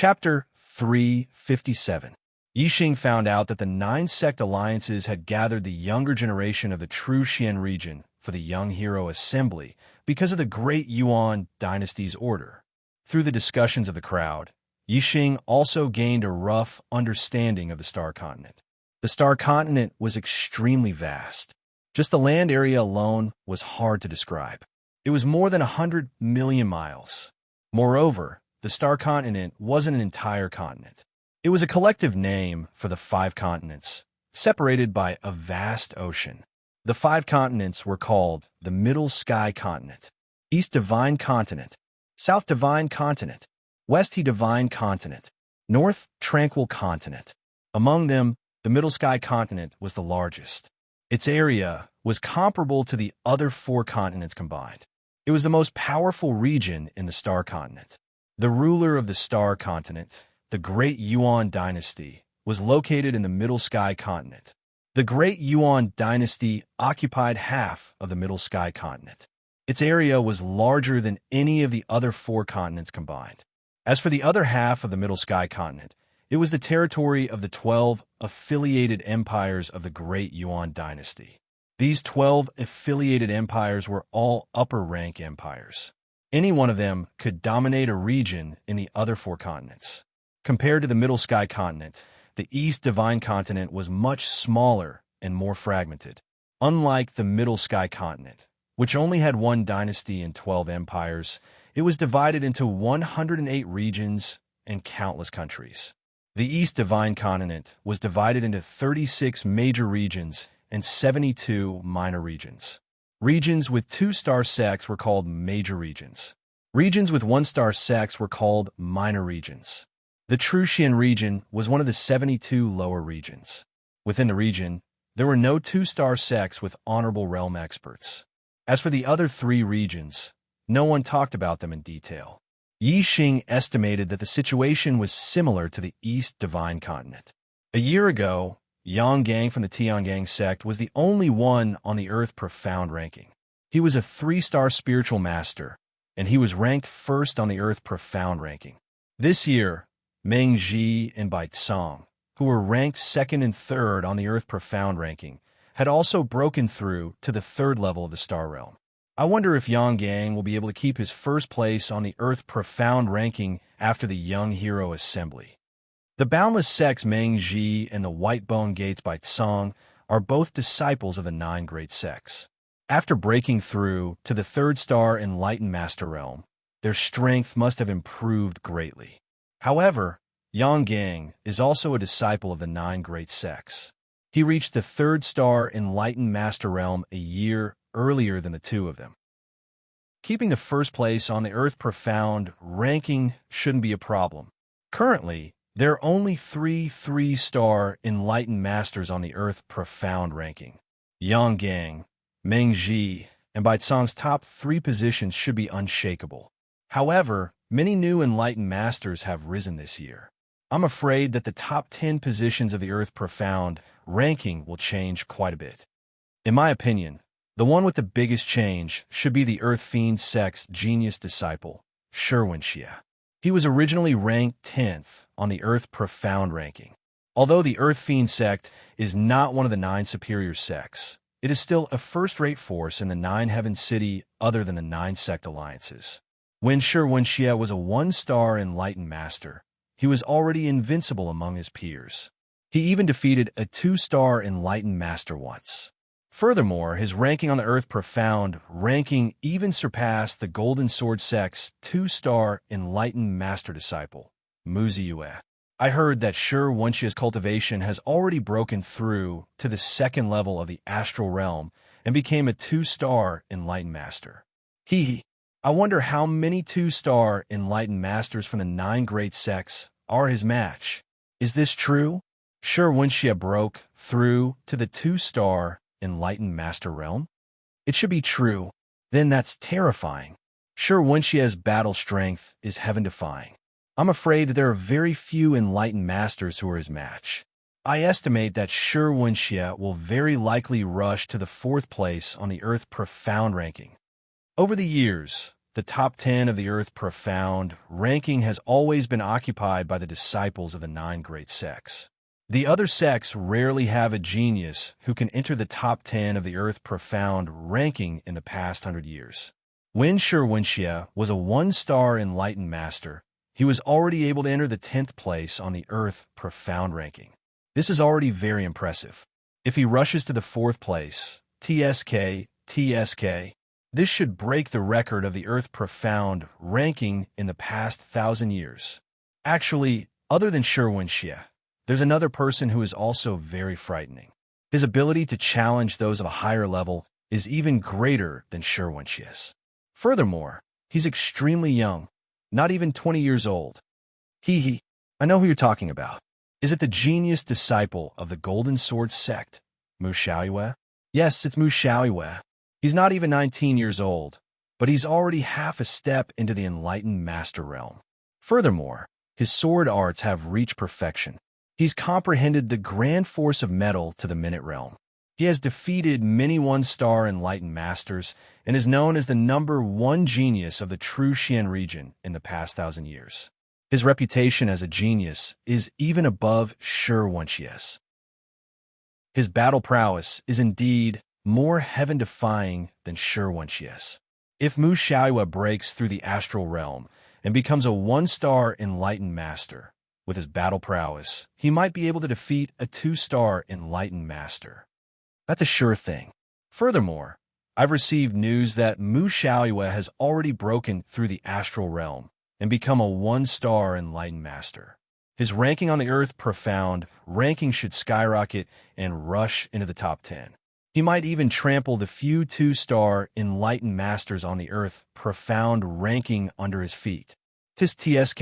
Chapter 357. Yixing found out that the 9-sect alliances had gathered the younger generation of the true Xian region for the Young Hero Assembly because of the Great Yuan dynasty's order. Through the discussions of the crowd, Yixing also gained a rough understanding of the Star Continent. The Star Continent was extremely vast. Just the land area alone was hard to describe. It was more than 100 million miles. Moreover, the Star Continent wasn't an entire continent. It was a collective name for the 5 continents, separated by a vast ocean. The 5 continents were called the Middle Sky Continent, East Divine Continent, South Divine Continent, West Divine Continent, North Tranquil Continent. Among them, the Middle Sky Continent was the largest. Its area was comparable to the other 4 continents combined. It was the most powerful region in the Star Continent. The ruler of the Star Continent, the Great Yuan dynasty, was located in the Middle Sky Continent. The Great Yuan dynasty occupied half of the Middle Sky Continent. Its area was larger than any of the other 4 continents combined. As for the other half of the Middle Sky Continent, it was the territory of the 12 affiliated empires of the Great Yuan dynasty. These 12 affiliated empires were all upper-rank empires. Any one of them could dominate a region in the other 4 continents. Compared to the Middle Sky Continent, the East Divine Continent was much smaller and more fragmented. Unlike the Middle Sky Continent, which only had 1 dynasty and 12 empires, it was divided into 108 regions and countless countries. The East Divine Continent was divided into 36 major regions and 72 minor regions. Regions with 2-star sects were called major regions. Regions with 1-star sects were called minor regions. The True Xian region was one of the 72 lower regions. Within the region, there were no 2-star sects with honorable realm experts. As for the other 3 regions, no one talked about them in detail. Yixing estimated that the situation was similar to the East Divine Continent. A year ago, Yang Gang from the Tiangang sect was the only one on the Earth Profound ranking. He was a 3-star spiritual master, and he was ranked first on the Earth Profound ranking. This year, Meng Ji and Bai Tsang, who were ranked 2nd and 3rd on the Earth Profound ranking, had also broken through to the 3rd level of the Star Realm. I wonder if Yang Gang will be able to keep his first place on the Earth Profound ranking after the Young Hero Assembly. The Boundless Sects Meng Ji and the White Bone Gates Bai Tsang are both disciples of the 9 Great Sects. After breaking through to the 3rd star Enlightened Master Realm, their strength must have improved greatly. However, Yang Gang is also a disciple of the 9 Great Sects. He reached the 3rd star Enlightened Master Realm a year earlier than the 2 of them. Keeping the first place on the Earth Profound ranking shouldn't be a problem. Currently, there are only 3 3-star Enlightened Masters on the Earth Profound ranking. Yang Gang, Meng Ji, and Bai Tsang's top 3 positions should be unshakable. However, many new Enlightened Masters have risen this year. I'm afraid that the top 10 positions of the Earth Profound ranking will change quite a bit. In my opinion, the one with the biggest change should be the Earth Fiend sect's genius disciple, Shirwenxia. He was originally ranked 10th on the Earth Profound ranking. Although the Earth Fiend sect is not one of the 9 superior sects, it is still a first-rate force in the 9 Heaven City other than the 9 sect alliances. When Shirwenxia was a 1-star Enlightened Master, he was already invincible among his peers. He even defeated a 2-star Enlightened Master once. Furthermore, his ranking on the Earth Profound ranking even surpassed the Golden Sword sect's 2-star Enlightened Master disciple, Mu Ziyue. I heard that Shirwenxia's cultivation has already broken through to the 2nd level of the Astral Realm and became a 2-star Enlightened Master. I wonder how many 2-star Enlightened Masters from the 9 Great Sects are his match. Is this true? Shirwenxia broke through to the 2-star Enlightened Master Realm? It should be true. Then that's terrifying. Shirwenxia's battle strength is heaven-defying. I'm afraid that there are very few Enlightened Masters who are his match. I estimate that Shirwenxia will very likely rush to the 4th place on the Earth Profound ranking. Over the years, the top 10 of the Earth Profound ranking has always been occupied by the disciples of the 9 great sects. The other sects rarely have a genius who can enter the top 10 of the Earth Profound ranking in the past 100 years. When Shi Wenxie was a 1-star enlightened master, he was already able to enter the 10th place on the Earth Profound ranking. This is already very impressive. If he rushes to the 4th place, TSK, this should break the record of the Earth Profound ranking in the past 1,000 years. Actually, other than Shi Wenxie, there's another person who is also very frightening. His ability to challenge those of a higher level is even greater than Shi Wenxie's. Furthermore, he's extremely young, not even 20 years old. I know who you're talking about. Is it the genius disciple of the Golden Sword sect, Mu Xiaoyue? Yes, it's Mu Xiaoyue. He's not even 19 years old, but he's already half a step into the enlightened master realm. Furthermore, his sword arts have reached perfection. He's comprehended the grand force of metal to the minute realm. He has defeated many 1-star enlightened masters and is known as the #1 genius of the true Xian region in the past 1,000 years. His reputation as a genius is even above Shi Wenxie's. His battle prowess is indeed more heaven-defying than Shi Wenxie's. If Mu Xiaoyue breaks through the astral realm and becomes a 1-star enlightened master, with his battle prowess, he might be able to defeat a 2-star enlightened master. That's a sure thing. Furthermore, I've received news that Mu Xiaoyue has already broken through the astral realm and become a 1-star enlightened master. His ranking on the Earth Profound ranking should skyrocket and rush into the top 10. He might even trample the few 2-star enlightened masters on the Earth Profound ranking under his feet. Tis TSK,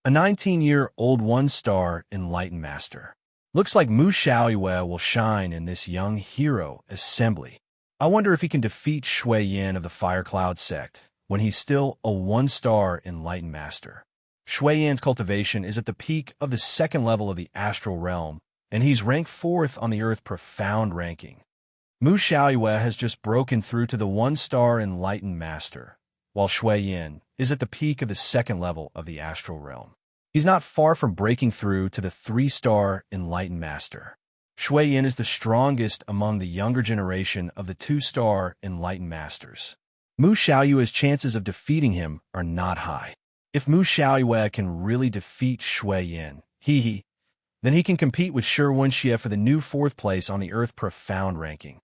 a 19-year-old 1-star enlightened master. Looks like Mu Xiaoyue will shine in this young hero assembly. I wonder if he can defeat Shui Yin of the Fire Cloud sect when he's still a 1-star enlightened master. Shui Yin's cultivation is at the peak of the 2nd level of the astral realm, and he's ranked 4th on the Earth Profound ranking. Mu Xiaoyue has just broken through to the 1-star enlightened master, while Shui Yin is at the peak of the 2nd level of the astral realm. He's not far from breaking through to the 3-star enlightened master. Shui Yin is the strongest among the younger generation of the 2-star enlightened masters. Mu Xiaoyue's chances of defeating him are not high. If Mu Xiaoyue can really defeat Shui Yin, then he can compete with Shi Wenxie for the new 4th place on the Earth Profound ranking.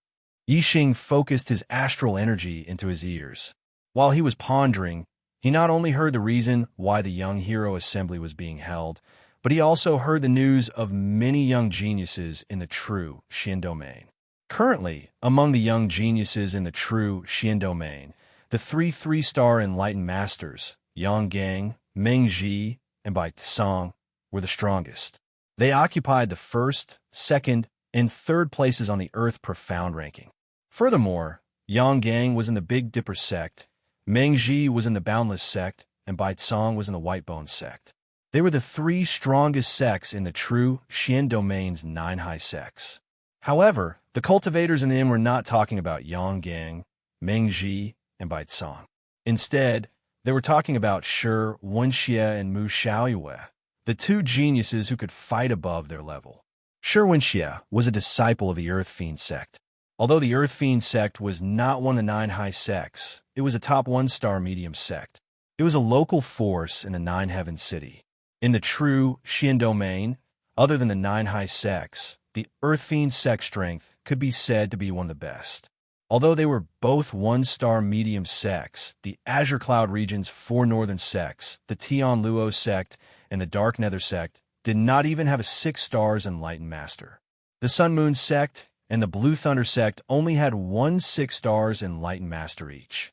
Yixing focused his astral energy into his ears. While he was pondering, he not only heard the reason why the young hero assembly was being held, but he also heard the news of many young geniuses in the true Xian domain. Currently, among the young geniuses in the true Xian domain, the 3-star enlightened masters, Yang Gang, Meng Ji, and Bai Tsang, were the strongest. They occupied the 1st, 2nd, and 3rd places on the Earth Profound ranking. Furthermore, Yang Gang was in the Big Dipper sect, Meng Ji was in the Boundless sect, and Bai Tsang was in the Whitebone sect. They were the 3 strongest sects in the true Xian domain's 9 high sects. However, the cultivators in them were not talking about Yang Gang, Meng Ji, and Bai Tsang. Instead, they were talking about Shi Wenxie and Mu Xiaoyue, the 2 geniuses who could fight above their level. Shi Wenxie was a disciple of the Earth Fiend sect. Although the Earth Fiend sect was not one of the 9 high sects, it was a top 1-star medium sect. It was a local force in the 9 heaven city. In the true Xian domain, other than the 9 high sects, the Earth Fiend sect strength could be said to be one of the best. Although they were both 1-star medium sects, the Azure Cloud region's 4 northern sects, the Tian Luo sect and the Dark Nether sect, did not even have a 6 stars enlightened master. The Sun Moon sect and the Blue Thunder sect only had 1 6 stars enlightened master each.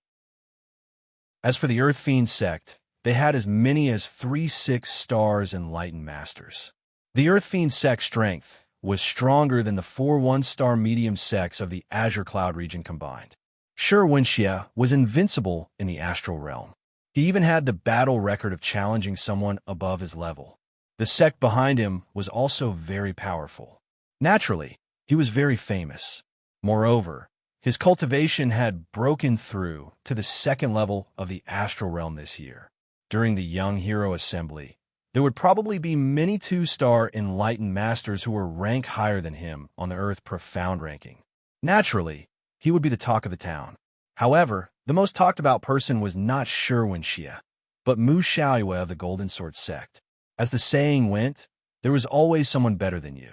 As for the Earth Fiend sect, they had as many as 3 6 stars enlightened masters. The Earth Fiend sect strength was stronger than the 4 1-star medium sects of the Azure Cloud region combined. Shi Wenxie was invincible in the astral realm. He even had the battle record of challenging someone above his level. The sect behind him was also very powerful. Naturally, he was very famous. Moreover, His cultivation had broken through to the second level of the astral realm this year. During the Young Hero Assembly, there would probably be many 2-star enlightened masters who were rank higher than him on the Earth Profound ranking. Naturally, he would be the talk of the town. However, the most talked about person was not Sherwin Xie, but Mu Xiaoyue of the Golden Sword sect. As the saying went, there was always someone better than you.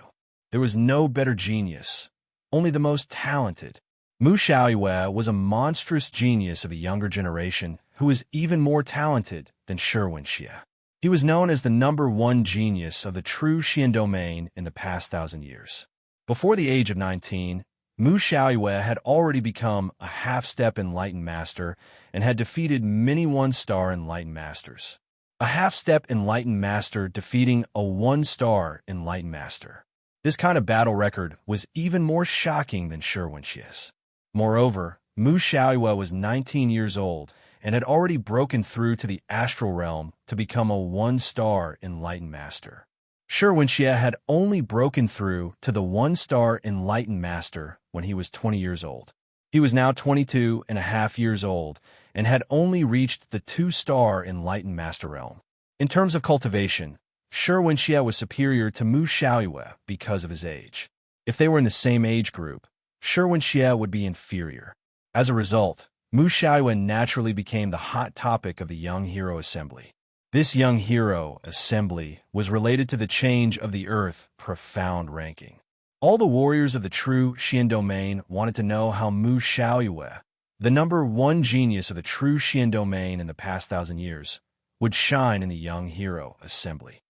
There was no better genius, only the most talented. Mu Xiaoyue was a monstrous genius of a younger generation who was even more talented than Sherwin Xie. He was known as the #1 genius of the true Xian domain in the past 1,000 years. Before the age of 19, Mu Xiaoyue had already become a half-step enlightened master and had defeated many 1-star enlightened masters. A half-step enlightened master defeating a 1-star enlightened master. This kind of battle record was even more shocking than Sherwin Xie's. Moreover, Mu Xiaoyue was 19 years old and had already broken through to the astral realm to become a 1-star enlightened master. Sherwin Xie had only broken through to the 1-star enlightened master when he was 20 years old. He was now 22 and a half years old and had only reached the 2-star enlightened master realm. In terms of cultivation, Sherwin Xie was superior to Mu Xiaoyue because of his age. If they were in the same age group, Sherwin Xie would be inferior. As a result, Mu Xiaoyue naturally became the hot topic of the Young Hero Assembly. This Young Hero Assembly was related to the change of the Earth Profound ranking. All the warriors of the true Xian domain wanted to know how Mu Xiaoyue, the #1 genius of the true Xian domain in the past 1,000 years, would shine in the Young Hero Assembly.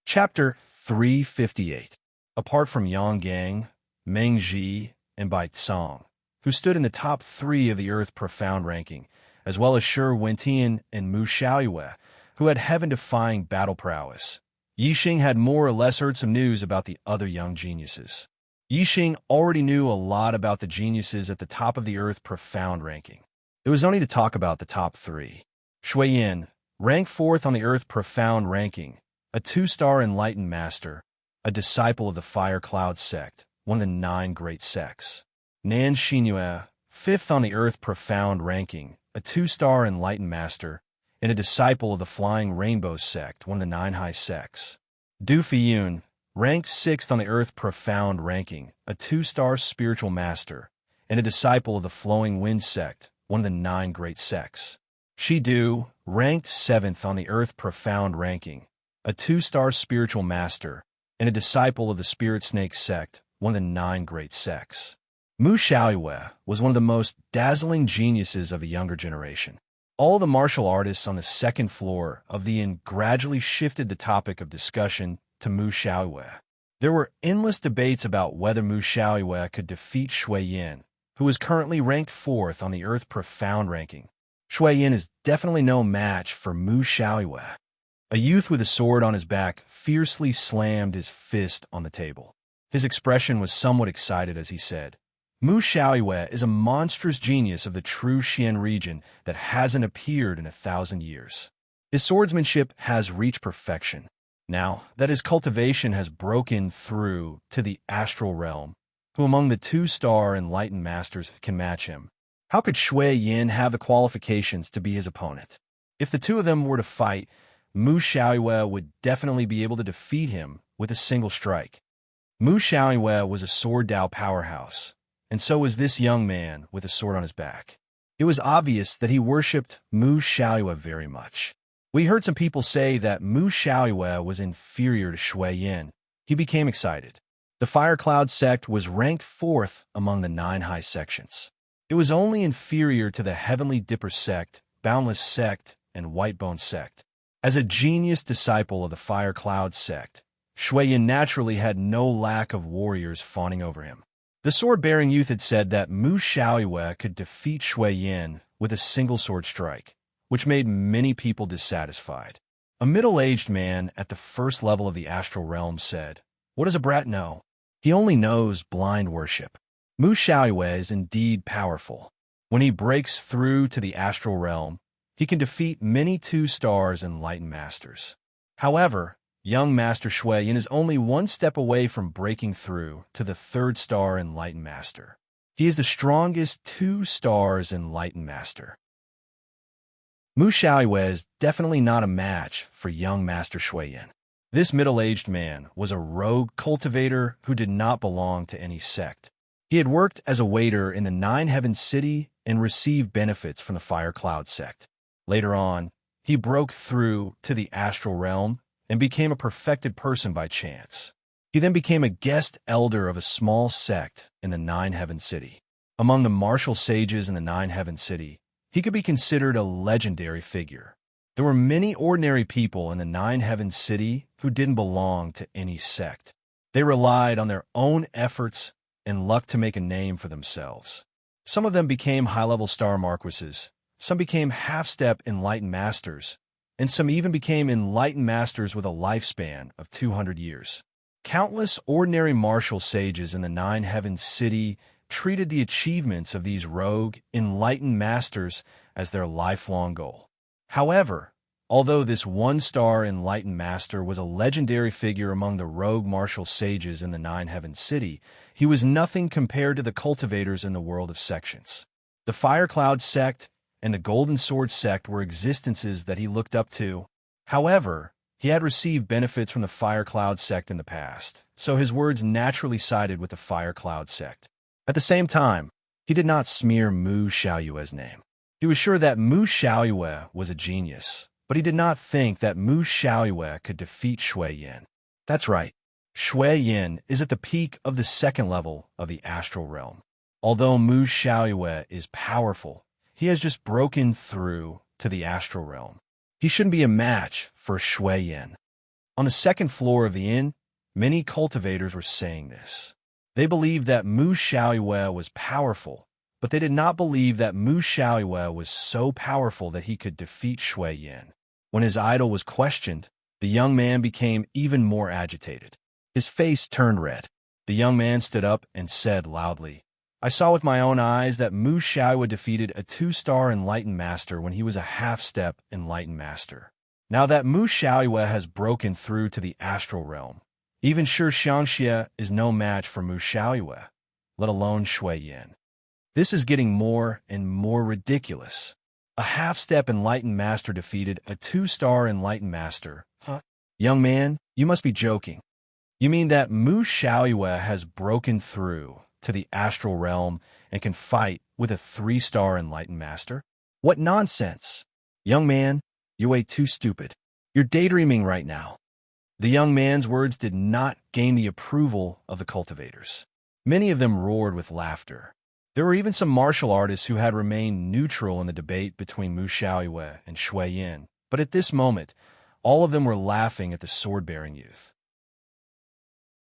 Chapter 358. Apart from Yang Gang, Meng Ji, and Bai Tsong, who stood in the top 3 of the Earth Profound ranking, as well as Shi Wentian and Mu Xiaoyue, who had heaven-defying battle prowess, Yixing had more or less heard some news about the other young geniuses. Yixing already knew a lot about the geniuses at the top of the Earth Profound ranking. There was no need to talk about the top 3. Shui Yin, ranked 4th on the Earth Profound ranking, a 2-star enlightened master, a disciple of the Fire Cloud sect, one of the 9 great sects. Nan Xinyue, 5th on the Earth Profound ranking, a 2-star enlightened master, and a disciple of the Flying Rainbow sect, one of the 9 high sects. Du Fiyun, ranked 6th on the Earth Profound ranking, a 2-star spiritual master, and a disciple of the Flowing Wind sect, one of the 9 great sects. Shi Du, ranked 7th on the Earth Profound ranking, a 2-star spiritual master, and a disciple of the Spirit Snake sect, one of the 9 great sects. Mu Xiaoyue was one of the most dazzling geniuses of the younger generation. All the martial artists on the second floor of the inn gradually shifted the topic of discussion to Mu Xiaoyue. There were endless debates about whether Mu Xiaoyue could defeat Shui Yin, who is currently ranked 4th on the Earth Profound ranking. Shui Yin is definitely no match for Mu Xiaoyue. A youth with a sword on his back fiercely slammed his fist on the table. His expression was somewhat excited as he said, Mu Xiaoyue is a monstrous genius of the true Xian region that hasn't appeared in 1,000 years. His swordsmanship has reached perfection. Now that his cultivation has broken through to the astral realm, who among the 2-star enlightened masters can match him? How could Shui Yin have the qualifications to be his opponent? If the two of them were to fight, Mu Xiaoyue would definitely be able to defeat him with a single strike. Mu Xiaoyue was a sword Dao powerhouse, and so was this young man with a sword on his back. It was obvious that he worshipped Mu Xiaoyue very much. We heard some people say that Mu Xiaoyue was inferior to Shui Yin. He became excited. The Fire Cloud sect was ranked 4th among the 9 high sections. It was only inferior to the Heavenly Dipper sect, Boundless sect, and Whitebone sect. As a genius disciple of the Fire Cloud sect, Shui Yin naturally had no lack of warriors fawning over him. The sword-bearing youth had said that Mu Xiaoyue could defeat Shui Yin with a single sword strike, which made many people dissatisfied. A middle-aged man at the first level of the astral realm said, "What does a brat know? He only knows blind worship." Mu Xiaoyue is indeed powerful. When he breaks through to the astral realm, he can defeat many 2 stars enlightened masters. However, young Master Shui Yin is only one step away from breaking through to the 3rd-star Enlightened Master. He is the strongest 2 stars Enlightened Master. Mu Xiaoyue is definitely not a match for young Master Shui Yin. This middle-aged man was a rogue cultivator who did not belong to any sect. He had worked as a waiter in the Nine Heaven City and received benefits from the Fire Cloud sect. Later on, he broke through to the astral realm and became a perfected person by chance. He then became a guest elder of a small sect in the Nine Heaven City. Among the martial sages in the Nine Heaven City, he could be considered a legendary figure. There were many ordinary people in the Nine Heaven City who didn't belong to any sect. They relied on their own efforts and luck to make a name for themselves. Some of them became high-level star marquises, some became half-step enlightened masters, and some even became enlightened masters with a lifespan of 200 years. Countless ordinary martial sages in the Nine Heaven City treated the achievements of these rogue, enlightened masters as their lifelong goal. However, although this 1-star enlightened master was a legendary figure among the rogue martial sages in the Nine Heaven City, he was nothing compared to the cultivators in the world of sections. The Fire Cloud sect and the Golden Sword sect were existences that he looked up to. However, he had received benefits from the Fire Cloud sect in the past, so his words naturally sided with the Fire Cloud sect. At the same time, he did not smear Mu Xiaoyue's name. He was sure that Mu Xiaoyue was a genius, but he did not think that Mu Xiaoyue could defeat Shui Yin. That's right, Shui Yin is at the peak of the 2nd level of the astral realm. Although Mu Xiaoyue is powerful, he has just broken through to the astral realm. He shouldn't be a match for Shui Yin. On the 2nd floor of the inn, many cultivators were saying this. They believed that Mu Xiaoyue was powerful, but they did not believe that Mu Xiaoyue was so powerful that he could defeat Shui Yin. When his idol was questioned, the young man became even more agitated. His face turned red. The young man stood up and said loudly, "I saw with my own eyes that Mu Xiaoyue defeated a 2-star enlightened master when he was a half-step enlightened master. Now that Mu Xiaoyue has broken through to the astral realm, even Shi Xiangxie is no match for Mu Xiaoyue, let alone Shui Yin. This is getting more and more ridiculous. A half-step enlightened master defeated a 2-star enlightened master. Huh? Young man, you must be joking. You mean that Mu Xiaoyue has broken through to the astral realm and can fight with a 3-star enlightened master? What nonsense! Young man, you're way too stupid. You're daydreaming right now." The young man's words did not gain the approval of the cultivators. Many of them roared with laughter. There were even some martial artists who had remained neutral in the debate between Mu Xiaoyue and Shui Yin, but at this moment, all of them were laughing at the sword-bearing youth.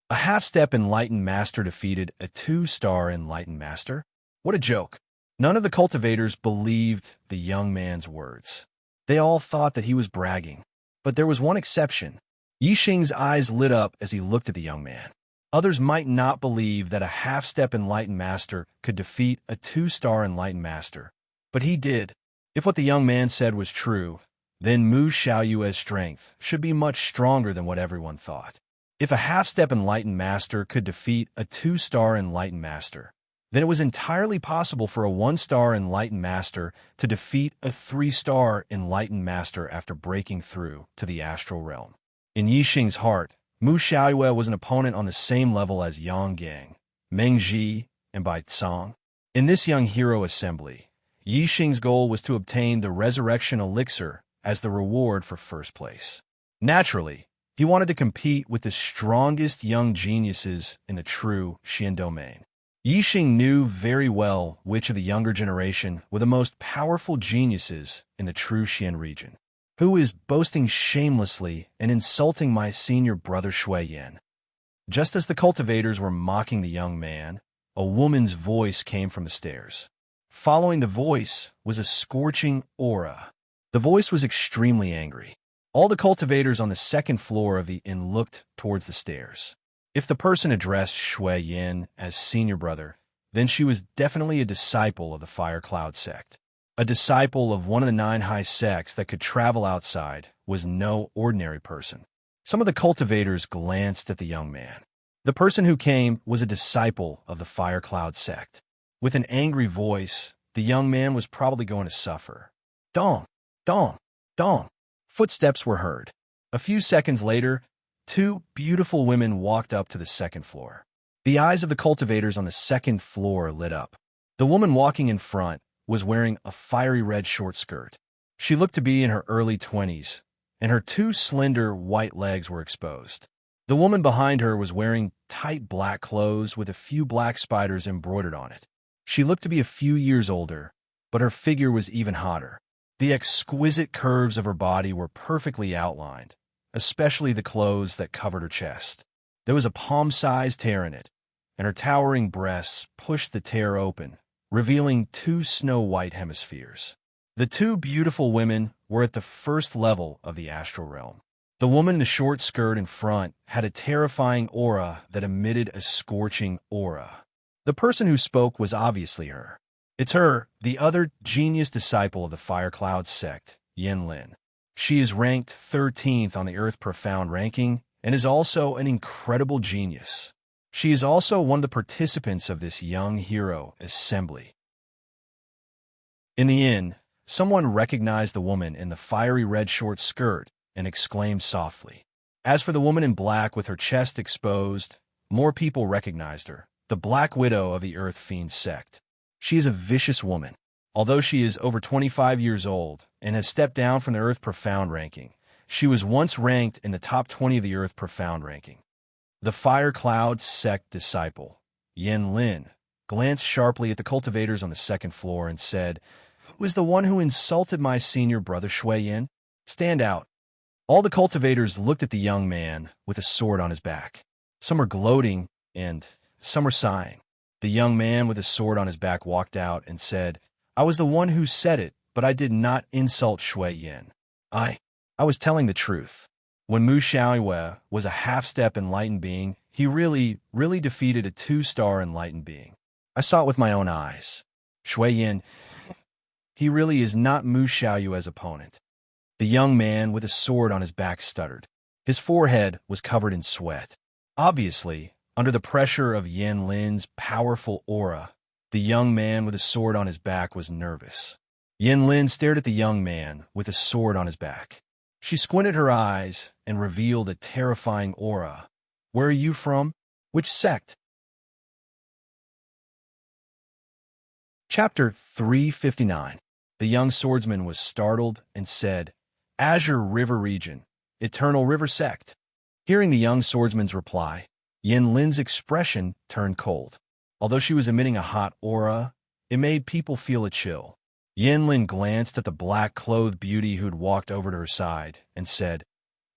A half-step enlightened master defeated a 2-star enlightened master? What a joke. None of the cultivators believed the young man's words. They all thought that he was bragging. But there was one exception. Yixing's eyes lit up as he looked at the young man. Others might not believe that a half-step enlightened master could defeat a 2-star enlightened master, but he did. If what the young man said was true, then Mu Xiaoyue's strength should be much stronger than what everyone thought. If a half-step enlightened master could defeat a 2-star enlightened master, then it was entirely possible for a 1-star enlightened master to defeat a 3-star enlightened master after breaking through to the astral realm. In Yixing's heart, Mu Xiaoyue was an opponent on the same level as Yang Gang, Meng Ji, and Bai Cong. In this young hero assembly, Yixing's goal was to obtain the resurrection elixir as the reward for first place. Naturally, he wanted to compete with the strongest young geniuses in the true Xian domain. Yixing knew very well which of the younger generation were the most powerful geniuses in the true Xian region. Who is boasting shamelessly and insulting my senior brother Shui Yin? Just as the cultivators were mocking the young man, a woman's voice came from the stairs. Following the voice was a scorching aura. The voice was extremely angry. All the cultivators on the 2nd floor of the inn looked towards the stairs. If the person addressed Shui Yin as senior brother, then she was definitely a disciple of the Fire Cloud sect. A disciple of one of the 9 high sects that could travel outside was no ordinary person. Some of the cultivators glanced at the young man. The person who came was a disciple of the Fire Cloud sect. With an angry voice, the young man was probably going to suffer. Dong, dong, dong. Footsteps were heard. A few seconds later, two beautiful women walked up to the second floor. The eyes of the cultivators on the second floor lit up. The woman walking in front was wearing a fiery red short skirt. She looked to be in her early 20s, and her two slender white legs were exposed. The woman behind her was wearing tight black clothes with a few black spiders embroidered on it. She looked to be a few years older, but her figure was even hotter. The exquisite curves of her body were perfectly outlined, especially the clothes that covered her chest. There was a palm-sized tear in it, and her towering breasts pushed the tear open, revealing two snow-white hemispheres. The two beautiful women were at the first level of the astral realm. The woman in the short skirt in front had a terrifying aura that emitted a scorching aura. The person who spoke was obviously her. It's her, the other genius disciple of the Fire Cloud sect, Yin Lin. She is ranked 13th on the Earth Profound ranking and is also an incredible genius. She is also one of the participants of this young hero assembly. In the inn, someone recognized the woman in the fiery red short skirt and exclaimed softly. As for the woman in black with her chest exposed, more people recognized her, the Black Widow of the Earth Fiend sect. She is a vicious woman. Although she is over 25 years old and has stepped down from the Earth Profound ranking, she was once ranked in the top 20 of the Earth Profound ranking. The Fire Cloud sect disciple, Yin Lin, glanced sharply at the cultivators on the second floor and said, "Who is the one who insulted my senior brother Shui Yin? Stand out." All the cultivators looked at the young man with a sword on his back. Some were gloating and some were sighing. The young man with a sword on his back walked out and said, "I was the one who said it, but I did not insult Shui Yin. I was telling the truth. When Mu Xiaoyue was a half-step enlightened being, he really defeated a 2-star enlightened being. I saw it with my own eyes. Shui Yin, he really is not Mu Xiaoyue's opponent." The young man with a sword on his back stuttered. His forehead was covered in sweat. Obviously, under the pressure of Yin Lin's powerful aura, the young man with a sword on his back was nervous. Yin Lin stared at the young man with a sword on his back. She squinted her eyes and revealed a terrifying aura. "Where are you from? Which sect?" Chapter 359. The young swordsman was startled and said, "Azure River Region, Eternal River Sect." Hearing the young swordsman's reply, Yin Lin's expression turned cold. Although she was emitting a hot aura, it made people feel a chill. Yin Lin glanced at the black-clothed beauty who'd walked over to her side and said,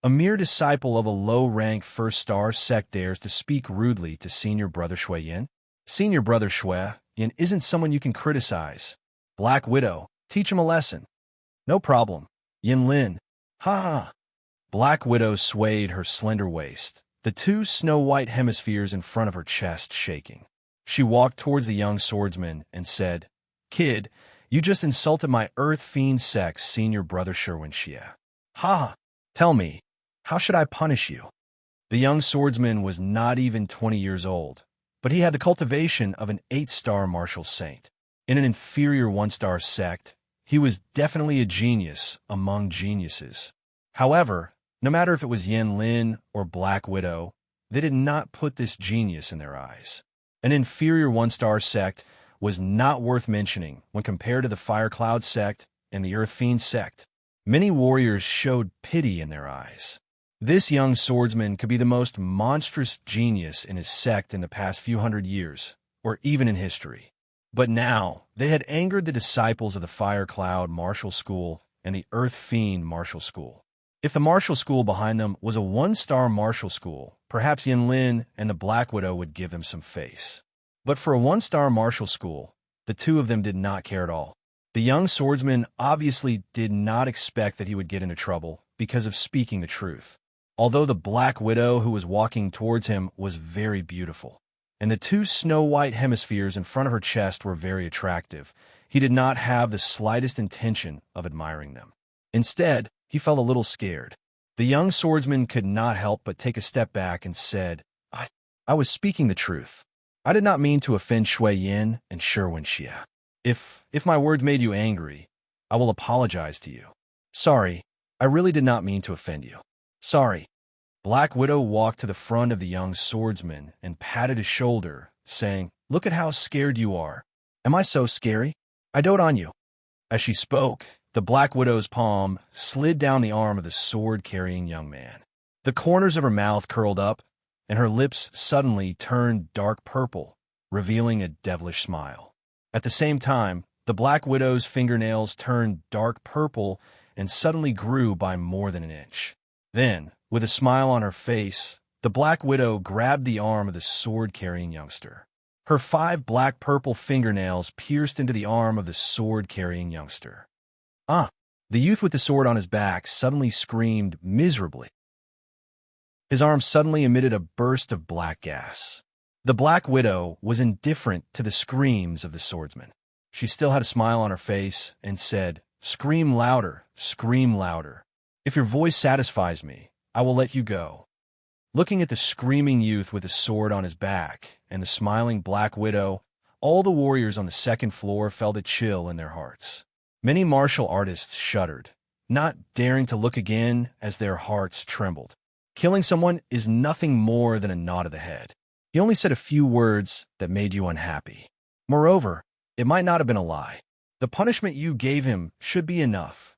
"A mere disciple of a low-rank first-star sect dares to speak rudely to senior brother Shui Yin? Senior brother Shui Yin isn't someone you can criticize. Black Widow, teach him a lesson." "No problem. Yin Lin." "Ha ha." Black Widow swayed her slender waist, the two snow-white hemispheres in front of her chest shaking. She walked towards the young swordsman and said, "Kid, you just insulted my Earth Fiend sect's senior brother Sherwin Xie. Ha! Tell me, how should I punish you?" The young swordsman was not even 20 years old, but he had the cultivation of an 8-star martial saint. In an inferior 1-star sect, he was definitely a genius among geniuses. However, no matter if it was Yin Lin or Black Widow, they did not put this genius in their eyes. An inferior 1-star sect was not worth mentioning when compared to the Fire Cloud sect and the Earth Fiend sect. Many warriors showed pity in their eyes. This young swordsman could be the most monstrous genius in his sect in the past few hundred years, or even in history. But now, they had angered the disciples of the Fire Cloud Martial School and the Earth Fiend Martial School. If the martial school behind them was a 1-star martial school, perhaps Yin Lin and the Black Widow would give them some face. But for a 1-star martial school, the two of them did not care at all. The young swordsman obviously did not expect that he would get into trouble because of speaking the truth. Although the Black Widow who was walking towards him was very beautiful, and the two snow-white hemispheres in front of her chest were very attractive, he did not have the slightest intention of admiring them. Instead, he felt a little scared. The young swordsman could not help but take a step back and said, I was speaking the truth. I did not mean to offend Shui Yin and Sherwin Xia. If my words made you angry, I will apologize to you. Sorry, I really did not mean to offend you. Sorry. Black Widow walked to the front of the young swordsman and patted his shoulder, saying, Look at how scared you are. Am I so scary? I dote on you. As she spoke, the Black Widow's palm slid down the arm of the sword-carrying young man. The corners of her mouth curled up, and her lips suddenly turned dark purple, revealing a devilish smile. At the same time, the Black Widow's fingernails turned dark purple and suddenly grew by more than an inch. Then, with a smile on her face, the Black Widow grabbed the arm of the sword-carrying youngster. Her 5 black-purple fingernails pierced into the arm of the sword-carrying youngster. The youth with the sword on his back suddenly screamed miserably. His arm suddenly emitted a burst of black gas. The Black Widow was indifferent to the screams of the swordsman. She still had a smile on her face and said, Scream louder, scream louder. If your voice satisfies me, I will let you go. Looking at the screaming youth with the sword on his back and the smiling Black Widow, all the warriors on the second floor felt a chill in their hearts. Many martial artists shuddered, not daring to look again as their hearts trembled. Killing someone is nothing more than a nod of the head. He only said a few words that made you unhappy. Moreover, it might not have been a lie. The punishment you gave him should be enough.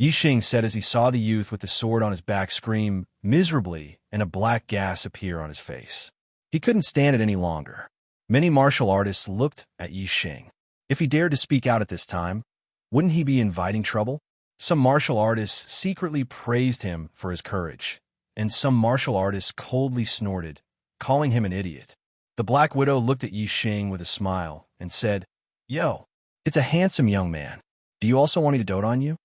Yixing said as he saw the youth with the sword on his back scream miserably and a black gas appear on his face. He couldn't stand it any longer. Many martial artists looked at Yixing. If he dared to speak out at this time, wouldn't he be inviting trouble? Some martial artists secretly praised him for his courage, and some martial artists coldly snorted, calling him an idiot. The Black Widow looked at Yixing with a smile and said, Yo, it's a handsome young man. Do you also want me to dote on you?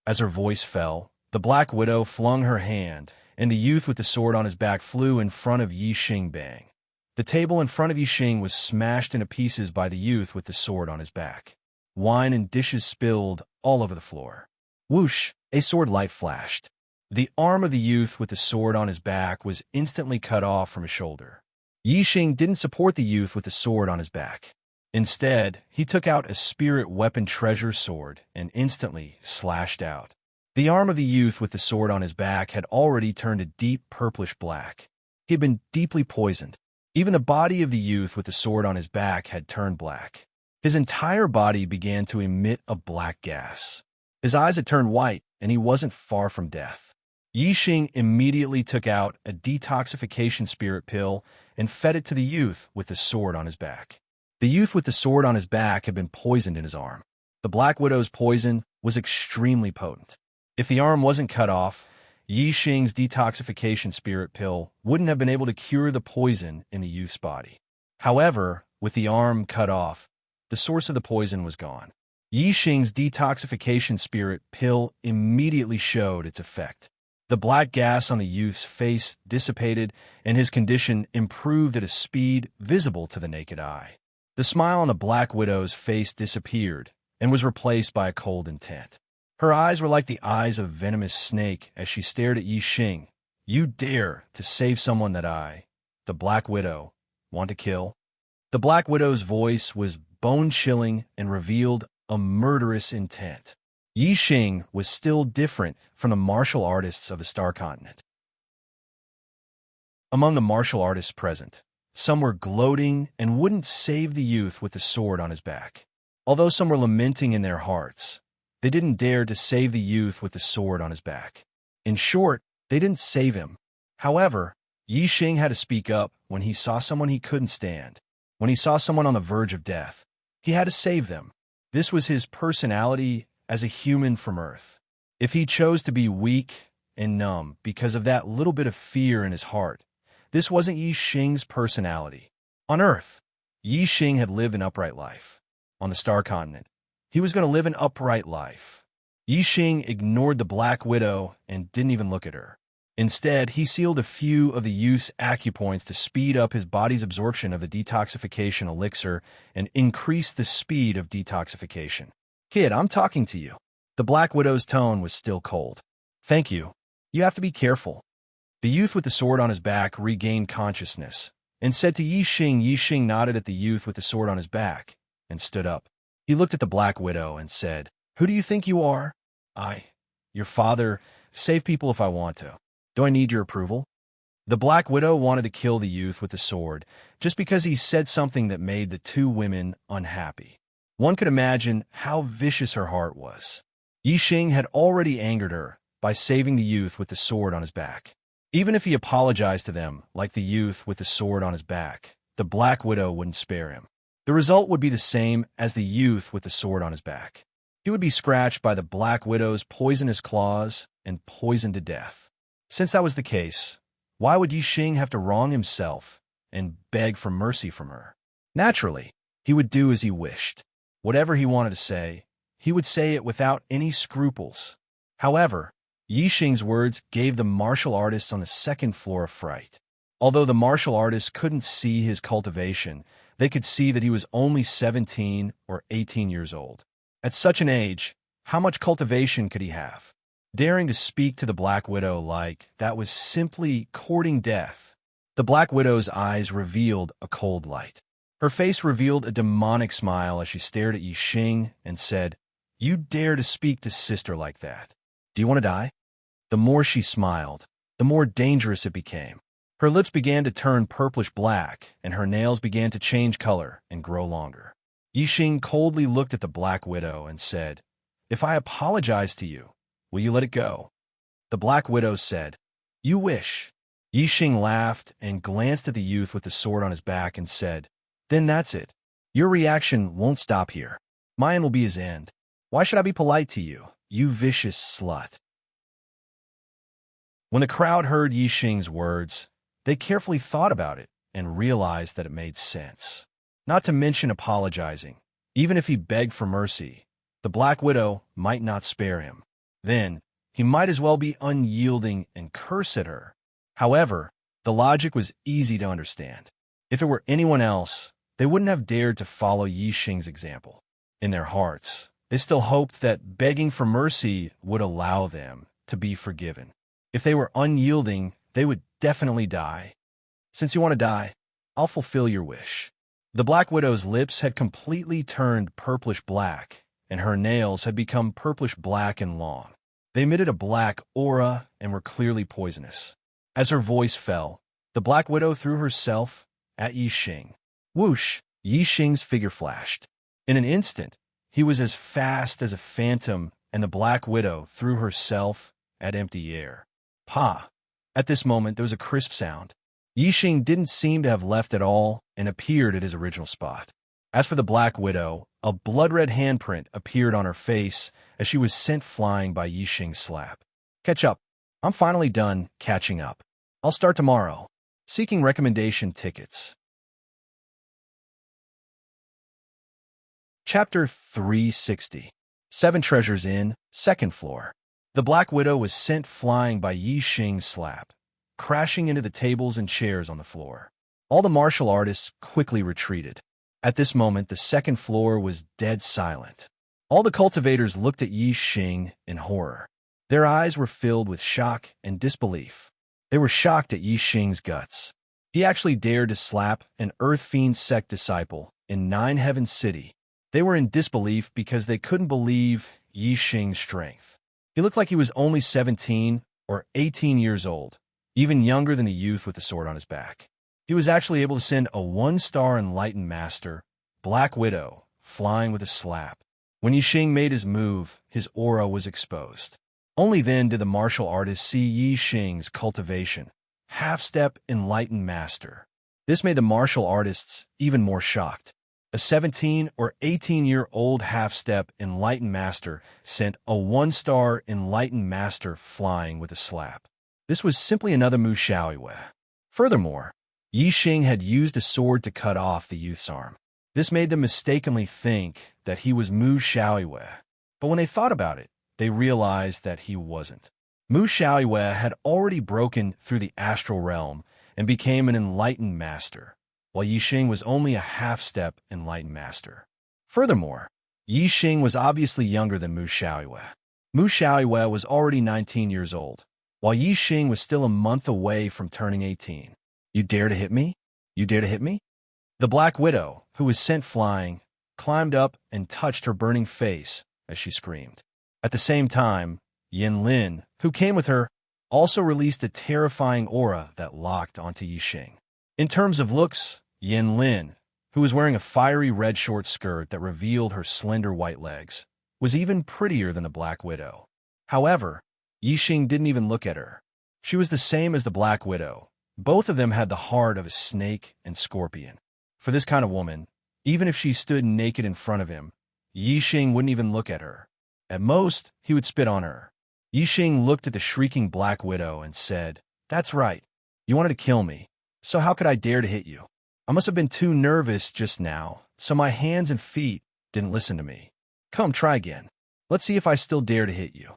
As her voice fell, the Black Widow flung her hand, and the youth with the sword on his back flew in front of Yixing bang. The table in front of Yixing was smashed into pieces by the youth with the sword on his back. Wine and dishes spilled all over the floor. Whoosh, a sword light flashed. The arm of the youth with the sword on his back was instantly cut off from his shoulder. Yixing didn't support the youth with the sword on his back. Instead, he took out a spirit weapon treasure sword and instantly slashed out. The arm of the youth with the sword on his back had already turned a deep purplish black. He had been deeply poisoned. Even the body of the youth with the sword on his back had turned black. His entire body began to emit a black gas. His eyes had turned white, and he wasn't far from death. Yixing immediately took out a detoxification spirit pill and fed it to the youth with the sword on his back. The youth with the sword on his back had been poisoned in his arm. The Black Widow's poison was extremely potent. If the arm wasn't cut off, Yixing's detoxification spirit pill wouldn't have been able to cure the poison in the youth's body. However, with the arm cut off, the source of the poison was gone. Yixing's detoxification spirit pill immediately showed its effect. The black gas on the youth's face dissipated, and his condition improved at a speed visible to the naked eye. The smile on the Black Widow's face disappeared and was replaced by a cold intent. Her eyes were like the eyes of a venomous snake as she stared at Yixing. You dare to save someone that I, the Black Widow, want to kill? The Black Widow's voice was bone-chilling and revealed a murderous intent. Yixing was still different from the martial artists of the Star Continent. Among the martial artists present, some were gloating and wouldn't save the youth with the sword on his back. Although some were lamenting in their hearts, they didn't dare to save the youth with the sword on his back. In short, they didn't save him. However, Yixing had to speak up when he saw someone he couldn't stand. When he saw someone on the verge of death, he had to save them. This was his personality as a human from Earth. If he chose to be weak and numb because of that little bit of fear in his heart, this wasn't Yixing's personality. On Earth, Yixing had lived an upright life. On the Star Continent, he was going to live an upright life. Yixing ignored the Black Widow and didn't even look at her. Instead, he sealed a few of the youth's acupoints to speed up his body's absorption of the detoxification elixir and increase the speed of detoxification. Kid, I'm talking to you. The Black Widow's tone was still cold. Thank you. You have to be careful. The youth with the sword on his back regained consciousness and said to Yixing. Yixing nodded at the youth with the sword on his back and stood up. He looked at the Black Widow and said, "Who do you think you are?" "I, your father, save people if I want to. Do I need your approval?" The Black Widow wanted to kill the youth with the sword just because he said something that made the two women unhappy. One could imagine how vicious her heart was. Yixing had already angered her by saving the youth with the sword on his back. Even if he apologized to them like the youth with the sword on his back, the Black Widow wouldn't spare him. The result would be the same as the youth with the sword on his back. He would be scratched by the Black Widow's poisonous claws and poisoned to death. Since that was the case, why would Yixing have to wrong himself and beg for mercy from her? Naturally, he would do as he wished. Whatever he wanted to say, he would say it without any scruples. However, Yixing's words gave the martial artists on the second floor a fright. Although the martial artists couldn't see his cultivation, they could see that he was only 17 or 18 years old. At such an age, how much cultivation could he have? Daring to speak to the Black Widow like that was simply courting death. The Black Widow's eyes revealed a cold light. Her face revealed a demonic smile as she stared at Yixing and said, "You dare to speak to sister like that? Do you want to die?" The more she smiled, the more dangerous it became. Her lips began to turn purplish-black, and her nails began to change color and grow longer. Yixing coldly looked at the Black Widow and said, "If I apologize to you, will you let it go?" The Black Widow said, "You wish." Yixing laughed and glanced at the youth with the sword on his back and said, "Then that's it. Your reaction won't stop here. Mine will be his end. Why should I be polite to you, you vicious slut?" When the crowd heard Yixing's words, they carefully thought about it and realized that it made sense. Not to mention apologizing. Even if he begged for mercy, the Black Widow might not spare him. Then, he might as well be unyielding and curse at her. However, the logic was easy to understand. If it were anyone else, they wouldn't have dared to follow Yixing's example. In their hearts, they still hoped that begging for mercy would allow them to be forgiven. If they were unyielding, they would definitely die. "Since you want to die, I'll fulfill your wish." The Black Widow's lips had completely turned purplish-black, and her nails had become purplish-black and long. They emitted a black aura and were clearly poisonous. As her voice fell, the Black Widow threw herself at Yixing. Whoosh! Yixing's figure flashed. In an instant, he was as fast as a phantom, and the Black Widow threw herself at empty air. Pa! At this moment, there was a crisp sound. Yixing didn't seem to have left at all and appeared at his original spot. As for the Black Widow, a blood-red handprint appeared on her face as she was sent flying by Yixing's slap. "Catch up. I'm finally done catching up. I'll start tomorrow." Seeking recommendation tickets. Chapter 360. 7 Treasures Inn, second floor. The Black Widow was sent flying by Yixing's slap, crashing into the tables and chairs on the floor. All the martial artists quickly retreated. At this moment, the second floor was dead silent. All the cultivators looked at Yixing in horror. Their eyes were filled with shock and disbelief. They were shocked at Yixing's guts. He actually dared to slap an Earth Fiend sect disciple in Nine Heaven City. They were in disbelief because they couldn't believe Yixing's strength. He looked like he was only 17 or 18 years old, even younger than the youth with the sword on his back. He was actually able to send a 1-star enlightened master, Black Widow, flying with a slap. When Yixing made his move, his aura was exposed. Only then did the martial artist see Yixing's cultivation, half-step enlightened master. This made the martial artists even more shocked. A 17 or 18-year-old half-step enlightened master sent a 1-star enlightened master flying with a slap. This was simply another Mu Shaoyue. Furthermore, Yixing had used a sword to cut off the youth's arm. This made them mistakenly think that he was Mu Shaoyue. But when they thought about it, they realized that he wasn't. Mu Shaoyue had already broken through the astral realm and became an enlightened master, while Yixing was only a half-step enlightened master. Furthermore, Yixing was obviously younger than Mu Shaoyue. Mu Shaoyue was already 19 years old, while Yi Xing was still a month away from turning 18. "You dare to hit me? You dare to hit me?" The Black Widow, who was sent flying, climbed up and touched her burning face as she screamed. At the same time, Yin Lin, who came with her, also released a terrifying aura that locked onto Yi Xing. In terms of looks, Yin Lin, who was wearing a fiery red short skirt that revealed her slender white legs, was even prettier than the Black Widow. However, Yi Xing didn't even look at her. She was the same as the Black Widow. Both of them had the heart of a snake and scorpion. For this kind of woman, even if she stood naked in front of him, Yi Xing wouldn't even look at her. At most, he would spit on her. Yi Xing looked at the shrieking Black Widow and said, "That's right. You wanted to kill me. So how could I dare to hit you? I must have been too nervous just now, so my hands and feet didn't listen to me. Come, try again. Let's see if I still dare to hit you."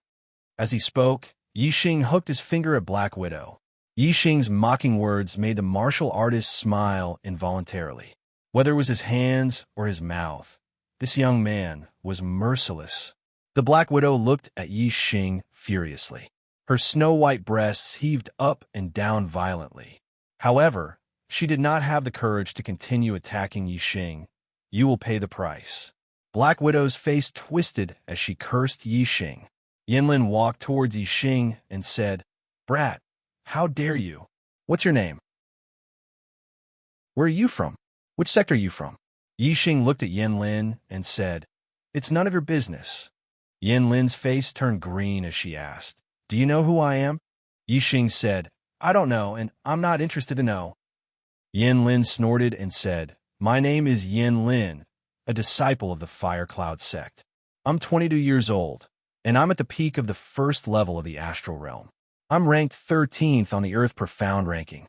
As he spoke, Yi Xing hooked his finger at Black Widow. Yi Xing's mocking words made the martial artist smile involuntarily. Whether it was his hands or his mouth, this young man was merciless. The Black Widow looked at Yi Xing furiously. Her snow-white breasts heaved up and down violently. However, she did not have the courage to continue attacking Yi Xing. "You will pay the price." Black Widow's face twisted as she cursed Yi Xing. Yinlin walked towards Yi Xing and said, "Brat, how dare you? What's your name? Where are you from? Which sector are you from?" Yi Xing looked at Yinlin and said, "It's none of your business." Yinlin's face turned green as she asked, "Do you know who I am?" Yi Xing said, "I don't know, and I'm not interested to know." Yinlin snorted and said, "My name is Yinlin, a disciple of the Fire Cloud sect. I'm 22 years old, and I'm at the peak of the first level of the astral realm. I'm ranked 13th on the Earth Profound ranking.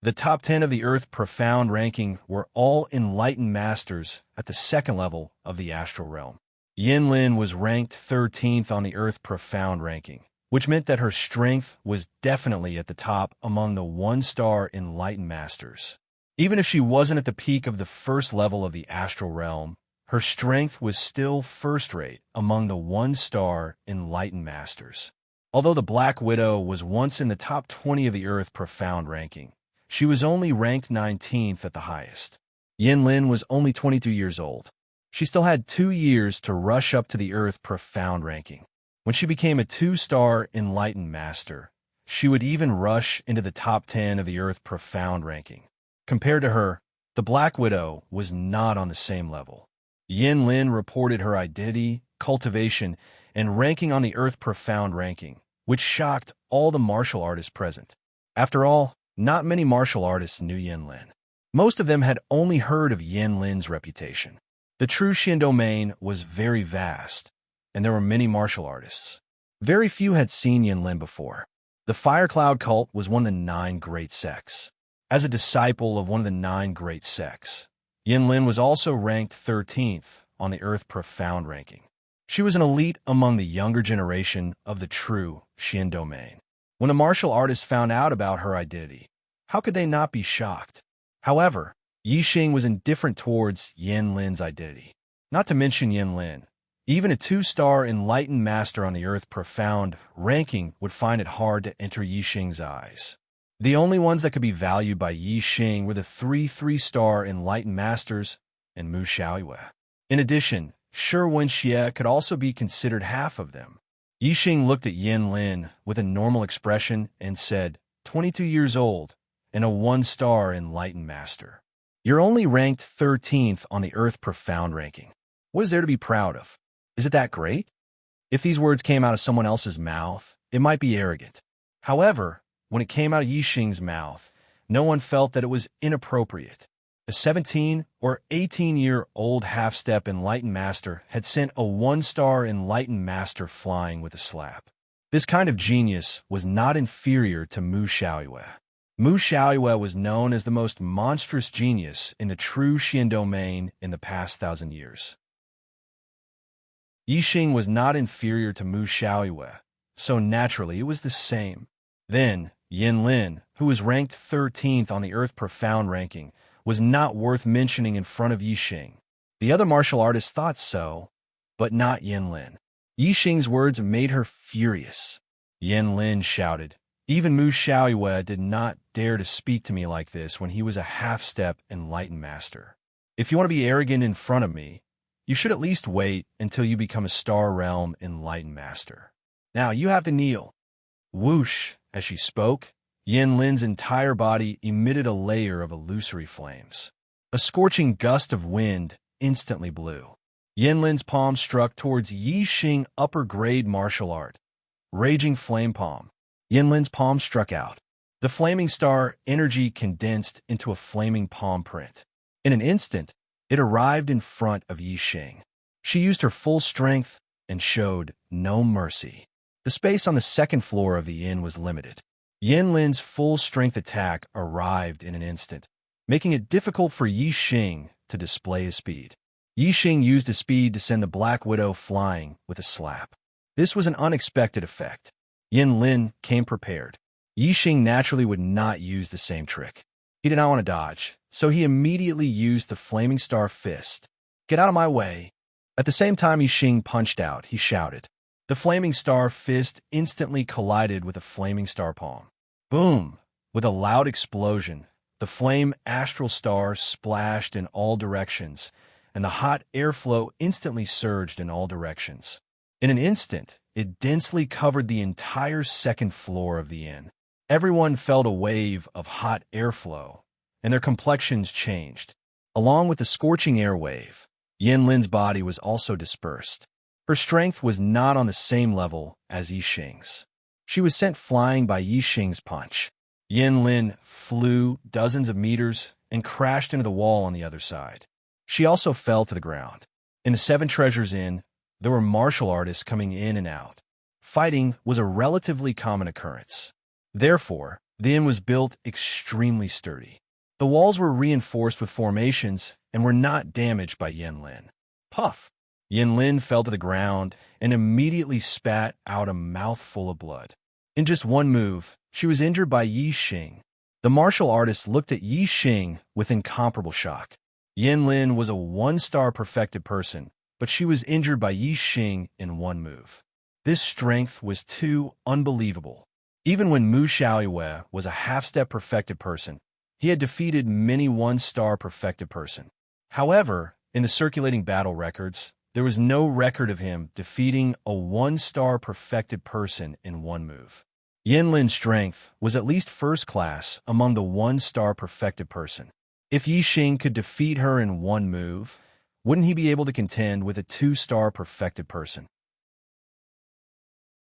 The top 10 of the Earth Profound ranking were all enlightened masters at the second level of the astral realm. Yinlin was ranked 13th on the Earth Profound ranking, which meant that her strength was definitely at the top among the one-star enlightened masters. Even if she wasn't at the peak of the first level of the astral realm, her strength was still first-rate among the one-star enlightened masters. Although the Black Widow was once in the top 20 of the Earth Profound ranking, she was only ranked 19th at the highest. Yinlin was only 22 years old. She still had 2 years to rush up to the Earth Profound ranking. When she became a 2-star enlightened master, she would even rush into the top 10 of the Earth Profound ranking. Compared to her, the Black Widow was not on the same level. Yinlin reported her identity, cultivation, and ranking on the Earth Profound ranking, which shocked all the martial artists present. After all, not many martial artists knew Yinlin. Most of them had only heard of Yinlin's reputation. The true Xian domain was very vast, and there were many martial artists. Very few had seen Yinlin before. The Fire Cloud cult was one of the 9 great sects. As a disciple of one of the 9 great sects, Yinlin was also ranked 13th on the Earth Profound ranking. She was an elite among the younger generation of the true Xian domain. When the martial artists found out about her identity, how could they not be shocked? However, Yi Xing was indifferent towards Yinlin's identity. Not to mention Yinlin, even a 2-star enlightened master on the Earth Profound ranking would find it hard to enter Yi Xing's eyes. The only ones that could be valued by Yi Xing were the 3 3-star enlightened masters and Mu Xiaoyue. In addition, Shi Wenxie could also be considered half of them. Yi Xing looked at Yinlin with a normal expression and said, 22 years old and a 1-star enlightened master. You're only ranked 13th on the Earth Profound ranking. What is there to be proud of? Is it that great? If these words came out of someone else's mouth, it might be arrogant. However, when it came out of Yi Xing's mouth, no one felt that it was inappropriate. A 17 or 18-year-old half-step enlightened master had sent a 1-star enlightened master flying with a slap. This kind of genius was not inferior to Mu Xiaoyue. Mu Xiaoyue was known as the most monstrous genius in the true Xian domain in the past 1,000 years. Yi Xing was not inferior to Mu Xiaoyue, so naturally it was the same. Then, Yinlin, who was ranked 13th on the Earth Profound ranking, was not worth mentioning in front of Yi Xing. The other martial artists thought so, but not Yinlin. Yi Xing's words made her furious. Yinlin shouted, Even Mu Xiaoyue did not dare to speak to me like this when he was a half-step enlightened master. If you want to be arrogant in front of me, you should at least wait until you become a Star Realm enlightened master. Now you have to kneel. Whoosh! As she spoke, Yin Lin's entire body emitted a layer of illusory flames. A scorching gust of wind instantly blew. Yin Lin's palm struck towards Yi Xing upper-grade martial art. Raging flame palm. Yin Lin's palm struck out. The flaming star energy condensed into a flaming palm print. In an instant, it arrived in front of Yi Xing. She used her full strength and showed no mercy. The space on the second floor of the inn was limited. Yin Lin's full-strength attack arrived in an instant, making it difficult for Yi Xing to display his speed. Yi Xing used his speed to send the Black Widow flying with a slap. This was an unexpected effect. Yin Lin came prepared. Yi Xing naturally would not use the same trick. He did not want to dodge, so he immediately used the Flaming Star Fist. "Get out of my way!" At the same time Yi Xing punched out, he shouted. The Flaming Star Fist instantly collided with a Flaming Star Palm. Boom! With a loud explosion, the flame astral star splashed in all directions, and the hot airflow instantly surged in all directions. In an instant, it densely covered the entire second floor of the inn. Everyone felt a wave of hot airflow, and their complexions changed. Along with the scorching air wave, Yin Lin's body was also dispersed. Her strength was not on the same level as Yi Xing's. She was sent flying by Yi Xing's punch. Yin Lin flew dozens of meters and crashed into the wall on the other side. She also fell to the ground. In the Seven Treasures Inn, there were martial artists coming in and out. Fighting was a relatively common occurrence. Therefore, the inn was built extremely sturdy. The walls were reinforced with formations and were not damaged by Yin Lin. Puff! Yin Lin fell to the ground and immediately spat out a mouthful of blood. In just one move, she was injured by Yi Xing. The martial artist looked at Yi Xing with incomparable shock. Yin Lin was a one-star perfected person, but she was injured by Yi Xing in one move. This strength was too unbelievable. Even when Mu Xiaoyue was a half-step perfected person, he had defeated many one-star perfected person. However, in the circulating battle records, there was no record of him defeating a one-star perfected person in one move. Yin Lin's strength was at least first class among the one-star perfected person. If Yi Xing could defeat her in one move, wouldn't he be able to contend with a two-star perfected person?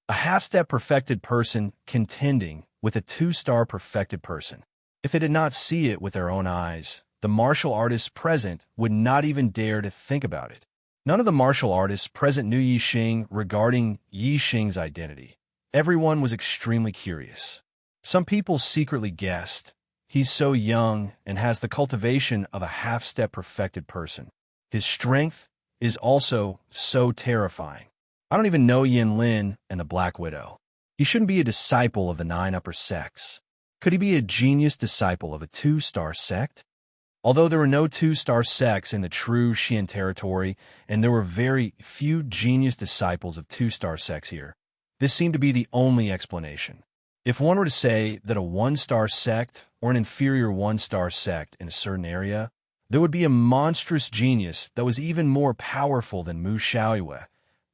A half-step perfected person contending with a two-star perfected person. If they did not see it with their own eyes, the martial artists present would not even dare to think about it. None of the martial artists present knew Yi Xing regarding Yi Xing's identity. Everyone was extremely curious. Some people secretly guessed, he's so young and has the cultivation of a half-step perfected person. His strength is also so terrifying. I don't even know Yin Lin and the Black Widow. He shouldn't be a disciple of the 9 upper sects. Could he be a genius disciple of a 2-star sect? Although there were no 2-star sects in the true Xian territory, and there were very few genius disciples of 2-star sects here, this seemed to be the only explanation. If one were to say that a 1-star sect or an inferior 1-star sect in a certain area, there would be a monstrous genius that was even more powerful than Mu Xiaoyue,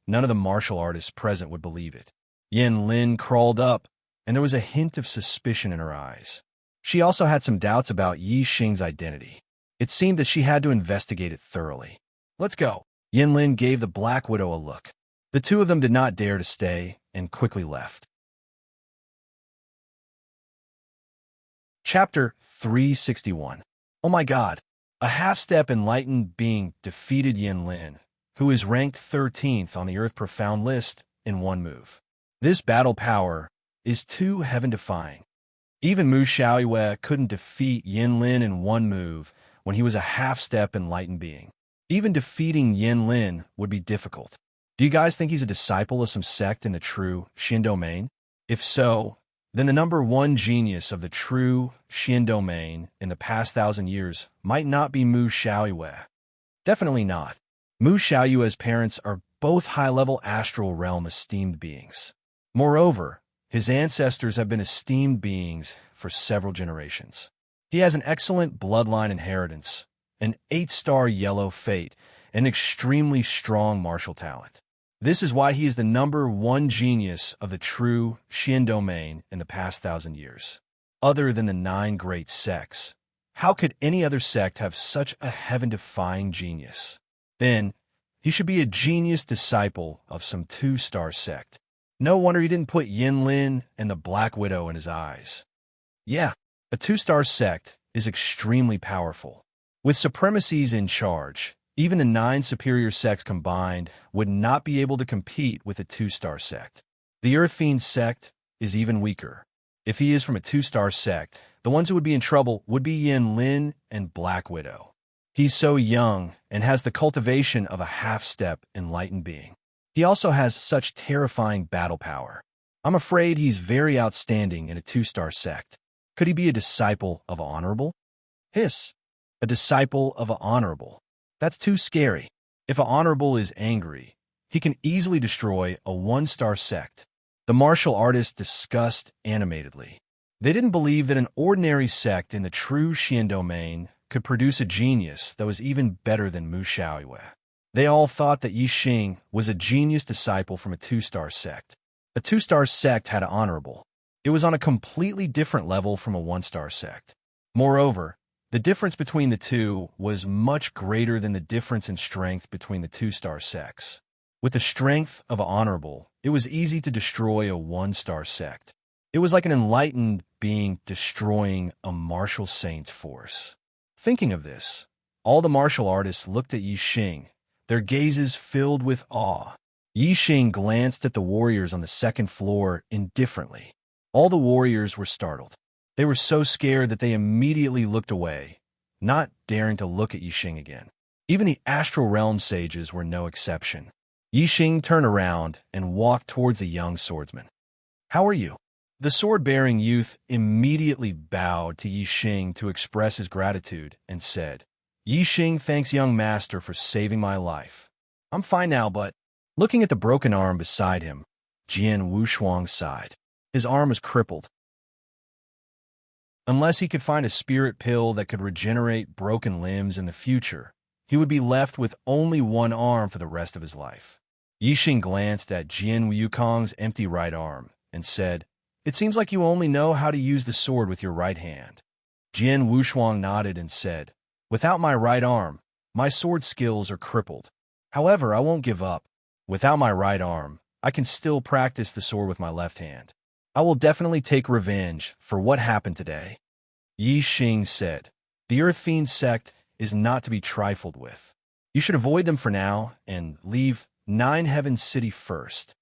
none of the martial artists present would believe it. Yin Lin crawled up, and there was a hint of suspicion in her eyes. She also had some doubts about Yi Xing's identity. It seemed that she had to investigate it thoroughly. "Let's go." Yin Lin gave the Black Widow a look. The two of them did not dare to stay and quickly left. Chapter 361. Oh my God! A half-step enlightened being defeated Yin Lin, who is ranked 13th on the Earth Profound list, in one move. This battle power is too heaven-defying. Even Mu Xiaoyue couldn't defeat Yin Lin in one move when he was a half-step enlightened being. Even defeating Yin Lin would be difficult. Do you guys think he's a disciple of some sect in the true Xian domain? If so, then the number one genius of the true Xian domain in the past 1,000 years might not be Mu Xiaoyue. Definitely not. Mu Xiaoyue's parents are both high-level astral realm esteemed beings. Moreover, His ancestors have been esteemed beings for several generations. He has an excellent bloodline inheritance, an 8-star yellow fate, and extremely strong martial talent. This is why he is the #1 genius of the true Xian domain in the past 1,000 years. Other than the 9 great sects, how could any other sect have such a heaven-defying genius? Then, he should be a genius disciple of some 2-star sect. No wonder he didn't put Yin Lin and the Black Widow in his eyes. Yeah, a 2-star sect is extremely powerful. With supremacies in charge, even the 9 superior sects combined would not be able to compete with a 2-star sect. The Earth Fiend sect is even weaker. If he is from a 2-star sect, the ones who would be in trouble would be Yin Lin and Black Widow. He's so young and has the cultivation of a half-step enlightened being. He also has such terrifying battle power. I'm afraid he's very outstanding in a 2-star sect. Could he be a disciple of Honorable? Hiss. A disciple of a Honorable. That's too scary. If a Honorable is angry, he can easily destroy a 1-star sect. The martial artists discussed animatedly. They didn't believe that an ordinary sect in the true Xian domain could produce a genius that was even better than Mu Xiaoyue. They all thought that Yi Xing was a genius disciple from a 2-star sect. A 2-star sect had an Honorable. It was on a completely different level from a 1-star sect. Moreover, the difference between the two was much greater than the difference in strength between the 2-star sects. With the strength of an Honorable, it was easy to destroy a 1-star sect. It was like an enlightened being destroying a martial saint's force. Thinking of this, all the martial artists looked at Yi Xing, their gazes filled with awe. Yi Xing glanced at the warriors on the 2nd floor indifferently. All the warriors were startled. They were so scared that they immediately looked away, not daring to look at Yi Xing again. Even the Astral Realm sages were no exception. Yi Xing turned around and walked towards the young swordsman. "How are you?" The sword-bearing youth immediately bowed to Yi Xing to express his gratitude and said, "Yi Xing thanks young master for saving my life. I'm fine now, but..." Looking at the broken arm beside him, Jian Wushuang sighed. His arm was crippled. Unless he could find a spirit pill that could regenerate broken limbs in the future, he would be left with only one arm for the rest of his life. Yi Xing glanced at Jian Wukong's empty right arm and said, "It seems like you only know how to use the sword with your right hand." Jian Wushuang nodded and said, "Without my right arm, my sword skills are crippled. However, I won't give up. Without my right arm, I can still practice the sword with my left hand. I will definitely take revenge for what happened today." Yi Xing said, "The Earth Fiend sect is not to be trifled with. You should avoid them for now and leave 9 Heaven City first."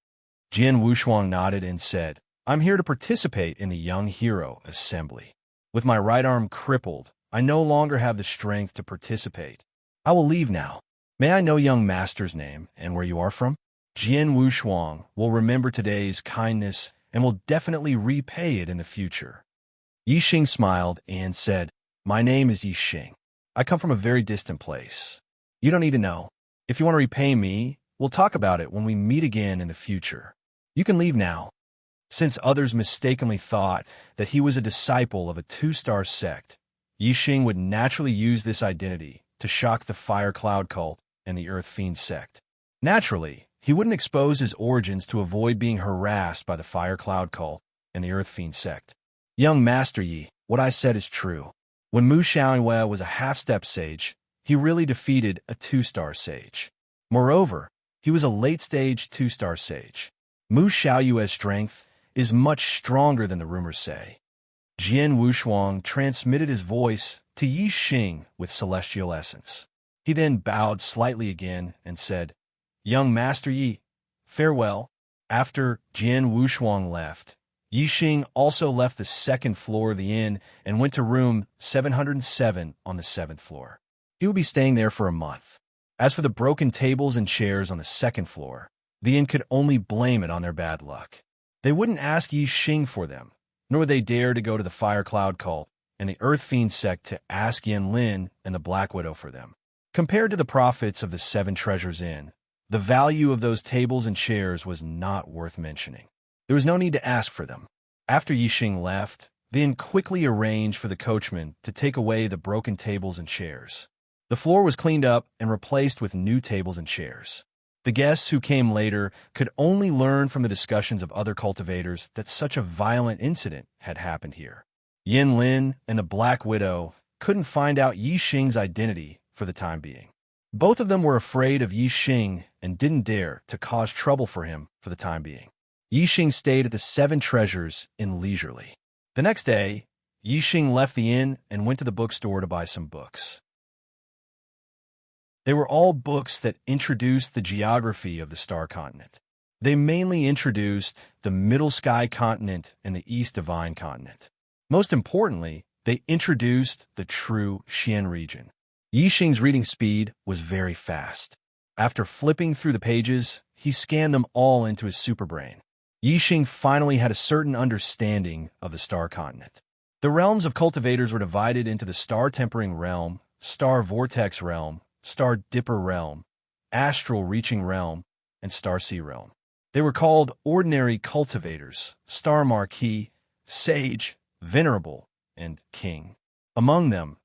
Jian Wushuang nodded and said, "I'm here to participate in the Young Hero Assembly. With my right arm crippled, I no longer have the strength to participate. I will leave now. May I know young master's name and where you are from?" Jian Wushuang will remember today's kindness and will definitely repay it in the future. Yi Xing smiled and said, "My name is Yi Xing. I come from a very distant place. You don't need to know. If you want to repay me, we'll talk about it when we meet again in the future. You can leave now." Since others mistakenly thought that he was a disciple of a 2-star sect, Yi Xing would naturally use this identity to shock the Fire Cloud cult and the Earth Fiend sect. Naturally, he wouldn't expose his origins to avoid being harassed by the Fire Cloud cult and the Earth Fiend sect. "Young Master Yi, what I said is true. When Mu Xiaoyue was a half-step sage, he really defeated a 2-star sage. Moreover, he was a late-stage 2-star sage. Mu Xiaoyue's strength is much stronger than the rumors say." Jian Wushuang transmitted his voice to Yi Xing with celestial essence. He then bowed slightly again and said, "Young Master Yi, farewell." After Jian Wushuang left, Yi Xing also left the 2nd floor of the inn and went to room 707 on the 7th floor. He would be staying there for a month. As for the broken tables and chairs on the 2nd floor, the inn could only blame it on their bad luck. They wouldn't ask Yi Xing for them, nor would they dare to go to the Fire Cloud cult and the Earth Fiend sect to ask Yin Lin and the Black Widow for them. Compared to the profits of the 7 Treasures Inn, the value of those tables and chairs was not worth mentioning. There was no need to ask for them. After Yixing left, they then quickly arranged for the coachman to take away the broken tables and chairs. The floor was cleaned up and replaced with new tables and chairs. The guests who came later could only learn from the discussions of other cultivators that such a violent incident had happened here. Yin Lin and the Black Widow couldn't find out Yixing's identity for the time being. Both of them were afraid of Yixing and didn't dare to cause trouble for him for the time being. Yixing stayed at the Seven Treasures in leisurely. The next day, Yixing left the inn and went to the bookstore to buy some books. They were all books that introduced the geography of the Star Continent. They mainly introduced the Middle Sky Continent and the East Divine Continent. Most importantly, they introduced the true Xian region. Yixing's reading speed was very fast. After flipping through the pages, he scanned them all into his superbrain. Yixing finally had a certain understanding of the Star Continent. The realms of cultivators were divided into the Star Tempering Realm, Star Vortex Realm, Star Dipper Realm, Astral Reaching Realm, and Star Sea Realm. They were called Ordinary Cultivators, Star Marquis, Sage, Venerable, and King. Among them,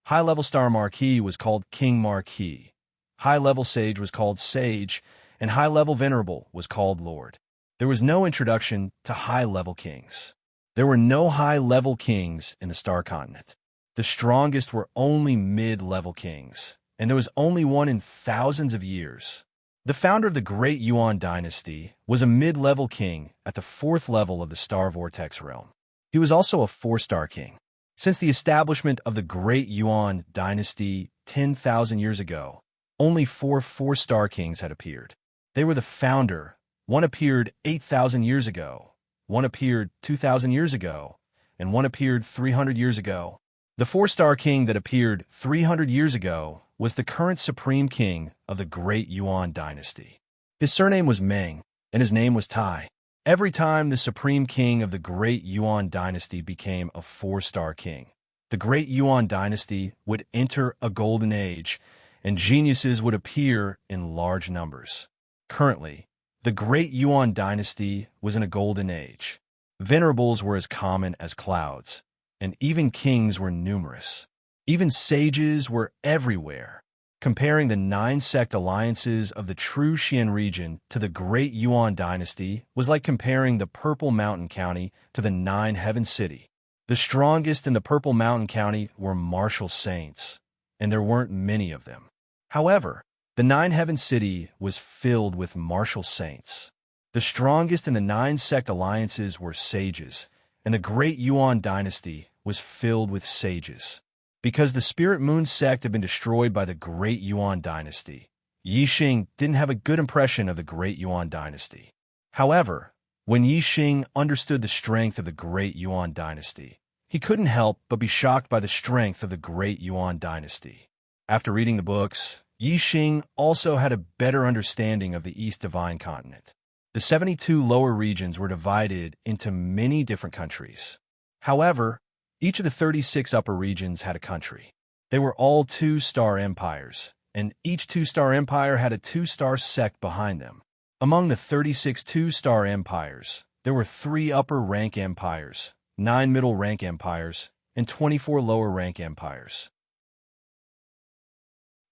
High-Level Star Marquis was called King Marquis, High-Level Sage was called Sage, and High-Level Venerable was called Lord. There was no introduction to High-Level Kings. There were no High-Level Kings in the Star Continent. The strongest were only Mid-Level Kings, and there was only one in thousands of years. The founder of the Great Yuan Dynasty was a mid-level king at the 4th level of the Star Vortex realm. He was also a 4-star king. Since the establishment of the Great Yuan Dynasty 10,000 years ago, only 4 4-star kings had appeared. They were the founder. One appeared 8,000 years ago, one appeared 2,000 years ago, and one appeared 300 years ago. The 4-star king that appeared 300 years ago was the current supreme king of the Great Yuan Dynasty. His surname was Meng, and his name was Tai. Every time the supreme king of the Great Yuan Dynasty became a 4-star king, the Great Yuan Dynasty would enter a golden age, and geniuses would appear in large numbers. Currently, the Great Yuan Dynasty was in a golden age. Venerables were as common as clouds, and even kings were numerous. Even sages were everywhere. Comparing the 9-sect alliances of the true Xian region to the Great Yuan Dynasty was like comparing the Purple Mountain County to the 9-Heaven City. The strongest in the Purple Mountain County were martial saints, and there weren't many of them. However, the 9-Heaven City was filled with martial saints. The strongest in the 9-sect alliances were sages, and the Great Yuan Dynasty was filled with sages. Because the Spirit Moon sect had been destroyed by the Great Yuan Dynasty, Yixing didn't have a good impression of the Great Yuan Dynasty. However, when Yixing understood the strength of the Great Yuan Dynasty, he couldn't help but be shocked by the strength of the Great Yuan Dynasty. After reading the books, Yixing also had a better understanding of the East Divine Continent. The 72 lower regions were divided into many different countries. However, each of the 36 upper regions had a country. They were all 2-star empires, and each 2-star empire had a 2-star sect behind them. Among the 36 2-star empires, there were 3 upper-rank empires, 9 middle-rank empires, and 24 lower-rank empires.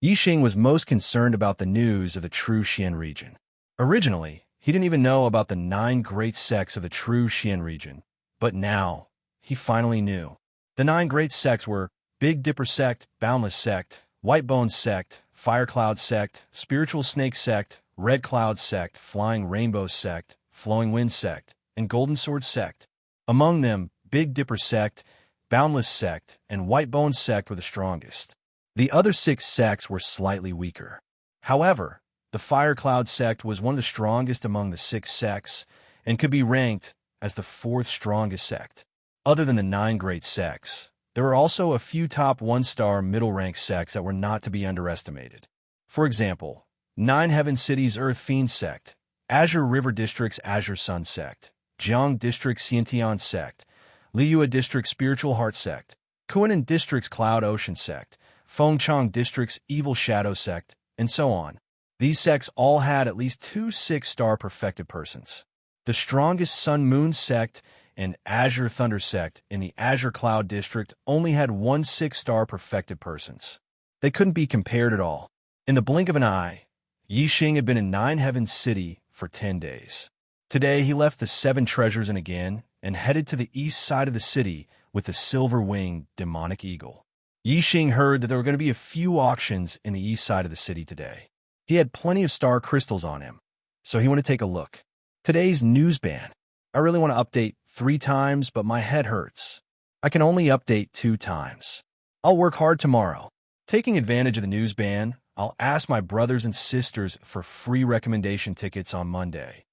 Yixing was most concerned about the news of the true Xian region. Originally, he didn't even know about the 9 great sects of the true Xian region, but now he finally knew. The 9 great sects were Big Dipper Sect, Boundless Sect, White Bones Sect, Fire Cloud Sect, Spiritual Snake Sect, Red Cloud Sect, Flying Rainbow Sect, Flowing Wind Sect, and Golden Sword Sect. Among them, Big Dipper Sect, Boundless Sect, and White Bones Sect were the strongest. The other 6 sects were slightly weaker. However, the Fire Cloud Sect was one of the strongest among the 6 sects and could be ranked as the 4th strongest sect. Other than the 9 great sects, there were also a few top 1-star middle-rank sects that were not to be underestimated. For example, 9-Heaven City's Earth Fiend Sect, Azure River District's Azure Sun Sect, Jiang District's Xiantian Sect, Liyue District's Spiritual Heart Sect, Kuinan District's Cloud Ocean Sect, Fengchang District's Evil Shadow Sect, and so on. These sects all had at least 2 6-star perfected persons. The strongest Sun-Moon sect and Azure Thunder sect in the Azure Cloud District only had 1 6-star perfected persons. They couldn't be compared at all. In the blink of an eye, Yixing had been in Nine Heavens City for 10 days. Today, he left the 7 treasures Inn again and headed to the east side of the city with the silver-winged demonic eagle. Yixing heard that there were going to be a few auctions in the east side of the city today. He had plenty of star crystals on him, so he wanted to take a look. Today's news ban. I really want to update 3 times, but my head hurts. I can only update 2 times. I'll work hard tomorrow. Taking advantage of the news ban, I'll ask my brothers and sisters for free recommendation tickets on Monday.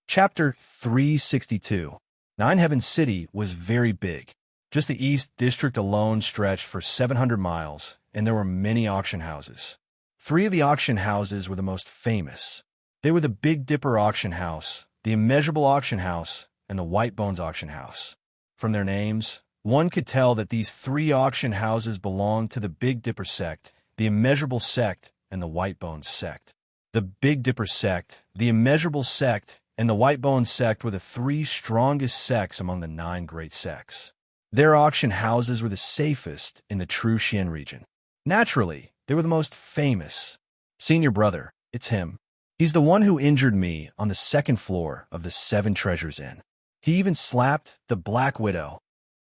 Chapter 362. Nine Heavens City was very big. Just the East District alone stretched for 700 miles, and there were many auction houses. 3 of the auction houses were the most famous. They were the Big Dipper Auction House, the Immeasurable Auction House, and the White Bones Auction House. From their names, one could tell that these 3 auction houses belonged to the Big Dipper sect, the Immeasurable sect, and the White Bones sect. The Big Dipper sect, the Immeasurable sect, and the White Bones sect were the 3 strongest sects among the 9 great sects. Their auction houses were the safest in the true Xian region. Naturally, they were the most famous. Senior brother, it's him. He's the one who injured me on the 2nd floor of the 7 Treasures Inn. He even slapped the Black Widow.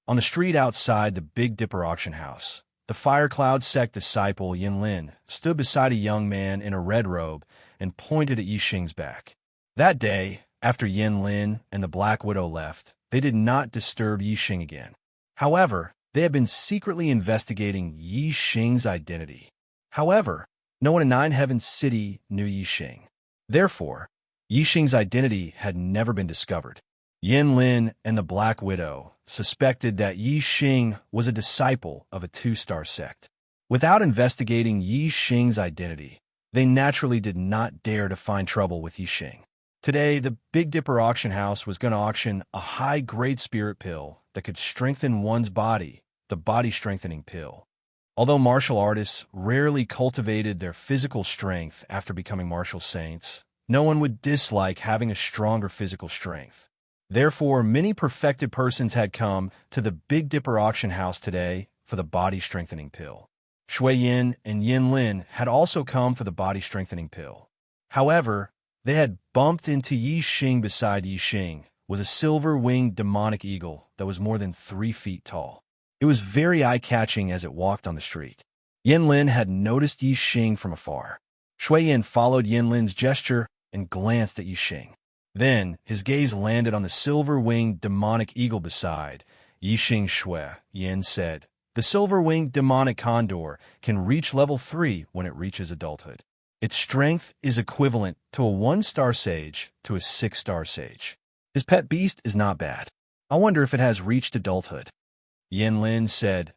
On the street outside the Big Dipper auction house, the Fire Cloud sect disciple Yinlin stood beside a young man in a red robe and pointed at Yixing's back. That day, after Yinlin and the Black Widow left, they did not disturb Yixing again. However, they had been secretly investigating Yixing's identity. However, no one in Nine Heavens City knew Yixing. Therefore, Yixing's identity had never been discovered. Yinlin and the Black Widow suspected that Yixing was a disciple of a 2-star sect. Without investigating Yixing's identity, they naturally did not dare to find trouble with Yixing. Today, the Big Dipper auction house was going to auction a high-grade spirit pill that could strengthen one's body, the body-strengthening pill. Although martial artists rarely cultivated their physical strength after becoming martial saints, no one would dislike having a stronger physical strength. Therefore, many perfected persons had come to the Big Dipper auction house today for the body-strengthening pill. Shui Yin and Yin Lin had also come for the body-strengthening pill. However, they had bumped into Yixing. Beside Yixing was a silver-winged demonic eagle that was more than 3 feet tall. It was very eye-catching as it walked on the street. Yin Lin had noticed Yixing from afar. Shui Yin followed Yin Lin's gesture and glanced at Yixing. Then, his gaze landed on the silver-winged demonic eagle beside Yixing. Shui Yin said, "The silver-winged demonic condor can reach level 3 when it reaches adulthood. Its strength is equivalent to a 1-star sage to a 6-star sage. His pet beast is not bad. I wonder if it has reached adulthood." Yin Lin said,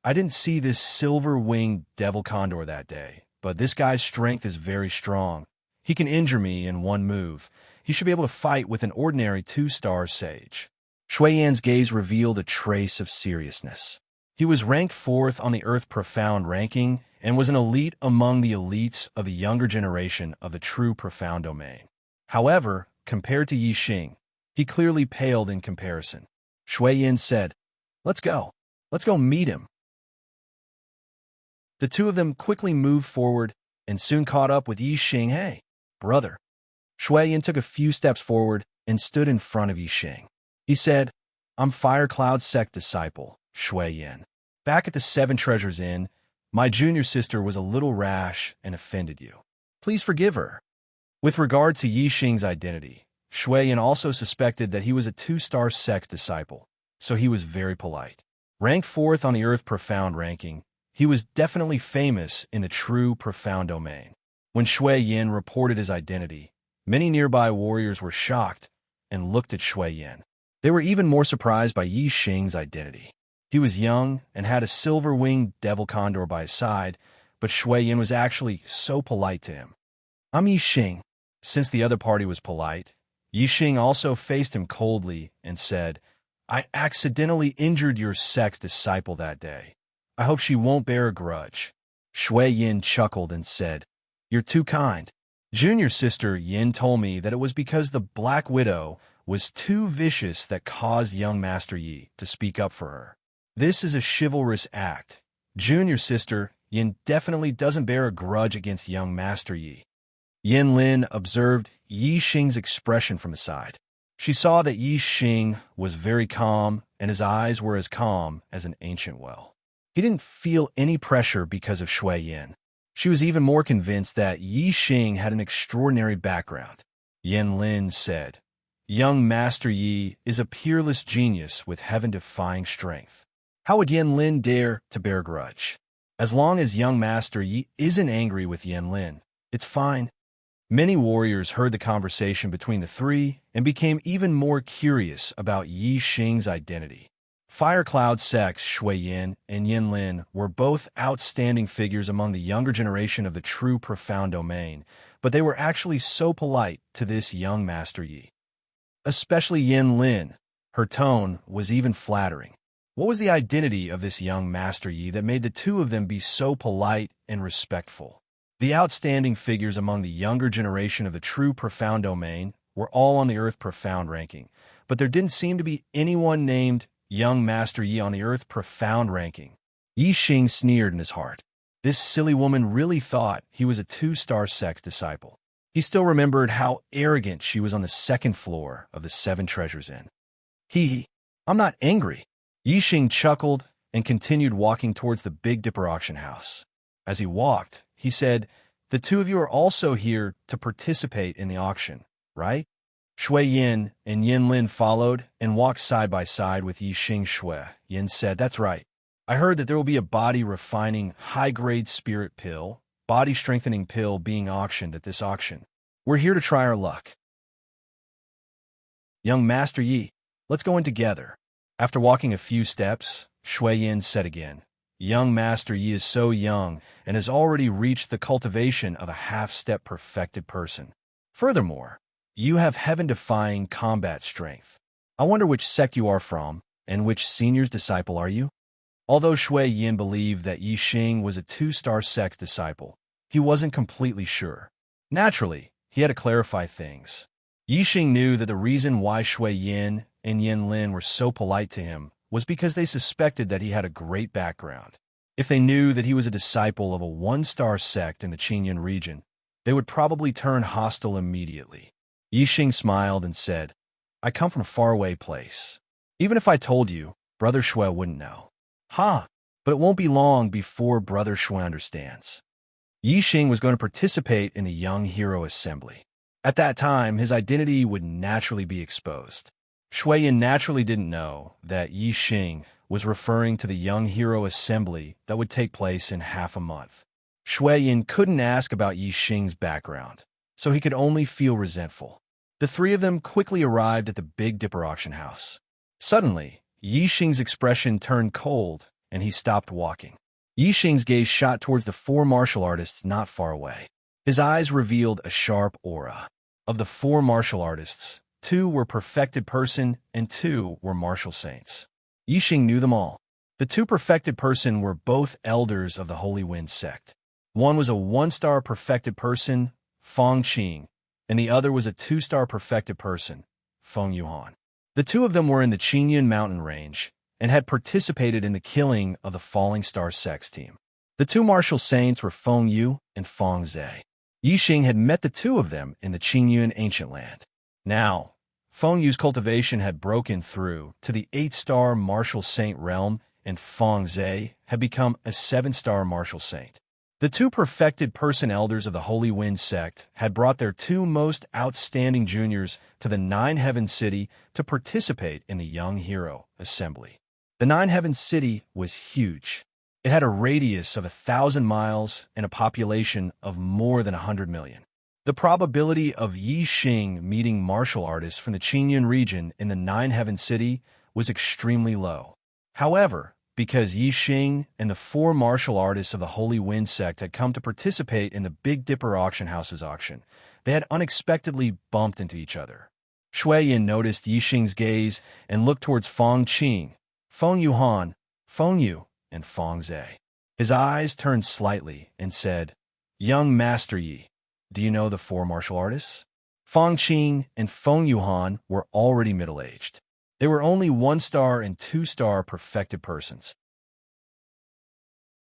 "I didn't see this silver-winged devil condor that day, but this guy's strength is very strong. He can injure me in 1 move. He should be able to fight with an ordinary 2-star sage." Shui Yan's gaze revealed a trace of seriousness. He was ranked 4th on the Earth Profound ranking and was an elite among the elites of the younger generation of the true Profound domain. However, compared to Yixing, he clearly paled in comparison. Shui Yin said, Let's go meet him." The 2 of them quickly moved forward and soon caught up with Yixing. "Hey, brother." Shui Yin took a few steps forward and stood in front of Yixing. He said, "I'm Fire Cloud sect disciple, Shui Yin. Back at the 7 Treasures Inn, my junior sister was a little rash and offended you. Please forgive her." With regard to Yixing's identity, Shui Yin also suspected that he was a 2-star sect disciple, so he was very polite. Ranked 4th on the Earth Profound ranking, he was definitely famous in the true Profound domain. When Shui Yin reported his identity, many nearby warriors were shocked and looked at Shui Yin. They were even more surprised by Yixing's identity. He was young and had a silver-winged devil condor by his side, but Shui Yin was actually so polite to him. "I'm Yixing." Since the other party was polite, Yixing also faced him coldly and said, "I accidentally injured your sect's disciple that day. I hope she won't bear a grudge." Shui Yin chuckled and said, "You're too kind. Junior sister Yin told me that it was because the Black Widow was too vicious that caused young Master Yi to speak up for her. This is a chivalrous act. Junior sister Yin definitely doesn't bear a grudge against young Master Yi. Yin Lin observed Yi Xing's expression from the side. She saw that Yi Xing was very calm, and his eyes were as calm as an ancient well. He didn't feel any pressure because of Shui Yin. She was even more convinced that Yi Xing had an extraordinary background. Yin Lin said, "Young Master Yi is a peerless genius with heaven-defying strength. How would Yin Lin dare to bear a grudge? As long as young Master Yi isn't angry with Yin Lin, it's fine." Many warriors heard the conversation between the three and became even more curious about Yi Xing's identity. Fire Cloud sects Shui Yin and Yin Lin were both outstanding figures among the younger generation of the true profound domain, but they were actually so polite to this young Master Yi. Especially Yin Lin. Her tone was even flattering. What was the identity of this young Master Yi that made the two of them be so polite and respectful? The outstanding figures among the younger generation of the true profound domain were all on the Earth Profound ranking, but there didn't seem to be anyone named young Master Yi on the Earth Profound ranking. Yi Xing sneered in his heart. This silly woman really thought he was a 2-star sex disciple. He still remembered how arrogant she was on the second floor of the Seven Treasures Inn. I'm not angry." Yi Xing chuckled and continued walking towards the Big Dipper auction house. As he walked, he said, "The two of you are also here to participate in the auction, right?" Shui Yin and Yin Lin followed and walked side by side with Yi Xing. Shui Yin said, "That's right. I heard that there will be a body-refining, high-grade spirit pill, body-strengthening pill being auctioned at this auction. We're here to try our luck." "Young Master Yi, let's go in together." After walking a few steps, Shui Yin said again, "Young Master Yi is so young and has already reached the cultivation of a half-step perfected person. Furthermore, you have heaven-defying combat strength. I wonder which sect you are from, and which senior's disciple are you?" Although Shui Yin believed that Yi Xing was a 2-star sex disciple, he wasn't completely sure. Naturally, he had to clarify things. Yi Xing knew that the reason why Shui Yin and Yin Lin were so polite to him was because they suspected that he had a great background. If they knew that he was a disciple of a 1-star sect in the Qingyun region, they would probably turn hostile immediately. Yi Xing smiled and said, "I come from a faraway place. Even if I told you, Brother Shui wouldn't know." "Ha! But it won't be long before Brother Shui understands." Yi Xing was going to participate in the Young Hero Assembly. At that time, his identity would naturally be exposed. Shui Yin naturally didn't know that Yi Xing was referring to the Young Hero Assembly that would take place in half a month. Shui Yin couldn't ask about Yi Xing's background, so he could only feel resentful. The three of them quickly arrived at the Big Dipper auction house. Suddenly, Yi Xing's expression turned cold, and he stopped walking. Yi Xing's gaze shot towards the 4 martial artists not far away. His eyes revealed a sharp aura. Of the 4 martial artists, 2 were perfected person and 2 were martial saints. Yi Xing knew them all. The 2 perfected person were both elders of the Holy Wind sect. One was a 1-star perfected person, Feng Qing, and the other was a 2-star perfected person, Feng Yuhan. The 2 of them were in the Qingyun mountain range and had participated in the killing of the Falling Star Sex team. The 2 martial saints were Feng Yu and Feng Zhe. Yi Xing had met the 2 of them in the Qingyun ancient land. Now, Feng Yu's cultivation had broken through to the 8-star martial saint realm, and Feng Zhe had become a 7-star martial saint. The 2 perfected person elders of the Holy Wind sect had brought their 2 most outstanding juniors to the Nine Heaven City to participate in the Young Hero Assembly. The Nine Heaven City was huge. It had a radius of 1,000 miles and a population of more than 100 million. The probability of Yi Xing meeting martial artists from the Qingyun region in the Nine Heaven City was extremely low. However, because Yi Xing and the 4 martial artists of the Holy Wind sect had come to participate in the Big Dipper auction house's auction, they had unexpectedly bumped into each other. Shui Yin noticed Yi Xing's gaze and looked towards Feng Qing, Feng Yuhan, Feng Yu, and Feng Zhe. His eyes turned slightly and said, "Young Master Yi, Do you know the four martial artists? Fang Qing and Feng Yuhan were already middle-aged. They were only 1-star and 2-star perfected persons.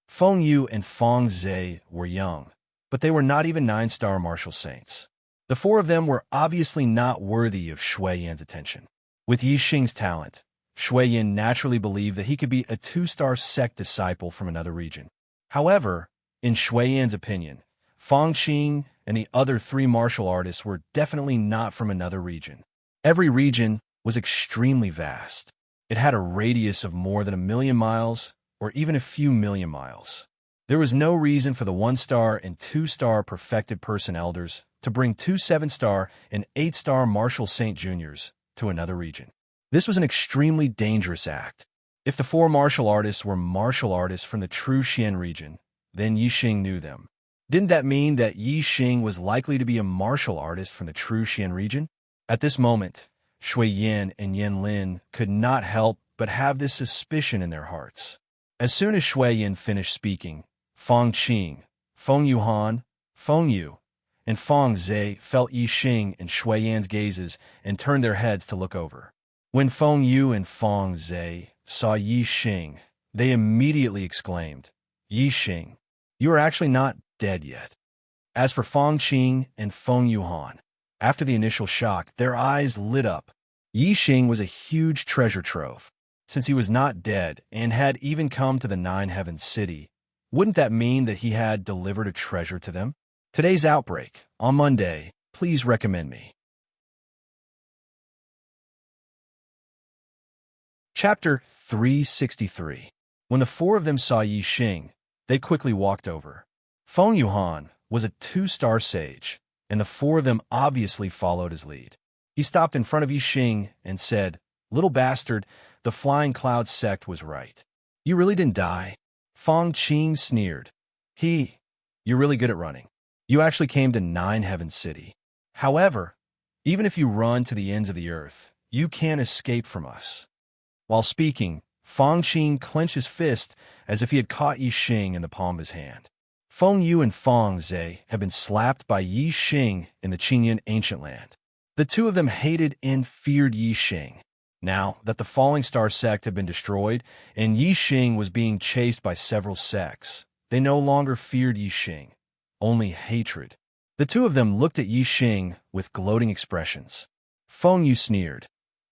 Feng Yu and Feng Zhe were young, but they were not even 9-star martial saints. The four of them were obviously not worthy of Shui Yan's attention. With Yi Xing's talent, Shui Yan naturally believed that he could be a 2-star sect disciple from another region. However, in Shui Yan's opinion, Fang Qing and the other 3 martial artists were definitely not from another region. Every region was extremely vast. It had a radius of more than 1,000,000 miles, or even a few million miles. There was no reason for the 1-star and 2-star perfected person elders to bring 2 7-star and 8-star martial saint juniors to another region. This was an extremely dangerous act. If the 4 martial artists were martial artists from the true Xian region, then Yi Xing knew them. Didn't that mean that Yi Xing was likely to be a martial artist from the true Xian region? At this moment, Shui Yan and Yan Lin could not help but have this suspicion in their hearts. As soon as Shui Yan finished speaking, Fang Qing, Feng Yuhan, Feng Yu, and Feng Zhe felt Yi Xing and Shui Yan's gazes and turned their heads to look over. When Feng Yu and Feng Zhe saw Yi Xing, they immediately exclaimed, "Yi Xing, you are actually not dead yet." As for Fang Qing and Feng Yuhan, after the initial shock, their eyes lit up. Yi Xing was a huge treasure trove. Since he was not dead and had even come to the 9 Heavens City, wouldn't that mean that he had delivered a treasure to them? Today's outbreak, on Monday, please recommend me. Chapter 363. When the 4 of them saw Yi Xing, they quickly walked over. Feng Yuhan was a 2-star sage, and the 4 of them obviously followed his lead. He stopped in front of Yi Xing and said, "Little bastard, the Flying Cloud sect was right. You really didn't die." Fang Qing sneered. You're really good at running. You actually came to 9 Heavens City. However, even if you run to the ends of the earth, you can't escape from us." While speaking, Fang Qing clenched his fist as if he had caught Yi Xing in the palm of his hand. Feng Yu and Feng Zhe had been slapped by Yi Xing in the Qinyan ancient land. The 2 of them hated and feared Yi Xing. Now that the Falling Star sect had been destroyed and Yi Xing was being chased by several sects, they no longer feared Yi Xing, only hatred. The 2 of them looked at Yi Xing with gloating expressions. Feng Yu sneered.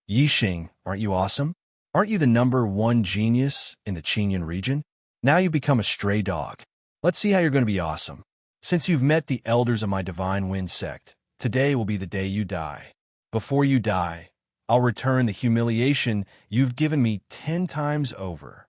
"Yi Xing, aren't you awesome? Aren't you the #1 genius in the Qinyan region? Now you've become a stray dog. Let's see how you're going to be awesome. Since you've met the elders of my Divine Wind sect, today will be the day you die. Before you die, I'll return the humiliation you've given me 10 times over."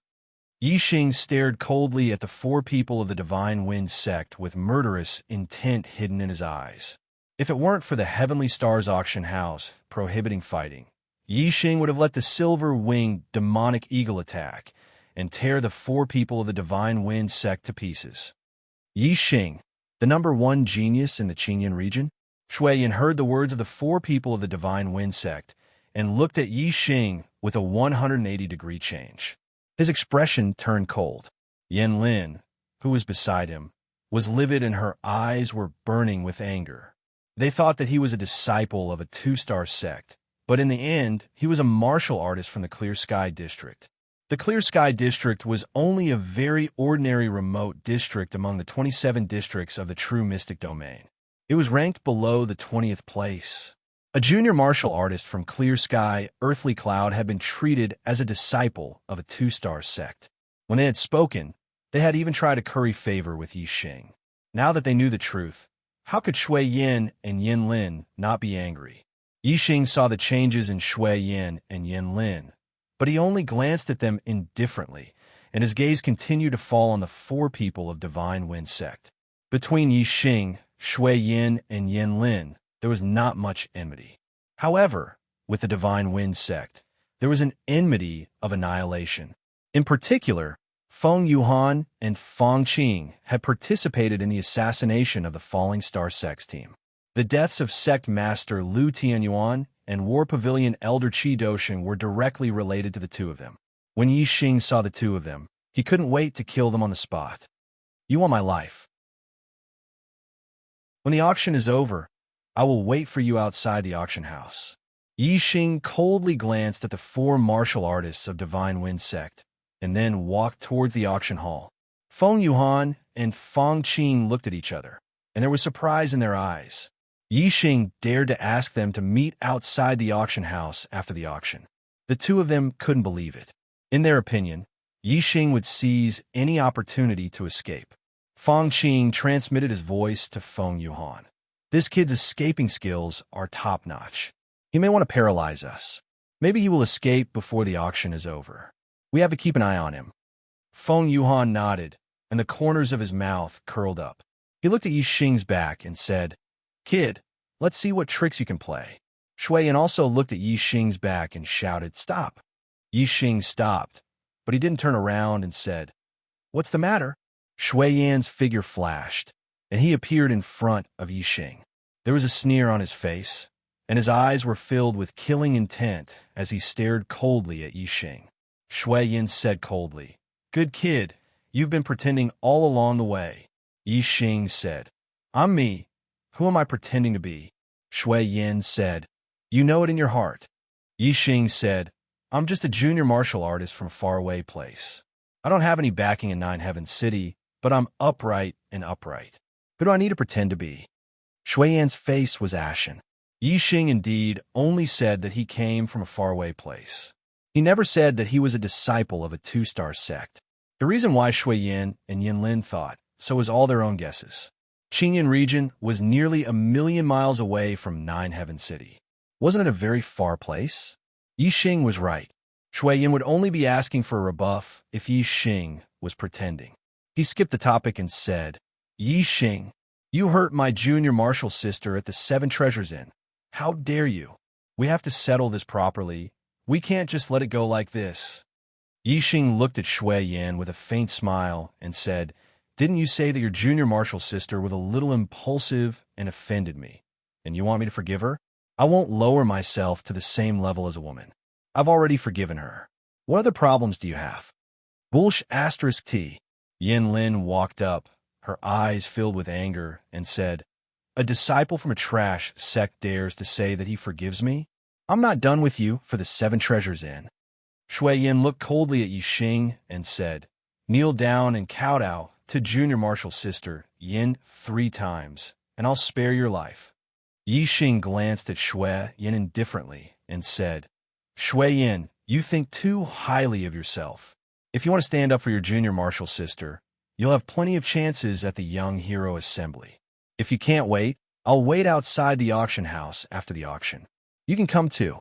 Yi Xing stared coldly at the 4 people of the Divine Wind sect with murderous intent hidden in his eyes. If it weren't for the Heavenly Stars auction house prohibiting fighting, Yi Xing would have let the silver-winged demonic eagle attack and tear the 4 people of the Divine Wind sect to pieces. Yi Xing, the #1 genius in the Qinyan region? Shui Yan heard the words of the 4 people of the Divine Wind sect and looked at Yi Xing with a 180-degree change. His expression turned cold. Yan Lin, who was beside him, was livid and her eyes were burning with anger. They thought that he was a disciple of a 2-star sect, but in the end, he was a martial artist from the Clear Sky District. The Clear Sky District was only a very ordinary remote district among the 27 districts of the true Mystic Domain. It was ranked below the 20th place. A junior martial artist from Clear Sky, Earthly Cloud had been treated as a disciple of a 2-star sect. When they had spoken, they had even tried to curry favor with Yi Xing. Now that they knew the truth, how could Shui Yan and Yin Lin not be angry? Yi Xing saw the changes in Shui Yan and Yin Lin, but he only glanced at them indifferently, and his gaze continued to fall on the 4 people of Divine Wind sect. Between Yi Xing, Shui Yan, and Yin Lin, there was not much enmity. However, with the Divine Wind sect, there was an enmity of annihilation. In particular, Feng Yuhan and Fang Qing had participated in the assassination of the Falling Star Sect's team. The deaths of Sect Master Lu Tianyuan and War Pavilion Elder Qi Doshin were directly related to the 2 of them. When Yi Xing saw the 2 of them, he couldn't wait to kill them on the spot. "You want my life?" When the auction is over, I will wait for you outside the auction house. Yixing coldly glanced at the four martial artists of Divine Wind sect, and then walked towards the auction hall. Feng Yuhan and Feng Qing looked at each other, and there was surprise in their eyes. Yixing dared to ask them to meet outside the auction house after the auction. The two of them couldn't believe it. In their opinion, Yixing would seize any opportunity to escape. Feng Qing transmitted his voice to Feng Yuhan. This kid's escaping skills are top-notch. He may want to paralyze us. Maybe he will escape before the auction is over. We have to keep an eye on him. Feng Yuhan nodded, and the corners of his mouth curled up. He looked at Yixing's back and said, "Kid, let's see what tricks you can play." Shuiyan also looked at Yixing's back and shouted, "Stop." Yixing stopped, but he didn't turn around and said, "What's the matter?" Shuiyan's figure flashed, and he appeared in front of Yixing. There was a sneer on his face, and his eyes were filled with killing intent as he stared coldly at Yixing. Shuiyan said coldly, "Good kid, you've been pretending all along the way." Yixing said, "I'm me. Who am I pretending to be?" Shuiyan said, "You know it in your heart." Yixing said, "I'm just a junior martial artist from a faraway place. I don't have any backing in Nine Heaven City, but I'm upright and upright. Who do I need to pretend to be?" Shuiyan's face was ashen. Yixing indeed only said that he came from a faraway place. He never said that he was a disciple of a two-star sect. The reason why Shuiyan and Yinlin thought so was all their own guesses. Qingyan region was nearly 1,000,000 miles away from Nine Heaven City. Wasn't it a very far place? Yixing was right. Shuiyan would only be asking for a rebuff if Yixing was pretending. He skipped the topic and said, "Yixing, you hurt my junior martial sister at the Seven Treasures Inn. How dare you? We have to settle this properly. We can't just let it go like this." Yixing looked at Shuiyan with a faint smile and said, "Didn't you say that your junior martial sister was a little impulsive and offended me? And you want me to forgive her? I won't lower myself to the same level as a woman. I've already forgiven her. What other problems do you have?" Bullsh *T. Yinlin walked up, her eyes filled with anger, and said, "A disciple from a trash sect dares to say that he forgives me? I'm not done with you for the Seven Treasures Inn." Shuiyan looked coldly at Yixing and said, "Kneel down and kowtow to junior martial sister Yin 3 times, and I'll spare your life." Yixing glanced at Shuiyan indifferently and said, "Shuiyan, you think too highly of yourself. If you want to stand up for your junior martial sister, you'll have plenty of chances at the Young Hero Assembly. If you can't wait, I'll wait outside the auction house after the auction. You can come too."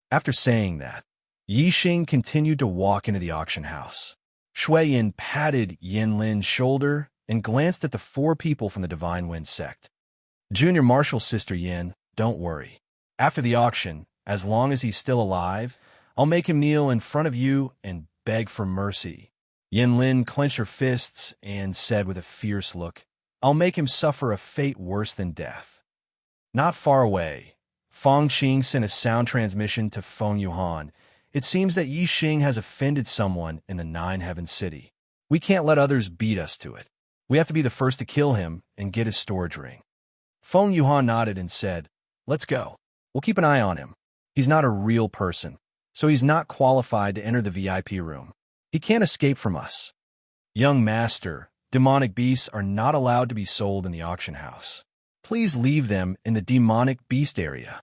After saying that, Yixing continued to walk into the auction house. Shuiyan patted Yinlin's shoulder and glanced at the 4 people from the Divine Wind sect. "Junior martial sister Yin, don't worry. After the auction, as long as he's still alive, I'll make him kneel in front of you and beg for mercy." Yinlin clenched her fists and said with a fierce look, "I'll make him suffer a fate worse than death." Not far away, Feng Qing sent a sound transmission to Feng Yuhan. "It seems that Yixing has offended someone in the Nine Heaven City. We can't let others beat us to it. We have to be the first to kill him and get his storage ring." Feng Yuhan nodded and said, "Let's go. We'll keep an eye on him. He's not a real person, so he's not qualified to enter the VIP room. He can't escape from us." "Young master, demonic beasts are not allowed to be sold in the auction house. Please leave them in the demonic beast area."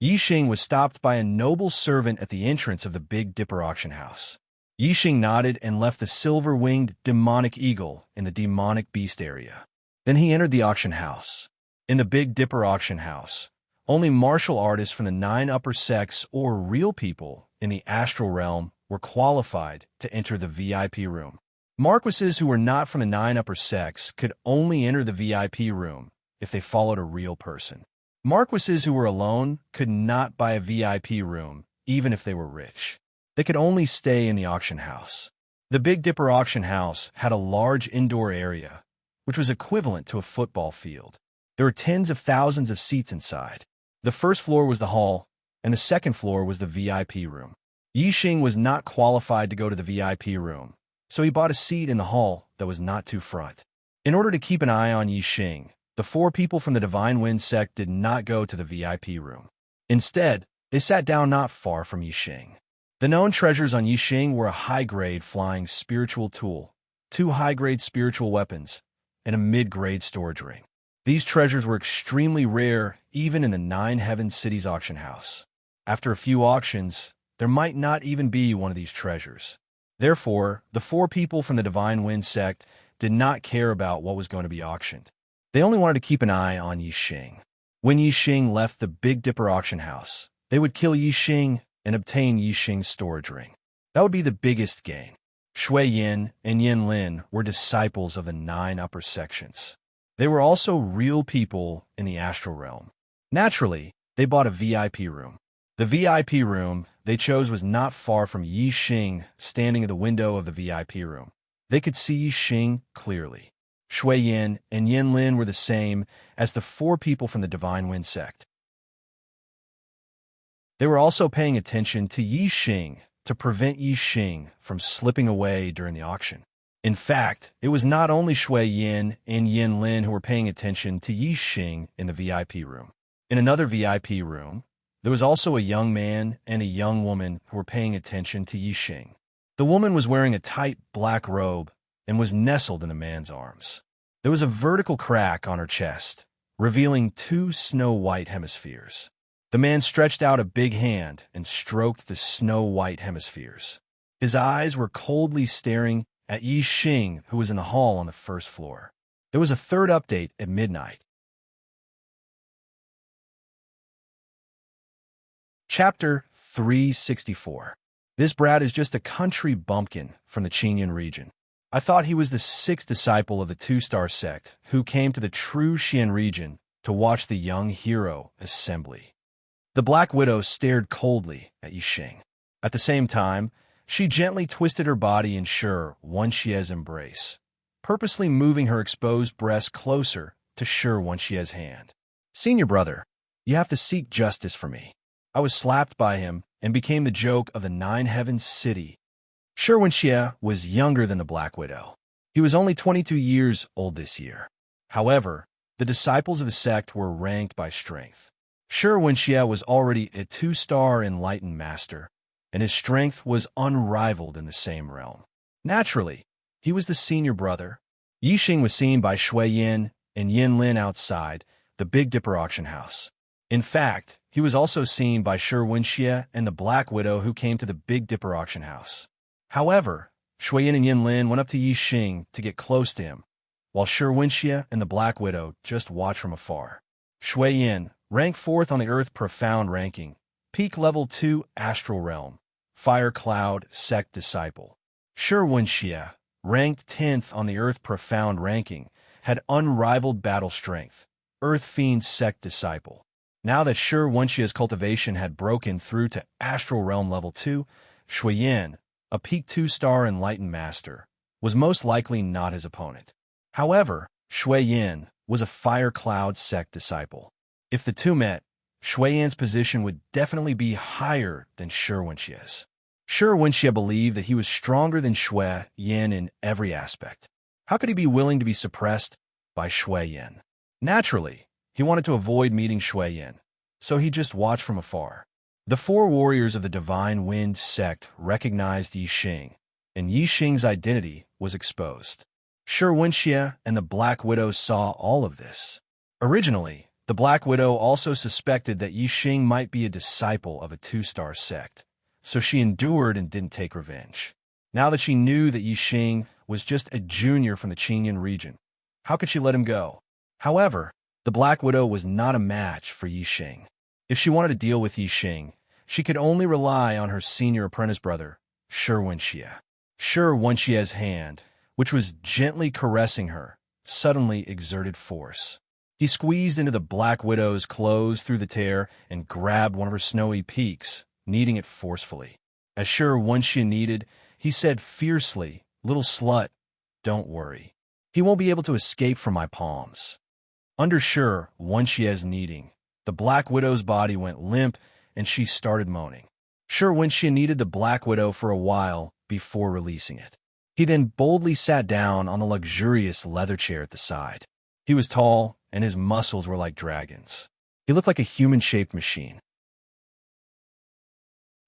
Yixing was stopped by a noble servant at the entrance of the Big Dipper auction house. Yixing nodded and left the silver-winged demonic eagle in the demonic beast area. Then he entered the auction house. In the Big Dipper auction house, only martial artists from the 9 upper sects or real people in the astral realm were qualified to enter the VIP room. Marquises who were not from the 9 upper sects could only enter the VIP room if they followed a real person. Marquises who were alone could not buy a VIP room, even if they were rich. They could only stay in the auction house. The Big Dipper auction house had a large indoor area, which was equivalent to a football field. There were tens of thousands of seats inside. The first floor was the hall, and the second floor was the VIP room. Yixing was not qualified to go to the VIP room, so he bought a seat in the hall that was not too front. In order to keep an eye on Yixing, the 4 people from the Divine Wind sect did not go to the VIP room. Instead, they sat down not far from Yixing. The known treasures on Yixing were a high-grade flying spiritual tool, 2 high-grade spiritual weapons, and a mid-grade storage ring. These treasures were extremely rare even in the 9 Heaven Cities auction house. After a few auctions, there might not even be one of these treasures. Therefore, the 4 people from the Divine Wind sect did not care about what was going to be auctioned. They only wanted to keep an eye on Yixing. When Yixing left the Big Dipper auction house, they would kill Yixing and obtain Yixing's storage ring. That would be the biggest gain. Shui Yin and Yin Lin were disciples of the 9 upper sections. They were also real people in the astral realm. Naturally, they bought a VIP room. The VIP room they chose was not far from Yixing, standing at the window of the VIP room. They could see Yixing clearly. Shui Yin and Yin Lin were the same as the 4 people from the Divine Wind sect. They were also paying attention to Yixing to prevent Yixing from slipping away during the auction. In fact, it was not only Shui Yin and Yin Lin who were paying attention to Yixing in the VIP room. In another VIP room, there was also a young man and a young woman who were paying attention to Yixing. The woman was wearing a tight black robe and was nestled in the man's arms. There was a vertical crack on her chest, revealing 2 snow-white hemispheres. The man stretched out a big hand and stroked the snow-white hemispheres. His eyes were coldly staring at Yixing, who was in the hall on the 1st floor. There was a 3rd update at midnight. Chapter 364. This brat is just a country bumpkin from the Qingyun region. I thought he was the 6th disciple of the 2-star sect who came to the true Xian region to watch the young hero assembly. The Black Widow stared coldly at Yixing. At the same time, she gently twisted her body in Shi Wenxie's embrace, purposely moving her exposed breast closer to Shi Wenxie's hand. "Senior brother, you have to seek justice for me." I was slapped by him and became the joke of the 9 Heaven City. Shi Wenxie was younger than the Black Widow. He was only 22 years old this year. However, the disciples of the sect were ranked by strength. Shi Wenxie was already a 2-star enlightened master, and his strength was unrivaled in the same realm. Naturally, he was the senior brother. Yixing was seen by Shui Yin and Yin Lin outside the Big Dipper auction house. In fact, he was also seen by Shi Wenxie and the Black Widow who came to the Big Dipper auction house. However, Shui Yin and Yin Lin went up to Yixing to get close to him, while Shi Wenxie and the Black Widow just watched from afar. Shui Yin ranked 4th on the Earth Profound ranking, peak level 2 Astral Realm, Fire Cloud Sect Disciple. Shi Wenxie, ranked 10th on the Earth Profound ranking, had unrivaled battle strength, Earth Fiend Sect Disciple. Now that Shi Wenxie's cultivation had broken through to Astral Realm level 2, Shui Yin, a peak 2-star enlightened master, was most likely not his opponent. However, Shui Yin was a Fire Cloud Sect Disciple. If the two met, Shui Yin's position would definitely be higher than Shi Wenxie's. Shi Wenxie believed that he was stronger than Shui Yin in every aspect. How could he be willing to be suppressed by Shui Yin? Naturally, he wanted to avoid meeting Shui Yin, so he just watched from afar. The 4 warriors of the Divine Wind sect recognized Yixing, and Yixing's identity was exposed. Shi Wenxie and the Black Widow saw all of this. Originally, the Black Widow also suspected that Yixing might be a disciple of a 2-star sect, so she endured and didn't take revenge. Now that she knew that Yixing was just a junior from the Qingyun region, how could she let him go? However, the Black Widow was not a match for Yixing. If she wanted to deal with Yixing, she could only rely on her senior apprentice brother, Shi Wenxie. Shi Wenxie's hand, which was gently caressing her, suddenly exerted force. He squeezed into the Black Widow's clothes through the tear and grabbed one of her snowy peaks, kneading it forcefully. As Shi Wenxie kneaded, he said fiercely, "Little slut, don't worry. He won't be able to escape from my palms." Under Shi Wenxie's kneading, the Black Widow's body went limp and she started moaning. Shi Wenxie kneaded the Black Widow for a while before releasing it. He then boldly sat down on the luxurious leather chair at the side. He was tall, and his muscles were like dragons. He looked like a human-shaped machine.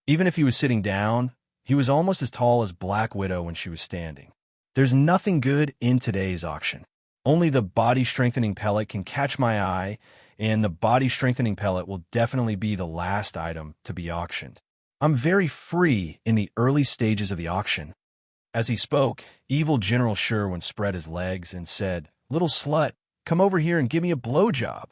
Even if he was sitting down, he was almost as tall as Black Widow when she was standing. There's nothing good in today's auction. Only the body-strengthening pellet can catch my eye, and the body-strengthening pellet will definitely be the last item to be auctioned. I'm very free in the early stages of the auction. As he spoke, evil General Sherwin spread his legs and said, "Little slut, come over here and give me a blowjob."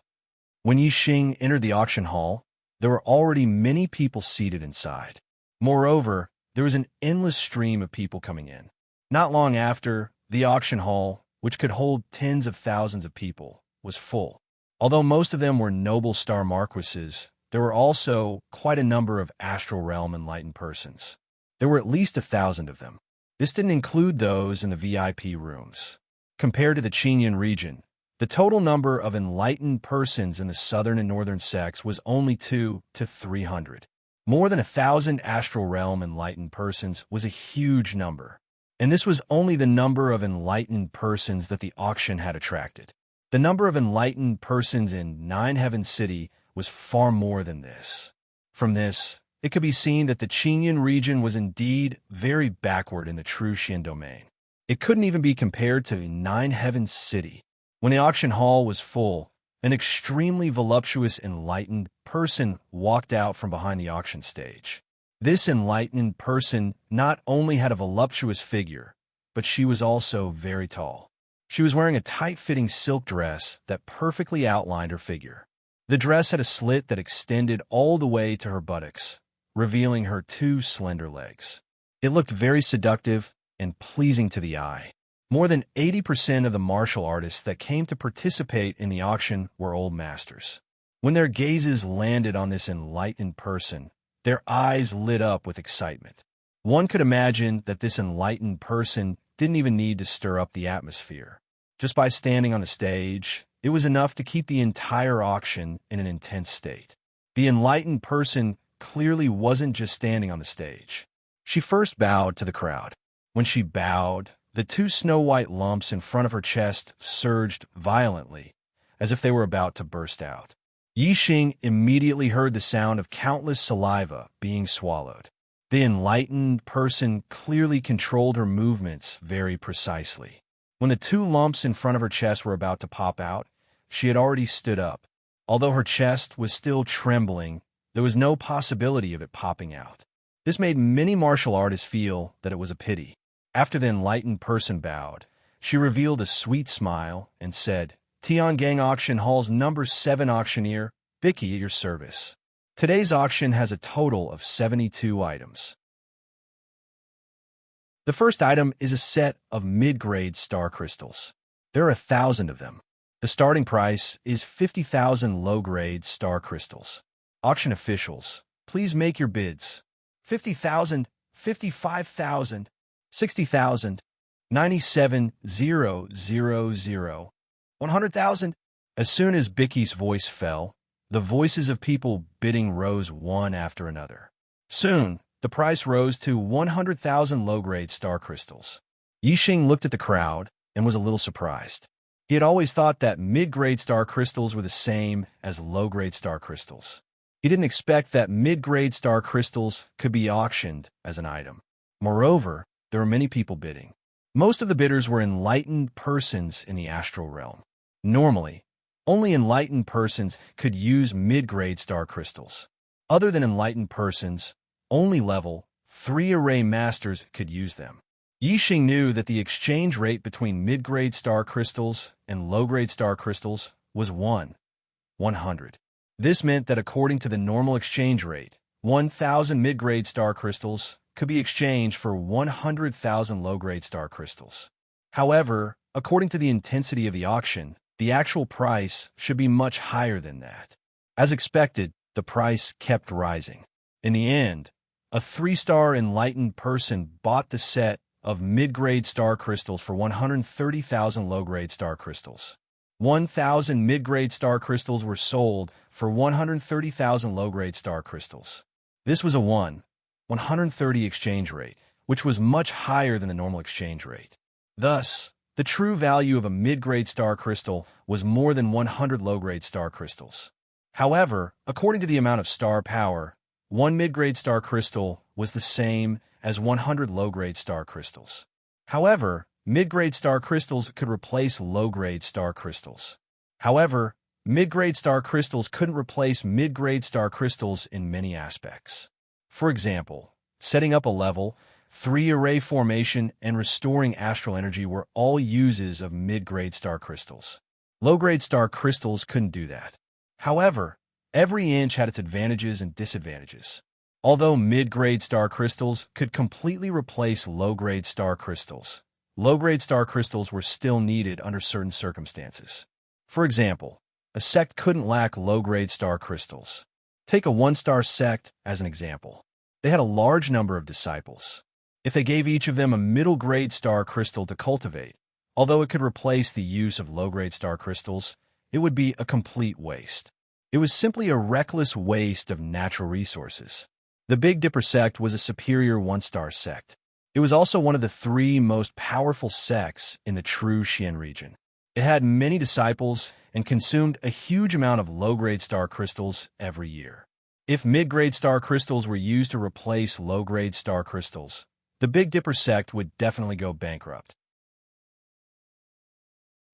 When Yi Xing entered the auction hall, there were already many people seated inside. Moreover, there was an endless stream of people coming in. Not long after, the auction hall, which could hold tens of thousands of people, was full. Although most of them were noble star marquises, there were also quite a number of astral realm enlightened persons. There were at least 1,000 of them. This didn't include those in the VIP rooms. Compared to the Qinyan region, the total number of enlightened persons in the southern and northern sects was only 200 to 300. More than 1,000 astral realm enlightened persons was a huge number. And this was only the number of enlightened persons that the auction had attracted. The number of enlightened persons in Nine Heaven City was far more than this. From this, it could be seen that the Qinyan region was indeed very backward in the true Xian domain. It couldn't even be compared to Nine Heaven City. When the auction hall was full, an extremely voluptuous enlightened person walked out from behind the auction stage. This enlightened person not only had a voluptuous figure, but she was also very tall. She was wearing a tight-fitting silk dress that perfectly outlined her figure. The dress had a slit that extended all the way to her buttocks, revealing her 2 slender legs. It looked very seductive and pleasing to the eye. More than 80% of the martial artists that came to participate in the auction were old masters. When their gazes landed on this enlightened person, their eyes lit up with excitement. One could imagine that this enlightened person didn't even need to stir up the atmosphere. Just by standing on the stage, it was enough to keep the entire auction in an intense state. The enlightened person clearly wasn't just standing on the stage. She first bowed to the crowd. When she bowed, the 2 snow-white lumps in front of her chest surged violently, as if they were about to burst out. Yi Xing immediately heard the sound of countless saliva being swallowed. The enlightened person clearly controlled her movements very precisely. When the 2 lumps in front of her chest were about to pop out, she had already stood up. Although her chest was still trembling, there was no possibility of it popping out. This made many martial artists feel that it was a pity. After the enlightened person bowed, she revealed a sweet smile and said, "Tiangang Auction Hall's number 7 auctioneer, Vicky at your service. Today's auction has a total of 72 items." The first item is a set of mid-grade star crystals. There are 1,000 of them. The starting price is 50,000 low-grade star crystals. Auction officials, please make your bids. 50,000, 55,000, 60,000, 97,000, 100,000. As soon as Bicky's voice fell, the voices of people bidding rose one after another. Soon, the price rose to 100,000 low-grade star crystals. Yi Xing looked at the crowd and was a little surprised. He had always thought that mid-grade star crystals were the same as low-grade star crystals. He didn't expect that mid-grade star crystals could be auctioned as an item. Moreover, there were many people bidding. Most of the bidders were enlightened persons in the astral realm. Normally, only enlightened persons could use mid-grade star crystals. Other than enlightened persons, only level 3 array masters could use them. Yi Xing knew that the exchange rate between mid-grade star crystals and low-grade star crystals was 100. This meant that according to the normal exchange rate, 1,000 mid-grade star crystals could be exchanged for 100,000 low-grade star crystals. However, according to the intensity of the auction, the actual price should be much higher than that. As expected, the price kept rising. In the end, a 3-star enlightened person bought the set of mid-grade star crystals for 130,000 low-grade star crystals. 1,000 mid-grade star crystals were sold for 130,000 low-grade star crystals. This was a 130 exchange rate, which was much higher than the normal exchange rate. Thus, the true value of a mid-grade star crystal was more than 100 low-grade star crystals. However, according to the amount of star power, one mid-grade star crystal was the same as 100 low-grade star crystals. However, mid-grade star crystals could replace low-grade star crystals. However, mid-grade star crystals couldn't replace mid-grade star crystals in many aspects. For example, setting up a level 3 array formation and restoring astral energy were all uses of mid-grade star crystals. Low-grade star crystals couldn't do that. However, every inch had its advantages and disadvantages. Although mid-grade star crystals could completely replace low-grade star crystals, low-grade star crystals were still needed under certain circumstances. For example, a sect couldn't lack low-grade star crystals. Take a one-star sect as an example. They had a large number of disciples. If they gave each of them a middle-grade star crystal to cultivate, although it could replace the use of low-grade star crystals, it would be a complete waste. It was simply a reckless waste of natural resources. The Big Dipper sect was a superior one-star sect. It was also one of the 3 most powerful sects in the true Xian region. It had many disciples and consumed a huge amount of low-grade star crystals every year. If mid-grade star crystals were used to replace low-grade star crystals, the Big Dipper sect would definitely go bankrupt.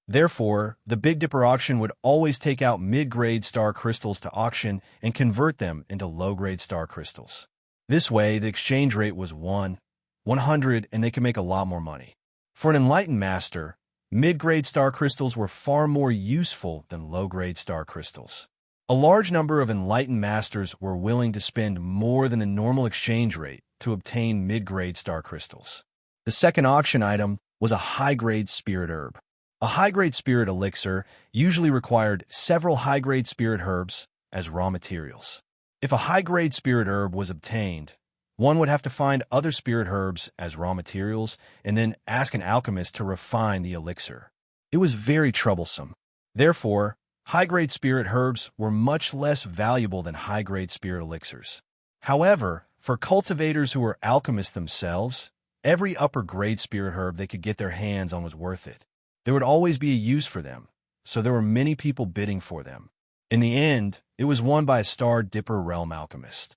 Therefore, the Big Dipper auction would always take out mid-grade star crystals to auction and convert them into low-grade star crystals. This way, the exchange rate was 100, and they could make a lot more money. For an enlightened master, mid-grade star crystals were far more useful than low-grade star crystals. A large number of enlightened masters were willing to spend more than the normal exchange rate to obtain mid-grade star crystals. The second auction item was a high-grade spirit herb. A high-grade spirit elixir usually required several high-grade spirit herbs as raw materials. If a high-grade spirit herb was obtained, one would have to find other spirit herbs as raw materials and then ask an alchemist to refine the elixir. It was very troublesome. Therefore, high-grade spirit herbs were much less valuable than high-grade spirit elixirs. However, for cultivators who were alchemists themselves, every upper-grade spirit herb they could get their hands on was worth it. There would always be a use for them, so there were many people bidding for them. In the end, it was won by a Star Dipper realm alchemist.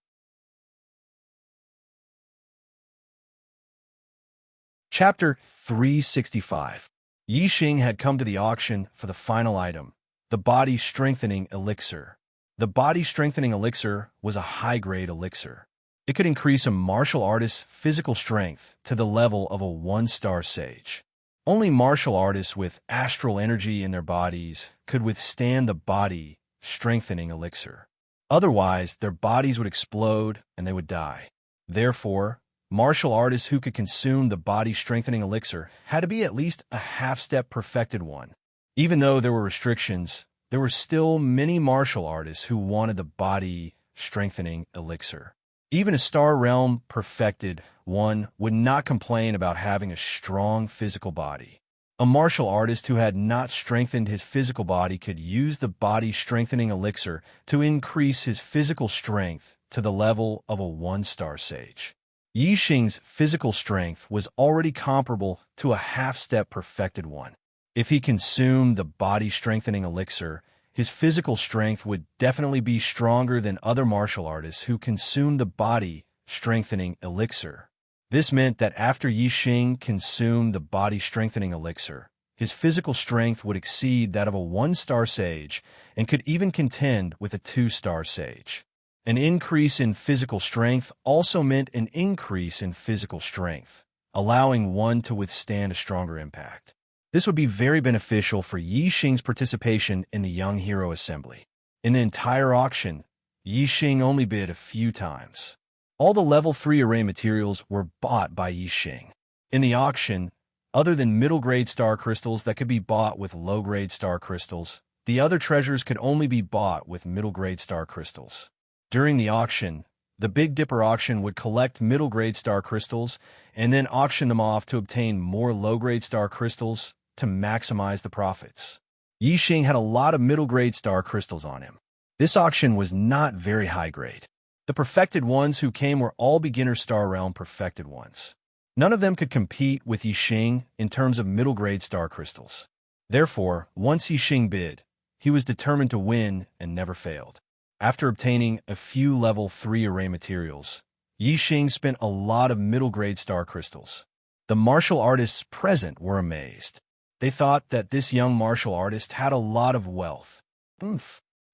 Chapter 365. Yi Xing had come to the auction for the final item, the Body Strengthening Elixir. The Body Strengthening Elixir was a high-grade elixir. It could increase a martial artist's physical strength to the level of a 1-star sage. Only martial artists with astral energy in their bodies could withstand the Body Strengthening Elixir. Otherwise, their bodies would explode and they would die. Therefore, martial artists who could consume the Body Strengthening Elixir had to be at least a half-step perfected one. Even though there were restrictions, there were still many martial artists who wanted the Body Strengthening Elixir. Even a Star Realm perfected one would not complain about having a strong physical body. A martial artist who had not strengthened his physical body could use the Body Strengthening Elixir to increase his physical strength to the level of a 1-star sage. Yi Xing's physical strength was already comparable to a half-step perfected one. If he consumed the Body Strengthening Elixir, his physical strength would definitely be stronger than other martial artists who consumed the Body Strengthening Elixir. This meant that after Yi Xing consumed the Body Strengthening Elixir, his physical strength would exceed that of a 1-star sage and could even contend with a 2-star sage. An increase in physical strength also meant an increase in physical strength, allowing one to withstand a stronger impact. This would be very beneficial for Yi Xing's participation in the Young Hero Assembly. In the entire auction, Yi Xing only bid a few times. All the level 3 array materials were bought by Yi Xing. In the auction, other than middle-grade star crystals that could be bought with low-grade star crystals, the other treasures could only be bought with middle-grade star crystals. During the auction, the Big Dipper auction would collect middle-grade star crystals and then auction them off to obtain more low-grade star crystals to maximize the profits. Yi Xing had a lot of middle-grade star crystals on him. This auction was not very high-grade. The perfected ones who came were all beginner Star Realm perfected ones. None of them could compete with Yixing in terms of middle-grade star crystals. Therefore, once Yixing bid, he was determined to win and never failed. After obtaining a few level 3 array materials, Yixing spent a lot of middle-grade star crystals. The martial artists present were amazed. They thought that this young martial artist had a lot of wealth.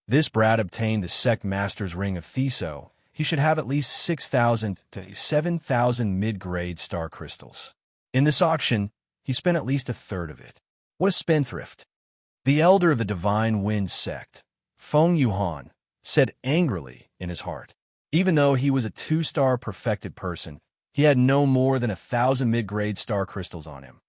This brat obtained the sect master's ring of Theso. He should have at least 6,000 to 7,000 mid-grade star crystals. In this auction, he spent at least a third of it. What a spendthrift! The elder of the Divine Wind sect, Feng Yuhan, said angrily in his heart. Even though he was a 2-star perfected person, he had no more than 1,000 mid-grade star crystals on him.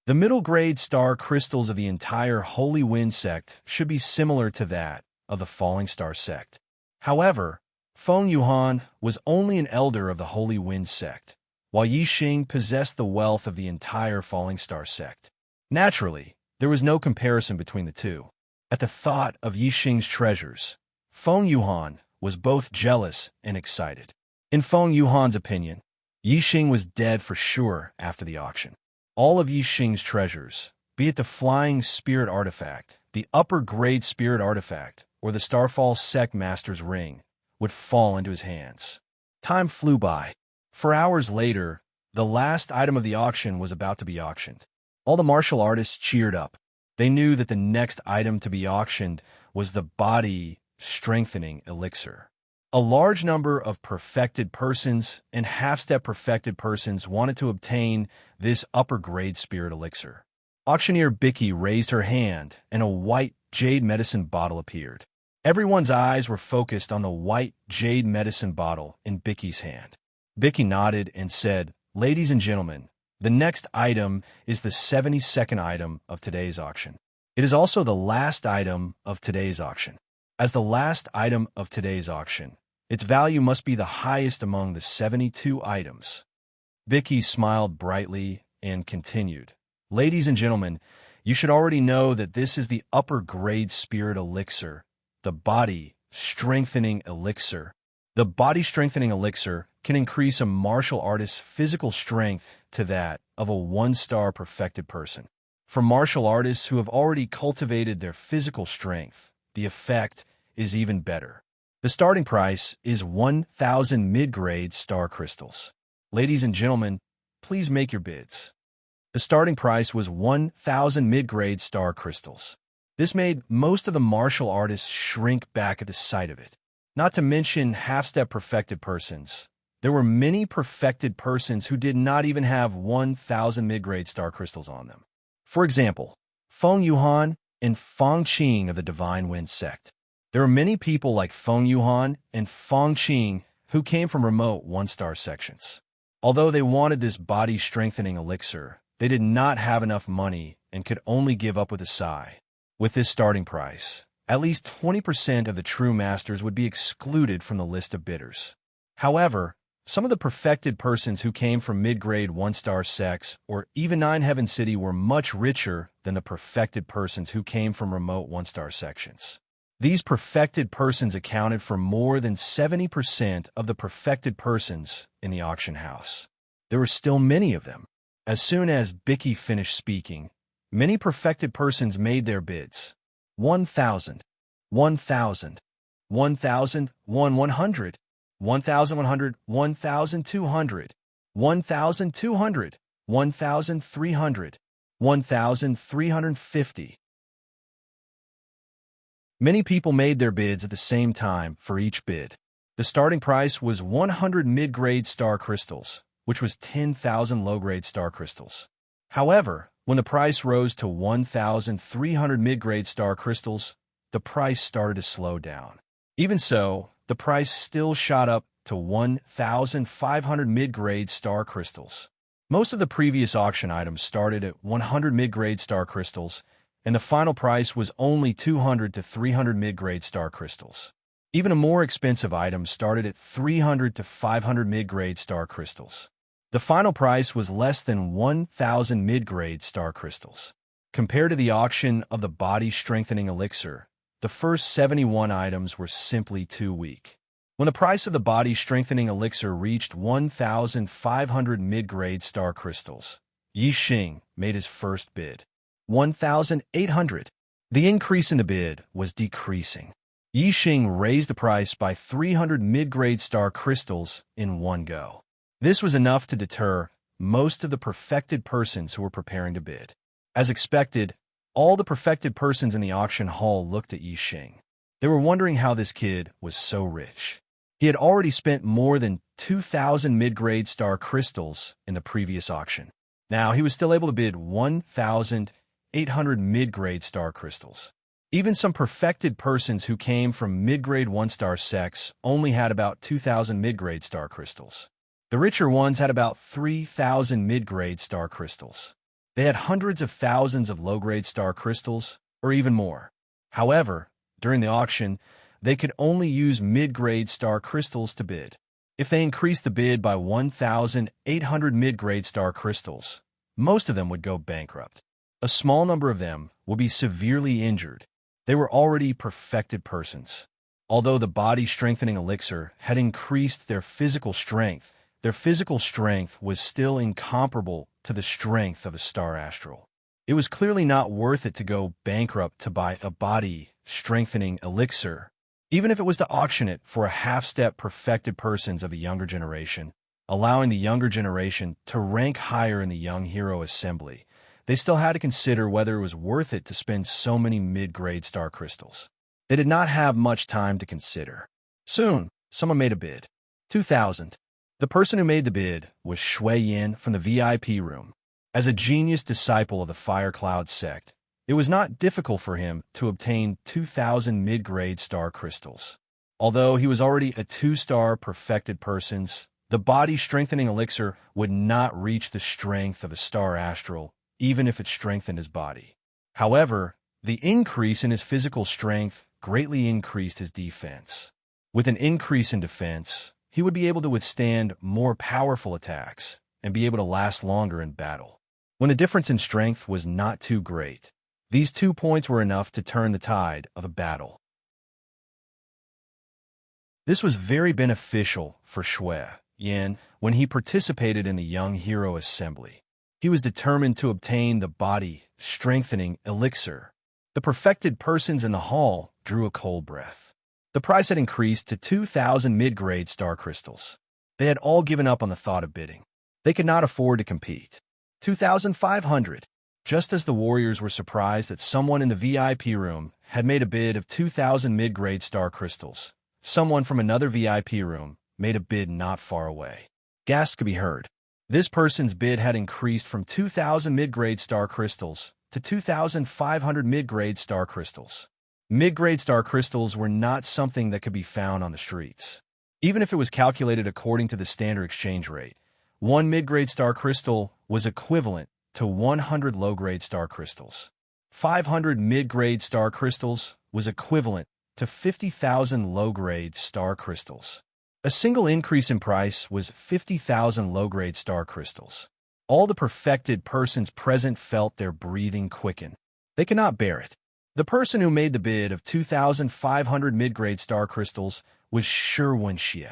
The middle-grade star crystals of the entire Holy Wind sect should be similar to that of the Falling Star sect. However, Feng Yuhan was only an elder of the Holy Wind sect, while Yixing possessed the wealth of the entire Falling Star sect. Naturally, there was no comparison between the two. At the thought of Yixing's treasures, Feng Yuhan was both jealous and excited. In Feng Yuhan's opinion, Yixing was dead for sure after the auction. All of Yixing's treasures, be it the Flying Spirit Artifact, the Upper Grade Spirit Artifact, or the Starfall Sect Master's Ring, would fall into his hands. Time flew by. 4 hours later, the last item of the auction was about to be auctioned. All the martial artists cheered up. They knew that the next item to be auctioned was the Body Strengthening Elixir. A large number of perfected persons and half-step perfected persons wanted to obtain this upper-grade spirit elixir. Auctioneer Bicky raised her hand, and a white jade medicine bottle appeared. Everyone's eyes were focused on the white jade medicine bottle in Bicky's hand. Bicky nodded and said, "Ladies and gentlemen, the next item is the 72nd item of today's auction. It is also the last item of today's auction. As the last item of today's auction, its value must be the highest among the 72 items." Bicky smiled brightly and continued, "Ladies and gentlemen, you should already know that this is the upper grade spirit elixir, the Body Strengthening Elixir. The Body Strengthening Elixir can increase a martial artist's physical strength to that of a 1-star perfected person. For martial artists who have already cultivated their physical strength, the effect is even better. The starting price is 1,000 mid-grade star crystals. Ladies and gentlemen, please make your bids." The starting price was 1,000 mid-grade star crystals. This made most of the martial artists shrink back at the sight of it. Not to mention half-step perfected persons. There were many perfected persons who did not even have 1,000 mid-grade star crystals on them. For example, Feng Yuhan and Feng Qing of the Divine Wind sect. There are many people like Feng Yuhan and Feng Qing who came from remote 1-star sections. Although they wanted this body strengthening elixir, they did not have enough money and could only give up with a sigh. With this starting price, at least 20% of the true masters would be excluded from the list of bidders. However, some of the perfected persons who came from mid-grade 1-star sects or even 9 Heaven City were much richer than the perfected persons who came from remote 1-star sections. These perfected persons accounted for more than 70% of the perfected persons in the auction house. There were still many of them. As soon as Bicky finished speaking, many perfected persons made their bids. 1,000, 1,000, 1,000, 1,100, 1,100, 1,200, 1,200, 1,300, 1,350. Many people made their bids at the same time for each bid. The starting price was 100 mid-grade star crystals, which was 10,000 low-grade star crystals. However, when the price rose to 1,300 mid-grade star crystals, the price started to slow down. Even so, the price still shot up to 1,500 mid-grade star crystals. Most of the previous auction items started at 100 mid-grade star crystals, and the final price was only 200 to 300 mid-grade star crystals. Even a more expensive item started at 300 to 500 mid-grade star crystals. The final price was less than 1,000 mid-grade star crystals. Compared to the auction of the Body Strengthening Elixir, the first 71 items were simply too weak. When the price of the body-strengthening elixir reached 1,500 mid-grade star crystals, Yixing made his first bid. 1,800. The increase in the bid was decreasing. Yixing raised the price by 300 mid-grade star crystals in one go. This was enough to deter most of the perfected persons who were preparing to bid. As expected, all the perfected persons in the auction hall looked at Yixing. They were wondering how this kid was so rich. He had already spent more than 2,000 mid-grade star crystals in the previous auction. Now he was still able to bid 1,800 mid-grade star crystals. Even some perfected persons who came from mid-grade 1-star sects only had about 2,000 mid-grade star crystals. The richer ones had about 3,000 mid-grade star crystals. They had hundreds of thousands of low-grade star crystals, or even more. However, during the auction, they could only use mid-grade star crystals to bid. If they increased the bid by 1,800 mid-grade star crystals, most of them would go bankrupt. A small number of them would be severely injured. They were already perfected persons. Although the body-strengthening elixir had increased their physical strength was still incomparable to the strength of a star astral. It was clearly not worth it to go bankrupt to buy a body-strengthening elixir, even if it was to auction it for a half-step perfected persons of the younger generation, allowing the younger generation to rank higher in the young hero assembly. They still had to consider whether it was worth it to spend so many mid-grade star crystals. They did not have much time to consider. Soon, someone made a bid. 2,000. The person who made the bid was Shui Yin from the VIP room. As a genius disciple of the Fire Cloud sect, it was not difficult for him to obtain 2,000 mid-grade star crystals. Although he was already a 2-star perfected persons, the body-strengthening elixir would not reach the strength of a star astral, even if it strengthened his body. However, the increase in his physical strength greatly increased his defense. With an increase in defense, he would be able to withstand more powerful attacks and be able to last longer in battle. When the difference in strength was not too great, these 2 points were enough to turn the tide of a battle. This was very beneficial for Shui Yin when he participated in the Young Hero Assembly. He was determined to obtain the body-strengthening elixir. The perfected persons in the hall drew a cold breath. The price had increased to 2,000 mid-grade star crystals. They had all given up on the thought of bidding. They could not afford to compete. 2,500. Just as the warriors were surprised that someone in the VIP room had made a bid of 2,000 mid-grade star crystals, someone from another VIP room made a bid not far away. Gasps could be heard. This person's bid had increased from 2,000 mid-grade star crystals to 2,500 mid-grade star crystals. Mid-grade star crystals were not something that could be found on the streets. Even if it was calculated according to the standard exchange rate, one mid-grade star crystal was equivalent to 100 low-grade star crystals. 500 mid-grade star crystals was equivalent to 50,000 low-grade star crystals. A single increase in price was 50,000 low-grade star crystals. All the perfected persons present felt their breathing quicken. They could not bear it. The person who made the bid of 2,500 mid-grade star crystals was Shi Wenxie.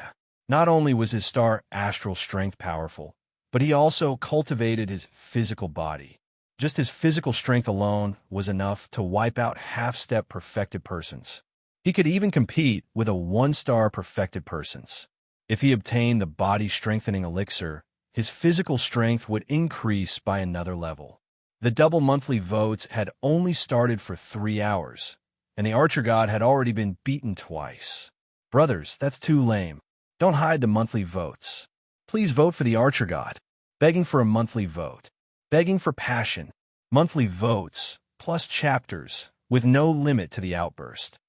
Not only was his star astral strength powerful, but he also cultivated his physical body. Just his physical strength alone was enough to wipe out half-step perfected persons. He could even compete with a 1-star perfected persons. If he obtained the body-strengthening elixir, his physical strength would increase by another level. The double monthly votes had only started for 3 hours, and the Archer God had already been beaten twice. Brothers, that's too lame. Don't hide the monthly votes. Please vote for the Archer God. Begging for a monthly vote. Begging for passion. Monthly votes, plus chapters, with no limit to the outburst.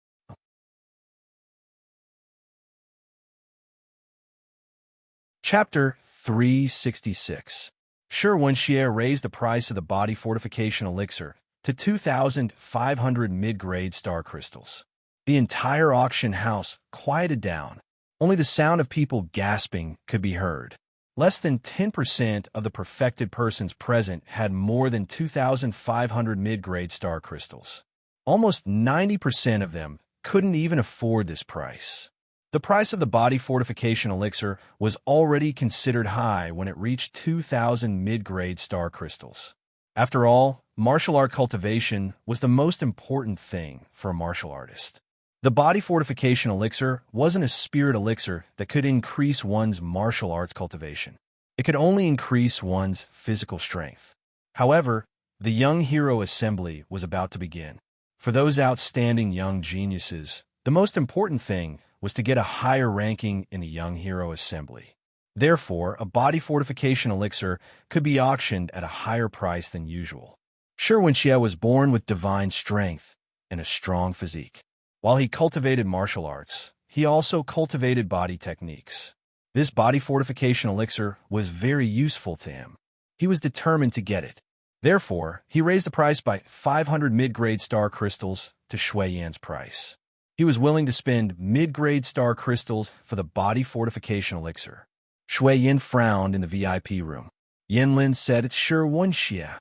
Chapter 366. Shi Wenxie raised the price of the body fortification elixir to 2,500 mid-grade star crystals. The entire auction house quieted down. Only the sound of people gasping could be heard. Less than 10% of the perfected persons present had more than 2,500 mid-grade star crystals. Almost 90% of them couldn't even afford this price. The price of the body fortification elixir was already considered high when it reached 2,000 mid-grade star crystals. After all, martial art cultivation was the most important thing for a martial artist. The body fortification elixir wasn't a spirit elixir that could increase one's martial arts cultivation. It could only increase one's physical strength. However, the young hero assembly was about to begin. For those outstanding young geniuses, the most important thing was to get a higher ranking in the young hero assembly. Therefore, a body fortification elixir could be auctioned at a higher price than usual. Shi Wenxie was born with divine strength and a strong physique. While he cultivated martial arts, he also cultivated body techniques. This body fortification elixir was very useful to him. He was determined to get it. Therefore, he raised the price by 500 mid-grade star crystals to Shui Yan's price. He was willing to spend mid-grade star crystals for the body fortification elixir. Shui Yan frowned in the VIP room. Yanlin said it's Shi Wenxie.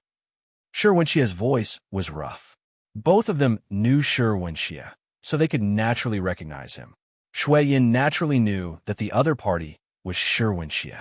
Shi Wenxie's voice was rough. Both of them knew Shi Wenxie, so they could naturally recognize him. Shui Yan naturally knew that the other party was Shi Wenxie.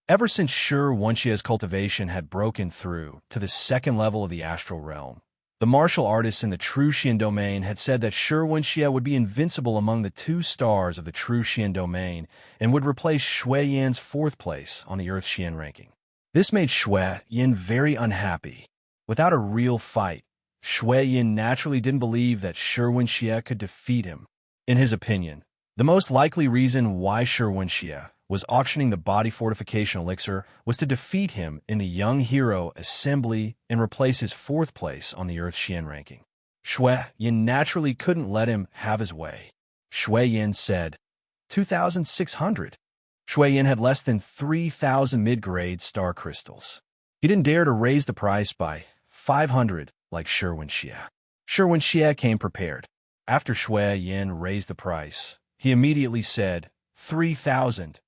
Ever since Shi Wenxie's cultivation had broken through to the second level of the astral realm, the martial artists in the True Xian domain had said that Shi Wenxie would be invincible among the 2 stars of the True Xian domain and would replace Shui Yan's 4th place on the Earth Xian ranking. This made Shui Yan very unhappy. Without a real fight, Shui Yan naturally didn't believe that Shi Wenxie could defeat him. In his opinion, the most likely reason why Shi Wenxie was auctioning the body fortification elixir was to defeat him in the young hero assembly and replace his 4th place on the Earth Xian ranking. Shui Yan naturally couldn't let him have his way. Shui Yan said, 2,600. Shui Yan had less than 3,000 mid-grade star crystals. He didn't dare to raise the price by 500 like Shi Wenxie. Shi Wenxie came prepared. After Shui Yan raised the price, he immediately said, 3,000.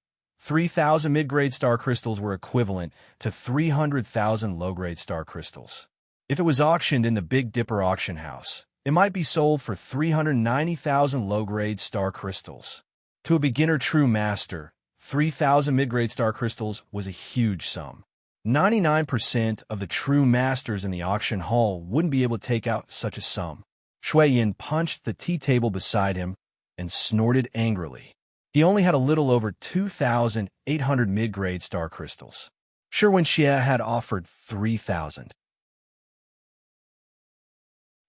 3,000 mid-grade star crystals were equivalent to 300,000 low-grade star crystals. If it was auctioned in the Big Dipper auction house, it might be sold for 390,000 low-grade star crystals. To a beginner true master, 3,000 mid-grade star crystals was a huge sum. 99% of the true masters in the auction hall wouldn't be able to take out such a sum. Shui Yan punched the tea table beside him and snorted angrily. He only had a little over 2,800 mid-grade star crystals. Shi Wenxie had offered 3,000.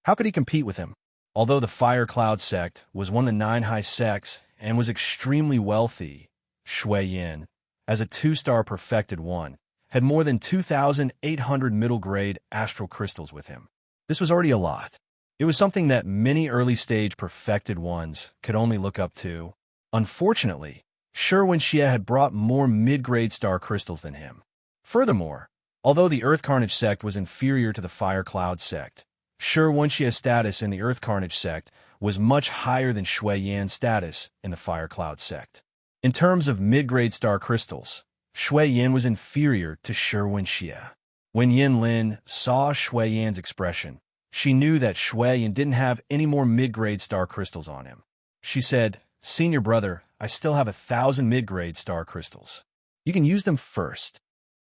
How could he compete with him? Although the Fire Cloud sect was one of the 9 high sects and was extremely wealthy, Shui Yan, as a 2-star perfected one, had more than 2,800 middle-grade astral crystals with him. This was already a lot. It was something that many early-stage perfected ones could only look up to. Unfortunately, Shi Wenxie had brought more mid-grade star crystals than him. Furthermore, although the Earth Carnage sect was inferior to the Fire Cloud sect, Shi Wenxie's status in the Earth Carnage sect was much higher than Shui Yan's status in the Fire Cloud sect. In terms of mid-grade star crystals, Shui Yan was inferior to Shi Wenxie. When Yanlin saw Shui Yan's expression, she knew that Shui Yan didn't have any more mid-grade star crystals on him. She said, "Senior brother, I still have 1,000 mid-grade star crystals. You can use them first."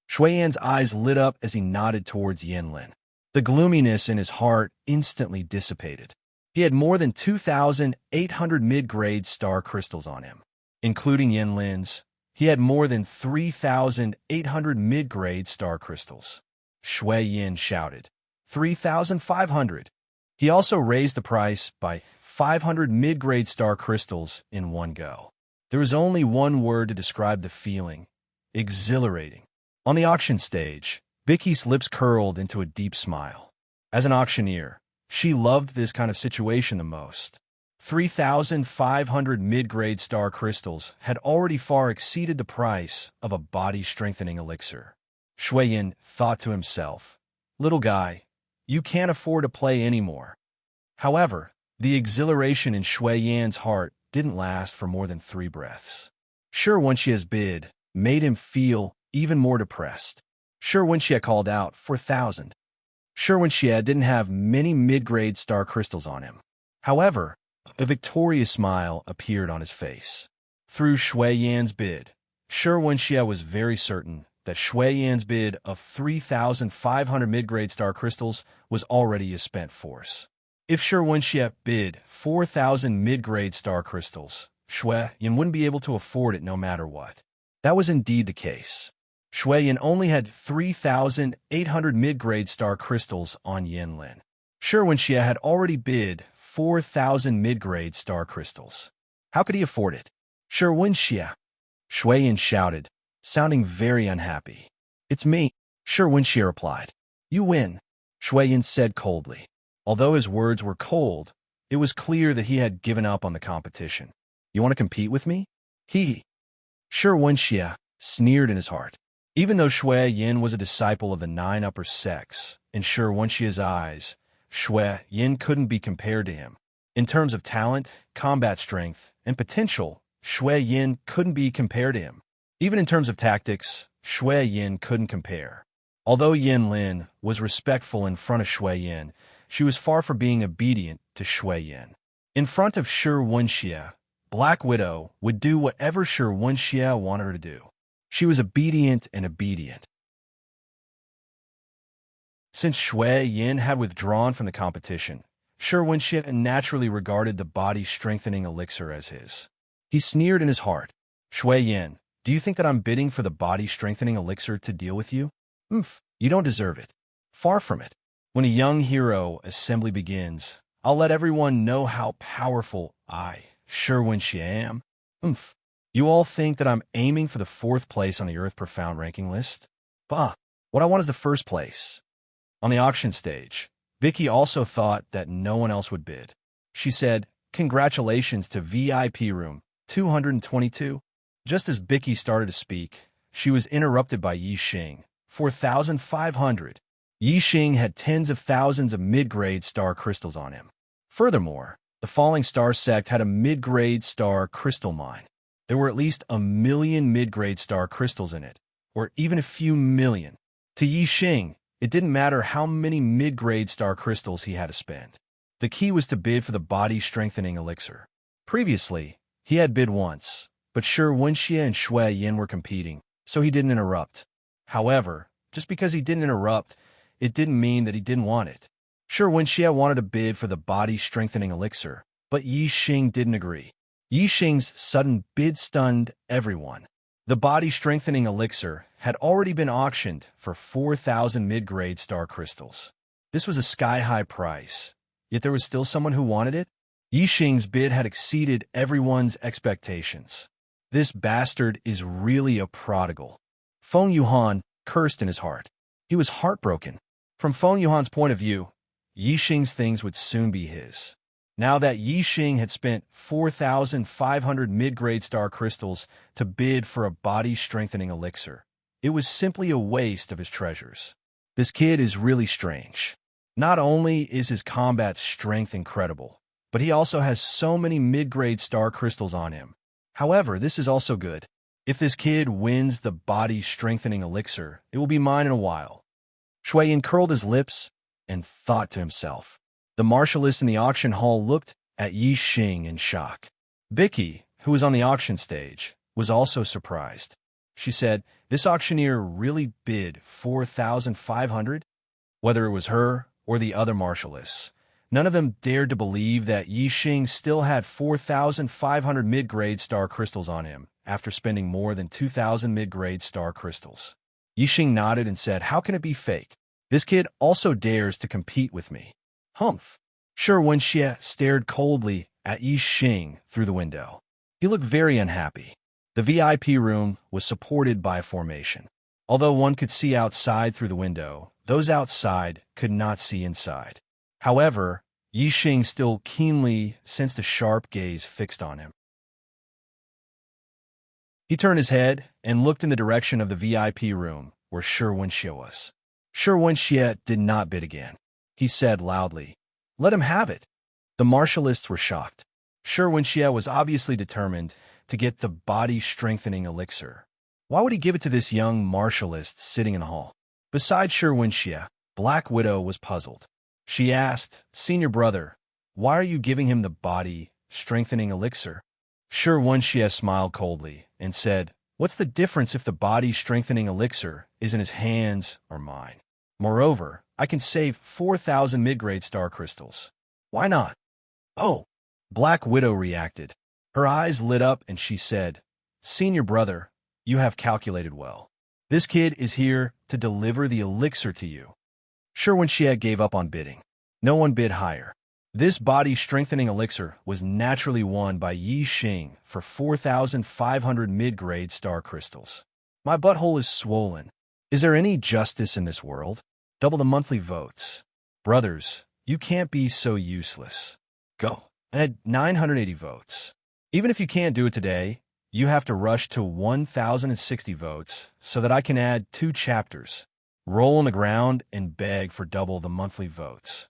Shui Yan's eyes lit up as he nodded towards Yanlin. The gloominess in his heart instantly dissipated. He had more than 2,800 mid-grade star crystals on him. Including Yanlin's, he had more than 3,800 mid-grade star crystals. Shui Yan shouted, 3,500. He also raised the price by 500 mid-grade star crystals in one go. There was only one word to describe the feeling: exhilarating. On the auction stage, Vicky's lips curled into a deep smile. As an auctioneer, she loved this kind of situation the most. 3,500 mid-grade star crystals had already far exceeded the price of a body-strengthening elixir. Shui Yan thought to himself, "Little guy, you can't afford to play anymore." However, the exhilaration in Shui Yan's heart didn't last for more than 3 breaths. Shi Wenxie's bid made him feel even more depressed. Shi Wenxie called out 4,000. Shi Wenxie didn't have many mid-grade star crystals on him. However, a victorious smile appeared on his face. through Shui Yan's bid. Shi Wenxie was very certain that Shui Yan's bid of 3,500 mid-grade star crystals was already a spent force. If Shi Wenxie bid 4,000 mid-grade star crystals, Shui Yan wouldn't be able to afford it no matter what. That was indeed the case. Shui Yan only had 3,800 mid-grade star crystals on Yanlin. Shi Wenxie had already bid 4,000 mid-grade star crystals. How could he afford it? Shi Wenxie, Shui Yan shouted, sounding very unhappy. It's me, Shi Wenxie replied. You win, Shui Yan said coldly. Although his words were cold, it was clear that he had given up on the competition. You want to compete with me? Shi Wenxie sneered in his heart. Even though Shui Yan was a disciple of the 9 upper sects, in Shi Wenxie's eyes, Shui Yan couldn't be compared to him. In terms of talent, combat strength, and potential, Shui Yan couldn't be compared to him. Even in terms of tactics, Shui Yan couldn't compare. Although Yanlin was respectful in front of Shui Yan, she was far from being obedient to Shui Yan. In front of Shi Wenxie, Black Widow would do whatever Shi Wenxie wanted her to do. She was obedient and obedient. Since Shui Yan had withdrawn from the competition, Shi Wenxie naturally regarded the body-strengthening elixir as his. He sneered in his heart. Shui Yan, do you think that I'm bidding for the body-strengthening elixir to deal with you? You don't deserve it. Far from it. When a young hero assembly begins, I'll let everyone know how powerful I, Shi Wenxie, am. You all think that I'm aiming for the 4th place on the Earth Profound ranking list? Bah, what I want is the 1st place. On the auction stage, Vicky also thought that no one else would bid. She said, congratulations to VIP room 222. Just as Vicky started to speak, she was interrupted by Yixing, 4,500. Yixing had tens of thousands of mid-grade star crystals on him. Furthermore, the Falling Star sect had a mid-grade star crystal mine. There were at least 1 million mid-grade star crystals in it, or even a few million. To Yixing, it didn't matter how many mid-grade star crystals he had to spend. The key was to bid for the body-strengthening elixir. Previously, he had bid once, but Shi Wenxie and Shui Yan were competing, so he didn't interrupt. However, just because he didn't interrupt, it didn't mean that he didn't want it. Shi Wenxie wanted to bid for the body-strengthening elixir, but Yixing didn't agree. Yixing's sudden bid stunned everyone. The body-strengthening elixir had already been auctioned for 4,000 mid-grade star crystals. This was a sky-high price, yet there was still someone who wanted it? Yixing's bid had exceeded everyone's expectations. This bastard is really a prodigal. Feng Yuhan cursed in his heart. He was heartbroken. From Feng Yuhan's point of view, Yixing's things would soon be his. Now that Yixing had spent 4,500 mid-grade star crystals to bid for a body-strengthening elixir, it was simply a waste of his treasures. This kid is really strange. Not only is his combat strength incredible, but he also has so many mid-grade star crystals on him. However, this is also good. If this kid wins the body-strengthening elixir, it will be mine in a while. Shui Yan curled his lips and thought to himself. The marshalists in the auction hall looked at Yixing in shock. Vicky, who was on the auction stage, was also surprised. She said, this auctioneer really bid 4,500? Whether it was her or the other marshalists, none of them dared to believe that Yixing still had 4,500 mid-grade star crystals on him after spending more than 2,000 mid-grade star crystals. Yixing nodded and said, how can it be fake? This kid also dares to compete with me. Shi Wenxie stared coldly at Yixing through the window. He looked very unhappy. The VIP room was supported by a formation. Although one could see outside through the window, those outside could not see inside. However, Yixing still keenly sensed a sharp gaze fixed on him. He turned his head and looked in the direction of the VIP room where Shi Wenxie was. Shi Wenxie did not bid again. He said loudly, let him have it. The marshalists were shocked. Shi Wenxie was obviously determined to get the body-strengthening elixir. Why would he give it to this young marshallist sitting in the hall? Besides Shi Wenxie, Black Widow was puzzled. She asked, Senior brother, why are you giving him the body-strengthening elixir? Sure One Xie smiled coldly and said, "What's the difference if the body-strengthening elixir is in his hands or mine? Moreover, I can save 4,000 mid-grade star crystals. Why not?" "Oh," Black Widow reacted. Her eyes lit up and she said, "Senior brother, you have calculated well. This kid is here to deliver the elixir to you." Sure When Xie gave up on bidding. No one bid higher. This body-strengthening elixir was naturally won by Yi Xing for 4,500 mid-grade star crystals. My butthole is swollen. Is there any justice in this world? Double the monthly votes. Brothers, you can't be so useless. Go. Add 980 votes. Even if you can't do it today, you have to rush to 1,060 votes so that I can add 2 chapters. Roll on the ground and beg for double the monthly votes.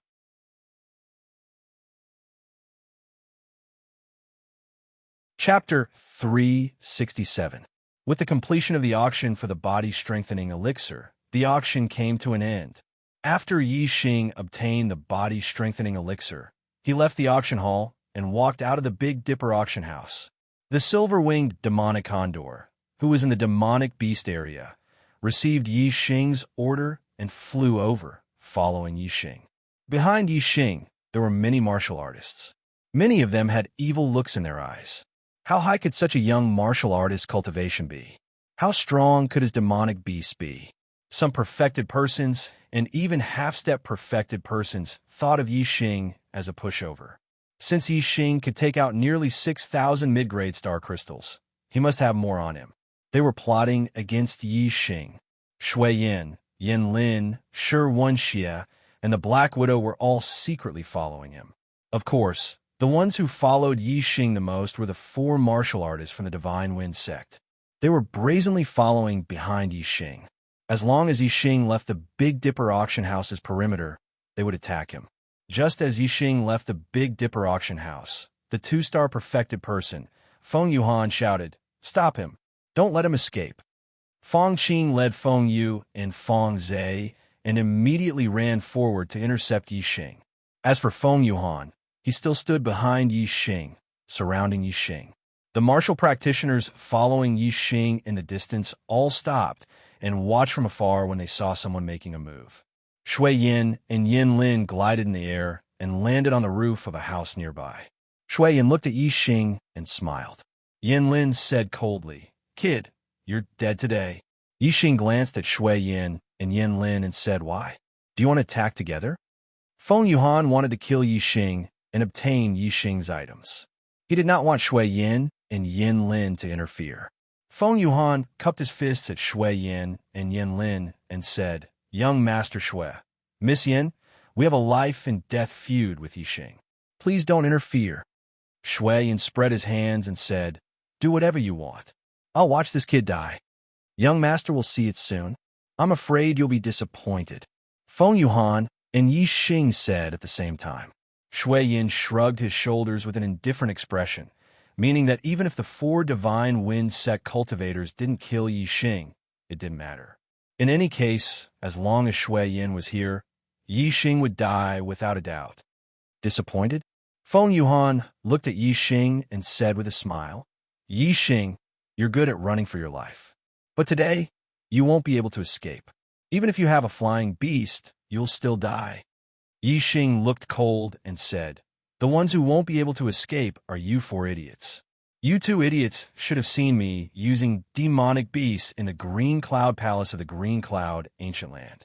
Chapter 367. With the completion of the auction for the body-strengthening elixir, the auction came to an end. After Yi Xing obtained the body-strengthening elixir, he left the auction hall and walked out of the Big Dipper auction house. The silver-winged demonic condor, who was in the demonic beast area, received Yi Xing's order and flew over, following Yi Xing. Behind Yi Xing, there were many martial artists. Many of them had evil looks in their eyes. How high could such a young martial artist's cultivation be? How strong could his demonic beast be? Some perfected persons, and even half-step perfected persons, thought of Yi Xing as a pushover. Since Yi Xing could take out nearly 6,000 mid-grade star crystals, he must have more on him. They were plotting against Yi Xing. Shui Yin, Yin Lin, Shi Wen Xie, and the Black Widow were all secretly following him. Of course, the ones who followed Yi Xing the most were the 4 martial artists from the Divine Wind sect. They were brazenly following behind Yi Xing. As long as Yi Xing left the Big Dipper auction house's perimeter, they would attack him. Just as Yi Xing left the Big Dipper auction house, the 2-star perfected person, Feng Yuhan, shouted, "Stop him! Don't let him escape." Feng Qing led Feng Yu and Feng Zhe and immediately ran forward to intercept Yi Xing. As for Feng Yuhan, he still stood behind Yi Xing, surrounding Yi Xing. The martial practitioners following Yi Xing in the distance all stopped and watched from afar when they saw someone making a move. Shui Yin and Yin Lin glided in the air and landed on the roof of a house nearby. Shui Yin looked at Yi Xing and smiled. Yin Lin said coldly, "Kid, you're dead today." Yi Xing glanced at Shui Yin and Yin Lin and said, "Why? Do you want to attack together?" Feng Yuhan wanted to kill Yi Xing and obtain Yi Xing's items. He did not want Shui Yin and Yin Lin to interfere. Feng Yuhan cupped his fists at Shui Yin and Yin Lin and said, "Young Master Shui, Miss Yin, we have a life-and-death feud with Yi Xing. Please don't interfere." Shui Yin spread his hands and said, "Do whatever you want. I'll watch this kid die. Young Master will see it soon. I'm afraid you'll be disappointed." Feng Yuhan and Yi Xing said at the same time. Shui Yin shrugged his shoulders with an indifferent expression, meaning that even if the 4 Divine Wind sect cultivators didn't kill Yi Xing, it didn't matter. In any case, as long as Shui Yin was here, Yi Xing would die without a doubt. Disappointed? Feng Yuhan looked at Yi Xing and said with a smile, "Yi Xing, you're good at running for your life. But today, you won't be able to escape. Even if you have a flying beast, you'll still die." Yi Xing looked cold and said, "The ones who won't be able to escape are you 4 idiots. You 2 idiots should have seen me using demonic beasts in the Green Cloud Palace of the Green Cloud Ancient Land.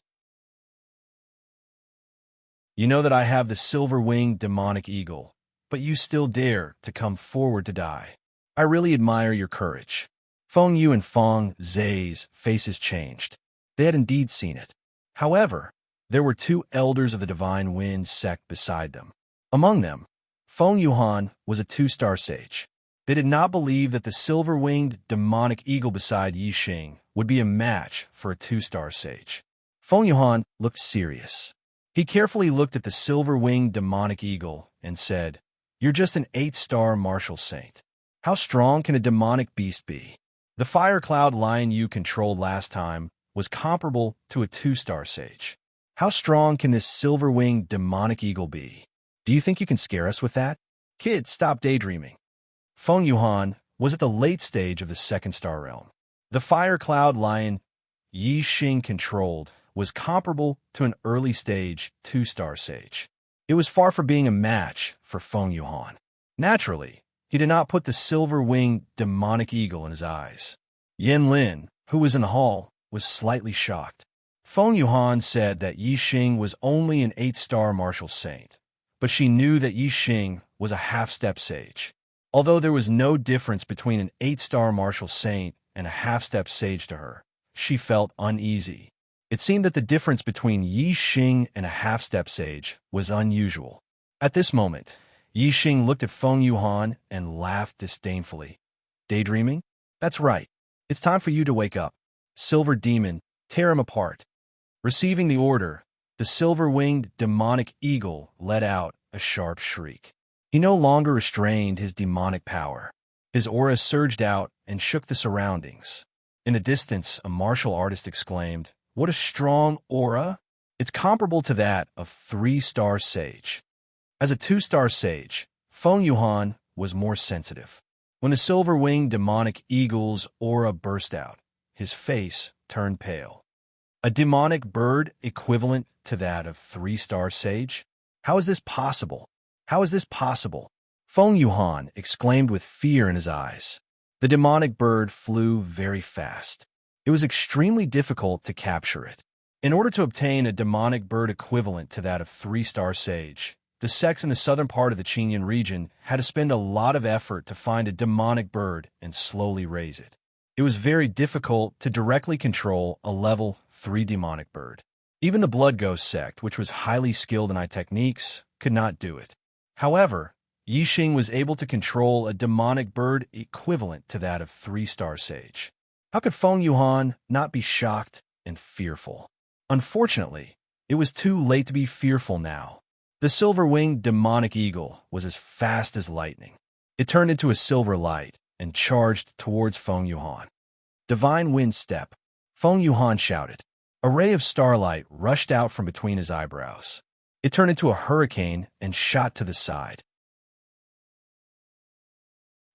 You know that I have the silver-winged demonic eagle, but you still dare to come forward to die. I really admire your courage." Feng Yu and Feng Zhe's faces changed. They had indeed seen it. However, there were 2 elders of the Divine Wind sect beside them. Among them, Feng Yuhan was a 2-star sage. They did not believe that the silver-winged demonic eagle beside Yi Xing would be a match for a 2-star sage. Feng Yuhan looked serious. He carefully looked at the silver-winged demonic eagle and said, "You're just an 8-star martial saint. How strong can a demonic beast be? The fire cloud lion you controlled last time was comparable to a 2-star sage. How strong can this silver-winged demonic eagle be? Do you think you can scare us with that? Kid, stop daydreaming." Feng Yuhan was at the late stage of the second star realm. The fire cloud lion Yi Xing controlled was comparable to an early stage 2-star sage. It was far from being a match for Feng Yuhan. Naturally, he did not put the silver-winged demonic eagle in his eyes. Yin Lin, who was in the hall, was slightly shocked. Feng Yuhan said that Yi Xing was only an 8-star martial saint, but she knew that Yi Xing was a half-step sage. Although there was no difference between an 8-star martial saint and a half-step sage to her, she felt uneasy. It seemed that the difference between Yi Xing and a half-step sage was unusual. At this moment, Yi Xing looked at Feng Yuhan and laughed disdainfully. Daydreaming? That's right. It's time for you to wake up. Silver demon, tear him apart. Receiving the order, the silver-winged demonic eagle let out a sharp shriek. He no longer restrained his demonic power. His aura surged out and shook the surroundings. In the distance, a martial artist exclaimed, "What a strong aura! It's comparable to that of 3-star sage." As a 2-star sage, Feng Yuhan was more sensitive. When the silver-winged demonic eagle's aura burst out, his face turned pale. A demonic bird equivalent to that of 3-star sage? How is this possible? How is this possible? Feng Yuhan exclaimed with fear in his eyes. The demonic bird flew very fast. It was extremely difficult to capture it. In order to obtain a demonic bird equivalent to that of 3-star sage, the sects in the southern part of the Qinyan region had to spend a lot of effort to find a demonic bird and slowly raise it. It was very difficult to directly control a level 3 demonic bird. Even the Blood Ghost sect, which was highly skilled in eye techniques, could not do it. However, Yi Xing was able to control a demonic bird equivalent to that of 3-star sage. How could Feng Yuhan not be shocked and fearful? Unfortunately, it was too late to be fearful now. The silver-winged demonic eagle was as fast as lightning. It turned into a silver light and charged towards Feng Yuhan. Divine Wind Step, Feng Yuhan shouted. A ray of starlight rushed out from between his eyebrows. It turned into a hurricane and shot to the side.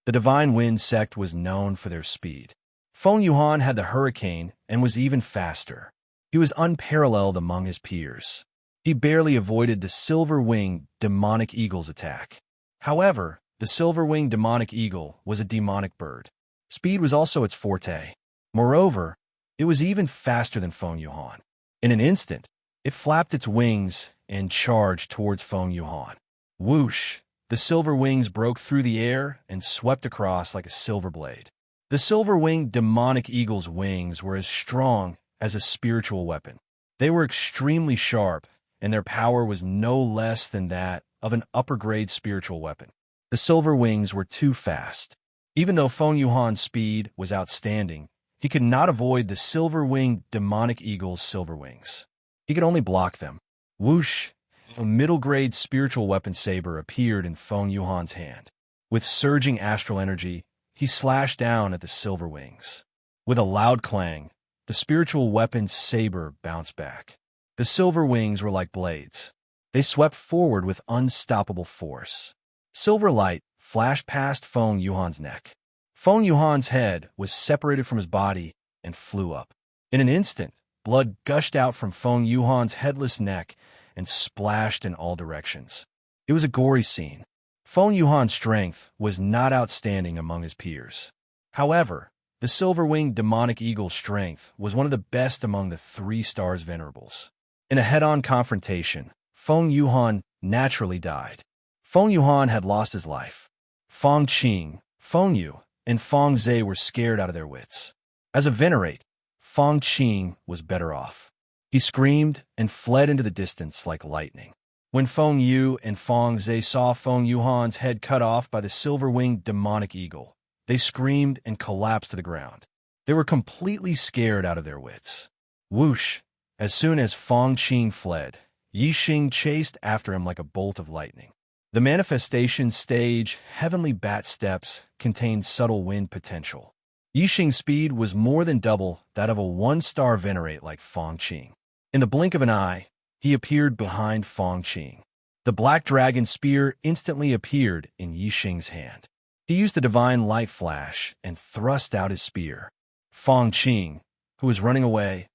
The Divine Wind sect was known for their speed. Feng Yuhan had the hurricane and was even faster. He was unparalleled among his peers. He barely avoided the silver-winged demonic eagle's attack. However, the silver-winged demonic eagle was a demonic bird. Speed was also its forte. Moreover, it was even faster than Feng Yuhan. In an instant, it flapped its wings and charged towards Feng Yuhan. Whoosh! The silver wings broke through the air and swept across like a silver blade. The silver-winged demonic eagle's wings were as strong as a spiritual weapon. They were extremely sharp, and their power was no less than that of an upper-grade spiritual weapon. The silver wings were too fast. Even though Feng Yuhan's speed was outstanding, he could not avoid the silver-winged demonic eagle's silver wings. He could only block them. Whoosh! A middle-grade spiritual weapon saber appeared in Feng Yuhan's hand. With surging astral energy, he slashed down at the silver wings. With a loud clang, the spiritual weapon's saber bounced back. The silver wings were like blades. They swept forward with unstoppable force. Silver light flashed past Feng Yuhan's neck. Feng Yuhan's head was separated from his body and flew up. In an instant, blood gushed out from Feng Yuhan's headless neck and splashed in all directions. It was a gory scene. Feng Yuhan's strength was not outstanding among his peers. However, the silver-winged demonic eagle's strength was one of the best among the 3-star venerables. In a head-on confrontation, Feng Yuhan naturally died. Feng Yuhan had lost his life. Feng Qing, Feng Yu, and Feng Zhe were scared out of their wits. As a venerate, Feng Qing was better off. He screamed and fled into the distance like lightning. When Feng Yu and Feng Zhe saw Feng Yuhan's head cut off by the silver-winged demonic eagle, they screamed and collapsed to the ground. They were completely scared out of their wits. Whoosh! As soon as Feng Qing fled, Yi Xing chased after him like a bolt of lightning. The manifestation stage, Heavenly Bat Steps, contained subtle wind potential. Yi Xing's speed was more than double that of a 1-star venerate like Feng Qing. In the blink of an eye, he appeared behind Feng Qing. The black dragon spear instantly appeared in Yi Xing's hand. He used the divine light flash and thrust out his spear. Feng Qing, who was running away,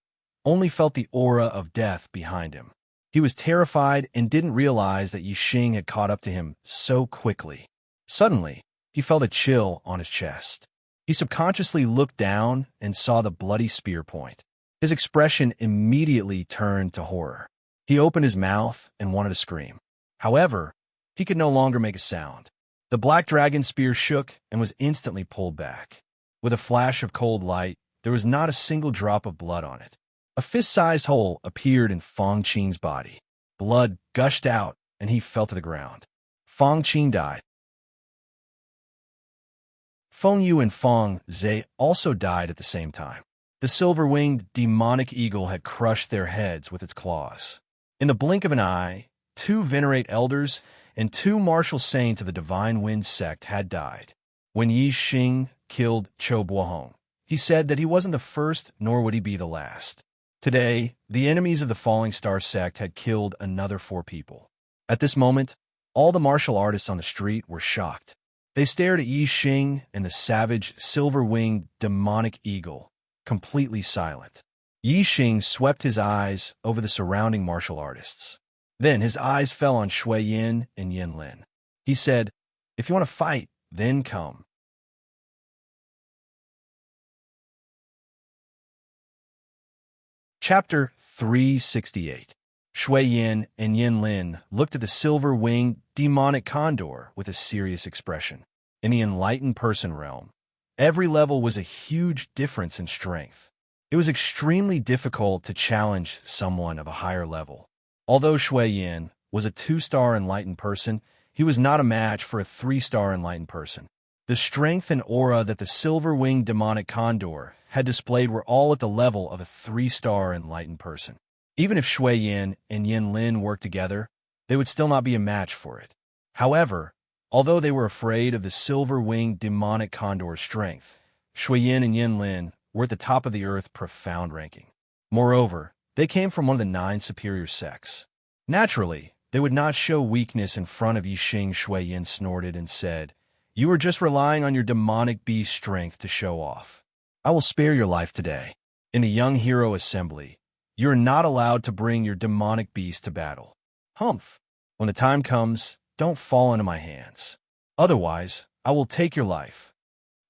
only felt the aura of death behind him. He was terrified and didn't realize that Yixing had caught up to him so quickly. Suddenly, he felt a chill on his chest. He subconsciously looked down and saw the bloody spear point. His expression immediately turned to horror. He opened his mouth and wanted to scream. However, he could no longer make a sound. The black dragon spear shook and was instantly pulled back. With a flash of cold light, there was not a single drop of blood on it. A fist-sized hole appeared in Feng Qing's body. Blood gushed out, and he fell to the ground. Feng Qing died. Feng Yu and Feng Zhe also died at the same time. The silver-winged demonic eagle had crushed their heads with its claws. In the blink of an eye, 2 venerate elders and 2 martial saints of the Divine Wind sect had died. When Yixing killed Chou Buohong, he said that he wasn't the first, nor would he be the last. Today, the enemies of the Falling Star sect had killed another 4 people. At this moment, all the martial artists on the street were shocked. They stared at Yixing and the savage, silver-winged demonic eagle, completely silent. Yixing swept his eyes over the surrounding martial artists. Then his eyes fell on Shui Yin and Yin Lin. He said, "If you want to fight, then come." Chapter 368. Shui Yin and Yin Lin looked at the silver-winged demonic condor with a serious expression. In the enlightened person realm, every level was a huge difference in strength. It was extremely difficult to challenge someone of a higher level. Although Shui Yin was a 2-star enlightened person, he was not a match for a 3-star enlightened person. The strength and aura that the silver-winged demonic condor had displayed were all at the level of a 3-star enlightened person. Even if Shui Yin and Yin Lin worked together, they would still not be a match for it. However, although they were afraid of the silver-winged demonic condor's strength, Shui Yin and Yin Lin were at the top of the Earth's profound ranking. Moreover, they came from one of the 9 superior sects. Naturally, they would not show weakness in front of Yixing. Shui Yin snorted and said, "You are just relying on your demonic beast strength to show off. I will spare your life today. In the Young Hero Assembly, you are not allowed to bring your demonic beast to battle. Humph! When the time comes, don't fall into my hands. Otherwise, I will take your life."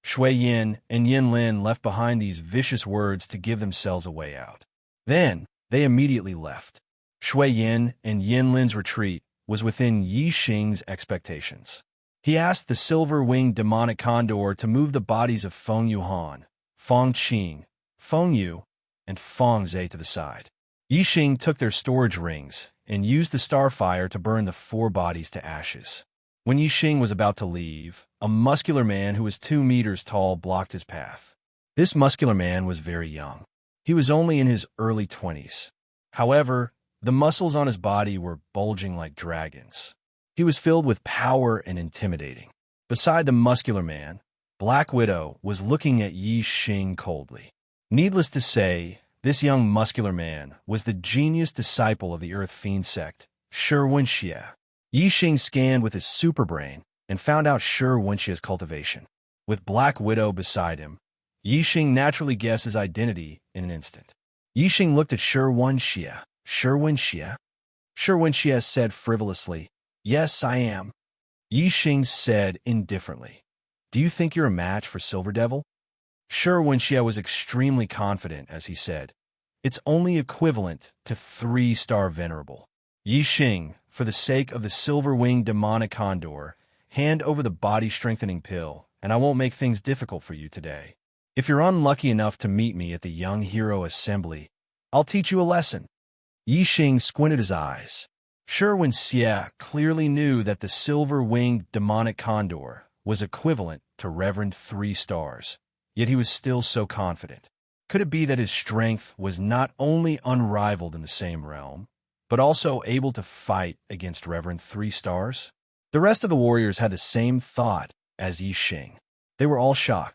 Shui Yin and Yin Lin left behind these vicious words to give themselves a way out. Then, they immediately left. Shui Yin and Yin Lin's retreat was within Yixing's expectations. He asked the silver-winged demonic condor to move the bodies of Feng Yuhan, Feng Qing, Feng Yu, and Feng Zhe to the side. Yixing took their storage rings and used the starfire to burn the 4 bodies to ashes. When Yixing was about to leave, a muscular man who was 2 meters tall blocked his path. This muscular man was very young. He was only in his early 20s. However, the muscles on his body were bulging like dragons. He was filled with power and intimidating. Beside the muscular man, Black Widow was looking at Yixing coldly. Needless to say, this young muscular man was the genius disciple of the Earth Fiend sect, Shi Wenxie. Yixing scanned with his super brain and found out Shi Wenxie's cultivation. With Black Widow beside him, Yixing naturally guessed his identity in an instant. Yixing looked at Shi Wenxie. Shi Wenxie? Shi Wenxie said frivolously, "Yes, I am." Yixing said indifferently, "Do you think you're a match for Silver Devil?" Shi Wenxie was extremely confident as he said, "It's only equivalent to 3-star venerable." Yixing, for the sake of the silver-winged demonic condor, hand over the body-strengthening pill, and I won't make things difficult for you today. If you're unlucky enough to meet me at the Young Hero Assembly, I'll teach you a lesson. Yixing squinted his eyes. Shi Wenxie clearly knew that the silver-winged demonic condor was equivalent to Reverend 3 stars, yet he was still so confident. Could it be that his strength was not only unrivaled in the same realm, but also able to fight against Reverend 3 stars? The rest of the warriors had the same thought as Yixing. They were all shocked.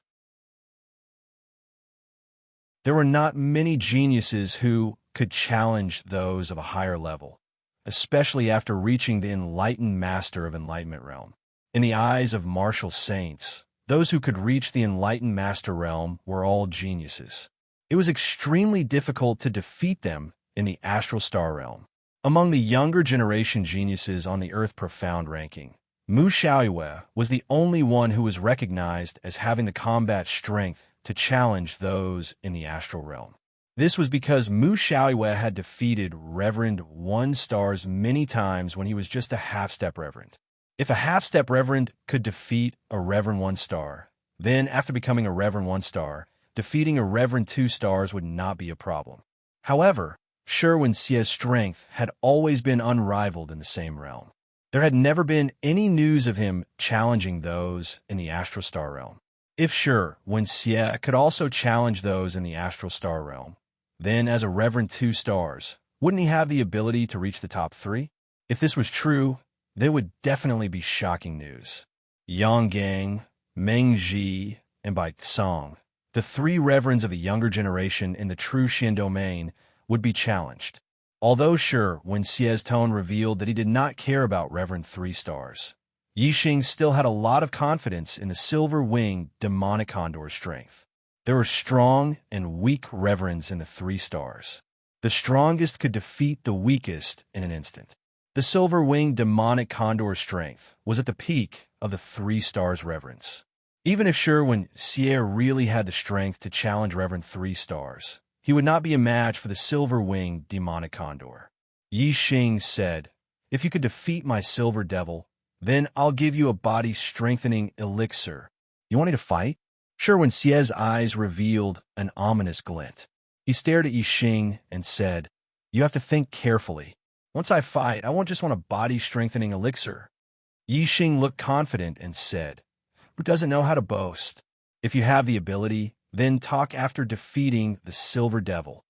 There were not many geniuses who could challenge those of a higher level, especially after reaching the enlightened master of enlightenment realm. In the eyes of martial saints, those who could reach the enlightened master realm were all geniuses. It was extremely difficult to defeat them in the astral star realm. Among the younger generation geniuses on the Earth Profound ranking, Mu Xiaoyue was the only one who was recognized as having the combat strength to challenge those in the astral realm. This was because Mu Xiaoyue had defeated Reverend 1 stars many times when he was just a half-step Reverend. If a half-step Reverend could defeat a Reverend 1 star, then after becoming a Reverend 1 star, defeating a Reverend 2 stars would not be a problem. However, Sherwin Xie's strength had always been unrivaled in the same realm. There had never been any news of him challenging those in the astral star realm. If Sherwin Xie could also challenge those in the astral star realm, then as a Reverend 2 stars, wouldn't he have the ability to reach the top 3? If this was true, there would definitely be shocking news. Yang Gang, Meng Ji, and Bai Song, the 3 reverends of the younger generation in the true Xian domain, would be challenged. Although Sherwin Xie's tone revealed that he did not care about Reverend 3 stars, Yixing still had a lot of confidence in the silver-winged demonic condor's strength. There were strong and weak reverends in the 3 stars. The strongest could defeat the weakest in an instant. The silver-winged demonic condor's strength was at the peak of the 3 stars' reverends. Even if Sherwin Xie really had the strength to challenge Reverend 3 stars, he would not be a match for the silver-winged demonic condor. Yixing said, "If you could defeat my silver devil, then I'll give you a body-strengthening elixir. You want me to fight?" Sherwin Xie's eyes revealed an ominous glint. He stared at Yixing and said, "You have to think carefully. Once I fight, I won't just want a body-strengthening elixir." Yixing looked confident and said, "Who doesn't know how to boast? If you have the ability, then talk after defeating the silver devil."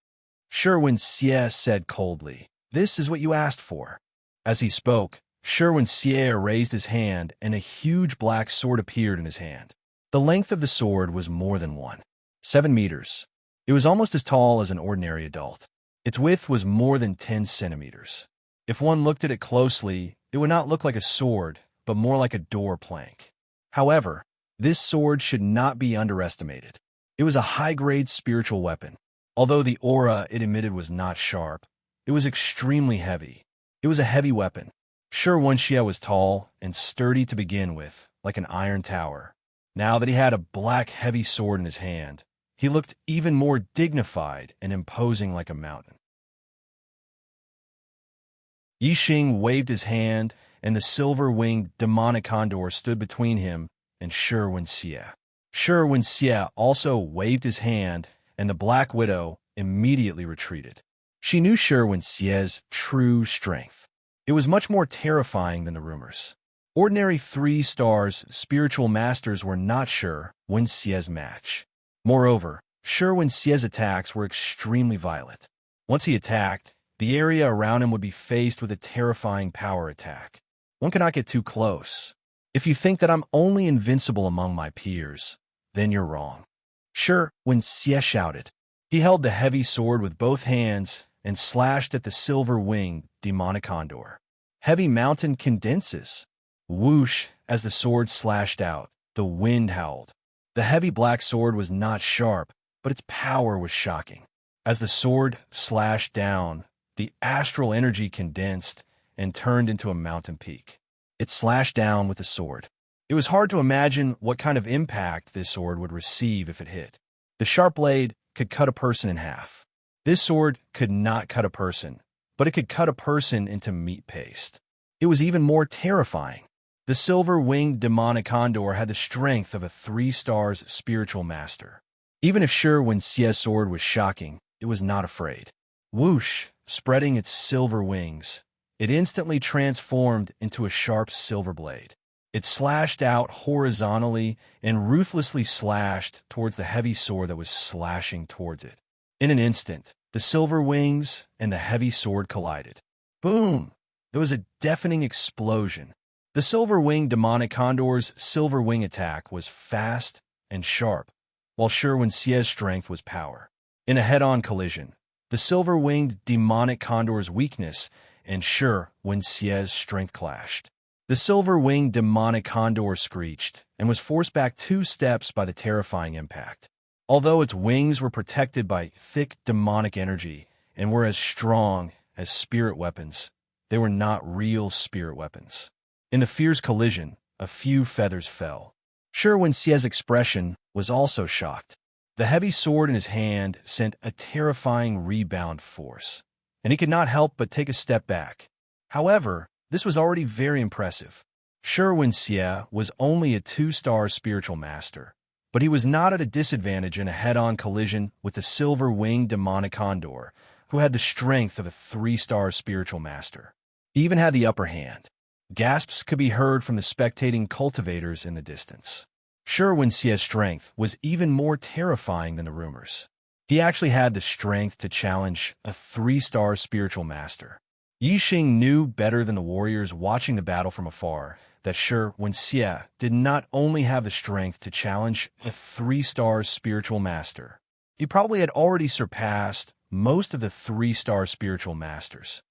Sherwin Xie said coldly, "This is what you asked for." As he spoke, Sherwin Xie raised his hand and a huge black sword appeared in his hand. The length of the sword was more than 7 meters. It was almost as tall as an ordinary adult. Its width was more than 10 centimeters. If one looked at it closely, it would not look like a sword, but more like a door plank. However, this sword should not be underestimated. It was a high-grade spiritual weapon. Although the aura it emitted was not sharp, it was extremely heavy. It was a heavy weapon. Sherwin Xie was tall and sturdy to begin with, like an iron tower. Now that he had a black heavy sword in his hand, he looked even more dignified and imposing like a mountain. Yixing waved his hand, and the silver-winged demonic condor stood between him and Sherwin Xie. Sherwin Xie also waved his hand, and the Black Widow immediately retreated. She knew Sherwin Xie's true strength. It was much more terrifying than the rumors. Ordinary 3 stars spiritual masters were not Sherwin Xie's match. Moreover, Sherwin Xie's attacks were extremely violent. Once he attacked, the area around him would be faced with a terrifying power attack. One cannot get too close. If you think that I'm only invincible among my peers, then you're wrong. Sherwin Xie shouted. He held the heavy sword with both hands and slashed at the silver-winged demonic condor. Heavy mountain condenses. Whoosh, as the sword slashed out, the wind howled. The heavy black sword was not sharp, but its power was shocking. As the sword slashed down, the astral energy condensed and turned into a mountain peak. It slashed down with the sword. It was hard to imagine what kind of impact this sword would receive if it hit. The sharp blade could cut a person in half. This sword could not cut a person, but it could cut a person into meat paste. It was even more terrifying. The silver-winged demonic condor had the strength of a 3 stars spiritual master. Even if Sherwin Xie's sword was shocking, it was not afraid. Whoosh, spreading its silver wings, it instantly transformed into a sharp silver blade. It slashed out horizontally and ruthlessly slashed towards the heavy sword that was slashing towards it. In an instant, the silver wings and the heavy sword collided. Boom! There was a deafening explosion. The silver-winged demonic condor's silver wing attack was fast and sharp, while Sherwin Xie's strength was power. In a head-on collision, the silver-winged demonic condor's weakness and Sherwin Xie's strength clashed. The silver-winged demonic condor screeched and was forced back 2 steps by the terrifying impact. Although its wings were protected by thick demonic energy and were as strong as spirit weapons, they were not real spirit weapons. In the fierce collision, a few feathers fell. Wenxie's expression was also shocked. The heavy sword in his hand sent a terrifying rebound force, and he could not help but take a step back. However, this was already very impressive. Wenxie was only a 2-star spiritual master, but he was not at a disadvantage in a head-on collision with the silver-winged demonic condor, who had the strength of a 3-star spiritual master. He even had the upper hand. Gasps could be heard from the spectating cultivators in the distance. Wenxie's strength was even more terrifying than the rumors. He actually had the strength to challenge a 3-star spiritual master. Yixing knew better than the warriors watching the battle from afar that Wenxie did not only have the strength to challenge a 3-star spiritual master. He probably had already surpassed most of the 3-star spiritual masters.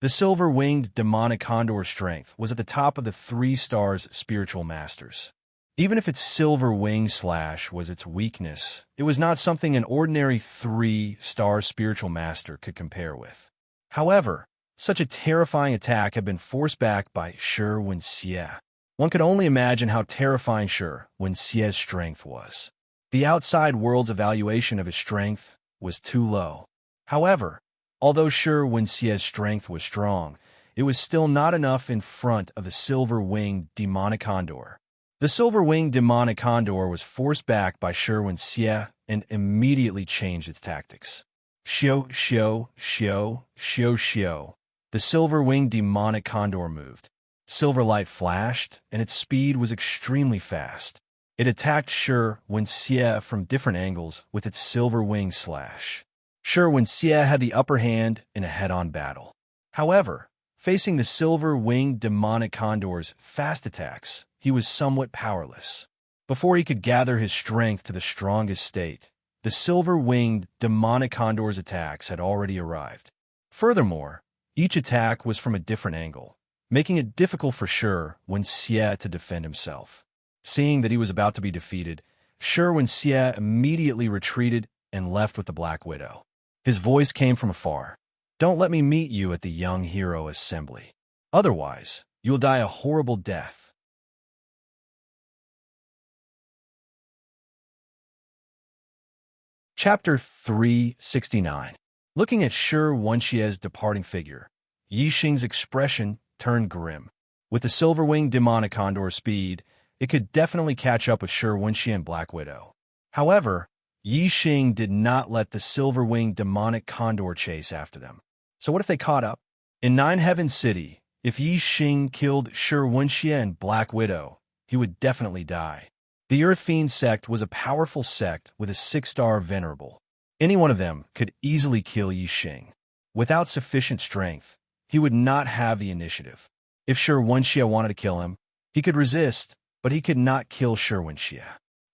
The silver-winged demonic condor's strength was at the top of the 3-star spiritual masters. Even if its silver wing slash was its weakness, it was not something an ordinary 3-star spiritual master could compare with. However, such a terrifying attack had been forced back by Wenxie. One could only imagine how terrifying Wenxie's strength was. The outside world's evaluation of his strength was too low. However, although Wenxie's strength was strong, it was still not enough in front of the silver-winged demonic condor. The silver-winged demonic condor was forced back by Wenxie and immediately changed its tactics. Shio, shio, shio, shio, shio. The silver-winged demonic condor moved. Silver light flashed, and its speed was extremely fast. It attacked Wenxie from different angles with its silver wing slash. Wenxie had the upper hand in a head-on battle. However, facing the silver-winged demonic condor's fast attacks, he was somewhat powerless. Before he could gather his strength to the strongest state, the silver-winged demonic condor's attacks had already arrived. Furthermore, each attack was from a different angle, making it difficult for Wenxie to defend himself. Seeing that he was about to be defeated, Wenxie immediately retreated and left with the Black Widow. His voice came from afar. "Don't let me meet you at the Young Hero Assembly. Otherwise, you will die a horrible death." Chapter 369. Looking at Wenxie's departing figure, Yixing's expression turned grim. With the silver-winged demonic condor speed, it could definitely catch up with Wenxie and Black Widow. However, Yixing did not let the silver-winged demonic condor chase after them. So what if they caught up? In Nine Heaven City, if Yixing killed Wenxie and Black Widow, he would definitely die. The Earth Fiend sect was a powerful sect with a 6-star venerable. Any one of them could easily kill Yixing. Without sufficient strength, he would not have the initiative. If Wenxie wanted to kill him, he could resist, but he could not kill Wenxie.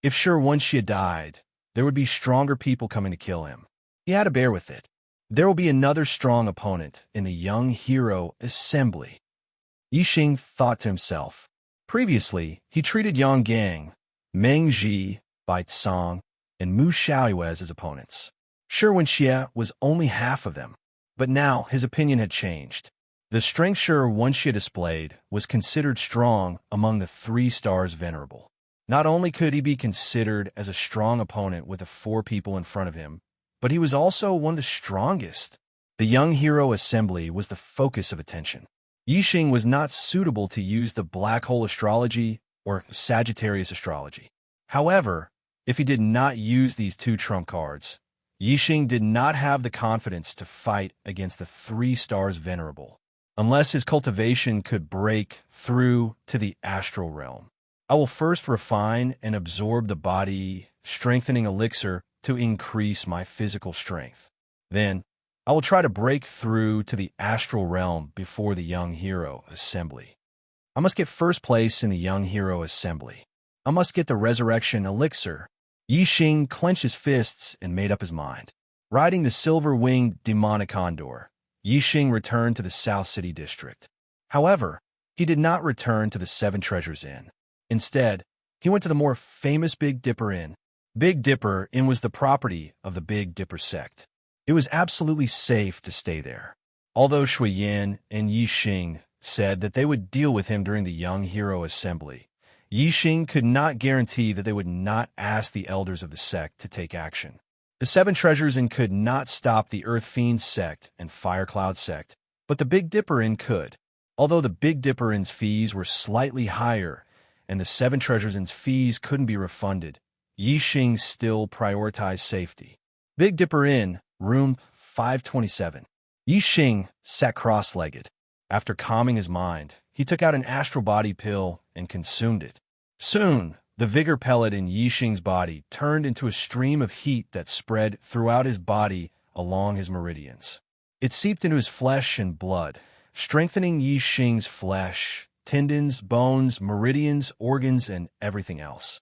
If Wenxie died, there would be stronger people coming to kill him. He had to bear with it. There will be another strong opponent in the Young Hero Assembly. Yixing thought to himself. Previously, he treated Yang Gang, Meng Ji, Bai Tsang, and Mu Xiaoyue as his opponents. Wenxie was only half of them, but now his opinion had changed. The strength Wenxie displayed was considered strong among the 3-stars venerable. Not only could he be considered as a strong opponent with the 4 people in front of him, but he was also one of the strongest. The Young Hero Assembly was the focus of attention. Yixing was not suitable to use the black hole astrology or Sagittarius astrology. However, if he did not use these 2 trump cards, Yixing did not have the confidence to fight against the 3-stars venerable, unless his cultivation could break through to the astral realm. I will first refine and absorb the body strengthening elixir to increase my physical strength. Then, I will try to break through to the astral realm before the Young Hero Assembly. I must get first place in the Young Hero Assembly. I must get the resurrection elixir. Yixing clenched his fists and made up his mind. Riding the silver-winged demonic condor, Yixing returned to the South City District. However, he did not return to the Seven Treasures Inn. Instead, he went to the more famous Big Dipper Inn. Big Dipper Inn was the property of the Big Dipper sect. It was absolutely safe to stay there. Although Shui Yan and Yixing said that they would deal with him during the Young Hero Assembly, Yixing could not guarantee that they would not ask the elders of the sect to take action. The Seven Treasures Inn could not stop the Earth Fiend sect and Fire Cloud sect, but the Big Dipper Inn could. Although the Big Dipper Inn's fees were slightly higher and the Seven Treasures Inn's fees couldn't be refunded, Yixing still prioritized safety. Big Dipper Inn, room 527. Yixing sat cross-legged. After calming his mind, he took out an astral body pill and consumed it. Soon, the vigor pellet in Yixing's body turned into a stream of heat that spread throughout his body along his meridians. It seeped into his flesh and blood, strengthening Yixing's flesh, tendons, bones, meridians, organs, and everything else.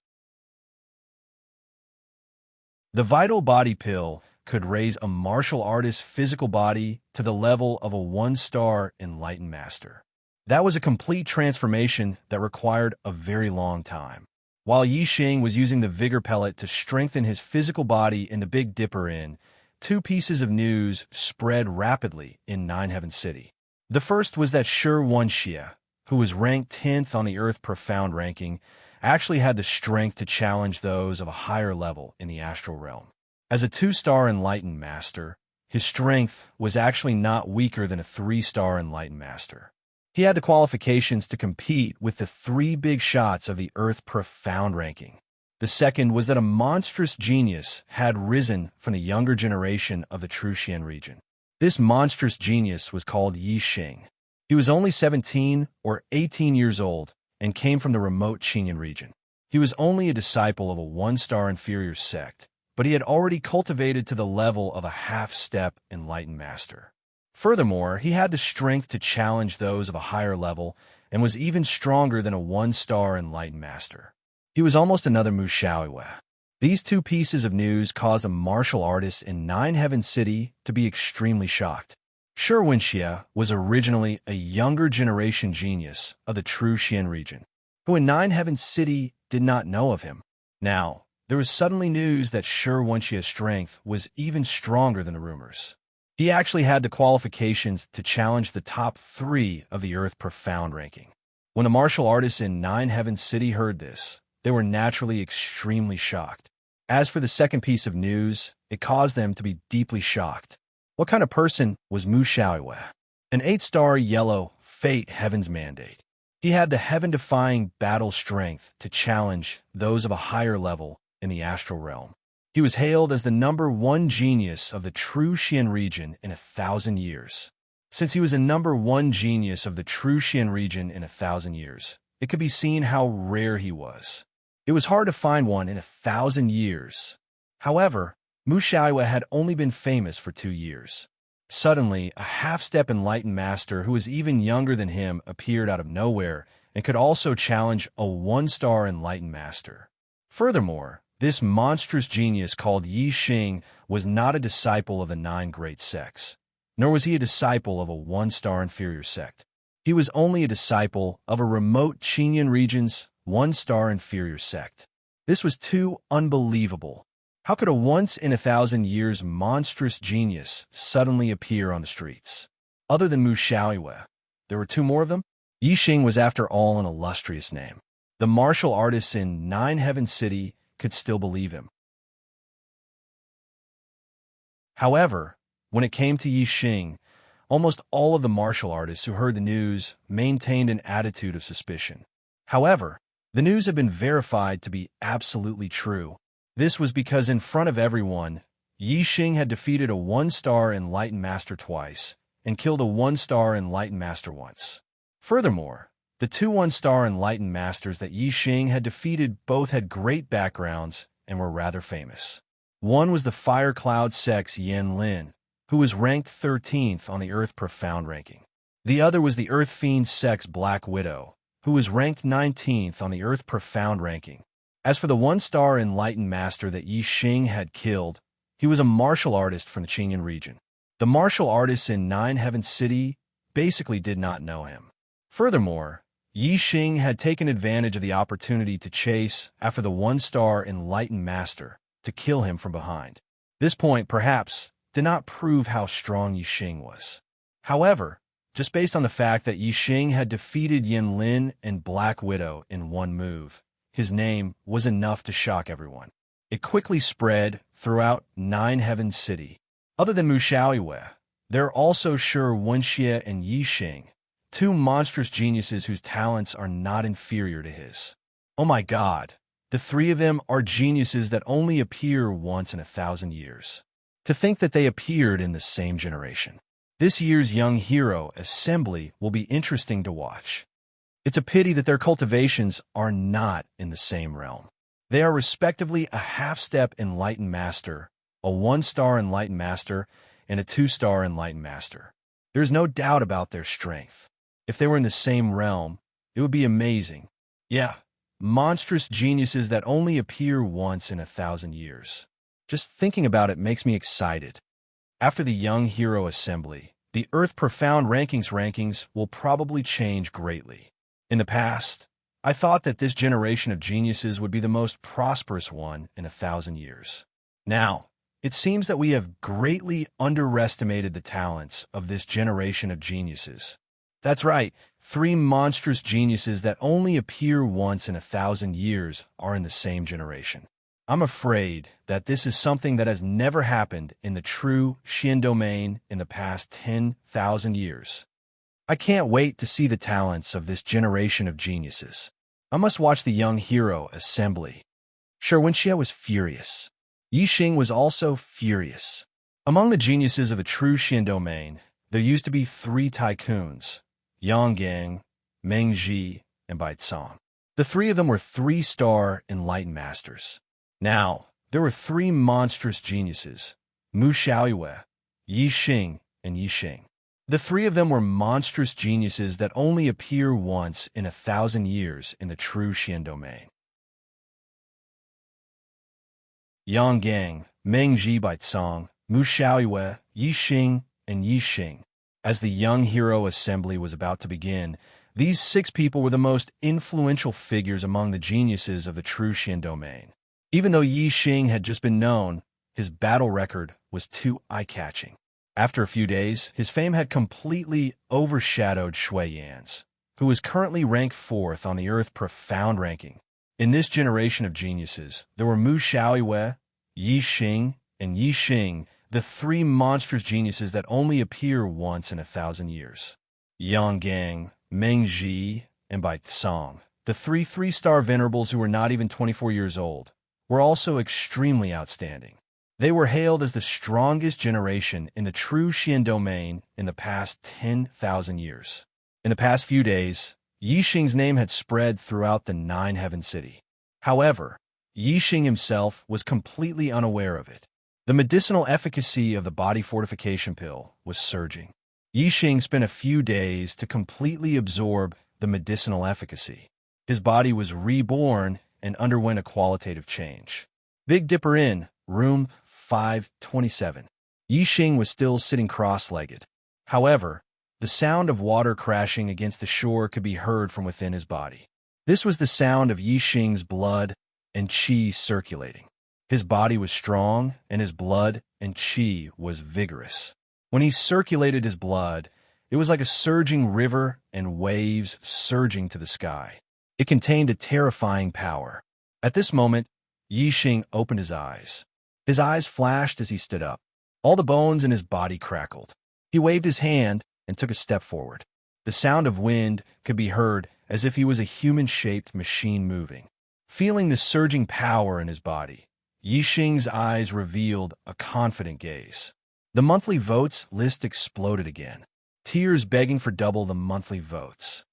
The vital body pill could raise a martial artist's physical body to the level of a 1-star enlightened master. That was a complete transformation that required a very long time. While Yixing was using the vigor pellet to strengthen his physical body in the Big Dipper Inn, two pieces of news spread rapidly in Nine Heaven City. The first was that Shi Wenxie, who was ranked 10th on the Earth Profound ranking, actually had the strength to challenge those of a higher level in the astral realm. As a 2-star enlightened master, his strength was actually not weaker than a 3-star enlightened master. He had the qualifications to compete with the 3 big shots of the Earth Profound ranking. The second was that a monstrous genius had risen from the younger generation of the True Xian region. This monstrous genius was called Yixing. He was only 17 or 18 years old and came from the remote Qinyan region. He was only a disciple of a 1-star inferior sect, but he had already cultivated to the level of a half-step enlightened master. Furthermore, he had the strength to challenge those of a higher level and was even stronger than a 1-star enlightened master. He was almost another Mu Shaoyue. These two pieces of news caused a martial artist in Nine Heaven City to be extremely shocked. Shi Wenxie was originally a younger generation genius of the True Xian region, who in Nine Heaven City did not know of him. Now, there was suddenly news that Shi Wenxie's strength was even stronger than the rumors. He actually had the qualifications to challenge the top 3 of the Earth Profound ranking. When the martial artists in Nine Heaven City heard this, they were naturally extremely shocked. As for the second piece of news, it caused them to be deeply shocked. What kind of person was Mu Shaoyue? An 8-star yellow fate heaven's mandate. He had the heaven-defying battle strength to challenge those of a higher level in the astral realm. He was hailed as the #1 genius of the True Xian region in 1,000 years. Since he was a #1 genius of the True Xian region in 1,000 years, it could be seen how rare he was. It was hard to find one in 1,000 years. However, Mu Shaoyue had only been famous for 2 years. Suddenly, a half-step enlightened master who was even younger than him appeared out of nowhere and could also challenge a 1-star enlightened master. Furthermore, this monstrous genius called Yixing was not a disciple of the 9 great sects, nor was he a disciple of a 1-star inferior sect. He was only a disciple of a remote Qinyan region's 1-star inferior sect. This was too unbelievable. How could a once-in-1,000 years monstrous genius suddenly appear on the streets? Other than Mu Shaoyue, there were 2 more of them? Yixing was after all an illustrious name. The martial artists in Nine Heaven City could still believe him. However, when it came to Yixing, almost all of the martial artists who heard the news maintained an attitude of suspicion. However, the news had been verified to be absolutely true. This was because in front of everyone, Yixing had defeated a 1-star enlightened master twice and killed a 1-star enlightened master once. Furthermore, the 2 1-star enlightened masters that Yixing had defeated both had great backgrounds and were rather famous. One was the Fire Cloud sect's Yan Lin, who was ranked 13th on the Earth Profound ranking. The other was the Earth Fiend sect's Black Widow, who was ranked 19th on the Earth Profound ranking. As for the 1-star enlightened master that Yixing had killed, he was a martial artist from the Qinyan region. The martial artists in Nine Heaven City basically did not know him. Furthermore, Yi Xing had taken advantage of the opportunity to chase after the one-star enlightened master to kill him from behind. This point, perhaps, did not prove how strong Yi Xing was. However, just based on the fact that Yi Xing had defeated Yin Lin and Black Widow in one move, his name was enough to shock everyone. It quickly spread throughout Nine Heaven City. Other than Mu Xiaoyue, there are also Shi Wenxie and Yi Xing, two monstrous geniuses whose talents are not inferior to his. Oh my god, the three of them are geniuses that only appear once in 1,000 years. To think that they appeared in the same generation. This year's Young Hero Assembly will be interesting to watch. It's a pity that their cultivations are not in the same realm. They are respectively a half-step Enlightened Master, a one-star Enlightened Master, and a two-star Enlightened Master. There's no doubt about their strength. If they were in the same realm, it would be amazing. Yeah, monstrous geniuses that only appear once in 1,000 years. Just thinking about it makes me excited. After the Young Hero Assembly, the Earth Profound rankings will probably change greatly. In the past, I thought that this generation of geniuses would be the most prosperous one in 1,000 years. Now, it seems that we have greatly underestimated the talents of this generation of geniuses. That's right, three monstrous geniuses that only appear once in 1,000 years are in the same generation. I'm afraid that this is something that has never happened in the true Xian domain in the past 10,000 years. I can't wait to see the talents of this generation of geniuses. I must watch the Young Hero Assembly. Shi Wenxie was furious. Yi Xing was also furious. Among the geniuses of the true Xian domain, there used to be three tycoons, Yang Gang, Meng Ji, and Bai Cong. The three of them were three-star enlightened masters. Now, there were three monstrous geniuses, Mu Xiaoyue, Yi Xing, and Yi Xing. The three of them were monstrous geniuses that only appear once in 1,000 years in the true Xian domain. Yang Gang, Meng Ji Bai Cong, Mu Xiaoyue, Yi Xing, and Yi Xing. As the Young Hero Assembly was about to begin, these 6 people were the most influential figures among the geniuses of the true Xian domain. Even though Yi Xing had just been known, his battle record was too eye-catching. After a few days, his fame had completely overshadowed Shui Yan's, who is currently ranked 4th on the Earth Profound ranking. In this generation of geniuses, there were Mu Xiaoyue, Yi Xing, and Yi Xing, the 3 monstrous geniuses that only appear once in 1,000 years. Yang Gang, Meng Ji, and Bai Cong, the 3 3-star venerables who were not even 24 years old, were also extremely outstanding. They were hailed as the strongest generation in the true Xian domain in the past 10,000 years. In the past few days, Yi Xing's name had spread throughout the Nine Heaven City. However, Yi Xing himself was completely unaware of it. The medicinal efficacy of the body fortification pill was surging. Yi Xing spent a few days to completely absorb the medicinal efficacy. His body was reborn and underwent a qualitative change. Big Dipper Inn, room 527. Yi Xing was still sitting cross-legged. However, the sound of water crashing against the shore could be heard from within his body. This was the sound of Yi Xing's blood and qi circulating. His body was strong, and his blood and qi was vigorous. When he circulated his blood, it was like a surging river and waves surging to the sky. It contained a terrifying power. At this moment, Yi Xing opened his eyes. His eyes flashed as he stood up. All the bones in his body crackled. He waved his hand and took a step forward. The sound of wind could be heard as if he was a human-shaped machine moving. Feeling the surging power in his body, Yi Xing's eyes revealed a confident gaze. The monthly votes list exploded again, tears begging for double the monthly votes.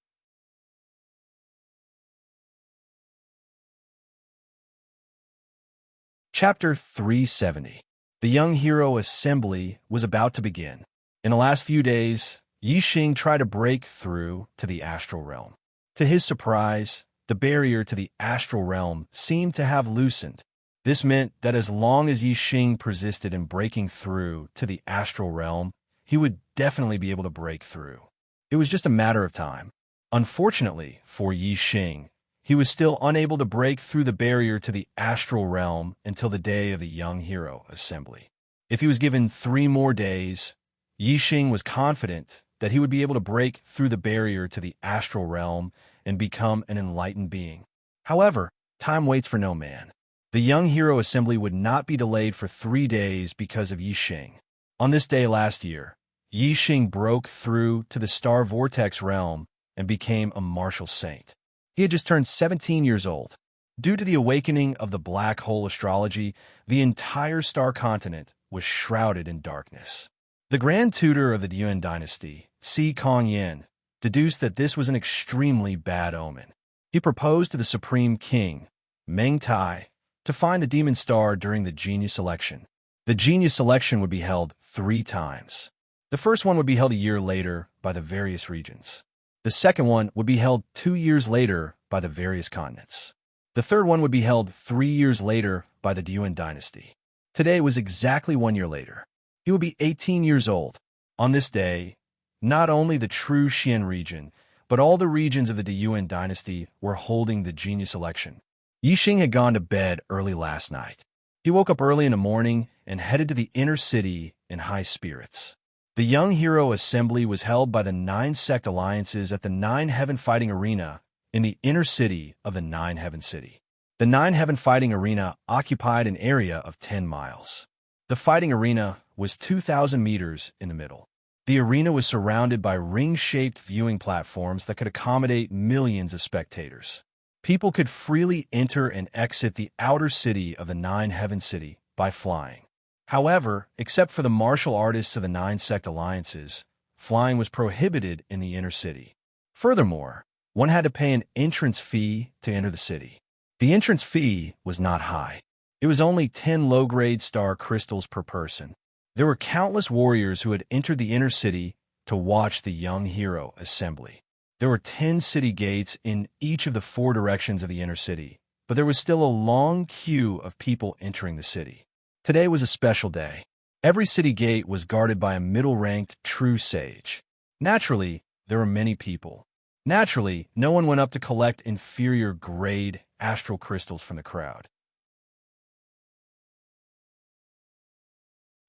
Chapter 370. The Young Hero Assembly was about to begin. In the last few days, Yi Xing tried to break through to the astral realm. To his surprise, the barrier to the astral realm seemed to have loosened. This meant that as long as Yi Xing persisted in breaking through to the astral realm, he would definitely be able to break through. It was just a matter of time. Unfortunately for Yi Xing, he was still unable to break through the barrier to the astral realm until the day of the Young Hero Assembly. If he was given 3 more days, Yi Xing was confident that he would be able to break through the barrier to the astral realm and become an enlightened being. However, time waits for no man. The Young Hero Assembly would not be delayed for 3 days because of Yi Xing. On this day last year, Yi Xing broke through to the Star Vortex realm and became a martial saint. He had just turned 17 years old. Due to the awakening of the black hole astrology, the entire star continent was shrouded in darkness. The Grand Tutor of the Yuan dynasty, Si Kongyan, deduced that this was an extremely bad omen. He proposed to the Supreme King, Meng Tai, to find the demon star during the genius election. The genius election would be held 3 times. The first one would be held a year later by the various regions. The second one would be held 2 years later by the various continents. The third one would be held 3 years later by the Yuan dynasty. Today was exactly 1 year later. He would be 18 years old. On this day, not only the true Xian region, but all the regions of the Yuan dynasty were holding the genius election. Yi Xing had gone to bed early last night. He woke up early in the morning and headed to the inner city in high spirits. The Young Hero Assembly was held by the 9 sect alliances at the 9 Heaven Fighting Arena in the inner city of the 9 Heaven City. The 9 Heaven Fighting Arena occupied an area of 10 miles. The fighting arena was 2,000 meters in the middle. The arena was surrounded by ring-shaped viewing platforms that could accommodate millions of spectators. People could freely enter and exit the outer city of the 9 Heaven City by flying. However, except for the martial artists of the 9 sect alliances, flying was prohibited in the inner city. Furthermore, one had to pay an entrance fee to enter the city. The entrance fee was not high. It was only 10 low-grade star crystals per person. There were countless warriors who had entered the inner city to watch the Young Hero Assembly. There were 10 city gates in each of the 4 directions of the inner city, but there was still a long queue of people entering the city. Today was a special day. Every city gate was guarded by a middle-ranked true sage. Naturally, there were many people. Naturally, no one went up to collect inferior-grade astral crystals from the crowd.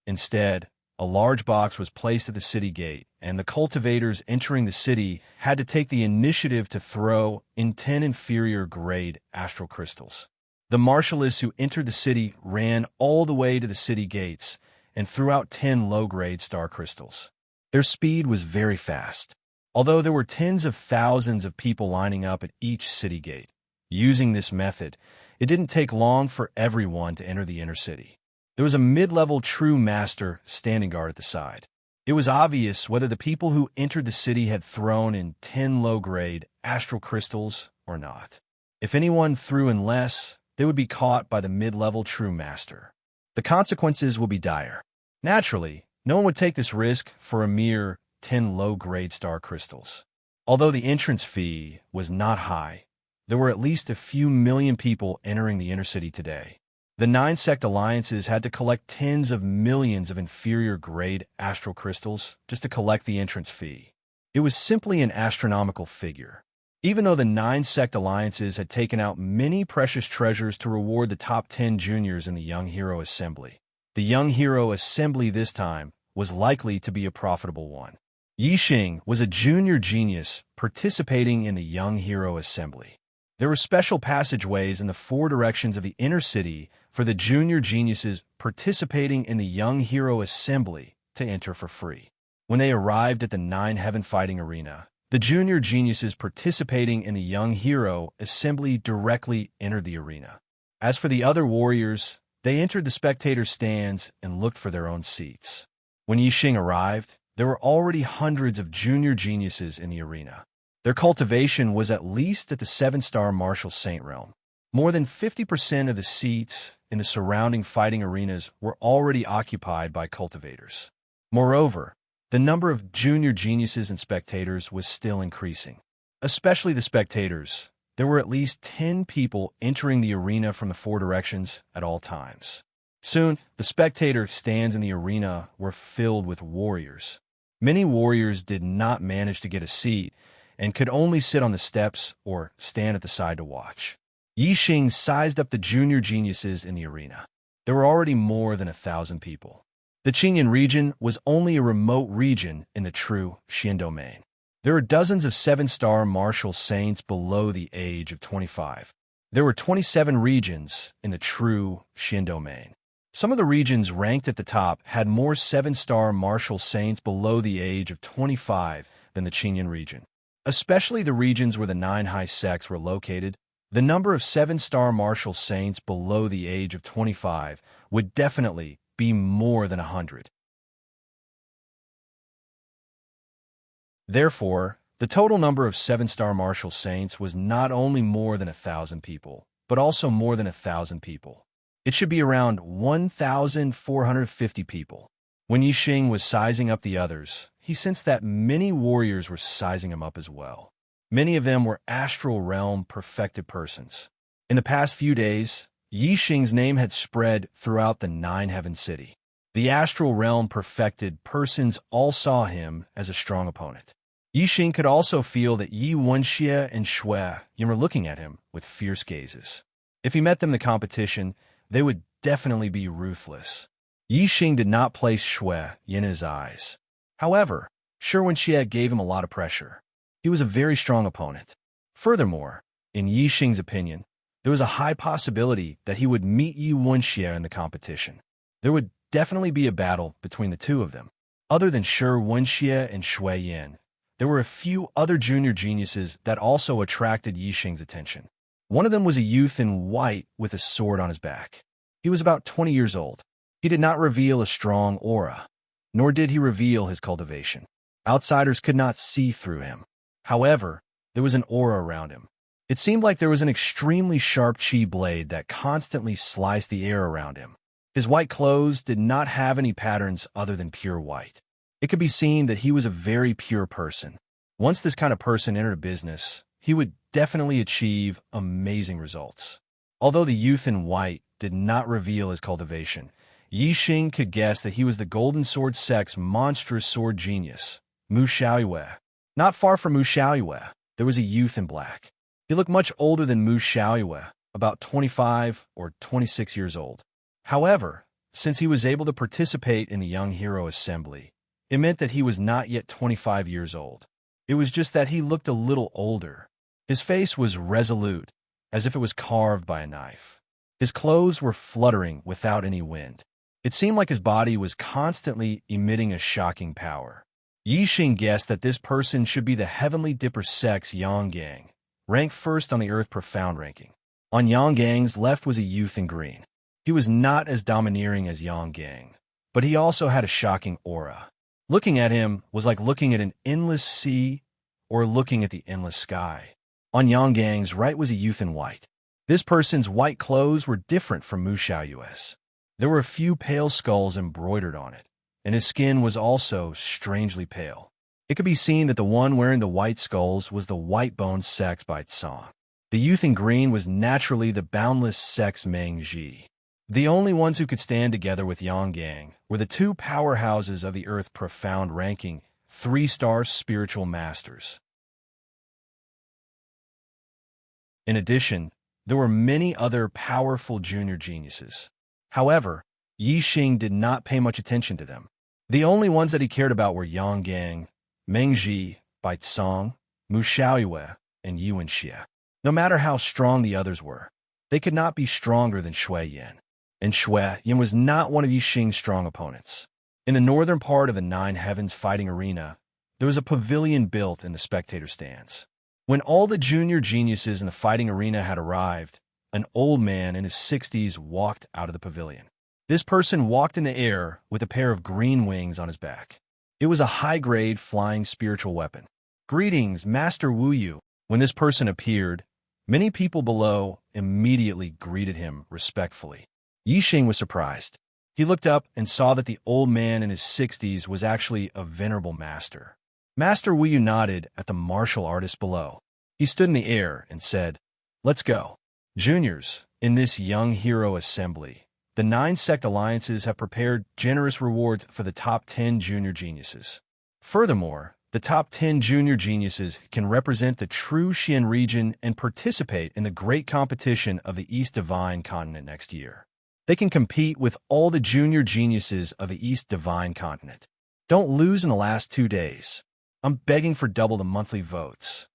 Instead, a large box was placed at the city gate, and the cultivators entering the city had to take the initiative to throw in 10 inferior-grade astral crystals. The martialists who entered the city ran all the way to the city gates and threw out 10 low-grade star crystals. Their speed was very fast. Although there were tens of thousands of people lining up at each city gate, using this method, it didn't take long for everyone to enter the inner city. There was a mid-level true master standing guard at the side. It was obvious whether the people who entered the city had thrown in 10 low-grade astral crystals or not. If anyone threw in less, they would be caught by the mid-level true master. The consequences will be dire. Naturally, no one would take this risk for a mere 10 low-grade star crystals. Although the entrance fee was not high, there were at least a few million people entering the inner city today. The 9 sect alliances had to collect tens of millions of inferior-grade astral crystals just to collect the entrance fee. It was simply an astronomical figure. Even though the 9 sect alliances had taken out many precious treasures to reward the top 10 juniors in the Young Hero Assembly, the Young Hero Assembly this time was likely to be a profitable one. Yi Xing was a junior genius participating in the Young Hero Assembly. There were special passageways in the 4 directions of the inner city for the junior geniuses participating in the Young Hero Assembly to enter for free. When they arrived at the 9 Heaven Fighting Arena, the junior geniuses participating in the Young Hero Assembly directly entered the arena. As for the other warriors, they entered the spectator stands and looked for their own seats. When Yi Xing arrived, there were already hundreds of junior geniuses in the arena. Their cultivation was at least at the 7-star martial saint realm. More than 50% of the seats in the surrounding fighting arenas were already occupied by cultivators. Moreover, the number of junior geniuses and spectators was still increasing. Especially the spectators, there were at least 10 people entering the arena from the 4 directions at all times. Soon, the spectator stands in the arena were filled with warriors. Many warriors did not manage to get a seat and could only sit on the steps or stand at the side to watch. Yixing sized up the junior geniuses in the arena. There were already more than 1,000 people. The Qingyan region was only a remote region in the true Xian domain. There were dozens of 7-star martial saints below the age of 25. There were 27 regions in the true Xian domain. Some of the regions ranked at the top had more 7-star martial saints below the age of 25 than the Qingyan region. Especially the regions where the 9 high sects were located, the number of 7-star martial saints below the age of 25 would definitely be more than 100. Therefore, the total number of 7-star martial saints was not only more than 1,000 people, but also more than 1,000 people. It should be around 1,450 people. When Yixing was sizing up the others, he sensed that many warriors were sizing him up as well. Many of them were astral realm perfected persons. In the past few days, Yixing's name had spread throughout the 9-heaven city. The astral realm perfected persons all saw him as a strong opponent. Yixing could also feel that Yi Wenxie and Shui Yin were looking at him with fierce gazes. If he met them in the competition, they would definitely be ruthless. Yixing did not place Shui Yin in his eyes. However, Shi Wenxie gave him a lot of pressure. He was a very strong opponent. Furthermore, in Yixing's opinion, there was a high possibility that he would meet Yi Wenxie in the competition. There would definitely be a battle between the two of them. Other than Shi Wenxie and Shui Yin, there were a few other junior geniuses that also attracted Yixing's attention. One of them was a youth in white with a sword on his back. He was about 20 years old. He did not reveal a strong aura, nor did he reveal his cultivation. Outsiders could not see through him. However, there was an aura around him. It seemed like there was an extremely sharp chi blade that constantly sliced the air around him. His white clothes did not have any patterns other than pure white. It could be seen that he was a very pure person. Once this kind of person entered a business, he would definitely achieve amazing results. Although the youth in white did not reveal his cultivation, Yixing could guess that he was the Golden Sword sect's monstrous sword genius, Mu Xiaoyue. Not far from Mu Xiaoyue, there was a youth in black. He looked much older than Mu Xiaoyue, about 25 or 26 years old. However, since he was able to participate in the Young Hero Assembly, it meant that he was not yet 25 years old. It was just that he looked a little older. His face was resolute, as if it was carved by a knife. His clothes were fluttering without any wind. It seemed like his body was constantly emitting a shocking power. Yixing guessed that this person should be the Heavenly Dipper sect's Yanggang, ranked first on the Earth Profound ranking. On Yanggang's left was a youth in green. He was not as domineering as Yanggang, but he also had a shocking aura. Looking at him was like looking at an endless sea or looking at the endless sky. On Yanggang's right was a youth in white. This person's white clothes were different from Mu Xiaoyue's. There were a few pale skulls embroidered on it, and his skin was also strangely pale. It could be seen that the one wearing the white skulls was the White Bone sect's Bai Tsang. The youth in green was naturally the Boundless sect's Meng Ji. The only ones who could stand together with Yanggang were the two powerhouses of the Earth Profound ranking 3-star spiritual masters. In addition, there were many other powerful junior geniuses. However, Yixing did not pay much attention to them. The only ones that he cared about were Yanggang, Meng Ji, Bai Tsang, Mu Xiaoyue, and Yi Wenxie. No matter how strong the others were, they could not be stronger than Shui Yin. And Shui Yin was not one of Yixing's strong opponents. In the northern part of the 9 Heavens fighting arena, there was a pavilion built in the spectator stands. When all the junior geniuses in the fighting arena had arrived, an old man in his 60s walked out of the pavilion. This person walked in the air with a pair of green wings on his back. It was a high-grade flying spiritual weapon. "Greetings, Master Wu Yu." When this person appeared, many people below immediately greeted him respectfully. Yixing was surprised. He looked up and saw that the old man in his 60s was actually a venerable master. Master Wu Yu nodded at the martial artist below. He stood in the air and said, Let's go. Juniors, in this young hero assembly, the 9-sect alliances have prepared generous rewards for the top 10 junior geniuses. Furthermore, the top 10 junior geniuses can represent the true Xian region and participate in the great competition of the East Divine Continent next year. They can compete with all the junior geniuses of the East Divine Continent. Don't lose in the last 2 days. I'm begging for double the monthly votes.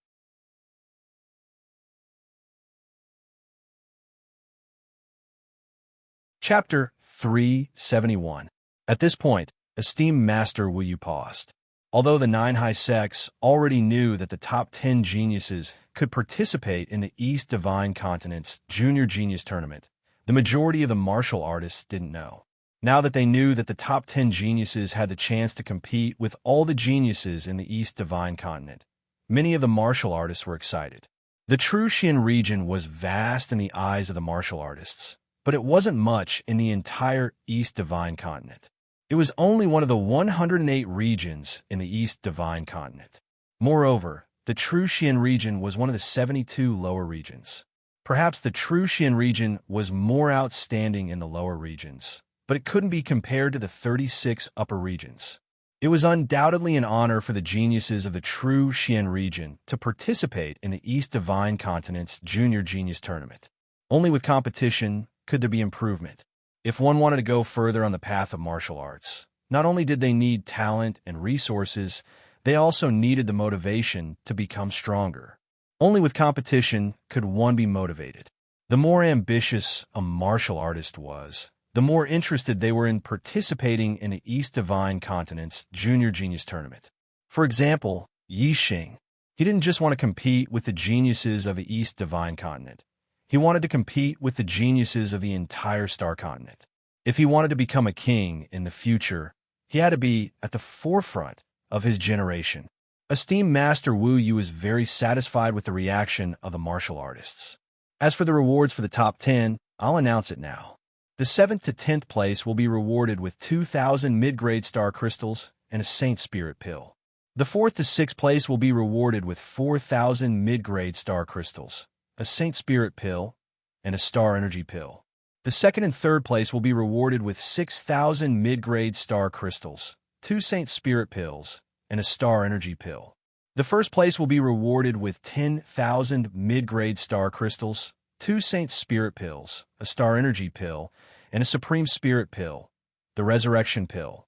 Chapter 371. At this point, esteemed Master Wu Yu paused. Although the 9 high sects already knew that the top 10 geniuses could participate in the East Divine Continent's Junior Genius Tournament, the majority of the martial artists didn't know. Now that they knew that the top 10 geniuses had the chance to compete with all the geniuses in the East Divine Continent, many of the martial artists were excited. The true Xian region was vast in the eyes of the martial artists, but it wasn't much in the entire East Divine Continent. It was only one of the 108 regions in the East Divine Continent. Moreover, the true Xian region was one of the 72 lower regions. Perhaps the true Xian region was more outstanding in the lower regions, but it couldn't be compared to the 36 upper regions. It was undoubtedly an honor for the geniuses of the true Xian region to participate in the East Divine Continent's Junior Genius Tournament. Only with competition could there be improvement. If one wanted to go further on the path of martial arts, not only did they need talent and resources, they also needed the motivation to become stronger. Only with competition could one be motivated. The more ambitious a martial artist was, the more interested they were in participating in the East Divine Continent's Junior Genius Tournament. For example, Yi Xing. He didn't just want to compete with the geniuses of the East Divine Continent. He wanted to compete with the geniuses of the entire Star Continent. If he wanted to become a king in the future, he had to be at the forefront of his generation. Esteemed Master Wu Yu is very satisfied with the reaction of the martial artists. As for the rewards for the top 10, I'll announce it now. The 7th to 10th place will be rewarded with 2,000 mid-grade star crystals and a Saint Spirit pill. The 4th to 6th place will be rewarded with 4,000 mid-grade star crystals, a Saint Spirit pill, and a Star Energy pill. The 2nd and 3rd place will be rewarded with 6,000 mid-grade star crystals, 2 Saint Spirit pills, and a Star Energy pill. The 1st place will be rewarded with 10,000 mid-grade star crystals, 2 Saint Spirit pills, a Star Energy pill, and a Supreme Spirit pill, the Resurrection pill.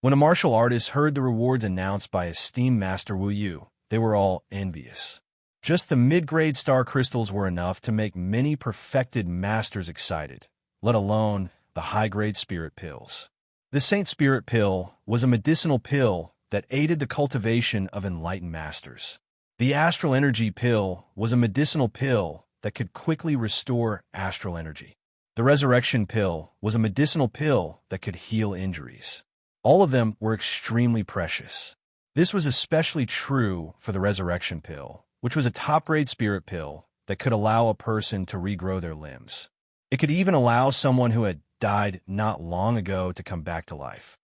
When the martial artists heard the rewards announced by esteemed Master Wu Yu, they were all envious. Just the mid-grade star crystals were enough to make many perfected masters excited, let alone the high-grade spirit pills. The Saint Spirit pill was a medicinal pill that aided the cultivation of enlightened masters. The Astral Energy pill was a medicinal pill that could quickly restore astral energy. The Resurrection pill was a medicinal pill that could heal injuries. All of them were extremely precious. This was especially true for the Resurrection pill, which was a top-grade spirit pill that could allow a person to regrow their limbs. It could even allow someone who had died not long ago to come back to life.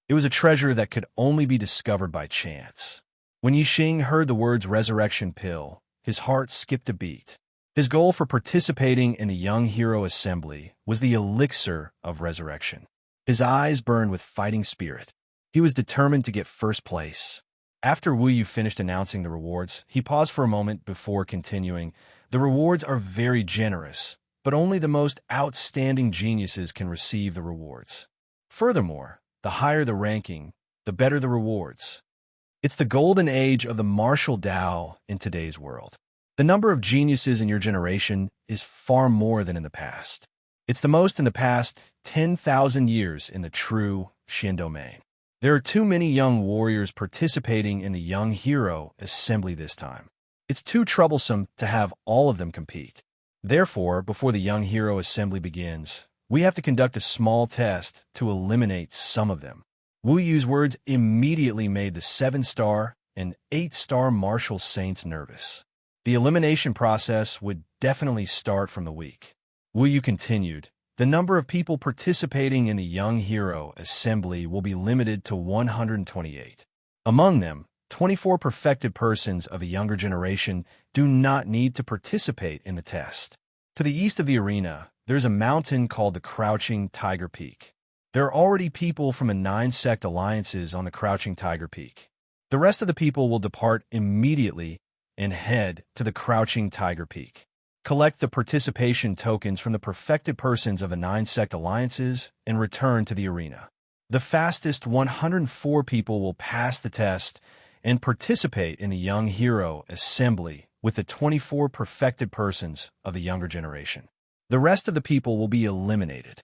It was a treasure that could only be discovered by chance. When Yi Xing heard the words Resurrection Pill, his heart skipped a beat. His goal for participating in the Young Hero Assembly was the elixir of resurrection. His eyes burned with fighting spirit. He was determined to get first place. After Wu Yu finished announcing the rewards, he paused for a moment before continuing. The rewards are very generous, but only the most outstanding geniuses can receive the rewards. Furthermore, the higher the ranking, the better the rewards. It's the golden age of the martial Tao in today's world. The number of geniuses in your generation is far more than in the past. It's the most in the past 10,000 years in the true Xian domain. There are too many young warriors participating in the Young Hero Assembly this time. It's too troublesome to have all of them compete. Therefore, before the Young Hero Assembly begins, we have to conduct a small test to eliminate some of them. Wu Yu's words immediately made the 7-star and 8-star martial saints nervous. The elimination process would definitely start from the weak. Wu Yu continued, the number of people participating in the Young Hero Assembly will be limited to 128. Among them, 24 perfected persons of a younger generation do not need to participate in the test. To the east of the arena, there's a mountain called the Crouching Tiger Peak. There are already people from the 9-sect alliances on the Crouching Tiger Peak. The rest of the people will depart immediately and head to the Crouching Tiger Peak. Collect the participation tokens from the perfected persons of the 9-sect alliances and return to the arena. The fastest 104 people will pass the test and participate in the Young Hero Assembly with the 24 perfected persons of the younger generation. The rest of the people will be eliminated.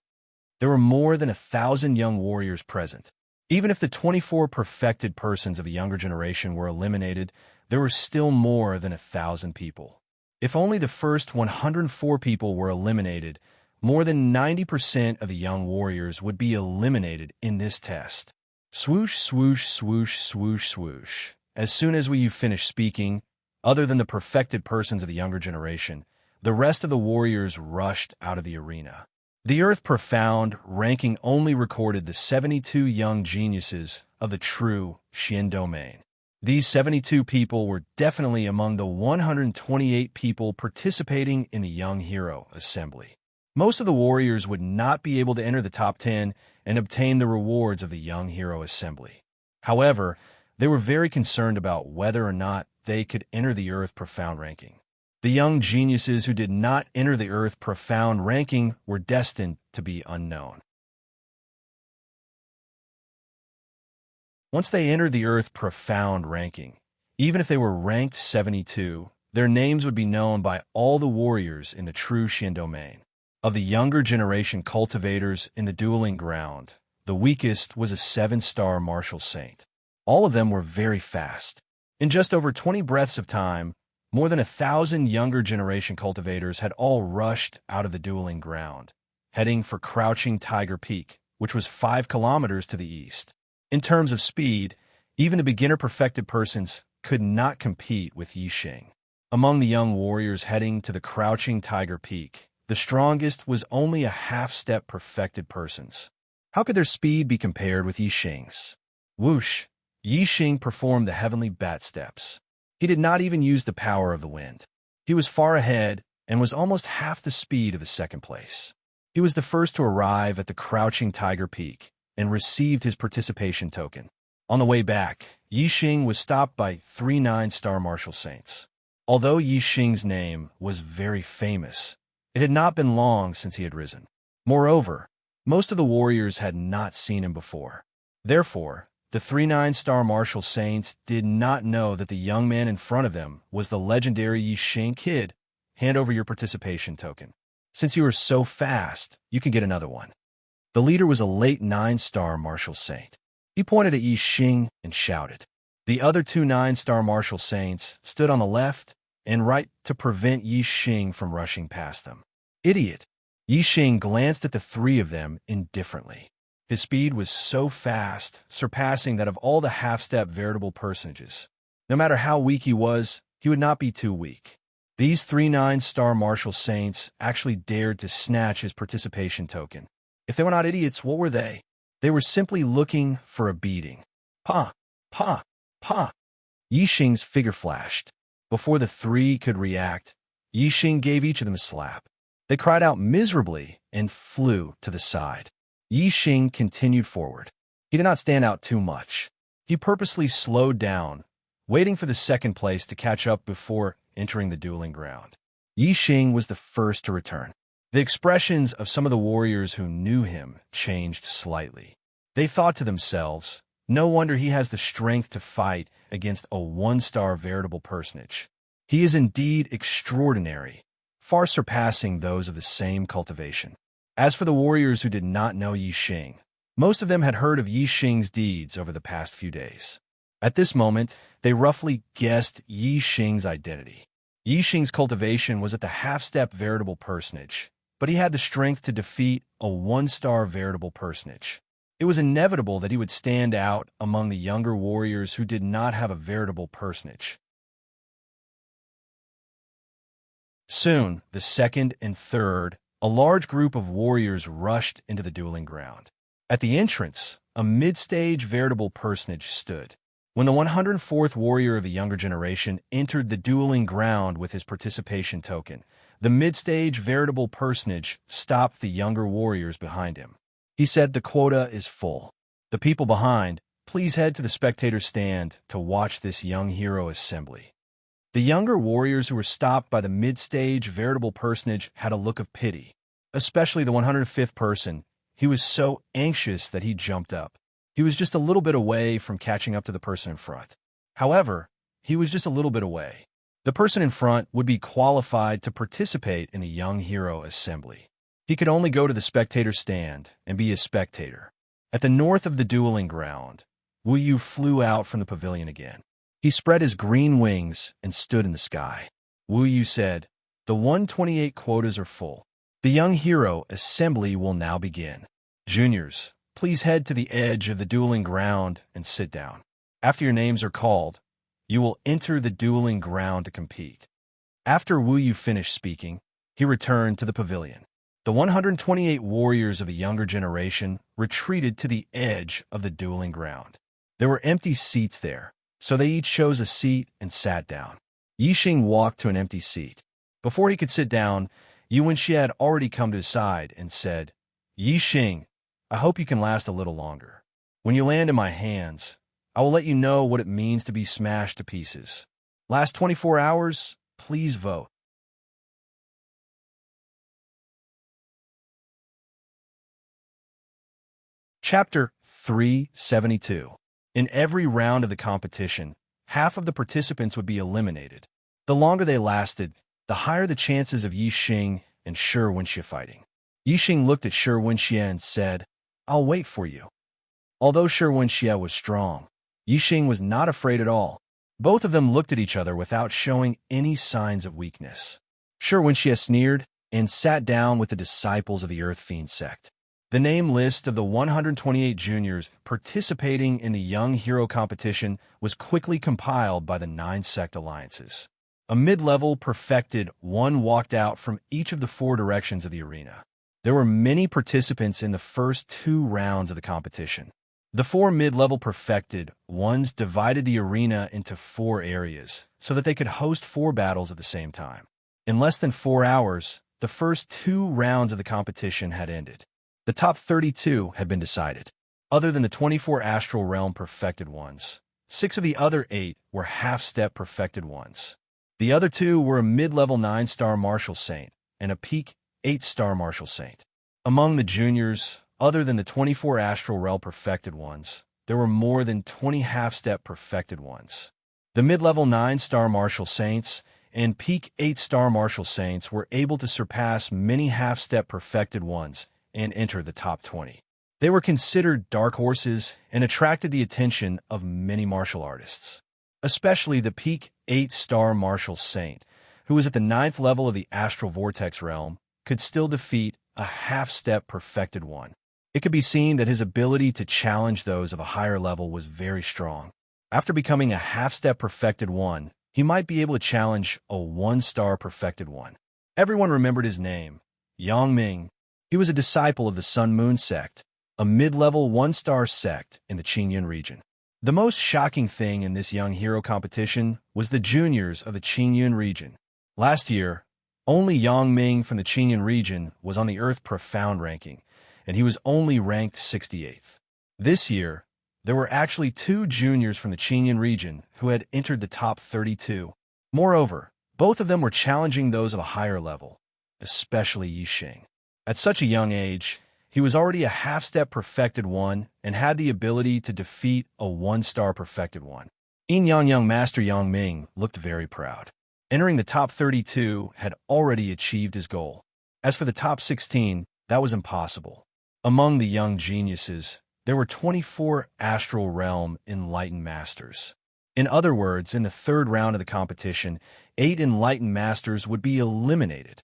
There were more than 1,000 young warriors present. Even if the 24 perfected persons of the younger generation were eliminated, there were still more than 1,000 people. If only the first 104 people were eliminated, more than 90% of the young warriors would be eliminated in this test. Swoosh, swoosh, swoosh, swoosh, swoosh. As soon as you finish speaking, other than the perfected persons of the younger generation, the rest of the warriors rushed out of the arena. The Earth Profound ranking only recorded the 72 young geniuses of the true Xian domain. These 72 people were definitely among the 128 people participating in the Young Hero Assembly. Most of the warriors would not be able to enter the top 10 and obtain the rewards of the Young Hero Assembly. However, they were very concerned about whether or not they could enter the Earth Profound ranking. The young geniuses who did not enter the Earth Profound ranking were destined to be unknown. Once they entered the Earth Profound ranking, even if they were ranked 72, their names would be known by all the warriors in the true Xian domain. Of the younger generation cultivators in the dueling ground, the weakest was a 7-star martial saint. All of them were very fast. In just over 20 breaths of time, more than 1,000 younger generation cultivators had all rushed out of the dueling ground, heading for Crouching Tiger Peak, which was 5 kilometers to the east. In terms of speed, even the beginner-perfected persons could not compete with Yixing. Among the young warriors heading to the Crouching Tiger Peak, the strongest was only a half-step perfected persons. How could their speed be compared with Yixing's? Whoosh! Yixing performed the heavenly bat steps. He did not even use the power of the wind. He was far ahead and was almost half the speed of the second place. He was the first to arrive at the Crouching Tiger Peak and received his participation token. On the way back, Yixing was stopped by 3 9-star martial saints. Although Yixing's name was very famous, it had not been long since he had risen. Moreover, most of the warriors had not seen him before. Therefore, the 3 9-star martial saints did not know that the young man in front of them was the legendary Yixing kid. Hand over your participation token. Since you are so fast, you can get another one. The leader was a late 9-star martial saint. He pointed at Yixing and shouted. The other 2 9-star martial saints stood on the left and right to prevent Yixing from rushing past them. Idiot! Yixing glanced at the 3 of them indifferently. His speed was so fast, surpassing that of all the half-step veritable personages. No matter how weak he was, he would not be too weak. These 3 9-star martial saints actually dared to snatch his participation token. If they were not idiots, what were they? They were simply looking for a beating. Pa! Pa! Pa! Yixing's figure flashed. Before the 3 could react, Yixing gave each of them a slap. They cried out miserably and flew to the side. Yixing continued forward. He did not stand out too much. He purposely slowed down, waiting for the second place to catch up before entering the dueling ground. Yixing was the first to return. The expressions of some of the warriors who knew him changed slightly. They thought to themselves, no wonder he has the strength to fight against a 1-star veritable personage. He is indeed extraordinary, far surpassing those of the same cultivation. As for the warriors who did not know Yixing, most of them had heard of Yixing's deeds over the past few days. At this moment, they roughly guessed Yixing's identity. Yixing's cultivation was at the half-step veritable personage, but he had the strength to defeat a 1-star veritable personage. It was inevitable that he would stand out among the younger warriors who did not have a veritable personage. Soon, the second and third, a large group of warriors rushed into the dueling ground. At the entrance, a mid-stage veritable personage stood. When the 104th warrior of the younger generation entered the dueling ground with his participation token, the mid-stage veritable personage stopped the younger warriors behind him. He said, "The quota is full. The people behind, please head to the spectator stand to watch this young hero assembly." The younger warriors who were stopped by the mid-stage veritable personage had a look of pity, especially the 105th person. He was so anxious that he jumped up. He was just a little bit away from catching up to the person in front. However, he was just a little bit away. The person in front would be qualified to participate in the young hero assembly. He could only go to the spectator stand and be a spectator. At the north of the dueling ground, Wu Yu flew out from the pavilion again. He spread his green wings and stood in the sky. Wu Yu said, "The 128 quotas are full. The young hero assembly will now begin. Juniors, please head to the edge of the dueling ground and sit down. After your names are called, you will enter the dueling ground to compete." After Wu Yu finished speaking, he returned to the pavilion. The 128 warriors of the younger generation retreated to the edge of the dueling ground. There were empty seats there, so they each chose a seat and sat down. Yixing walked to an empty seat. Before he could sit down, Yuan Xie had already come to his side and said, "Yixing, I hope you can last a little longer. When you land in my hands, I will let you know what it means to be smashed to pieces. Last 24 hours, please vote." Chapter 372. In every round of the competition, half of the participants would be eliminated. The longer they lasted, the higher the chances of Yixing and Shi Wenxie fighting. Yixing looked at Shi Wenxie and said, "I'll wait for you." Although Shi Wenxie was strong, Yixing was not afraid at all. Both of them looked at each other without showing any signs of weakness. Shi Wenxie sneered and sat down with the disciples of the Earth Fiend sect. The name list of the 128 juniors participating in the Young Hero competition was quickly compiled by the 9 sect alliances. A mid-level perfected one walked out from each of the 4 directions of the arena. There were many participants in the first 2 rounds of the competition. The 4 mid-level perfected ones divided the arena into 4 areas so that they could host 4 battles at the same time. In less than 4 hours, the first 2 rounds of the competition had ended. The top 32 had been decided. Other than the 24 Astral Realm perfected ones, 6 of the other 8 were half-step perfected ones. The other 2 were a mid-level 9-star Martial Saint and a peak 8-star Martial Saint. Among the juniors, other than the 24 Astral Realm perfected ones, there were more than 20 half-step perfected ones. The mid-level 9-star Martial Saints and peak 8-star Martial Saints were able to surpass many half-step perfected ones and enter the top 20. They were considered dark horses and attracted the attention of many martial artists, especially the peak 8-star Martial Saint, who was at the 9th level of the Astral Vortex realm, could still defeat a half-step perfected one. It could be seen that his ability to challenge those of a higher level was very strong. After becoming a half-step perfected one, he might be able to challenge a 1-star perfected one. Everyone remembered his name, Yang Ming. He was a disciple of the Sun Moon sect, a mid-level 1-star sect in the Qingyun region. The most shocking thing in this young hero competition was the juniors of the Qingyun region. Last year, only Yang Ming from the Qingyun region was on the Earth Profound ranking, and he was only ranked 68th. This year, there were actually 2 juniors from the Qingyun region who had entered the top 32. Moreover, both of them were challenging those of a higher level, especially Yixing. At such a young age, he was already a half-step perfected one and had the ability to defeat a 1-star perfected one. Young Master Yang Ming looked very proud. Entering the top 32 had already achieved his goal. As for the top 16, that was impossible. Among the young geniuses, there were 24 Astral Realm Enlightened Masters. In other words, in the 3rd round of the competition, 8 Enlightened Masters would be eliminated.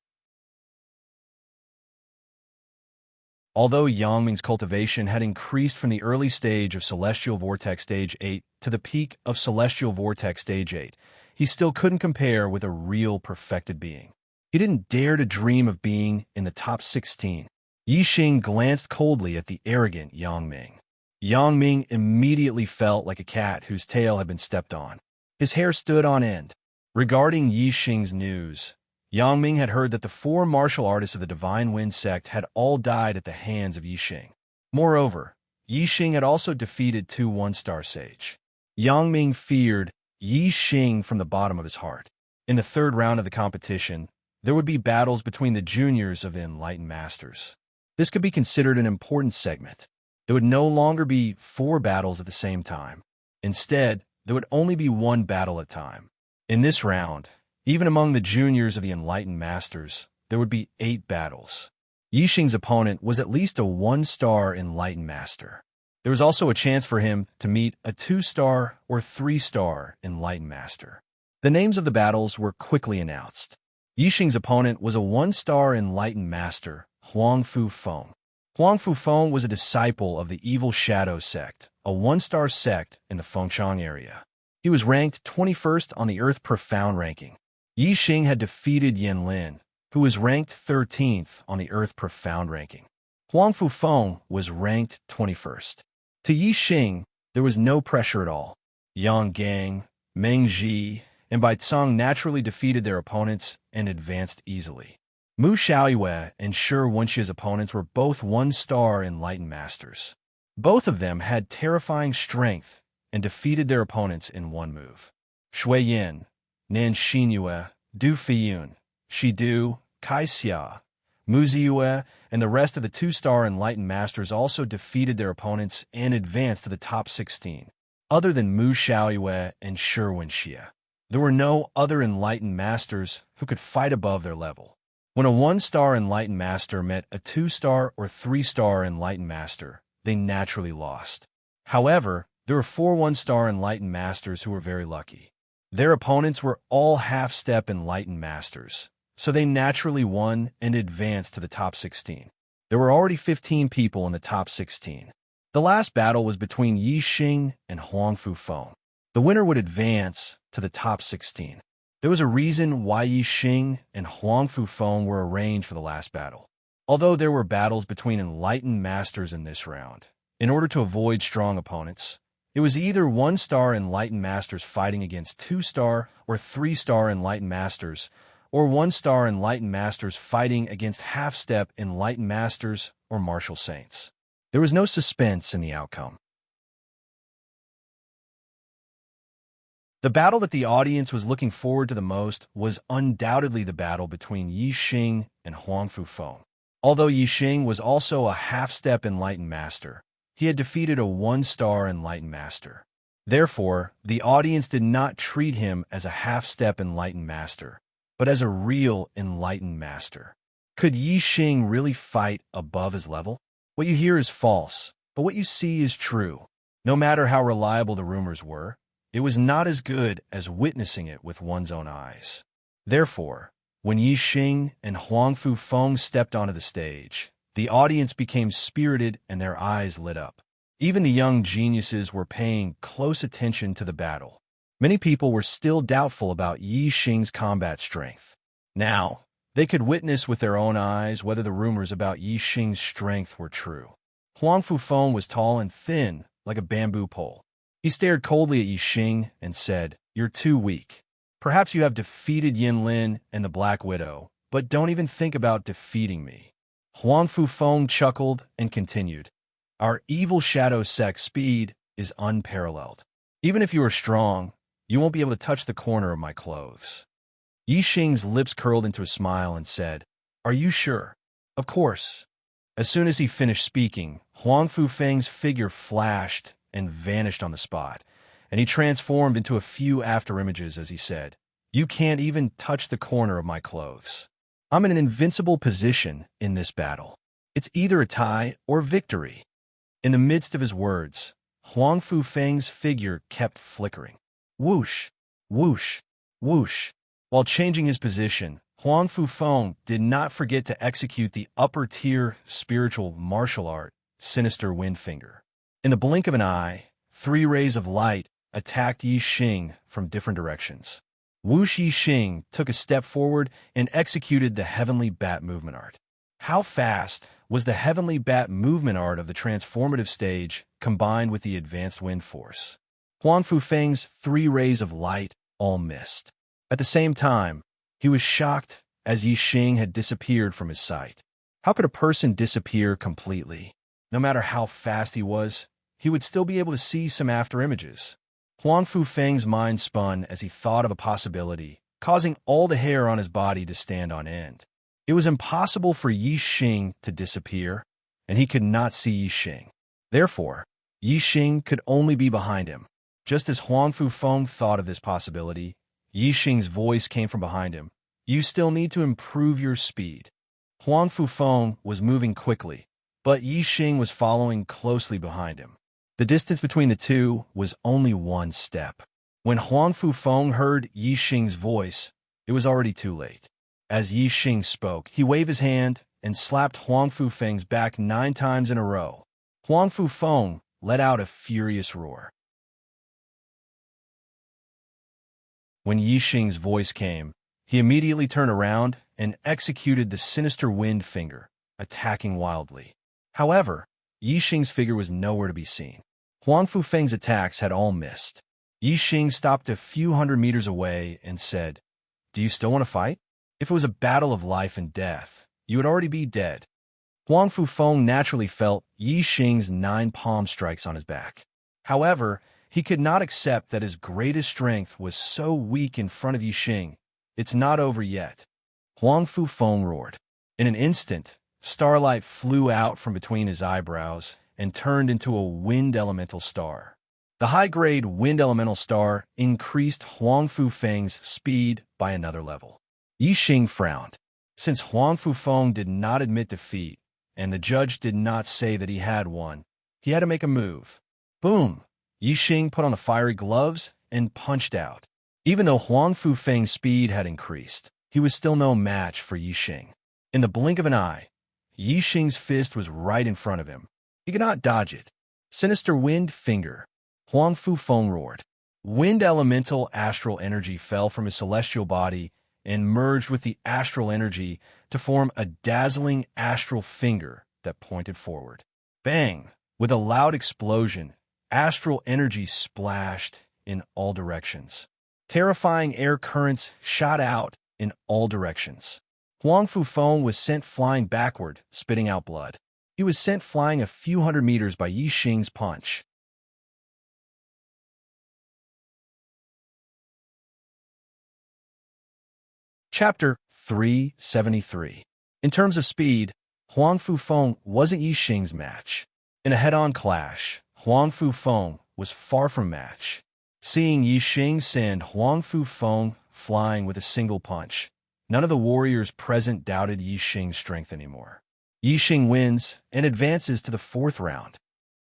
Although Yang Ming's cultivation had increased from the early stage of Celestial Vortex Stage 8 to the peak of Celestial Vortex Stage 8, he still couldn't compare with a real perfected being. He didn't dare to dream of being in the top 16. Yixing glanced coldly at the arrogant Yang Ming. Yang Ming immediately felt like a cat whose tail had been stepped on. His hair stood on end. Regarding Yi Xing's news, Yang Ming had heard that the 4 martial artists of the Divine Wind sect had all died at the hands of Yi Xing. Moreover, Yi Xing had also defeated 2 one-star sage. Yang Ming feared Yi Xing from the bottom of his heart. In the 3rd round of the competition, there would be battles between the juniors of the Enlightened Masters. This could be considered an important segment. There would no longer be 4 battles at the same time. Instead, there would only be 1 battle at a time. In this round, even among the juniors of the Enlightened Masters, there would be 8 battles. Yi Xing's opponent was at least a 1-star Enlightened Master. There was also a chance for him to meet a 2-star or 3-star Enlightened Master. The names of the battles were quickly announced. Yi Xing's opponent was a 1-star Enlightened Master, Huang Fu Feng. Huang Fu Feng was a disciple of the Evil Shadow sect, a 1-star sect in the Fengchang area. He was ranked 21st on the Earth Profound ranking. Yi Xing had defeated Yan Lin, who was ranked 13th on the Earth Profound ranking. Huang Fu Feng was ranked 21st. To Yi Xing, there was no pressure at all. Yang Gang, Meng Ji, and Bai Cong naturally defeated their opponents and advanced easily. Mu Xiaoyue and Shi Wenxia's opponents were both 1-star Enlightened Masters. Both of them had terrifying strength and defeated their opponents in 1 move. Shui Yin, Nan Xinyue, Du Fiyun, Shi Du, Kai Xia, Mu Ziyue, and the rest of the 2-star Enlightened Masters also defeated their opponents and advanced to the top 16. Other than Mu Xiaoyue and Shi Wenxia, there were no other Enlightened Masters who could fight above their level. When a 1-star Enlightened Master met a 2-star or 3-star Enlightened Master, they naturally lost. However, there were 4 1-star Enlightened Masters who were very lucky. Their opponents were all half-step Enlightened Masters, so they naturally won and advanced to the top 16. There were already 15 people in the top 16. The last battle was between Yi Xing and Huang Fu Feng. The winner would advance to the top 16. There was a reason why Yi Xing and Huang Fu Feng were arranged for the last battle. Although there were battles between Enlightened Masters in this round, in order to avoid strong opponents, it was either 1-star Enlightened Masters fighting against 2-star or 3-star Enlightened Masters, or 1-star Enlightened Masters fighting against half-step Enlightened Masters or Martial Saints. There was no suspense in the outcome. The battle that the audience was looking forward to the most was undoubtedly the battle between Yi Xing and Huang Fu Feng. Although Yi Xing was also a half-step Enlightened Master, he had defeated a 1-star Enlightened Master. Therefore, the audience did not treat him as a half-step Enlightened Master, but as a real Enlightened Master. Could Yi Xing really fight above his level? What you hear is false, but what you see is true. No matter how reliable the rumors were, it was not as good as witnessing it with one's own eyes. Therefore, when Yi Xing and Huang Fu Feng stepped onto the stage, the audience became spirited and their eyes lit up. Even the young geniuses were paying close attention to the battle. Many people were still doubtful about Yi Xing's combat strength. Now, they could witness with their own eyes whether the rumors about Yi Xing's strength were true. Huang Fu Feng was tall and thin, like a bamboo pole. He stared coldly at Yi Xing and said, "You're too weak. Perhaps you have defeated Yan Lin and the Black Widow, but don't even think about defeating me." Huang Fu Feng chuckled and continued, "Our Evil Shadow sect's speed is unparalleled. Even if you are strong, you won't be able to touch the corner of my clothes." Yi Xing's lips curled into a smile and said, "Are you sure?" "Of course." As soon as he finished speaking, Huang Fu Feng's figure flashed and vanished on the spot, and he transformed into a few afterimages as he said, "You can't even touch the corner of my clothes. I'm in an invincible position in this battle. It's either a tie or victory." In the midst of his words, Huang Fu Feng's figure kept flickering. Whoosh, whoosh, whoosh. While changing his position, Huang Fu Feng did not forget to execute the upper-tier spiritual martial art, Sinister Wind Finger. In the blink of an eye, 3 rays of light attacked Yi Xing from different directions. Whoosh. Yi Xing took a step forward and executed the Heavenly Bat movement art. How fast was the heavenly bat movement art of the transformative stage combined with the advanced wind force. Huang Fufeng's 3 rays of light all missed. At the same time, he was shocked as Yi Xing had disappeared from his sight. How could a person disappear completely? No matter how fast he was, he would still be able to see some afterimages. Huang Fufeng's mind spun as he thought of a possibility, causing all the hair on his body to stand on end. It was impossible for Yi Xing to disappear, and he could not see Yi Xing. Therefore, Yi Xing could only be behind him. Just as Huang Fufeng thought of this possibility, Yi Xing's voice came from behind him. You still need to improve your speed. Huang Fufeng was moving quickly, but Yi Xing was following closely behind him. The distance between the two was only 1 step. When Huang Fufeng heard Yi Xing's voice, it was already too late. As Yi Xing spoke, he waved his hand and slapped Huang Fufeng's back 9 times in a row. Huang Fufeng let out a furious roar. When Yi Xing's voice came, he immediately turned around and executed the sinister wind finger, attacking wildly. However, Yi Xing's figure was nowhere to be seen. Huang Fufeng's attacks had all missed. Yi Xing stopped a few hundred meters away and said, "Do you still want to fight? If it was a battle of life and death, you would already be dead." Huang Fufeng naturally felt Yi Xing's 9 palm strikes on his back. However, he could not accept that his greatest strength was so weak in front of Yi Xing. It's not over yet. Huang Fufeng roared. In an instant, starlight flew out from between his eyebrows and turned into a wind elemental star. The high-grade wind elemental star increased Huang Fufeng's speed by another level. Yi Xing frowned. Since Huang Fufeng did not admit defeat, and the judge did not say that he had won, he had to make a move. Boom! Yi Xing put on the fiery gloves and punched out. Even though Huang Fufeng's speed had increased, he was still no match for Yi Xing. In the blink of an eye, Yi Xing's fist was right in front of him. He could not dodge it. Sinister wind finger. Huang Fufeng roared. Wind elemental astral energy fell from his celestial body and merged with the astral energy to form a dazzling astral finger that pointed forward. Bang! With a loud explosion, astral energy splashed in all directions. Terrifying air currents shot out in all directions. Huang Fufeng was sent flying backward, spitting out blood. He was sent flying a few hundred meters by Yi Xing's punch. Chapter 373. In terms of speed, Huang Fufeng wasn't Yi Xing's match. In a head-on clash, Huang Fufeng was far from match. Seeing Yi Xing send Huang Fufeng flying with a single punch, none of the warriors present doubted Yi Xing's strength anymore. Yi Xing wins and advances to the 4th round.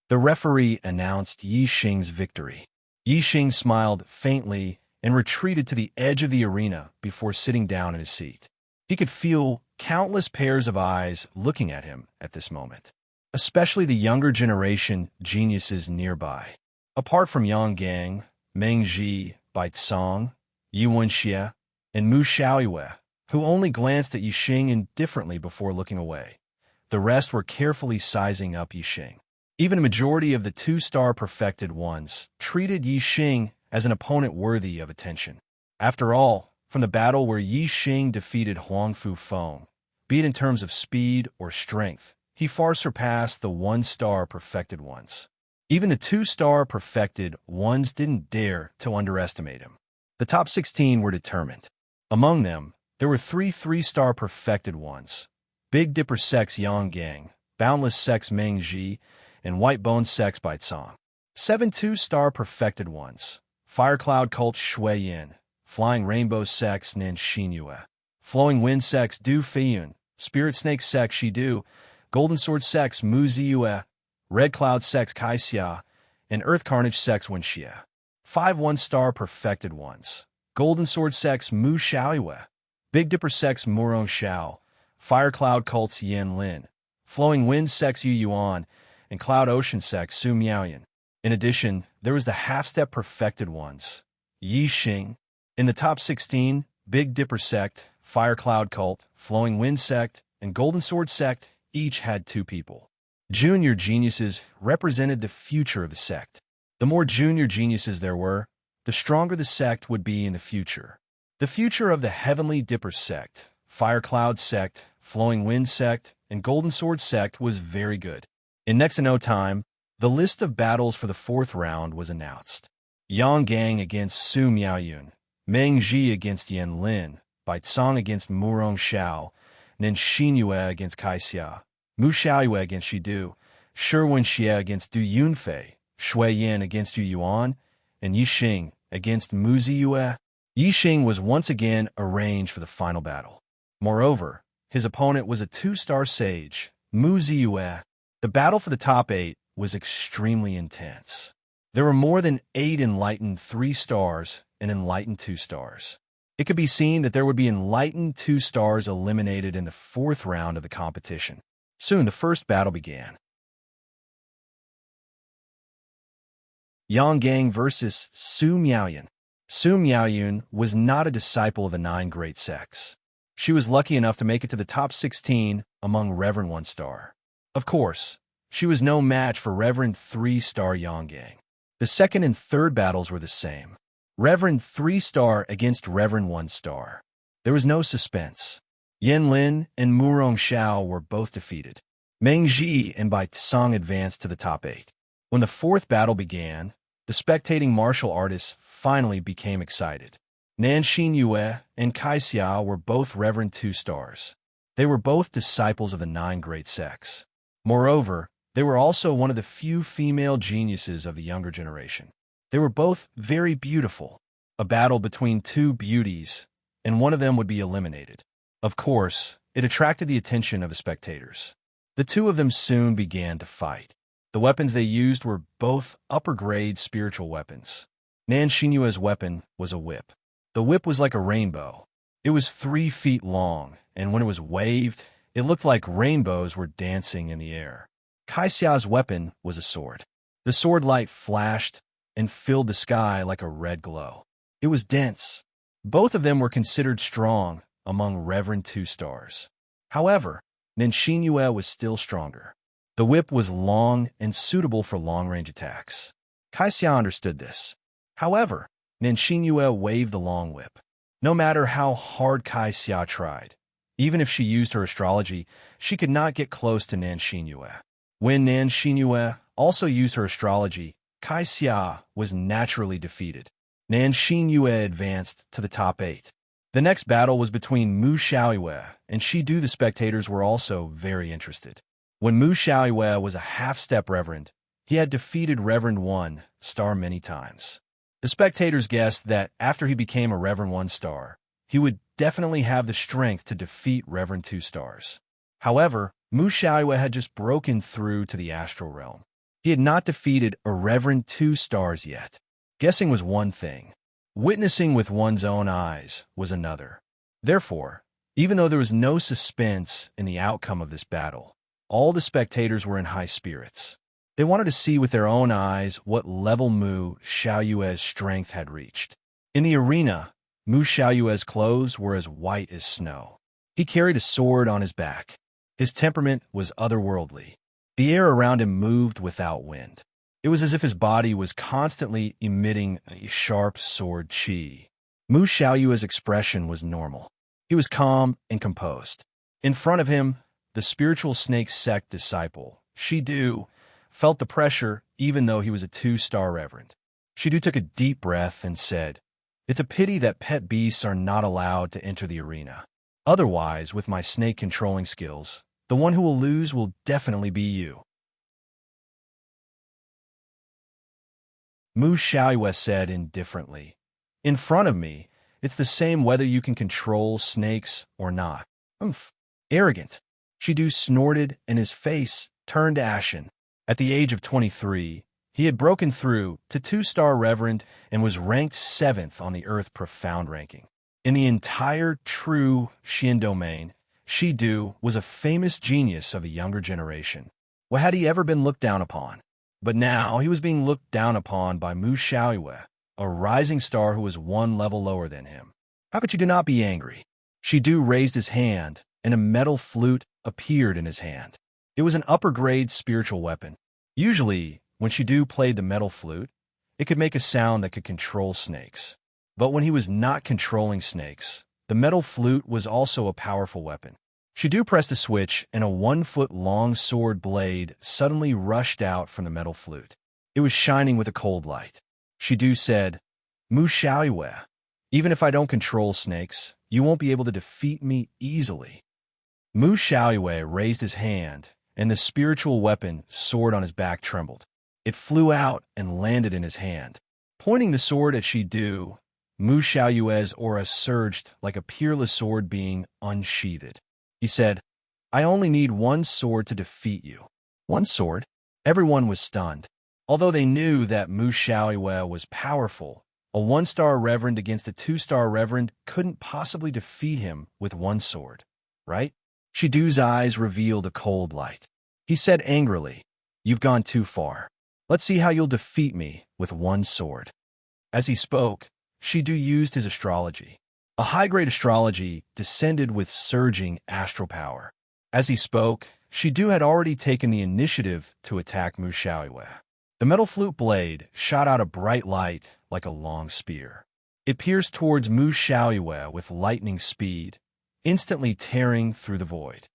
The referee announced Yi Xing's victory. Yi Xing smiled faintly and retreated to the edge of the arena before sitting down in his seat. He could feel countless pairs of eyes looking at him at this moment, especially the younger generation geniuses nearby. Apart from Yang Gang, Meng Ji, Bai Cong, Yi Wenxie, and Mu Xiaoyue, who only glanced at Yi Xing indifferently before looking away. The rest were carefully sizing up Yi Xing. Even a majority of the 2-star perfected ones treated Yi Xing as an opponent worthy of attention. After all, from the battle where Yi Xing defeated Huang Fufeng, be it in terms of speed or strength, he far surpassed the 1-star perfected ones. Even the 2-star perfected ones didn't dare to underestimate him. The top 16 were determined. Among them, there were 3 3-star perfected ones: Big Dipper Sex Yang Gang, Boundless Sex Meng Ji, and White Bone Sex Bai Cong. 7 2-star perfected ones: Fire Cloud Cult Shui Yin, Flying Rainbow Sex Nin Xin Yue, Flowing Wind Sex Du Feiyun, Spirit Snake Sex Shi Du, Golden Sword Sex Mu Ziyue, Red Cloud Sex Kai Xia, and Earth Carnage Sex Wen Xie. 5 1-star perfected ones: Golden Sword Sex Mu Xiaoyue, Big Dipper Sex Murong Xiao, Fire Cloud Cults Yin Lin, Flowing Wind Sex Yu Yuan, and Cloud Ocean Sex Su Miaoyan. In addition, there was the half-step perfected ones: Yi Xing. In the top 16, Big Dipper Sect, Fire Cloud Cult, Flowing Wind Sect, and Golden Sword Sect each had two people. Junior geniuses represented the future of the sect. The more junior geniuses there were, the stronger the sect would be in the future. The future of the Heavenly Dipper sect, Fire Cloud sect, Flowing Wind sect, and Golden Sword sect was very good. In next to no time, the list of battles for the fourth round was announced. Yang Gang against Su Miaoyun, Meng Ji against Yan Lin, Bai Cong against Murong Xiao, Nen Xinyue against Kai Xia, Mu Xiaoyue against Shidu, Shiwen Xie against Du Yunfei, Shui Yin against Yu Yuan, and Yixing against Mu Ziyue. Yixing was once again arranged for the final battle. Moreover, his opponent was a two-star sage, Mu Ziyue. The battle for the top 8 was extremely intense. There were more than 8 enlightened 3 stars and enlightened 2 stars. It could be seen that there would be enlightened 2 stars eliminated in the 4th round of the competition. Soon the first battle began. Yang Gang versus Su Miaoyun. Su Miaoyun was not a disciple of the 9 great sects. She was lucky enough to make it to the top 16 among Reverend 1-star. Of course, she was no match for Reverend 3-star Yang Gang. The second and third battles were the same. Reverend 3-star against Reverend 1-star. There was no suspense. Yan Lin and Murong Xiao were both defeated. Meng Ji and Bai Cong advanced to the top 8. When the 4th battle began, the spectating martial artists finally became excited. Nan Xinyue and Kai Xia were both Reverend 2 stars. They were both disciples of the 9 great sects. Moreover, they were also one of the few female geniuses of the younger generation. They were both very beautiful. A battle between 2 beauties, and one of them would be eliminated. Of course, it attracted the attention of the spectators. The 2 of them soon began to fight. The weapons they used were both upper-grade spiritual weapons. Nan Xinyue's weapon was a whip. The whip was like a rainbow. It was 3 feet long, and when it was waved, it looked like rainbows were dancing in the air. Kai Xia's weapon was a sword. The sword light flashed and filled the sky like a red glow. It was dense. Both of them were considered strong among Reverend 2 stars. However, Nen Xinyue was still stronger. The whip was long and suitable for long-range attacks. Kai Xia understood this. However, Nen Xinyue waved the long whip. No matter how hard Kai Xia tried, even if she used her astrology, she could not get close to Nan Xinyue. When Nan Xinyue also used her astrology, Kai Xia was naturally defeated. Nan Xinyue advanced to the top 8. The next battle was between Mu Xiaoyue and Shidu. The spectators were also very interested. When Mu Xiaoyue was a half-step reverend, he had defeated Reverend 1-star many times. The spectators guessed that after he became a Reverend 1-star, he would definitely have the strength to defeat Reverend 2 stars. However, Mu Xiaoyue had just broken through to the astral realm. He had not defeated a Reverend 2 stars yet. Guessing was one thing. Witnessing with one's own eyes was another. Therefore, even though there was no suspense in the outcome of this battle, all the spectators were in high spirits. They wanted to see with their own eyes what level Mu Xiaoyue's strength had reached. In the arena, Mu Xiaoyue's clothes were as white as snow. He carried a sword on his back. His temperament was otherworldly. The air around him moved without wind. It was as if his body was constantly emitting a sharp sword qi. Mu Xiaoyue's expression was normal. He was calm and composed. In front of him, the spiritual snake sect disciple, Shidu, felt the pressure even though he was a 2-star reverend. Shidu took a deep breath and said, "It's a pity that pet beasts are not allowed to enter the arena. Otherwise, with my snake controlling skills, the one who will lose will definitely be you." Mu Xiaoyue said indifferently, "In front of me, it's the same whether you can control snakes or not." "Humph. Arrogant." Shidu snorted and his face turned ashen. At the age of 23, he had broken through to 2-star reverend and was ranked 7th on the Earth Profound ranking. In the entire true Xian domain, Shidu was a famous genius of the younger generation. Well, had he ever been looked down upon? But now he was being looked down upon by Mu Xiaoyue, a rising star who was 1 level lower than him. How could you not be angry? Shidu raised his hand, and a metal flute appeared in his hand. It was an upper-grade spiritual weapon. Usually, when Shidu played the metal flute, it could make a sound that could control snakes. But when he was not controlling snakes, the metal flute was also a powerful weapon. Shidu pressed a switch, and a 1-foot-long sword blade suddenly rushed out from the metal flute. It was shining with a cold light. Shidu said, "Mu Xiaoyue, even if I don't control snakes, you won't be able to defeat me easily." Mu Xiaoyue raised his hand, and the spiritual weapon sword on his back trembled. It flew out and landed in his hand. Pointing the sword at Shidu, Mu Xiaoyue's aura surged like a peerless sword being unsheathed. He said, "I only need one sword to defeat you." One sword? Everyone was stunned. Although they knew that Mu Xiaoyue was powerful, a 1-star reverend against a 2-star reverend couldn't possibly defeat him with one sword, right? Shidu's eyes revealed a cold light. He said angrily, "You've gone too far. Let's see how you'll defeat me with one sword." As he spoke, Shidu used his astrology. A high-grade astrology descended with surging astral power. As he spoke, Shidu had already taken the initiative to attack Mu Xiaoyue. The metal flute blade shot out a bright light like a long spear. It pierced towards Mu Xiaoyue with lightning speed, instantly tearing through the void.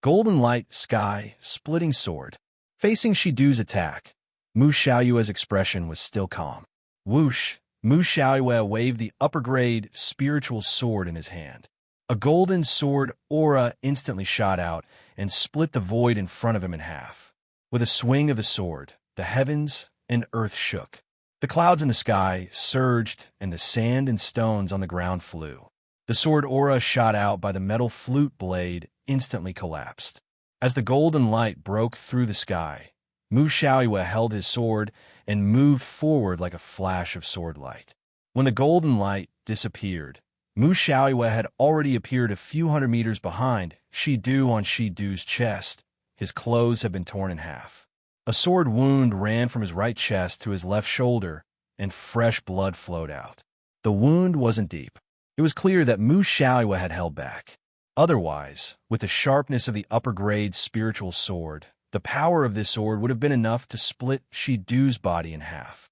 Golden light, sky, splitting sword. Facing Shidu's attack, Mu Xiaoyue's expression was still calm. Whoosh! Mu Xiaoyue waved the upper-grade spiritual sword in his hand. A golden sword aura instantly shot out and split the void in front of him in half. With a swing of the sword, the heavens and earth shook. The clouds in the sky surged, and the sand and stones on the ground flew. The sword aura shot out by the metal flute blade instantly collapsed. As the golden light broke through the sky, Mu Xiaoyue held his sword and moved forward like a flash of sword light. When the golden light disappeared, Mu Xiaoyue had already appeared a few hundred meters behind Shidu on Shidu's chest. His clothes had been torn in half. A sword wound ran from his right chest to his left shoulder, and fresh blood flowed out. The wound wasn't deep. It was clear that Mu Xiaoyue had held back. Otherwise, with the sharpness of the upper-grade spiritual sword, the power of this sword would have been enough to split Shidu's body in half.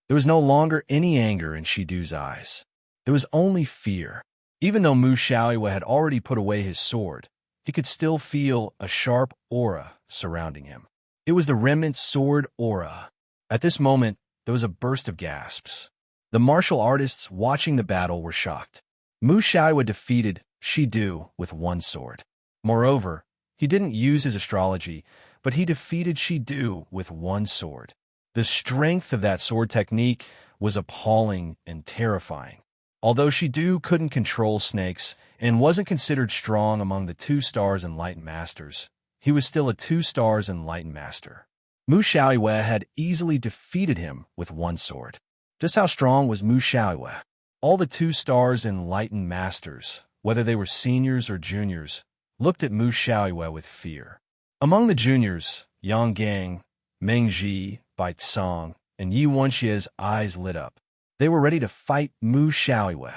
There was no longer any anger in Shidu's eyes. There was only fear. Even though Mu Xiaoyue had already put away his sword, he could still feel a sharp aura surrounding him. It was the remnant sword aura. At this moment, there was a burst of gasps. The martial artists watching the battle were shocked. Mu Xiaoyue defeated Shidu with one sword. Moreover, he didn't use his astrology, but he defeated Shidu with one sword. The strength of that sword technique was appalling and terrifying. Although Shidu couldn't control snakes and wasn't considered strong among the 2-stars Enlightened Masters, he was still a 2-stars Enlightened Master. Mu Xiaoyue had easily defeated him with one sword. Just how strong was Mu Xiaoyue? All the 2-stars Enlightened Masters, whether they were seniors or juniors, looked at Mu Xiaoyue with fear. Among the juniors, Yang Gang, Meng Ji, Bai Tsang, and Yi Wenxie's eyes lit up. They were ready to fight Mu Xiaoyue.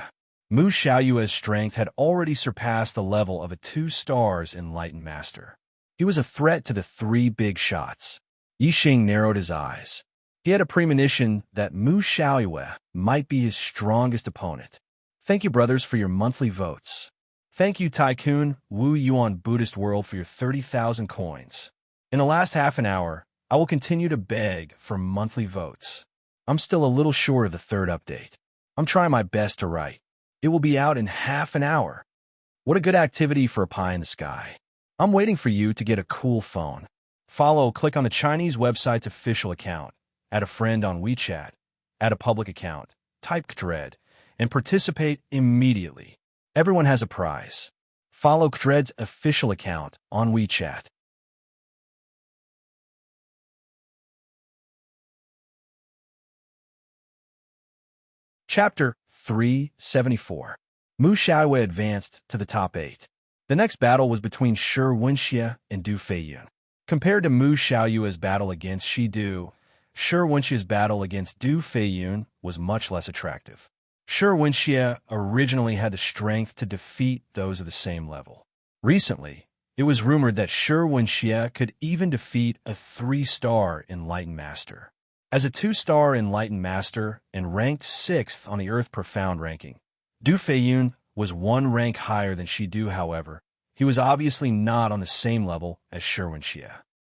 Mu Xiaoyue's strength had already surpassed the level of a 2-stars Enlightened Master. He was a threat to the 3 big shots. Yixing narrowed his eyes. He had a premonition that Mu Xiaoyue might be his strongest opponent. Thank you, brothers, for your monthly votes. Thank you, Tycoon Wu Yuan Buddhist World, for your 30,000 coins. In the last half an hour, I will continue to beg for monthly votes. I'm still a little short of the 3rd update. I'm trying my best to write. It will be out in half an hour. What a good activity for a pie in the sky. I'm waiting for you to get a cool phone. Click on the Chinese website's official account, add a friend on WeChat, add a public account, type Kdred, and participate immediately. Everyone has a prize. Follow Kdred's official account on WeChat. Chapter 374. Mu Xiaoyue advanced to the top 8. The next battle was between Shi Wenxie and Du Feiyun. Compared to Mu Xiaoyue's battle against Shidu, Shi Wenxie's battle against Du Feiyun was much less attractive. Wenxie originally had the strength to defeat those of the same level. Recently, it was rumored that Wenxie could even defeat a 3-star Enlightened Master. As a 2-star Enlightened Master and ranked 6th on the Earth Profound ranking, Du Feiyun was 1 rank higher than Shidu. However, he was obviously not on the same level as Wenxie.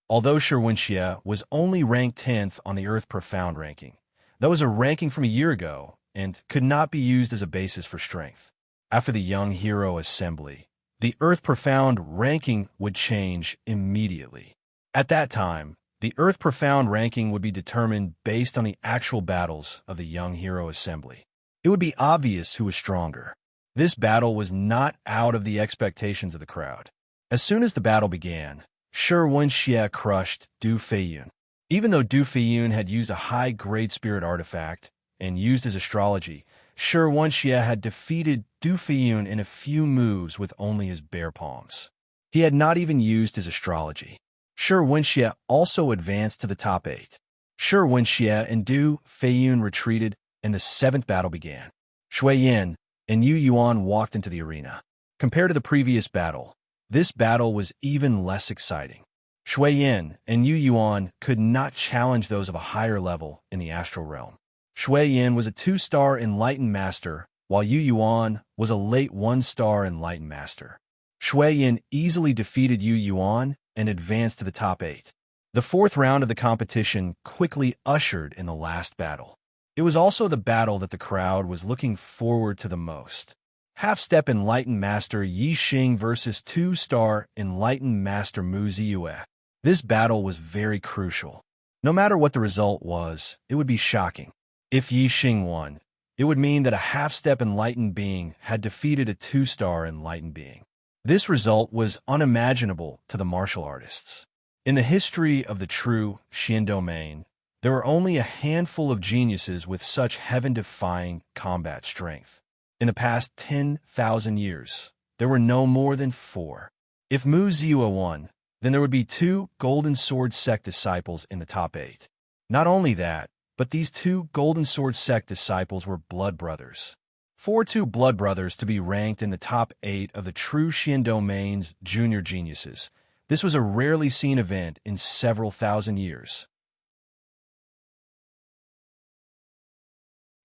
Although Wenxie was only ranked 10th on the Earth Profound ranking, that was a ranking from a year ago and could not be used as a basis for strength. After the Young Hero Assembly, the Earth Profound ranking would change immediately. At that time, the Earth Profound ranking would be determined based on the actual battles of the Young Hero Assembly. It would be obvious who was stronger. This battle was not out of the expectations of the crowd. As soon as the battle began, Wenxie crushed Du Feiyun. Even though Du Feiyun had used a high Great Spirit artifact and used his astrology, Wenxie had defeated Du Feiyun in a few moves with only his bare palms. He had not even used his astrology. Wenxie also advanced to the top 8. Wenxie and Du Feiyun retreated, and the 7th battle began. Shui Yin and Yu Yuan walked into the arena. Compared to the previous battle, this battle was even less exciting. Shui Yin and Yu Yuan could not challenge those of a higher level in the astral realm. Shui Yin was a 2-star Enlightened Master, while Yu Yuan was a late 1-star Enlightened Master. Shui Yin easily defeated Yu Yuan and advanced to the top 8. The 4th round of the competition quickly ushered in the last battle. It was also the battle that the crowd was looking forward to the most. Half-step Enlightened Master Yi Xing versus 2-star Enlightened Master Mu Ziyue. This battle was very crucial. No matter what the result was, it would be shocking. If Yi Xing won, it would mean that a half-step Enlightened Being had defeated a 2-star Enlightened Being. This result was unimaginable to the martial artists. In the history of the true Xian domain, there were only a handful of geniuses with such heaven-defying combat strength. In the past 10,000 years, there were no more than 4. If Mu Ziyue won, then there would be 2 Golden Sword Sect disciples in the top 8. Not only that, but these 2 Golden Sword Sect disciples were blood brothers. For 2 blood brothers to be ranked in the top 8 of the true Xian domain's junior geniuses, this was a rarely seen event in several thousand years.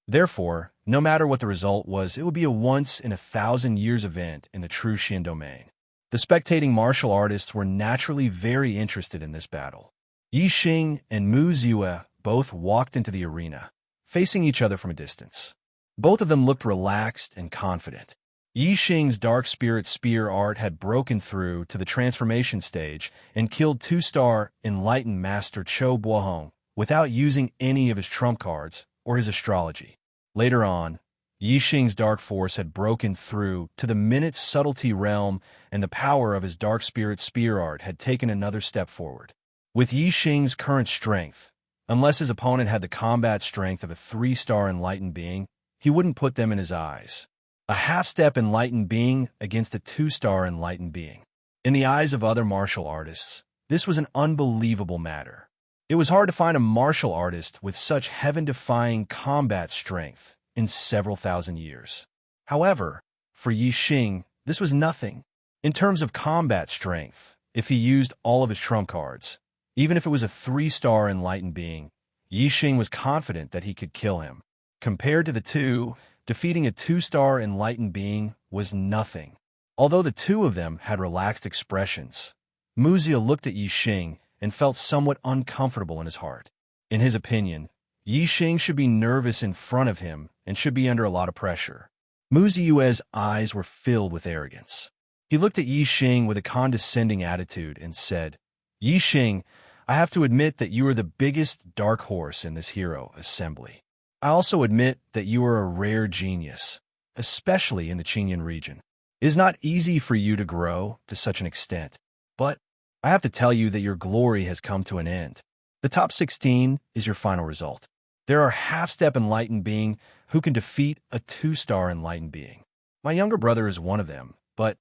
Therefore, no matter what the result was, it would be a once-in-a-thousand-years event in the true Xian domain. The spectating martial artists were naturally very interested in this battle. Yi Xing and Mu Ziyue both walked into the arena, facing each other from a distance. Both of them looked relaxed and confident. Yi Xing's Dark Spirit Spear art had broken through to the transformation stage and killed 2-star Enlightened Master Chou Buohong without using any of his trump cards or his astrology. Later on, Yi Xing's Dark Force had broken through to the Minute Subtlety realm, and the power of his Dark Spirit Spear art had taken another step forward. With Yi Xing's current strength, unless his opponent had the combat strength of a 3-star Enlightened Being, he wouldn't put them in his eyes. A half-step Enlightened Being against a 2-star Enlightened Being. In the eyes of other martial artists, this was an unbelievable matter. It was hard to find a martial artist with such heaven-defying combat strength in several thousand years. However, for Yi Xing, this was nothing. In terms of combat strength, if he used all of his trump cards, even if it was a 3-star Enlightened Being, Yi Xing was confident that he could kill him. Compared to the 2, defeating a 2-star Enlightened Being was nothing. Although the 2 of them had relaxed expressions, Mu Ziyue looked at Yi Xing and felt somewhat uncomfortable in his heart. In his opinion, Yi Xing should be nervous in front of him and should be under a lot of pressure. Mu Ziyue's eyes were filled with arrogance. He looked at Yi Xing with a condescending attitude and said, "Yi Xing, I have to admit that you are the biggest dark horse in this hero assembly. I also admit that you are a rare genius, especially in the Qingyan region. It is not easy for you to grow to such an extent, but I have to tell you that your glory has come to an end. The top 16 is your final result. There are half-step Enlightened Being who can defeat a 2-star Enlightened Being. My younger brother is one of them, but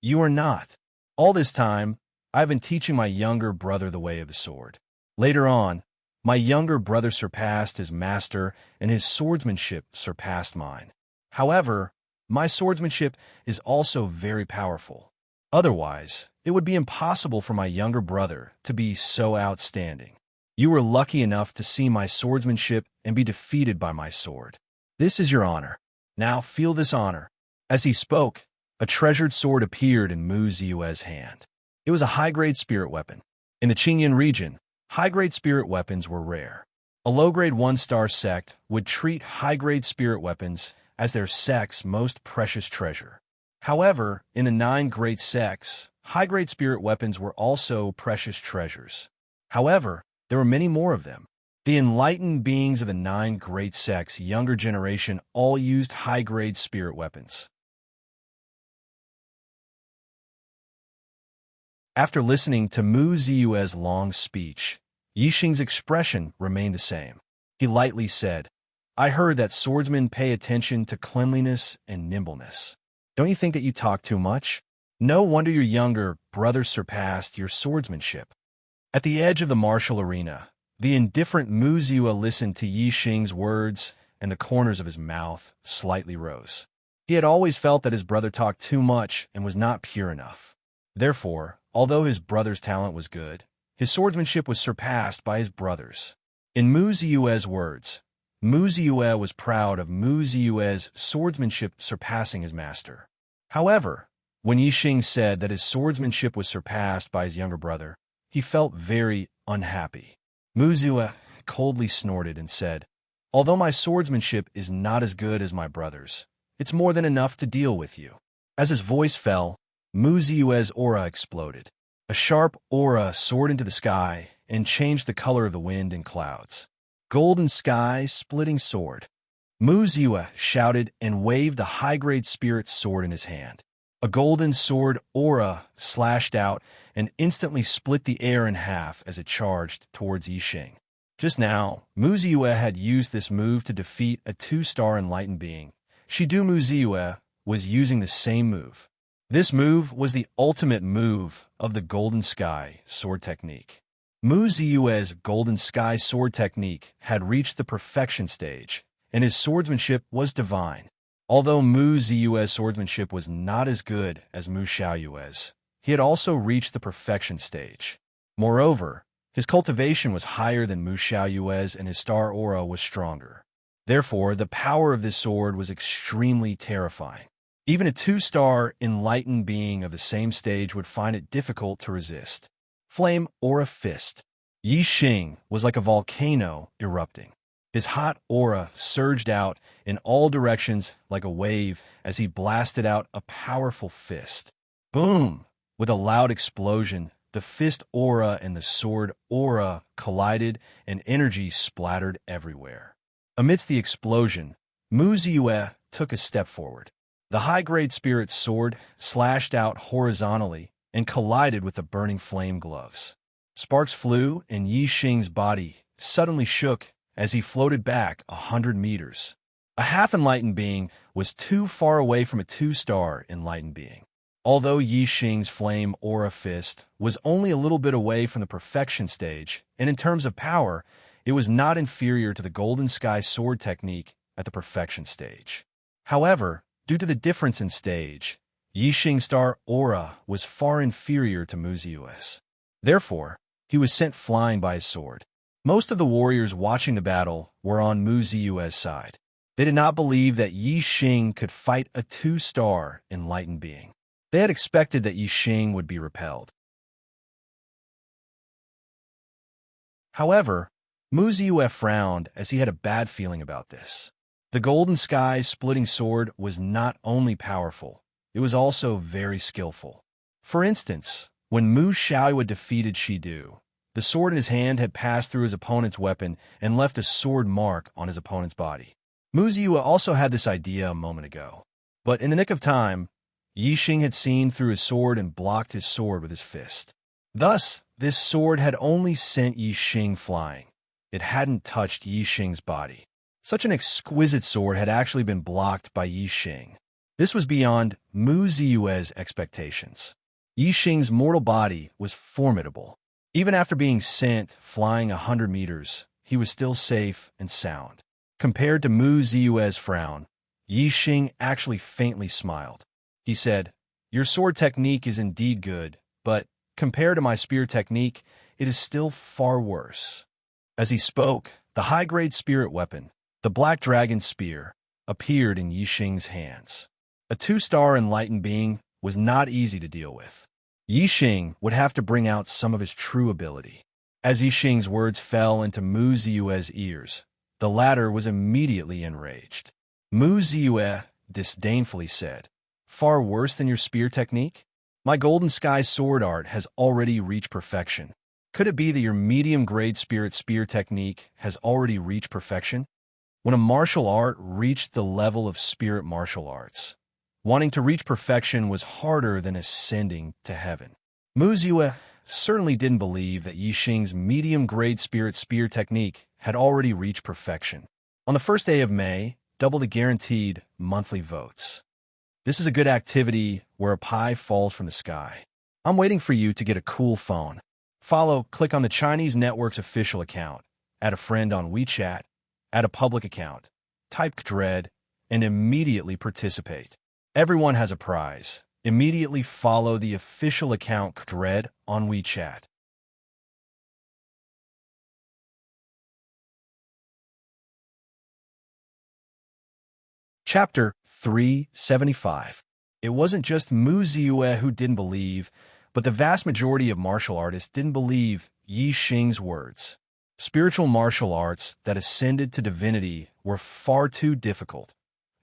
you are not. All this time, I have been teaching my younger brother the way of the sword. Later on, my younger brother surpassed his master, and his swordsmanship surpassed mine. However, my swordsmanship is also very powerful. Otherwise, it would be impossible for my younger brother to be so outstanding. You were lucky enough to see my swordsmanship and be defeated by my sword. This is your honor. Now feel this honor." As he spoke, a treasured sword appeared in Mu Ziyue's hand. It was a high-grade spirit weapon. In the Qingyan region, high-grade spirit weapons were rare. A low-grade one-star sect would treat high-grade spirit weapons as their sect's most precious treasure. However, in the 9 great sects, high-grade spirit weapons were also precious treasures. However, there were many more of them. The enlightened beings of the 9 great sects' younger generation all used high-grade spirit weapons. After listening to Mu Ziyue's long speech, Yixing's expression remained the same. He lightly said, "I heard that swordsmen pay attention to cleanliness and nimbleness. Don't you think that you talk too much? No wonder your younger brother surpassed your swordsmanship." At the edge of the martial arena, the indifferent Mu Ziyue listened to Yixing's words, and the corners of his mouth slightly rose. He had always felt that his brother talked too much and was not pure enough. Therefore, although his brother's talent was good, his swordsmanship was surpassed by his brother's. In Mu Ziyue's words, Mu Ziyue was proud of Mu Ziyue's swordsmanship surpassing his master. However, when Yixing said that his swordsmanship was surpassed by his younger brother, he felt very unhappy. Mu Ziyue coldly snorted and said, "Although my swordsmanship is not as good as my brother's, it's more than enough to deal with you." As his voice fell, Mu Ziyue's aura exploded. A sharp aura soared into the sky and changed the color of the wind and clouds. Golden sky splitting sword. Mu Ziyue shouted and waved the high-grade spirit sword in his hand. A golden sword aura slashed out and instantly split the air in half as it charged towards Yixing. Just now, Mu Ziyue had used this move to defeat a 2-star enlightened being. Shidu Mu Ziyue was using the same move. This move was the ultimate move of the Golden Sky sword technique. Mu Ziyue's Golden Sky sword technique had reached the perfection stage, and his swordsmanship was divine. Although Mu Ziyue's swordsmanship was not as good as Mu Xiaoyue's, he had also reached the perfection stage. Moreover, his cultivation was higher than Mu Xiaoyue's and his star aura was stronger. Therefore, the power of this sword was extremely terrifying. Even a 2-star enlightened being of the same stage would find it difficult to resist. Flame Aura Fist. Yixing was like a volcano erupting. His hot aura surged out in all directions like a wave as he blasted out a powerful fist. Boom! With a loud explosion, the fist aura and the sword aura collided and energy splattered everywhere. Amidst the explosion, Mu Ziyue took a step forward. The high-grade spirit sword slashed out horizontally and collided with the burning flame gloves. Sparks flew, and Yixing's body suddenly shook as he floated back 100 meters. A half-enlightened being was too far away from a 2-star enlightened being. Although Yixing's flame aura fist was only a little bit away from the perfection stage, and in terms of power, it was not inferior to the Golden Sky sword technique at the perfection stage. However, due to the difference in stage, Yixing's star aura was far inferior to Mu Ziyue's. Therefore, he was sent flying by his sword. Most of the warriors watching the battle were on Mu Ziyue's side. They did not believe that Yixing could fight a 2-star enlightened being. They had expected that Yixing would be repelled. However, Mu Ziyue frowned as he had a bad feeling about this. The Golden Sky splitting sword was not only powerful, it was also very skillful. For instance, when Mu Xiaoyue defeated Shidu, the sword in his hand had passed through his opponent's weapon and left a sword mark on his opponent's body. Mu Ziyue also had this idea a moment ago. But in the nick of time, Yixing had seen through his sword and blocked his sword with his fist. Thus, this sword had only sent Yixing flying. It hadn't touched Yixing's body. Such an exquisite sword had actually been blocked by Yixing. This was beyond Mu Ziyue's expectations. Yixing's mortal body was formidable. Even after being sent flying 100 meters, he was still safe and sound. Compared to Mu Ziyue's frown, Yi Xing actually faintly smiled. He said, "Your sword technique is indeed good, but compared to my spear technique, it is still far worse." As he spoke, the high-grade spirit weapon, the Black Dragon Spear, appeared in Yi Xing's hands. A two-star enlightened being was not easy to deal with. Yi Xing would have to bring out some of his true ability. As Yi Xing's words fell into Mu Ziyue's ears, the latter was immediately enraged. Mu Ziyue disdainfully said, "Far worse than your spear technique? My Golden Sky sword art has already reached perfection. Could it be that your medium-grade spirit spear technique has already reached perfection?" When a martial art reached the level of spirit martial arts, wanting to reach perfection was harder than ascending to heaven. Mu Ziyue certainly didn't believe that Yi Xing's medium-grade spirit spear technique had already reached perfection. On the first day of May, double the guaranteed monthly votes. This is a good activity where a pie falls from the sky. I'm waiting for you to get a cool phone. Follow, click on the Chinese network's official account, add a friend on WeChat, add a public account, type Dread, and immediately participate. Everyone has a prize. Immediately follow the official account Dread on WeChat. Chapter 375. It wasn't just Mu Ziyue who didn't believe, but the vast majority of martial artists didn't believe Yi Xing's words. Spiritual martial arts that ascended to divinity were far too difficult,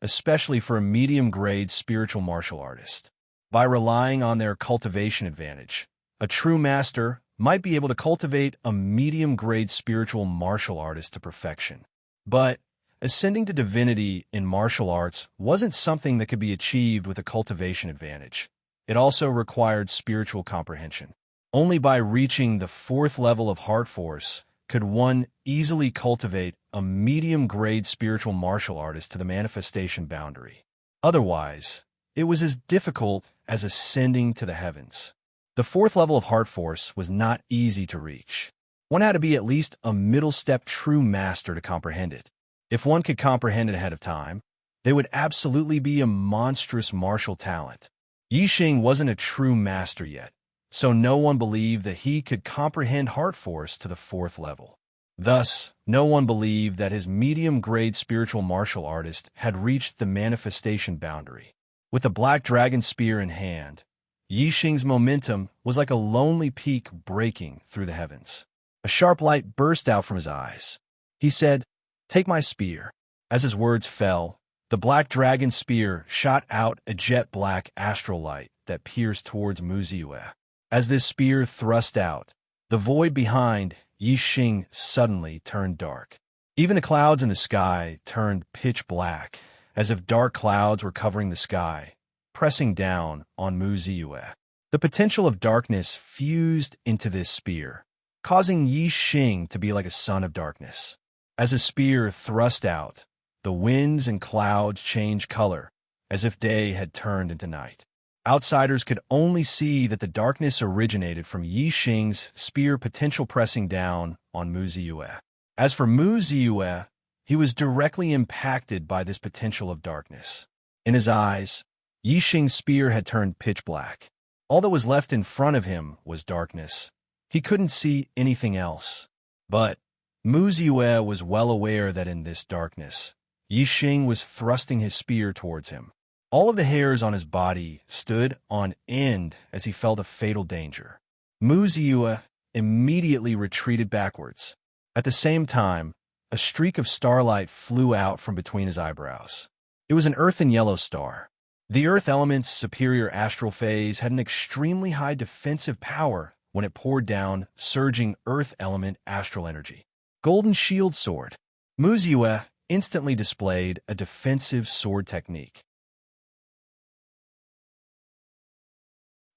especially for a medium-grade spiritual martial artist. By relying on their cultivation advantage, a true master might be able to cultivate a medium-grade spiritual martial artist to perfection. But ascending to divinity in martial arts wasn't something that could be achieved with a cultivation advantage. It also required spiritual comprehension. Only by reaching the fourth level of heart force could one easily cultivate a medium-grade spiritual martial artist to the manifestation boundary. Otherwise, it was as difficult as ascending to the heavens. The fourth level of heart force was not easy to reach. One had to be at least a middle-step true master to comprehend it. If one could comprehend it ahead of time, they would absolutely be a monstrous martial talent. Yi Xing wasn't a true master yet, so no one believed that he could comprehend heart force to the fourth level. Thus, no one believed that his medium-grade spiritual martial artist had reached the manifestation boundary. With the Black Dragon Spear in hand, Yi Xing's momentum was like a lonely peak breaking through the heavens. A sharp light burst out from his eyes. He said, "Take my spear." As his words fell, the Black Dragon Spear shot out a jet-black astral light that pierced towards Mu Ziyue. As this spear thrust out, the void behind Yi Xing suddenly turned dark. Even the clouds in the sky turned pitch black, as if dark clouds were covering the sky, pressing down on Mu Ziyue. The potential of darkness fused into this spear, causing Yi Xing to be like a son of darkness. As his spear thrust out, the winds and clouds changed color, as if day had turned into night. Outsiders could only see that the darkness originated from Yi Xing's spear potential pressing down on Mu Ziyue. As for Mu Ziyue, he was directly impacted by this potential of darkness. In his eyes, Yi Xing's spear had turned pitch black. All that was left in front of him was darkness. He couldn't see anything else. But Mu Ziyue was well aware that in this darkness, Yi Xing was thrusting his spear towards him. All of the hairs on his body stood on end as he felt a fatal danger. Mu Ziyue immediately retreated backwards. At the same time, a streak of starlight flew out from between his eyebrows. It was an earthen yellow star. The Earth element's superior astral phase had an extremely high defensive power when it poured down surging Earth element astral energy. Golden Shield Sword. Mu Ziyue instantly displayed a defensive sword technique.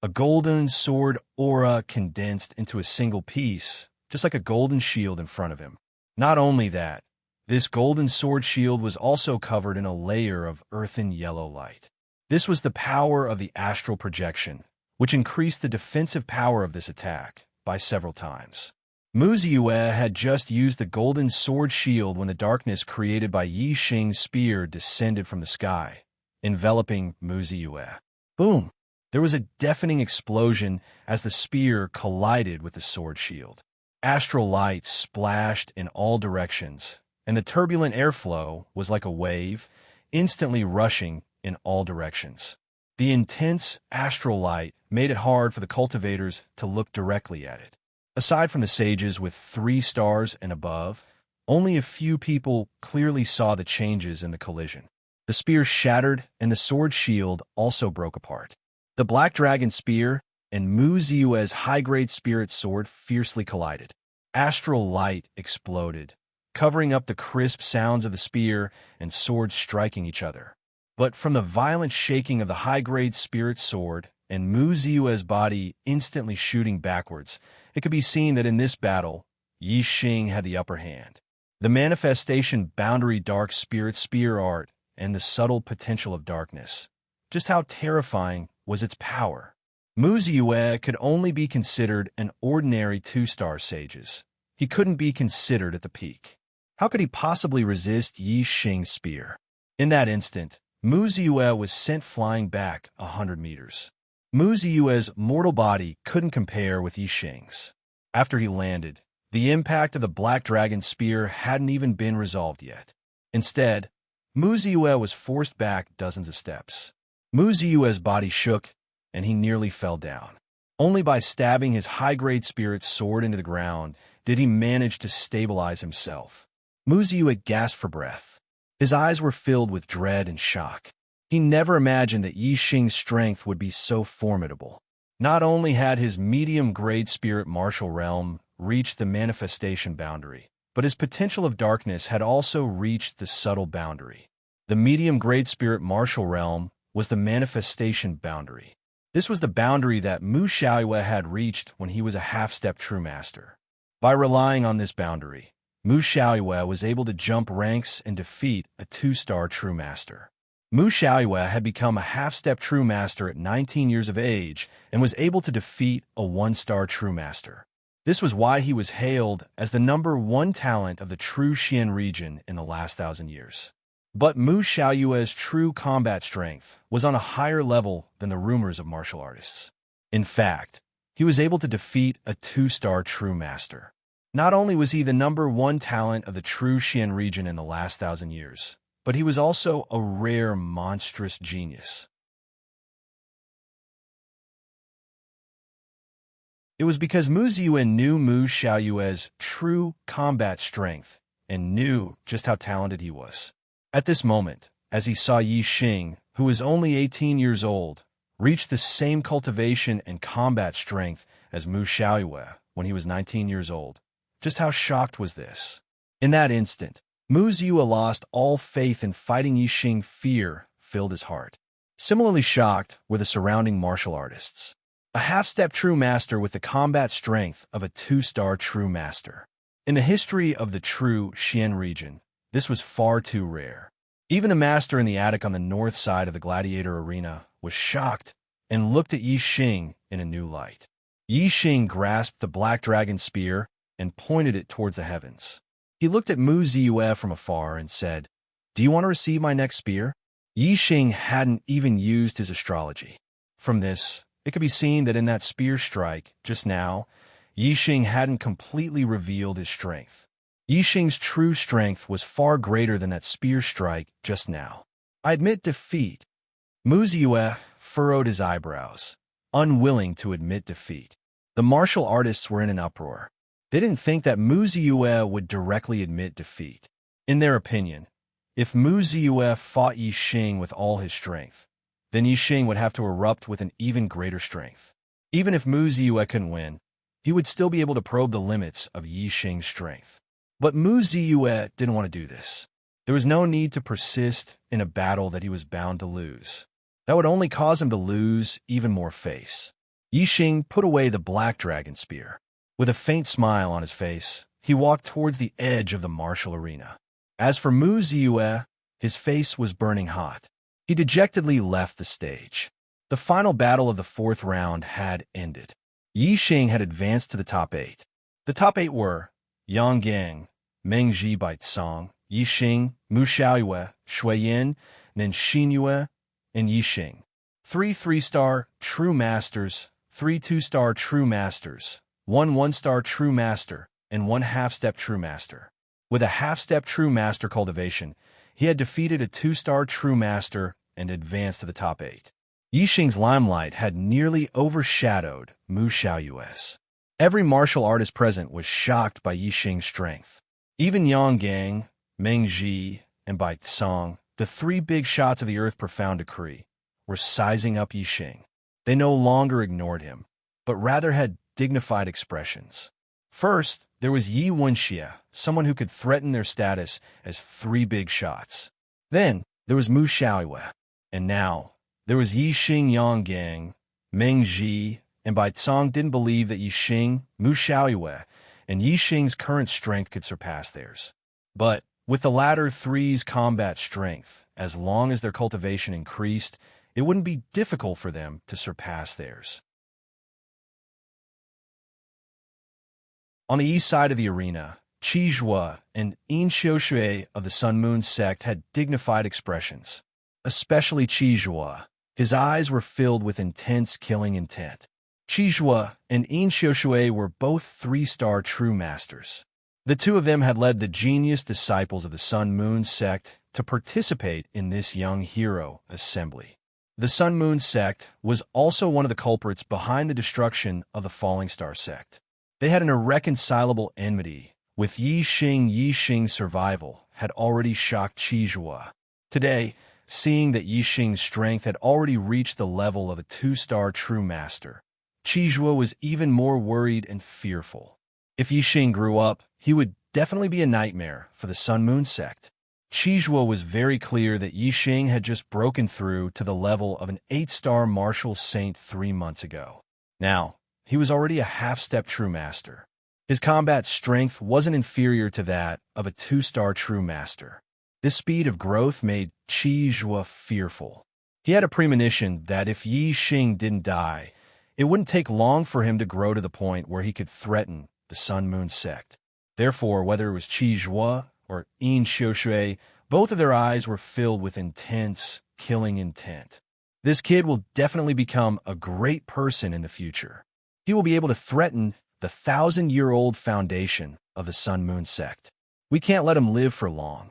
A golden sword aura condensed into a single piece, just like a golden shield in front of him. Not only that, this golden sword shield was also covered in a layer of earthen yellow light. This was the power of the astral projection, which increased the defensive power of this attack by several times. Mu Ziyue had just used the golden sword shield when the darkness created by Yi Xing's spear descended from the sky, enveloping Mu Ziyue. Boom! There was a deafening explosion as the spear collided with the sword shield. Astral light splashed in all directions, and the turbulent airflow was like a wave, instantly rushing in all directions. The intense astral light made it hard for the cultivators to look directly at it. Aside from the sages with 3 stars and above, only a few people clearly saw the changes in the collision. The spear shattered and the sword shield also broke apart. The Black Dragon spear and Mu Ziyue's high-grade spirit sword fiercely collided. Astral light exploded, covering up the crisp sounds of the spear and sword striking each other. But from the violent shaking of the high-grade spirit sword and Mu Ziyue's body instantly shooting backwards, it could be seen that in this battle, Yi Xing had the upper hand. The manifestation boundary dark spirit spear art and the subtle potential of darkness. Just how terrifying was its power. Mu Ziyue could only be considered an ordinary 2-star sages. He couldn't be considered at the peak. How could he possibly resist Yi Xing's spear? In that instant, Mu Ziyue was sent flying back 100 meters. Mu Ziyue's mortal body couldn't compare with Yi Xing's. After he landed, the impact of the Black Dragon spear hadn't even been resolved yet. Instead, Mu Ziyue was forced back dozens of steps. Mu Ziyue's body shook, and he nearly fell down. Only by stabbing his high-grade spirit sword into the ground did he manage to stabilize himself. Mu Ziyue gasped for breath. His eyes were filled with dread and shock. He never imagined that Yi Xing's strength would be so formidable. Not only had his medium-grade spirit martial realm reached the manifestation boundary, but his potential of darkness had also reached the subtle boundary. The medium-grade spirit martial realm was the manifestation boundary. This was the boundary that Mu Xiaoyue had reached when he was a half-step true master. By relying on this boundary, Mu Xiaoyue was able to jump ranks and defeat a 2-star true master. Mu Xiaoyue had become a half-step true master at 19 years of age and was able to defeat a 1-star true master. This was why he was hailed as the #1 talent of the true Xian region in the last 1,000 years. But Mu Xiaoyue's true combat strength was on a higher level than the rumors of martial artists. In fact, he was able to defeat a 2-star true master. Not only was he the #1 talent of the true Xian region in the last 1,000 years, but he was also a rare, monstrous genius. It was because Mu Ziyue knew Mu Xiaoyue's true combat strength and knew just how talented he was. At this moment, as he saw Yi Xing, who was only 18 years old, reach the same cultivation and combat strength as Mu Xiaoyue when he was 19 years old, just how shocked was this? In that instant, Mu Ziyue lost all faith in fighting Yi Xing. Fear filled his heart. Similarly shocked were the surrounding martial artists. A half-step true master with the combat strength of a 2-star true master. In the history of the true Xian region, this was far too rare. Even a master in the attic on the north side of the gladiator arena was shocked and looked at Yi Xing in a new light. Yi Xing grasped the Black Dragon spear and pointed it towards the heavens. He looked at Mu Ziyue from afar and said, "Do you want to receive my next spear?" Yi Xing hadn't even used his astrology. From this, it could be seen that in that spear strike, just now, Yi Xing hadn't completely revealed his strength. Yi Xing's true strength was far greater than that spear strike just now. "I admit defeat." Mu Ziyue furrowed his eyebrows, unwilling to admit defeat. The martial artists were in an uproar. They didn't think that Mu Ziyue would directly admit defeat. In their opinion, if Mu Ziyue fought Yi Xing with all his strength, then Yi Xing would have to erupt with an even greater strength. Even if Mu Ziyue couldn't win, he would still be able to probe the limits of Yi Xing's strength. But Mu Ziyue didn't want to do this. There was no need to persist in a battle that he was bound to lose. That would only cause him to lose even more face. Yi Xing put away the Black Dragon spear. With a faint smile on his face, he walked towards the edge of the martial arena. As for Mu Ziyue, his face was burning hot. He dejectedly left the stage. The final battle of the 4th round had ended. Yi Xing had advanced to the top 8. The top 8 were Yanggang, Mengji Baitsong, Yixing, Mu Xiaoyue, Shuiyin, Nenshinyue, and Yixing. 3 3-star True Masters, 3 2-star True Masters, 1 1-star True Master, and 1 half-step True Master. With a half-step True Master cultivation, he had defeated a 2-star True Master and advanced to the top 8. Yixing's limelight had nearly overshadowed Mu Xiaoyue's. Every martial artist present was shocked by Yixing's strength. Even Yanggang, Mengji, and Baitsong, the 3 big shots of the Earth Profound Decree, were sizing up Yixing. They no longer ignored him, but rather had dignified expressions. First, there was Yi Wenxie, someone who could threaten their status as 3 big shots. Then, there was Mu Xiaoyue. And now, there was Yixing. Yanggang, Mengji, and Baitsong didn't believe that Yixing, Mu Xiaoyue, and Yixing's current strength could surpass theirs. But, with the latter three's combat strength, as long as their cultivation increased, it wouldn't be difficult for them to surpass theirs. On the east side of the arena, Qi Zhuo and Yin Xiushui of the Sun Moon sect had dignified expressions. Especially Qi Zhuo. His eyes were filled with intense killing intent. Qi Zhuo and Yin Xiushui were both 3-star True Masters. The 2 of them had led the genius disciples of the Sun Moon sect to participate in this young hero assembly. The Sun Moon sect was also one of the culprits behind the destruction of the Falling Star sect. They had an irreconcilable enmity with Yixing. Yixing's survival had already shocked Qi Zhuo. Today, seeing that Yixing's strength had already reached the level of a 2-star True Master, Qi Zhuo was even more worried and fearful. If Yixing grew up, he would definitely be a nightmare for the Sun Moon sect. Qi Zhuo was very clear that Yixing had just broken through to the level of an 8-star martial saint 3 months ago. Now, he was already a half-step True Master. His combat strength wasn't inferior to that of a 2-star True Master. This speed of growth made Qi Zhuo fearful. He had a premonition that if Yixing didn't die, it wouldn't take long for him to grow to the point where he could threaten the Sun Moon sect. Therefore, whether it was Qi Zhuo or Yin Xiushui, both of their eyes were filled with intense, killing intent. This kid will definitely become a great person in the future. He will be able to threaten the 1,000-year-old foundation of the Sun Moon sect. We can't let him live for long.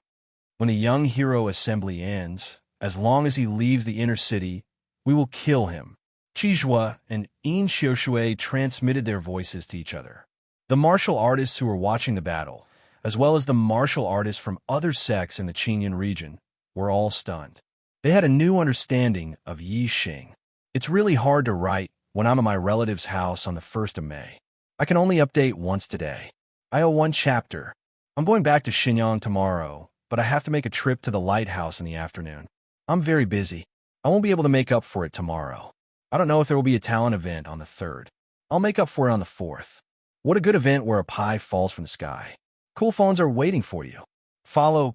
When a young hero assembly ends, as long as he leaves the inner city, we will kill him. Qi Zhuo and Yin Xiushui transmitted their voices to each other. The martial artists who were watching the battle, as well as the martial artists from other sects in the Qinyan region, were all stunned. They had a new understanding of Yixing. It's really hard to write when I'm at my relative's house on the 1st of May. I can only update once today. I owe 1 chapter. I'm going back to Shenyang tomorrow, but I have to make a trip to the lighthouse in the afternoon. I'm very busy. I won't be able to make up for it tomorrow. I don't know if there will be a talent event on the 3rd. I'll make up for it on the 4th. What a good event where a pie falls from the sky. Cool phones are waiting for you.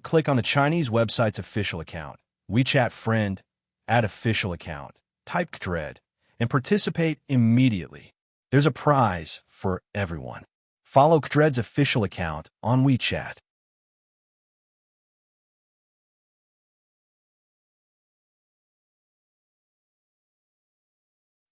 Click on the Chinese website's official account, WeChat friend, add official account, type Kdred, and participate immediately. There's a prize for everyone. Follow Kdred's official account on WeChat.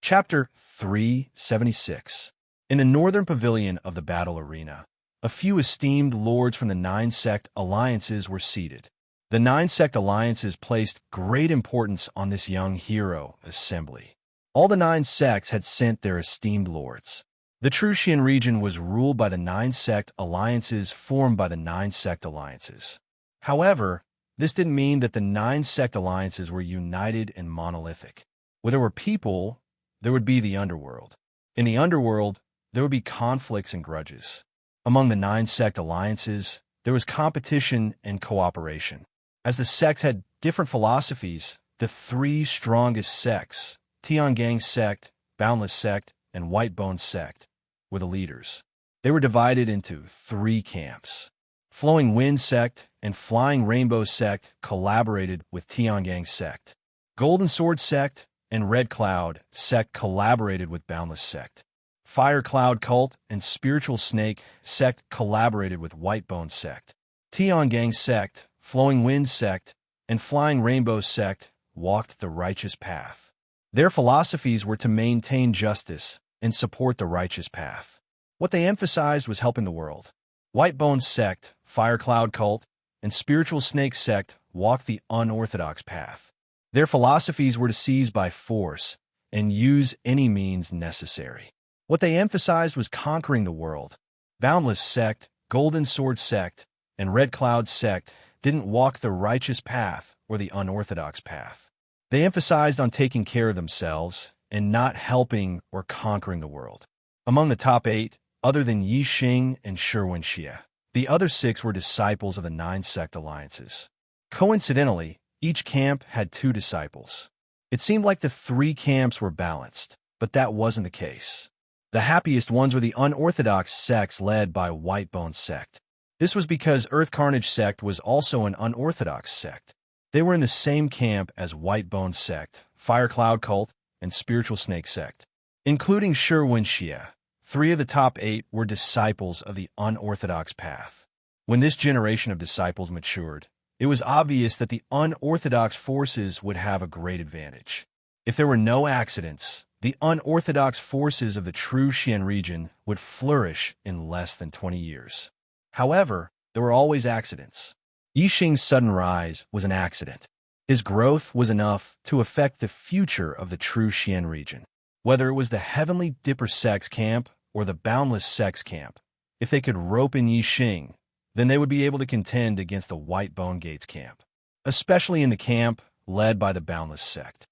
Chapter 376. In the northern pavilion of the battle arena, a few esteemed lords from the 9 sect alliances were seated. The 9 sect alliances placed great importance on this young hero assembly. All the 9 sects had sent their esteemed lords. The true Xian region was ruled by the 9 sect alliances formed by the 9 sect alliances. However, this didn't mean that the 9 sect alliances were united and monolithic. Where there were people, there would be the underworld. In the underworld, there would be conflicts and grudges. Among the 9 sect alliances, there was competition and cooperation. As the sects had different philosophies, the 3 strongest sects, Tiangang sect, Boundless sect, and Whitebone sect, were the leaders. They were divided into 3 camps. Flowing Wind sect and Flying Rainbow sect collaborated with Tiangang sect. Golden Sword sect and Red Cloud sect collaborated with Boundless sect. Fire Cloud Cult and Spiritual Snake Sect collaborated with Whitebone Sect. Tiangang Sect, Flowing Wind Sect, and Flying Rainbow Sect walked the righteous path. Their philosophies were to maintain justice and support the righteous path. What they emphasized was helping the world. Whitebone Sect, Fire Cloud Cult, and Spiritual Snake Sect walked the unorthodox path. Their philosophies were to seize by force and use any means necessary. What they emphasized was conquering the world. Boundless Sect, Golden Sword Sect, and Red Cloud Sect didn't walk the righteous path or the unorthodox path. They emphasized on taking care of themselves and not helping or conquering the world. Among the top 8, other than Yi Xing and Sherwin Xie, the other 6 were disciples of the 9 sect alliances. Coincidentally, each camp had 2 disciples. It seemed like the 3 camps were balanced, but that wasn't the case. The happiest ones were the unorthodox sects led by Whitebone Sect. This was because Earth Carnage Sect was also an unorthodox sect. They were in the same camp as Whitebone Sect, Fire Cloud Cult, and Spiritual Snake Sect. Including Sherwin Xie, 3 of the top 8 were disciples of the unorthodox path. When this generation of disciples matured, it was obvious that the unorthodox forces would have a great advantage. If there were no accidents, the unorthodox forces of the true Xian region would flourish in less than 20 years. However, there were always accidents. Yi Xing's sudden rise was an accident. His growth was enough to affect the future of the true Xian region. Whether it was the Heavenly Dipper Sect's camp or the Boundless Sect's camp, if they could rope in Yi Xing, then they would be able to contend against the Whitebone Gates camp, especially in the camp led by the Boundless Sect.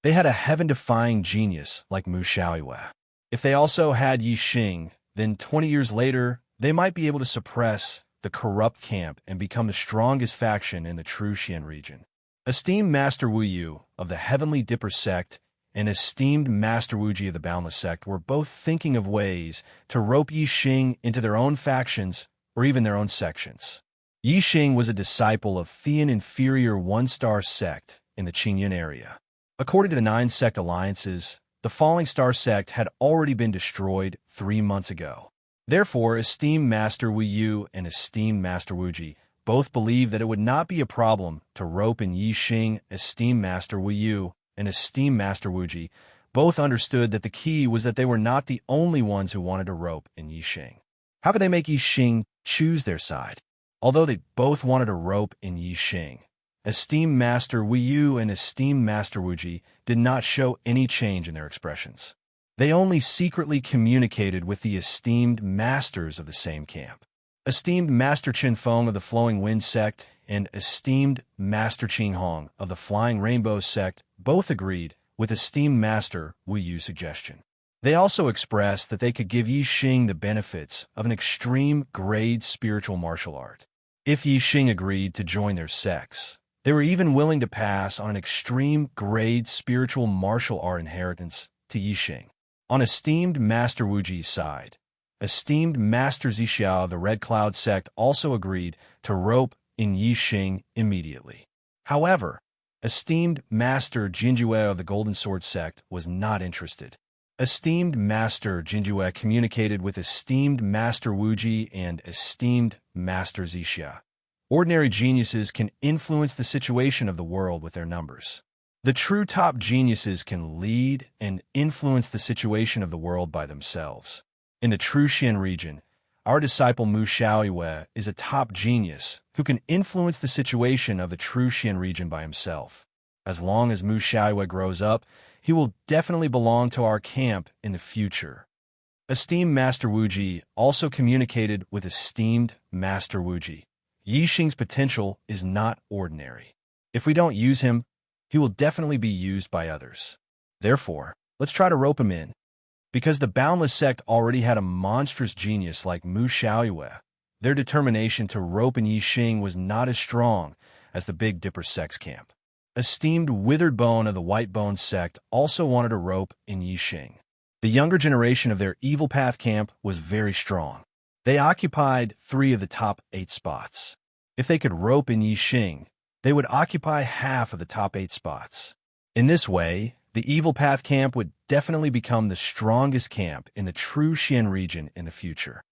They had a heaven-defying genius like Mu Xiaoyue. If they also had Yi Xing, then 20 years later, they might be able to suppress the corrupt camp and become the strongest faction in the true Xian region. Esteemed Master Wu Yu of the Heavenly Dipper Sect and esteemed Master Wuji of the Boundless Sect were both thinking of ways to rope Yi Xing into their own factions or even their own sections. Yi Xing was a disciple of Thean Inferior One-Star Sect in the Qingyun area. According to the 9 sect alliances, the Falling Star Sect had already been destroyed 3 months ago. Therefore, esteemed Master Wu Yu and esteemed Master Wuji both believed that it would not be a problem to rope in Yi Xing. Esteemed Master Wu Yu and esteemed Master Wuji both understood that the key was that they were not the only ones who wanted to rope in Yi Xing. How could they make Yi Xing choose their side? Although they both wanted to rope in Yi Xing, esteemed Master Wu Yu and esteemed Master Wuji did not show any change in their expressions. They only secretly communicated with the esteemed masters of the same camp. Esteemed Master Qin Feng of the Flowing Wind Sect and esteemed Master Qing Hong of the Flying Rainbow Sect both agreed with esteemed Master Wu Yu's suggestion. They also expressed that they could give Yi Xing the benefits of an extreme grade spiritual martial art. If Yi Xing agreed to join their sects, they were even willing to pass on an extreme grade spiritual martial art inheritance to Yi Xing. On esteemed Master Wuji's side, esteemed Master Zixiao of the Red Cloud Sect also agreed to rope in Yi Xing immediately. However, esteemed Master Jinjue of the Golden Sword Sect was not interested. Esteemed Master Jinjue communicated with esteemed Master Wuji and esteemed Master Zixia. Ordinary geniuses can influence the situation of the world with their numbers. The true top geniuses can lead and influence the situation of the world by themselves. In the true Xian region, our disciple Mu Xiaoyue is a top genius who can influence the situation of the true Xian region by himself. As long as Mu Xiaoyue grows up, he will definitely belong to our camp in the future. Esteemed Master Wuji also communicated with esteemed Master Wuji. Yi Xing's potential is not ordinary. If we don't use him, he will definitely be used by others. Therefore, let's try to rope him in. Because the Boundless Sect already had a monstrous genius like Mu Xiaoyue, their determination to rope in Yi Xing was not as strong as the Big Dipper Sect's camp. Esteemed Withered Bone of the Whitebone Sect also wanted to rope in Yi Xing. The younger generation of their Evil Path camp was very strong. They occupied 3 of the top 8 spots. If they could rope in Yi Xing, they would occupy half of the top 8 spots. In this way, the Evil Path camp would definitely become the strongest camp in the true Xian region in the future.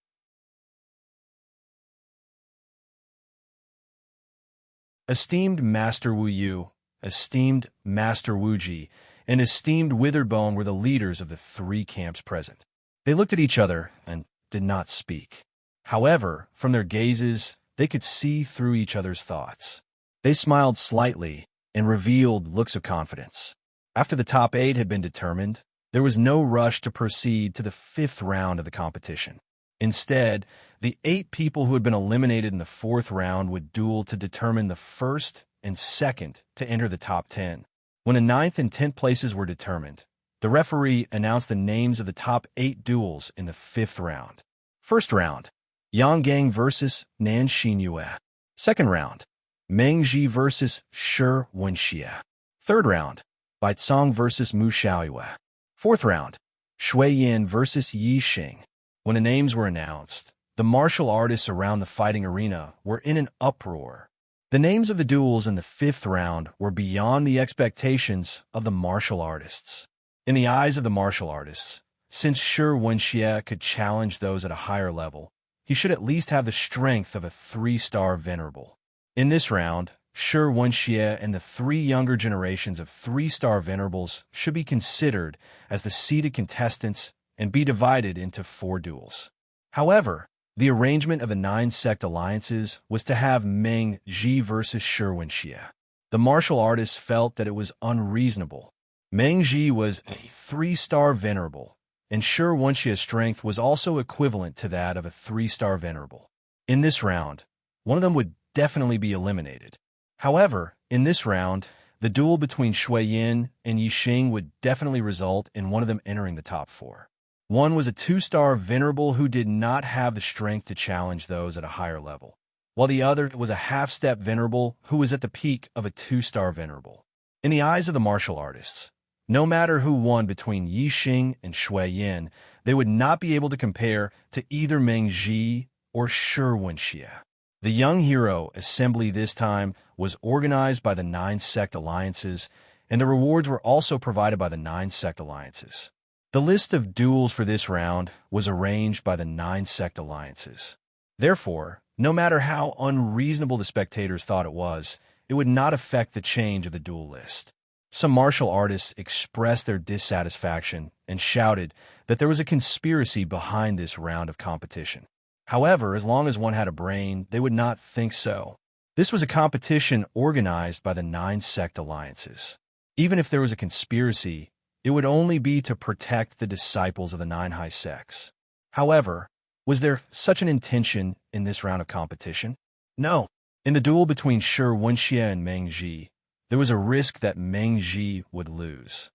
Esteemed Master Wu Yu, esteemed Master Wu Ji, and esteemed Witherbone were the leaders of the three camps present. They looked at each other and did not speak. However, from their gazes, they could see through each other's thoughts. They smiled slightly and revealed looks of confidence. After the top 8 had been determined, there was no rush to proceed to the 5th round of the competition. Instead, the 8 people who had been eliminated in the 4th round would duel to determine the 1st and 2nd to enter the top 10. When the 9th and 10th places were determined, the referee announced the names of the top 8 duels in the 5th round. First round, Yang Gang vs. Nan Xinyue. Second round, Meng Ji vs. Shi Wenxie. Third round, Baicong vs. Mu Xiaoyue. Fourth round, Shui Yin vs. Yi Xing. When the names were announced, the martial artists around the fighting arena were in an uproar. The names of the duels in the 5th round were beyond the expectations of the martial artists. In the eyes of the martial artists, since Shi Wenxie could challenge those at a higher level, he should at least have the strength of a 3-star venerable. In this round, Shi Wenxie and the 3 younger generations of 3-star venerables should be considered as the seeded contestants and be divided into 4 duels. However, the arrangement of the 9 sect alliances was to have Meng Ji versus Shi Wenxie. The martial artists felt that it was unreasonable. Meng Ji was a 3-star venerable, and Shi Wenxie's strength was also equivalent to that of a 3-star venerable. In this round, one of them would definitely be eliminated. However, in this round, the duel between Shui Yin and Yi Xing would definitely result in one of them entering the top 4. One was a 2-star venerable who did not have the strength to challenge those at a higher level, while the other was a half-step venerable who was at the peak of a 2-star venerable. In the eyes of the martial artists, no matter who won between Yi Xing and Shui Yin, they would not be able to compare to either Meng Ji or Shi Wenxie. The Young Hero Assembly this time was organized by the 9 sect alliances, and the rewards were also provided by the 9 sect alliances. The list of duels for this round was arranged by the 9 sect alliances. Therefore, no matter how unreasonable the spectators thought it would not affect the change of the duel list. Some martial artists expressed their dissatisfaction and shouted that there was a conspiracy behind this round of competition. However, as long as one had a brain, they would not think so. This was a competition organized by the 9 sect alliances. Even if there was a conspiracy, it would only be to protect the disciples of the 9 high sects. However, was there such an intention in this round of competition? No. In the duel between Shi Wenxie and Meng Ji, there was a risk that Meng Ji would lose.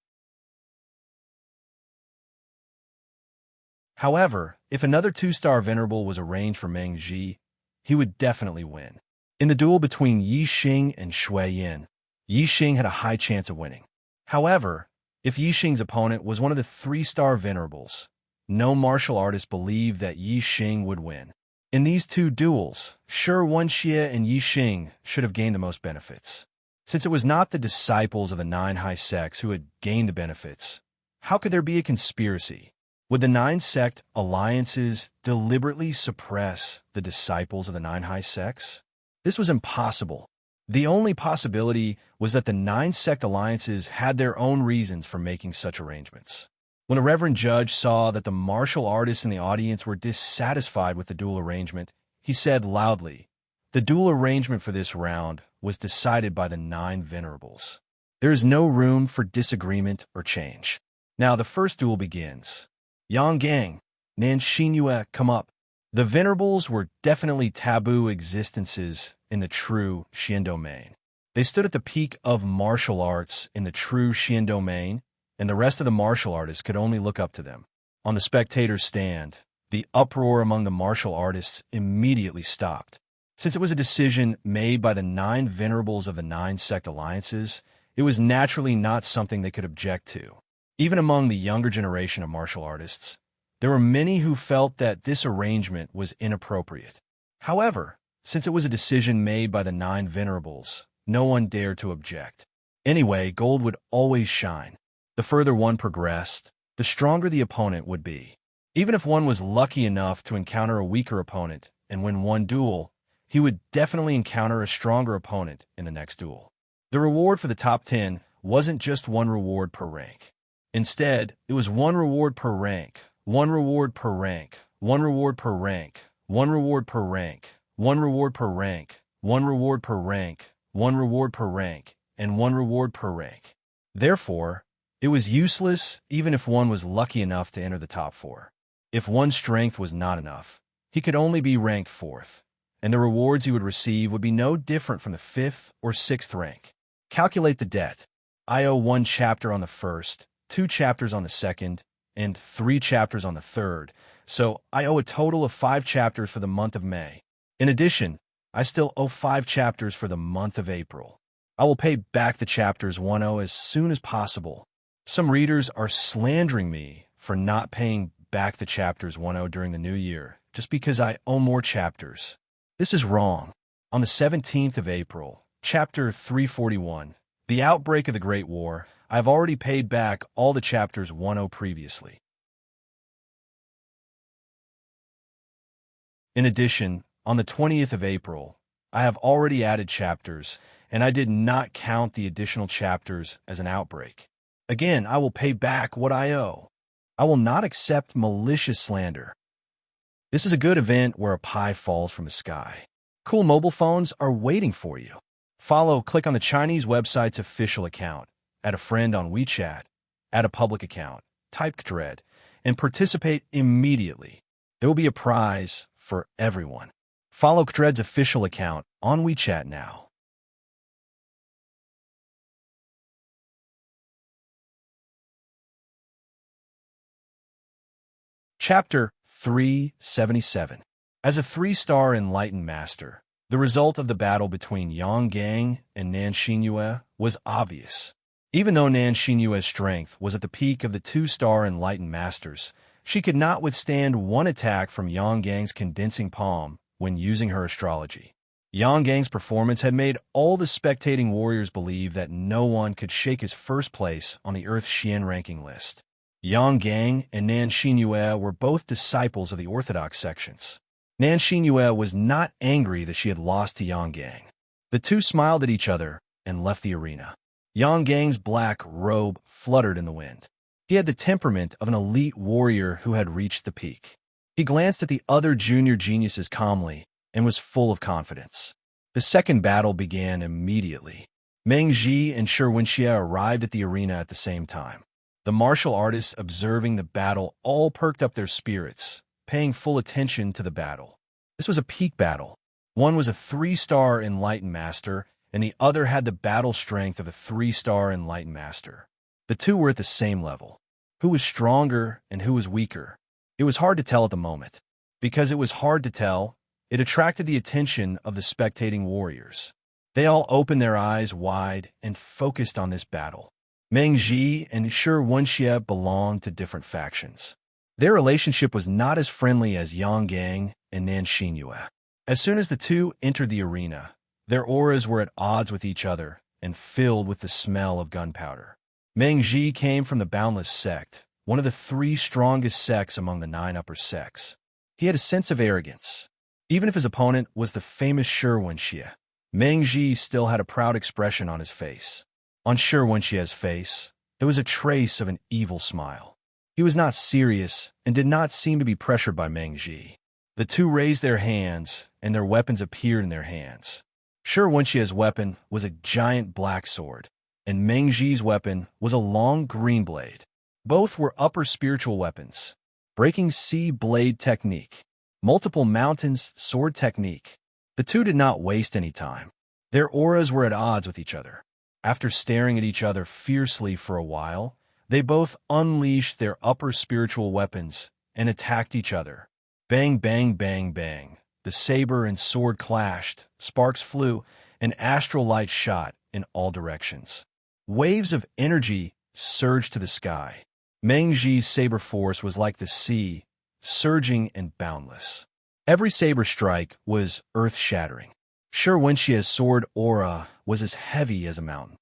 However, if another 2-star venerable was arranged for Meng Ji, he would definitely win. In the duel between Yi Xing and Shui Yin, Yi Xing had a high chance of winning. However, if Yi Xing's opponent was one of the 3-star venerables, no martial artist believed that Yi Xing would win. In these 2 duels, Shi Wenxie and Yi Xing should have gained the most benefits. Since it was not the disciples of the 9 high sects who had gained the benefits, how could there be a conspiracy? Would the 9 sect alliances deliberately suppress the disciples of the 9 high sects? This was impossible. The only possibility was that the 9 sect alliances had their own reasons for making such arrangements. When a reverend judge saw that the martial artists in the audience were dissatisfied with the duel arrangement, he said loudly, "The duel arrangement for this round was decided by the 9 venerables. There is no room for disagreement or change. Now the first duel begins. Yang Gang, Nan Xinyue, come up." The venerables were definitely taboo existences in the true Xian domain. They stood at the peak of martial arts in the true Xian domain, and the rest of the martial artists could only look up to them. On the spectators' stand, the uproar among the martial artists immediately stopped. Since it was a decision made by the 9 venerables of the 9 sect alliances, it was naturally not something they could object to. Even among the younger generation of martial artists, there were many who felt that this arrangement was inappropriate. However, since it was a decision made by the 9 venerables, no one dared to object. Anyway, gold would always shine. The further one progressed, the stronger the opponent would be. Even if one was lucky enough to encounter a weaker opponent and win one duel, he would definitely encounter a stronger opponent in the next duel. The reward for the top 10 wasn't just one reward per rank. Instead, it was one reward per rank, one reward per rank, one reward per rank, one reward per rank, one reward per rank, one reward per rank, one reward per rank, and one reward per rank. Therefore, it was useless even if one was lucky enough to enter the top 4. If one's strength was not enough, he could only be ranked 4th, and the rewards he would receive would be no different from the 5th or 6th rank. Calculate the debt. I owe 1 chapter on the 1st, 2 chapters on the 2nd, and 3 chapters on the 3rd, so I owe a total of 5 chapters for the month of May. In addition, I still owe 5 chapters for the month of April. I will pay back the chapters 10 as soon as possible. Some readers are slandering me for not paying back the chapters 10 during the new year, just because I owe more chapters. This is wrong. On the 17th of April, chapter 341, the outbreak of the Great War, I have already paid back all the chapters 10 previously. In addition, on the 20th of April, I have already added chapters, and I did not count the additional chapters as an outbreak. Again, I will pay back what I owe. I will not accept malicious slander. This is a good event where a pie falls from the sky. Cool mobile phones are waiting for you. Click on the Chinese website's official account, add a friend on WeChat, add a public account, type Dread, and participate immediately. There will be a prize for everyone. Follow Dread's official account on WeChat now. Chapter 377. As a 3-star enlightened master, the result of the battle between Yang Gang and Nan Xinyue was obvious. Even though Nan Xinyue's strength was at the peak of the 2-star enlightened masters, she could not withstand one attack from Yang Gang's condensing palm when using her astrology. Yang Gang's performance had made all the spectating warriors believe that no one could shake his first place on the Earth Xian ranking list. Yang Gang and Nan Xinyue were both disciples of the Orthodox sections. Nan Xinyue was not angry that she had lost to Yang Gang. The two smiled at each other and left the arena. Yang Gang's black robe fluttered in the wind. He had the temperament of an elite warrior who had reached the peak. He glanced at the other junior geniuses calmly and was full of confidence. The second battle began immediately. Meng Ji and Shi Wenxie arrived at the arena at the same time. The martial artists observing the battle all perked up their spirits, paying full attention to the battle. This was a peak battle. One was a 3-star enlightened master, and the other had the battle strength of a 3-star enlightened master. The two were at the same level. Who was stronger and who was weaker? It was hard to tell at the moment. Because it was hard to tell, it attracted the attention of the spectating warriors. They all opened their eyes wide and focused on this battle. Meng Ji and Shi Wenxie belonged to different factions. Their relationship was not as friendly as Yang Gang and Nan Xinyue. As soon as the two entered the arena, their auras were at odds with each other and filled with the smell of gunpowder. Meng Ji came from the Boundless sect, one of the 3 strongest sects among the 9 upper sects. He had a sense of arrogance. Even if his opponent was the famous Shi Wenxie, Meng Ji still had a proud expression on his face. On Shi Wenxie's face, there was a trace of an evil smile. He was not serious and did not seem to be pressured by Meng Ji. The two raised their hands, and their weapons appeared in their hands. Shi Wenxie's weapon was a giant black sword, and Meng Ji's weapon was a long green blade. Both were upper spiritual weapons. Breaking Sea blade technique. Multiple mountains sword technique. The two did not waste any time. Their auras were at odds with each other. After staring at each other fiercely for a while, they both unleashed their upper spiritual weapons and attacked each other. Bang, bang, bang, bang. The saber and sword clashed, sparks flew, and astral light shot in all directions. Waves of energy surged to the sky. Meng Ji's saber force was like the sea, surging and boundless. Every saber strike was earth-shattering. Shi Wenxie's sword aura was as heavy as a mountain.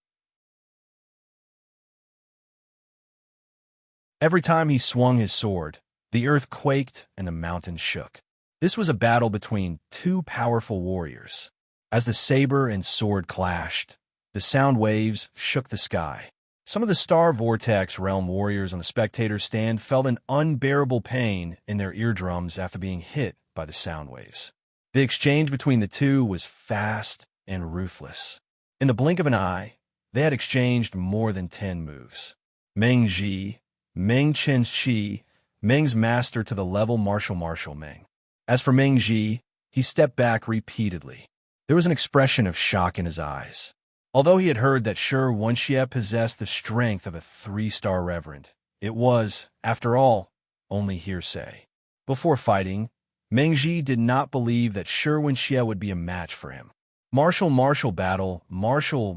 Every time he swung his sword, the earth quaked and the mountains shook. This was a battle between two powerful warriors. As the saber and sword clashed, the sound waves shook the sky. Some of the Star Vortex Realm warriors on the spectator stand felt an unbearable pain in their eardrums after being hit by the sound waves. The exchange between the two was fast and ruthless. In the blink of an eye, they had exchanged more than 10 moves. Meng Ji, Meng Chen Shi, Meng's master to the level Martial Meng. As for Meng Ji, he stepped back repeatedly. There was an expression of shock in his eyes. Although he had heard that Shi Wenxie possessed the strength of a 3-star reverend, it was, after all, only hearsay. Before fighting, Meng Ji did not believe that Shi Wenxie would be a match for him. Martial battle, martial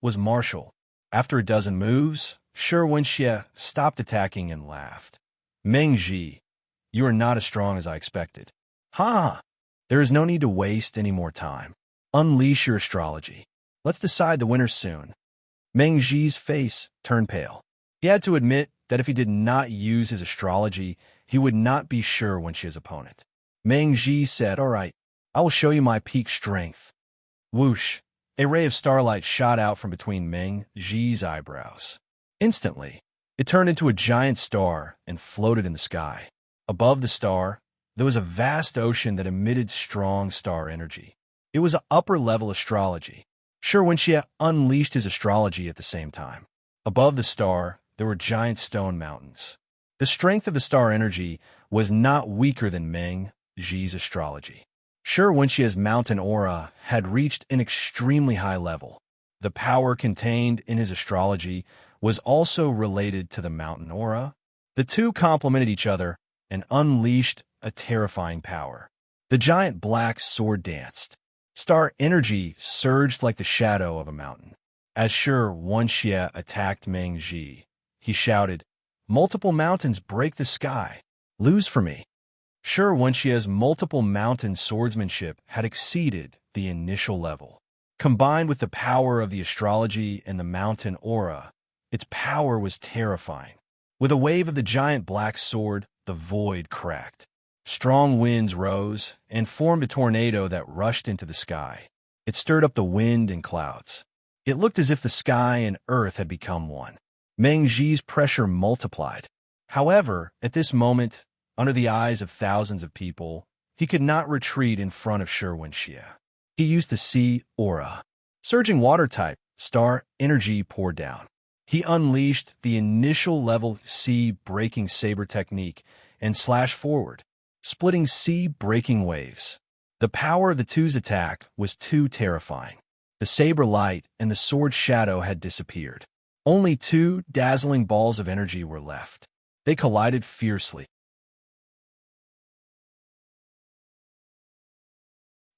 was martial. After a dozen moves, Shi Wenxie stopped attacking and laughed. Meng Ji, you are not as strong as I expected. Ha! There is no need to waste any more time. Unleash your astrology. Let's decide the winner soon. Meng Ji's face turned pale. He had to admit that if he did not use his astrology, he would not be Shi Wenxie's opponent. Meng Ji said, "All right, I will show you my peak strength." Whoosh! A ray of starlight shot out from between Meng Ji's eyebrows. Instantly, it turned into a giant star and floated in the sky. Above the star, there was a vast ocean that emitted strong star energy. It was an upper-level astrology. Shi Wenxie unleashed his astrology at the same time. Above the star, there were giant stone mountains. The strength of the star energy was not weaker than Meng Ji's astrology. Shi Wenxie's mountain aura had reached an extremely high level. The power contained in his astrology was also related to the mountain aura. The two complemented each other and unleashed a terrifying power. The giant black sword danced. Star energy surged like the shadow of a mountain. As Shi Wenxie attacked Meng Ji, he shouted, "Multiple mountains break the sky. Lose for me." Shi Wenxie's multiple mountain swordsmanship had exceeded the initial level. Combined with the power of the astrology and the mountain aura, its power was terrifying. With a wave of the giant black sword, the void cracked. Strong winds rose and formed a tornado that rushed into the sky. It stirred up the wind and clouds. It looked as if the sky and earth had become one. Meng Ji's pressure multiplied. However, at this moment, under the eyes of thousands of people, he could not retreat in front of Shi Wenxie. He used the sea aura. Surging water-type, star energy poured down. He unleashed the initial level sea-breaking saber technique and slashed forward, splitting sea-breaking waves. The power of the two's attack was too terrifying. The saber light and the sword shadow had disappeared. Only 2 dazzling balls of energy were left. They collided fiercely.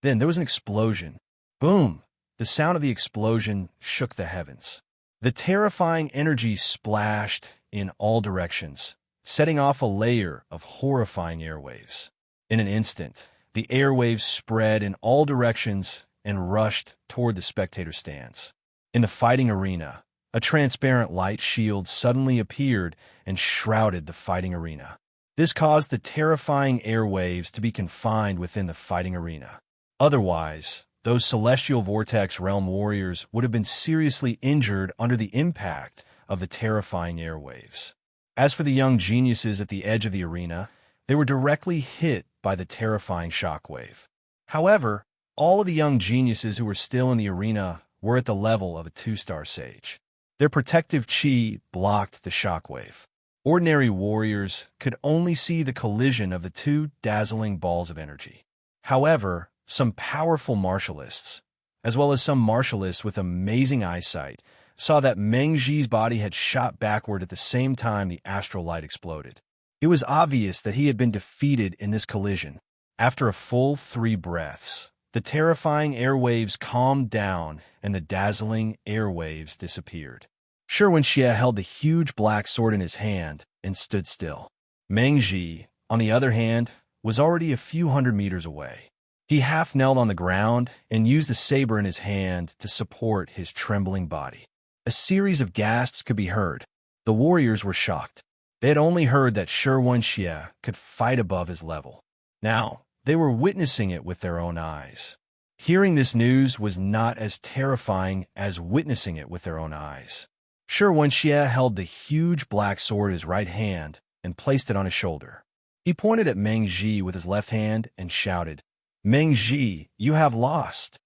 Then there was an explosion. Boom! The sound of the explosion shook the heavens. The terrifying energy splashed in all directions, setting off a layer of horrifying airwaves. In an instant, the airwaves spread in all directions and rushed toward the spectator stands. In the fighting arena, a transparent light shield suddenly appeared and shrouded the fighting arena. This caused the terrifying airwaves to be confined within the fighting arena. Otherwise, those celestial vortex realm warriors would have been seriously injured under the impact of the terrifying airwaves. As for the young geniuses at the edge of the arena, they were directly hit by the terrifying shockwave. However, all of the young geniuses who were still in the arena were at the level of a 2-star sage. Their protective chi blocked the shockwave. Ordinary warriors could only see the collision of the 2 dazzling balls of energy. However, some powerful martialists, as well as some martialists with amazing eyesight, saw that Meng Ji's body had shot backward at the same time the astral light exploded. It was obvious that he had been defeated in this collision. After a full 3 breaths, the terrifying airwaves calmed down and the dazzling airwaves disappeared. Shi Wenxie held the huge black sword in his hand and stood still. Meng Ji, on the other hand, was already a few hundred meters away. He half-knelt on the ground and used the saber in his hand to support his trembling body. A series of gasps could be heard. The warriors were shocked. They had only heard that Shi Wenxie could fight above his level. Now, they were witnessing it with their own eyes. Hearing this news was not as terrifying as witnessing it with their own eyes. Shi Wenxie held the huge black sword in his right hand and placed it on his shoulder. He pointed at Meng Ji with his left hand and shouted, "Meng Ji, you have lost."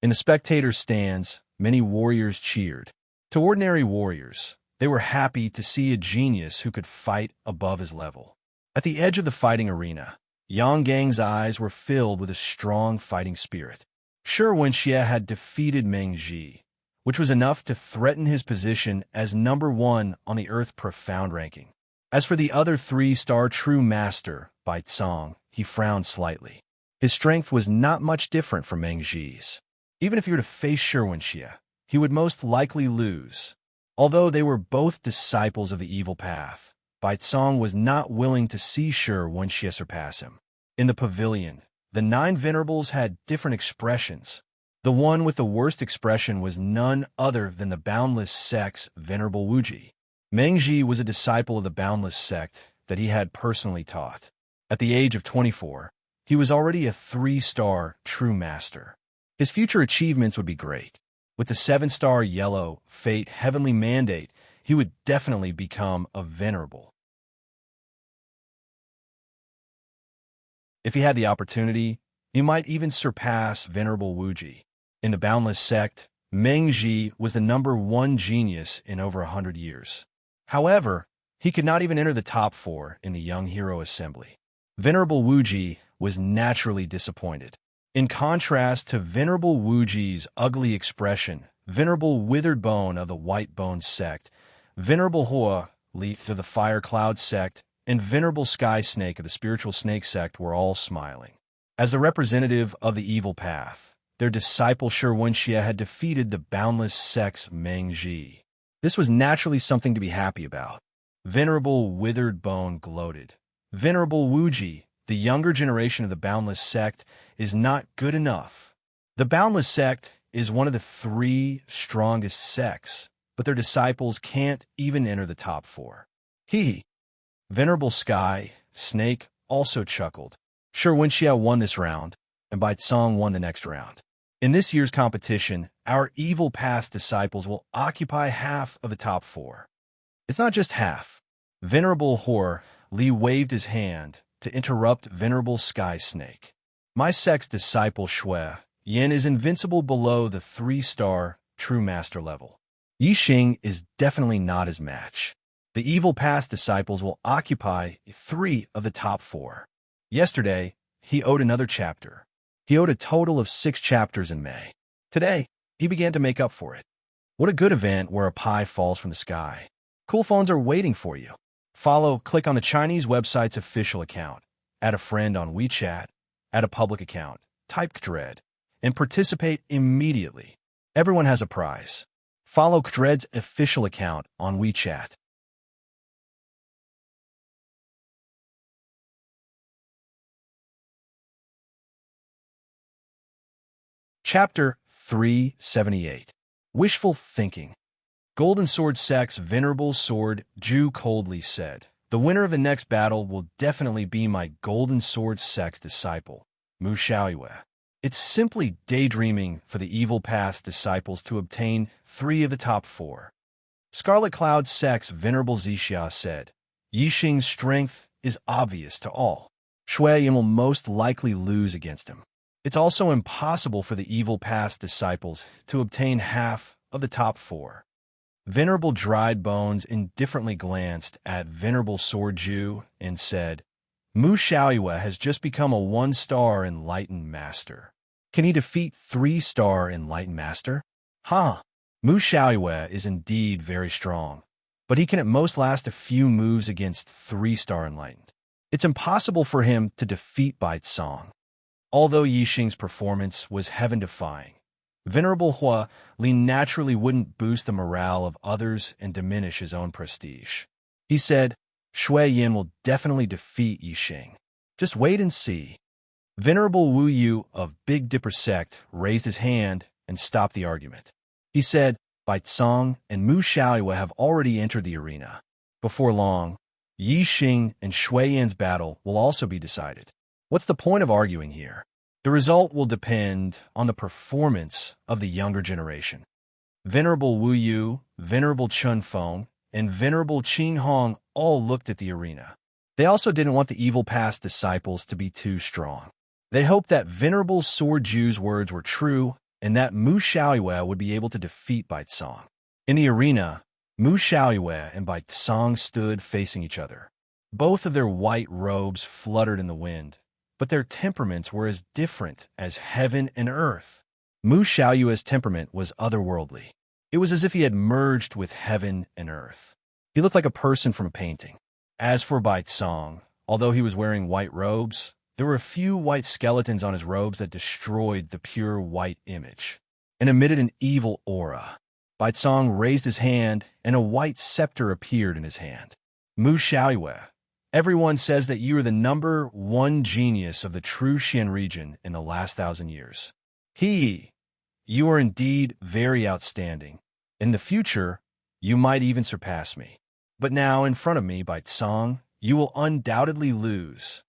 In the spectators' stands, many warriors cheered. To ordinary warriors, they were happy to see a genius who could fight above his level. At the edge of the fighting arena, Yang Gang's eyes were filled with a strong fighting spirit. Shi Wenxie had defeated Meng Ji, which was enough to threaten his position as number 1 on the Earth Profound ranking. As for the other 3-star true master, Bai Tsong, he frowned slightly. His strength was not much different from Meng Ji's. Even if he were to face Shi Wenxie, he would most likely lose. Although they were both disciples of the evil path, Bai Tsong was not willing to see Shi Wenxie surpass him. In the pavilion, the 9 venerables had different expressions. The one with the worst expression was none other than the Boundless Sect's Venerable Wuji. Meng Ji was a disciple of the Boundless Sect that he had personally taught. At the age of 24, he was already a 3-star true master. His future achievements would be great. With the 7-star yellow fate heavenly mandate, he would definitely become a venerable. If he had the opportunity, he might even surpass Venerable Wuji. In the Boundless Sect, Meng Ji was the number 1 genius in over 100 years. However, he could not even enter the top 4 in the Young Hero Assembly. Venerable Wuji was naturally disappointed. In contrast to Venerable Wuji's ugly expression, Venerable Withered Bone of the White Bone Sect, Venerable Hua, leaf of the Fire Cloud Sect, and Venerable Sky Snake of the Spiritual Snake Sect were all smiling. As the representative of the evil path, their disciple Shi Wenxie had defeated the Boundless Sect's Meng Ji. This was naturally something to be happy about. Venerable Withered Bone gloated. Venerable Wuji, the younger generation of the Boundless Sect, is not good enough. The Boundless Sect is one of the 3 strongest sects, but their disciples can't even enter the top 4. Venerable Sky Snake also chuckled. Shi Wenxie won this round, and Bai Tsong won the next round. In this year's competition, our evil path disciples will occupy half of the top 4. It's not just half. Venerable Hor Li waved his hand to interrupt Venerable Sky Snake. My sect's disciple Shui Yin is invincible below the 3-star true master level. Yixing is definitely not his match. The evil path disciples will occupy 3 of the top 4. Yesterday, he owed another chapter. He owed a total of 6 chapters in May. Today, he began to make up for it. What a good event where a pie falls from the sky. Cool phones are waiting for you. Click on the Chinese website's official account, add a friend on WeChat, add a public account, type Kdred, and participate immediately. Everyone has a prize. Follow Kdred's official account on WeChat. Chapter 378. Wishful Thinking. Golden Sword Sect's Venerable Sword Ju coldly said, "The winner of the next battle will definitely be my Golden Sword Sect's disciple, Mu Xiaoyue." It's simply daydreaming for the evil path's disciples to obtain 3 of the top 4. Scarlet Cloud Sect's Venerable Zixia said, "Yixing's strength is obvious to all. Shui Yin will most likely lose against him. It's also impossible for the evil path's disciples to obtain half of the top 4. Venerable Dried Bones indifferently glanced at Venerable Sword Ju and said, "Mu Xiaoyue has just become a 1-star Enlightened Master. Can he defeat 3-star Enlightened Master? Mu Xiaoyue is indeed very strong, but he can at most last a few moves against 3-star Enlightened. It's impossible for him to defeat Bai Tsong." Although Yixing's performance was heaven-defying, Venerable Hua Li naturally wouldn't boost the morale of others and diminish his own prestige. He said, "Shui Yin will definitely defeat Yixing. Just wait and see." Venerable Wu Yu of Big Dipper Sect raised his hand and stopped the argument. He said, Bai Tsang and Mu Xiaoyue have already entered the arena. Before long, Yi Xing and Shui Yan's battle will also be decided. What's the point of arguing here? The result will depend on the performance of the younger generation. Venerable Wu Yu, Venerable Chun Feng, and Venerable Qin Hong all looked at the arena. They also didn't want the evil past disciples to be too strong. They hoped that Venerable Sword Ju's words were true and that Mu Xiaoyue would be able to defeat Bai Tsang. In the arena, Mu Xiaoyue and Bai Tsang stood facing each other. Both of their white robes fluttered in the wind, but their temperaments were as different as heaven and earth. Mu Xiaoyue's temperament was otherworldly. It was as if he had merged with heaven and earth. He looked like a person from a painting. As for Bai Tsang, although he was wearing white robes, there were a few white skeletons on his robes that destroyed the pure white image and emitted an evil aura. Bai Tsang raised his hand, and a white scepter appeared in his hand. Mu Xiaoyue, everyone says that you are the #1 genius of the true Xian region in the last 1,000 years. You are indeed very outstanding. In the future, you might even surpass me. But now, in front of me, Bai Tsang, you will undoubtedly lose.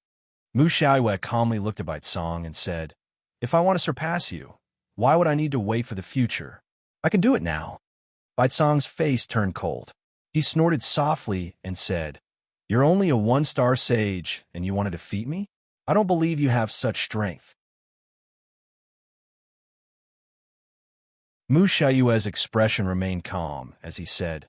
Mu Xiaoyue calmly looked at Bai Tsang and said, If I want to surpass you, why would I need to wait for the future? I can do it now. Bai Tsang's face turned cold. He snorted softly and said, You're only a 1-star sage, and you want to defeat me? I don't believe you have such strength. Mu Xiaoyue's expression remained calm as he said,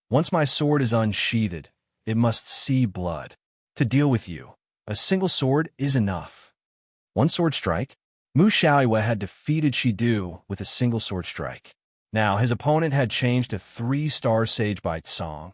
Once my sword is unsheathed, it must see blood. To deal with you, a single sword is enough. One sword strike? Mu Xiaoyue had defeated Shidu with a single sword strike. Now, his opponent had changed to 3-star sage Bai Tsang,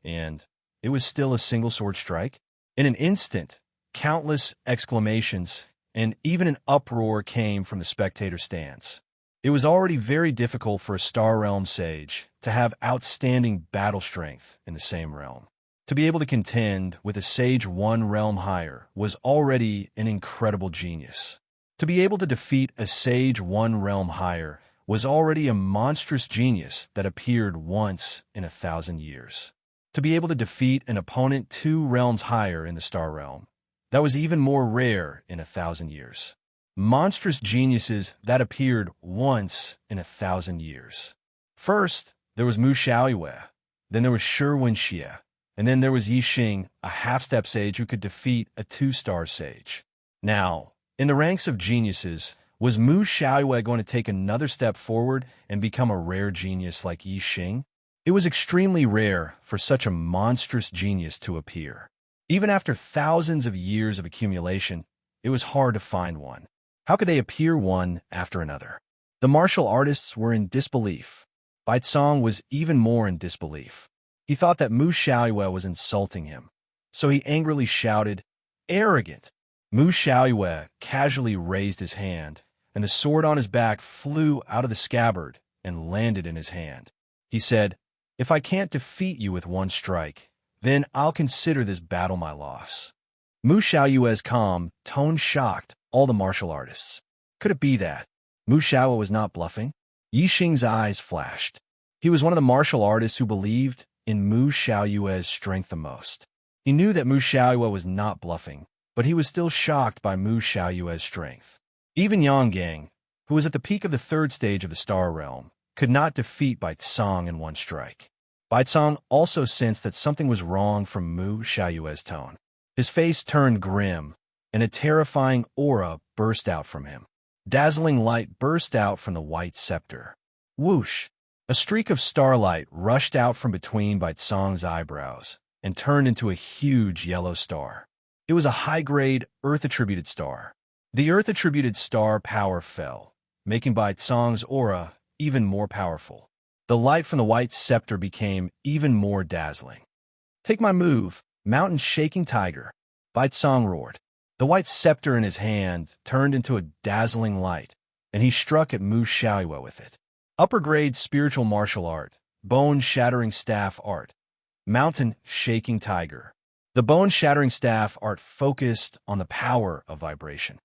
and it was still a single sword strike. In an instant, countless exclamations and even an uproar came from the spectator stands. It was already very difficult for a Star Realm sage to have outstanding battle strength in the same realm. To be able to contend with a sage 1 realm higher was already an incredible genius. To be able to defeat a sage 1 realm higher was already a monstrous genius that appeared once in 1,000 years. To be able to defeat an opponent 2 realms higher in the Star Realm, that was even more rare in 1,000 years. Monstrous geniuses that appeared once in 1,000 years. First, there was Mu Xiaoyue, then there was Shi Xie, and then there was Yi Xing, a half-step sage who could defeat a 2-star sage. Now, in the ranks of geniuses, was Mu Xiaoyue going to take another step forward and become a rare genius like Yi Xing? It was extremely rare for such a monstrous genius to appear. Even after thousands of years of accumulation, it was hard to find one. How could they appear one after another? The martial artists were in disbelief. Bai Tsang was even more in disbelief. He thought that Mu Xiaoyue was insulting him. So he angrily shouted, Arrogant! Mu Xiaoyue casually raised his hand, and the sword on his back flew out of the scabbard and landed in his hand. He said, If I can't defeat you with one strike, then I'll consider this battle my loss. Mu Xiaoyue's calm tone shocked all the martial artists. Could it be that Mu Xiaoyue was not bluffing? Yi Xing's eyes flashed. He was one of the martial artists who believed in Mu Xiaoyue's strength the most. He knew that Mu Xiaoyue was not bluffing, but he was still shocked by Mu Xiaoyue's strength. Even Yang Gang, who was at the peak of the 3rd stage of the Star Realm, could not defeat Bai Tsang in one strike. Bai Tsang also sensed that something was wrong from Mu Xiaoyue's tone. His face turned grim, and a terrifying aura burst out from him. Dazzling light burst out from the white scepter. Whoosh! A streak of starlight rushed out from between Bai Tsang's eyebrows and turned into a huge yellow star. It was a high-grade, Earth-attributed star. The Earth-attributed star power fell, making Bai Tsang's aura even more powerful. The light from the white scepter became even more dazzling. Take my move, Mountain Shaking Tiger, Bai Tsang roared. The white scepter in his hand turned into a dazzling light, and he struck at Mu Xiaoyue with it. Upper-grade spiritual martial art, bone-shattering staff art, Mountain Shaking Tiger. The bone-shattering staff art focused on the power of vibration.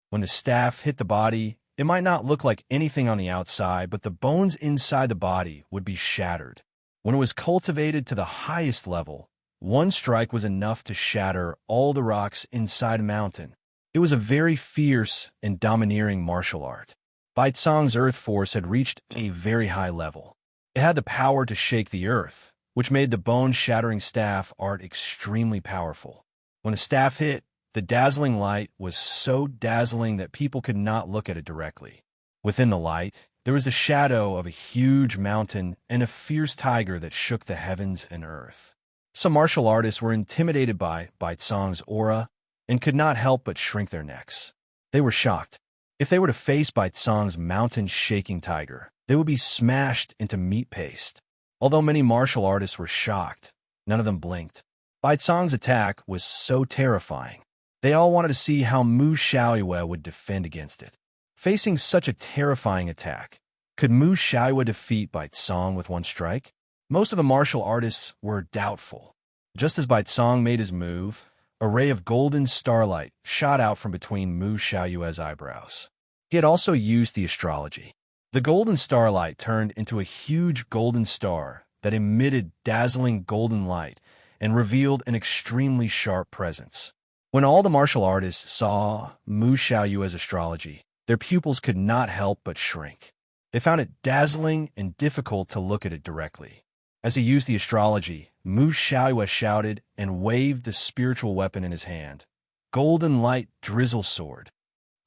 When the staff hit the body, It might not look like anything on the outside, but the bones inside the body would be shattered. When it was cultivated to the highest level, one strike was enough to shatter all the rocks inside a mountain. It was a very fierce and domineering martial art. Baitsong's earth force had reached a very high level. It had the power to shake the earth, which made the bone-shattering staff art extremely powerful. When the staff hit, the dazzling light was so dazzling that people could not look at it directly. Within the light, there was the shadow of a huge mountain and a fierce tiger that shook the heavens and earth. Some martial artists were intimidated by Baitsong's aura and could not help but shrink their necks. They were shocked. If they were to face Baitsong's mountain-shaking tiger, they would be smashed into meat paste. Although many martial artists were shocked, none of them blinked. Baitsong's attack was so terrifying. They all wanted to see how Mu Xiaoyue would defend against it. Facing such a terrifying attack, could Mu Xiaoyue defeat Baitsong with one strike? Most of the martial artists were doubtful. Just as Baitsong made his move, a ray of golden starlight shot out from between Mu Xiaoyue's eyebrows. He had also used the astrology. The golden starlight turned into a huge golden star that emitted dazzling golden light and revealed an extremely sharp presence. When all the martial artists saw Mu Xiaoyue's astrology, their pupils could not help but shrink. They found it dazzling and difficult to look at it directly. As he used the astrology, Mu Xiaoyue shouted and waved the spiritual weapon in his hand. Golden Light Drizzle Sword.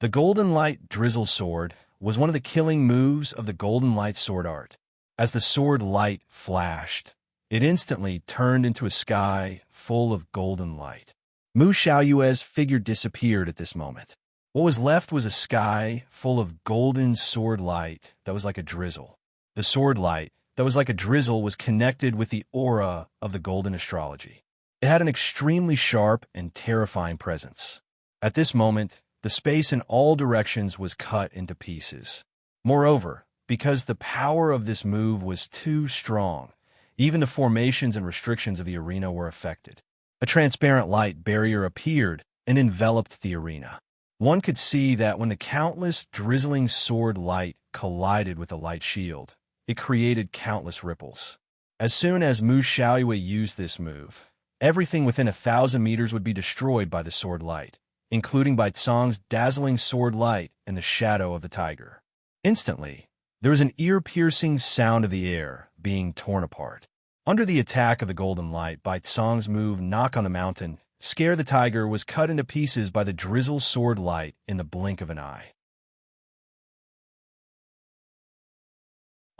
The Golden Light Drizzle Sword was one of the killing moves of the Golden Light sword art. As the sword light flashed, it instantly turned into a sky full of golden light. Mu Xiaoyue's figure disappeared at this moment. What was left was a sky full of golden sword light that was like a drizzle. The sword light that was like a drizzle was connected with the aura of the golden astrology. It had an extremely sharp and terrifying presence. At this moment, the space in all directions was cut into pieces. Moreover, because the power of this move was too strong, even the formations and restrictions of the arena were affected. A transparent light barrier appeared and enveloped the arena. One could see that when the countless drizzling sword light collided with the light shield, it created countless ripples. As soon as Mu Xiaoyue used this move, everything within 1,000 meters would be destroyed by the sword light, including Baitsong's dazzling sword light and the shadow of the tiger. Instantly, there was an ear-piercing sound of the air being torn apart. Under the attack of the golden light, Baitsong's move Knock on the Mountain, Scare the Tiger, was cut into pieces by the drizzle sword light in the blink of an eye.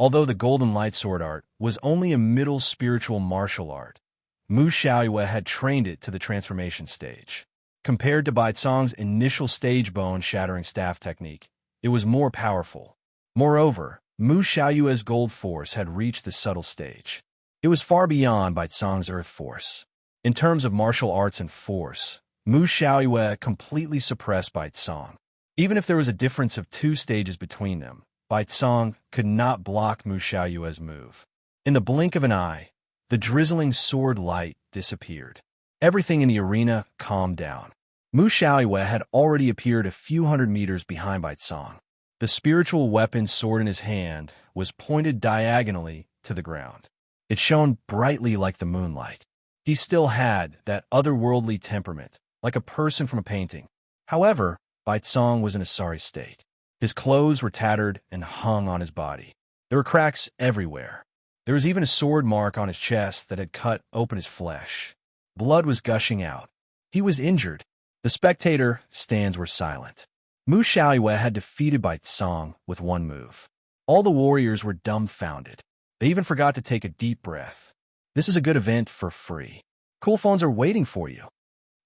Although the golden light sword art was only a middle spiritual martial art, Mu Xiaoyue had trained it to the transformation stage. Compared to Baitsong's initial stage bone-shattering staff technique, it was more powerful. Moreover, Mu Xiaoyue's gold force had reached the subtle stage. It was far beyond Baitsong's earth force. In terms of martial arts and force, Mu Xiaoyue completely suppressed Baitsong. Even if there was a difference of 2 stages between them, Baitsong could not block Mu Xiaoyue's move. In the blink of an eye, the drizzling sword light disappeared. Everything in the arena calmed down. Mu Xiaoyue had already appeared a few hundred meters behind Baitsong. The spiritual weapon sword in his hand was pointed diagonally to the ground. It shone brightly like the moonlight. He still had that otherworldly temperament, like a person from a painting. However, Baitsong was in a sorry state. His clothes were tattered and hung on his body. There were cracks everywhere. There was even a sword mark on his chest that had cut open his flesh. Blood was gushing out. He was injured. The spectator stands were silent. Mu Xiaoyue had defeated Baitsong with one move. All the warriors were dumbfounded. They even forgot to take a deep breath. This is a good event for free. Cool phones are waiting for you.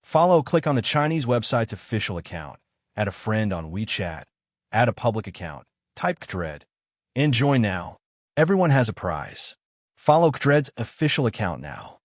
Click on the Chinese website's official account, add a friend on WeChat, add a public account, type Kdred, and join now. Everyone has a prize. Follow Kdred's official account now.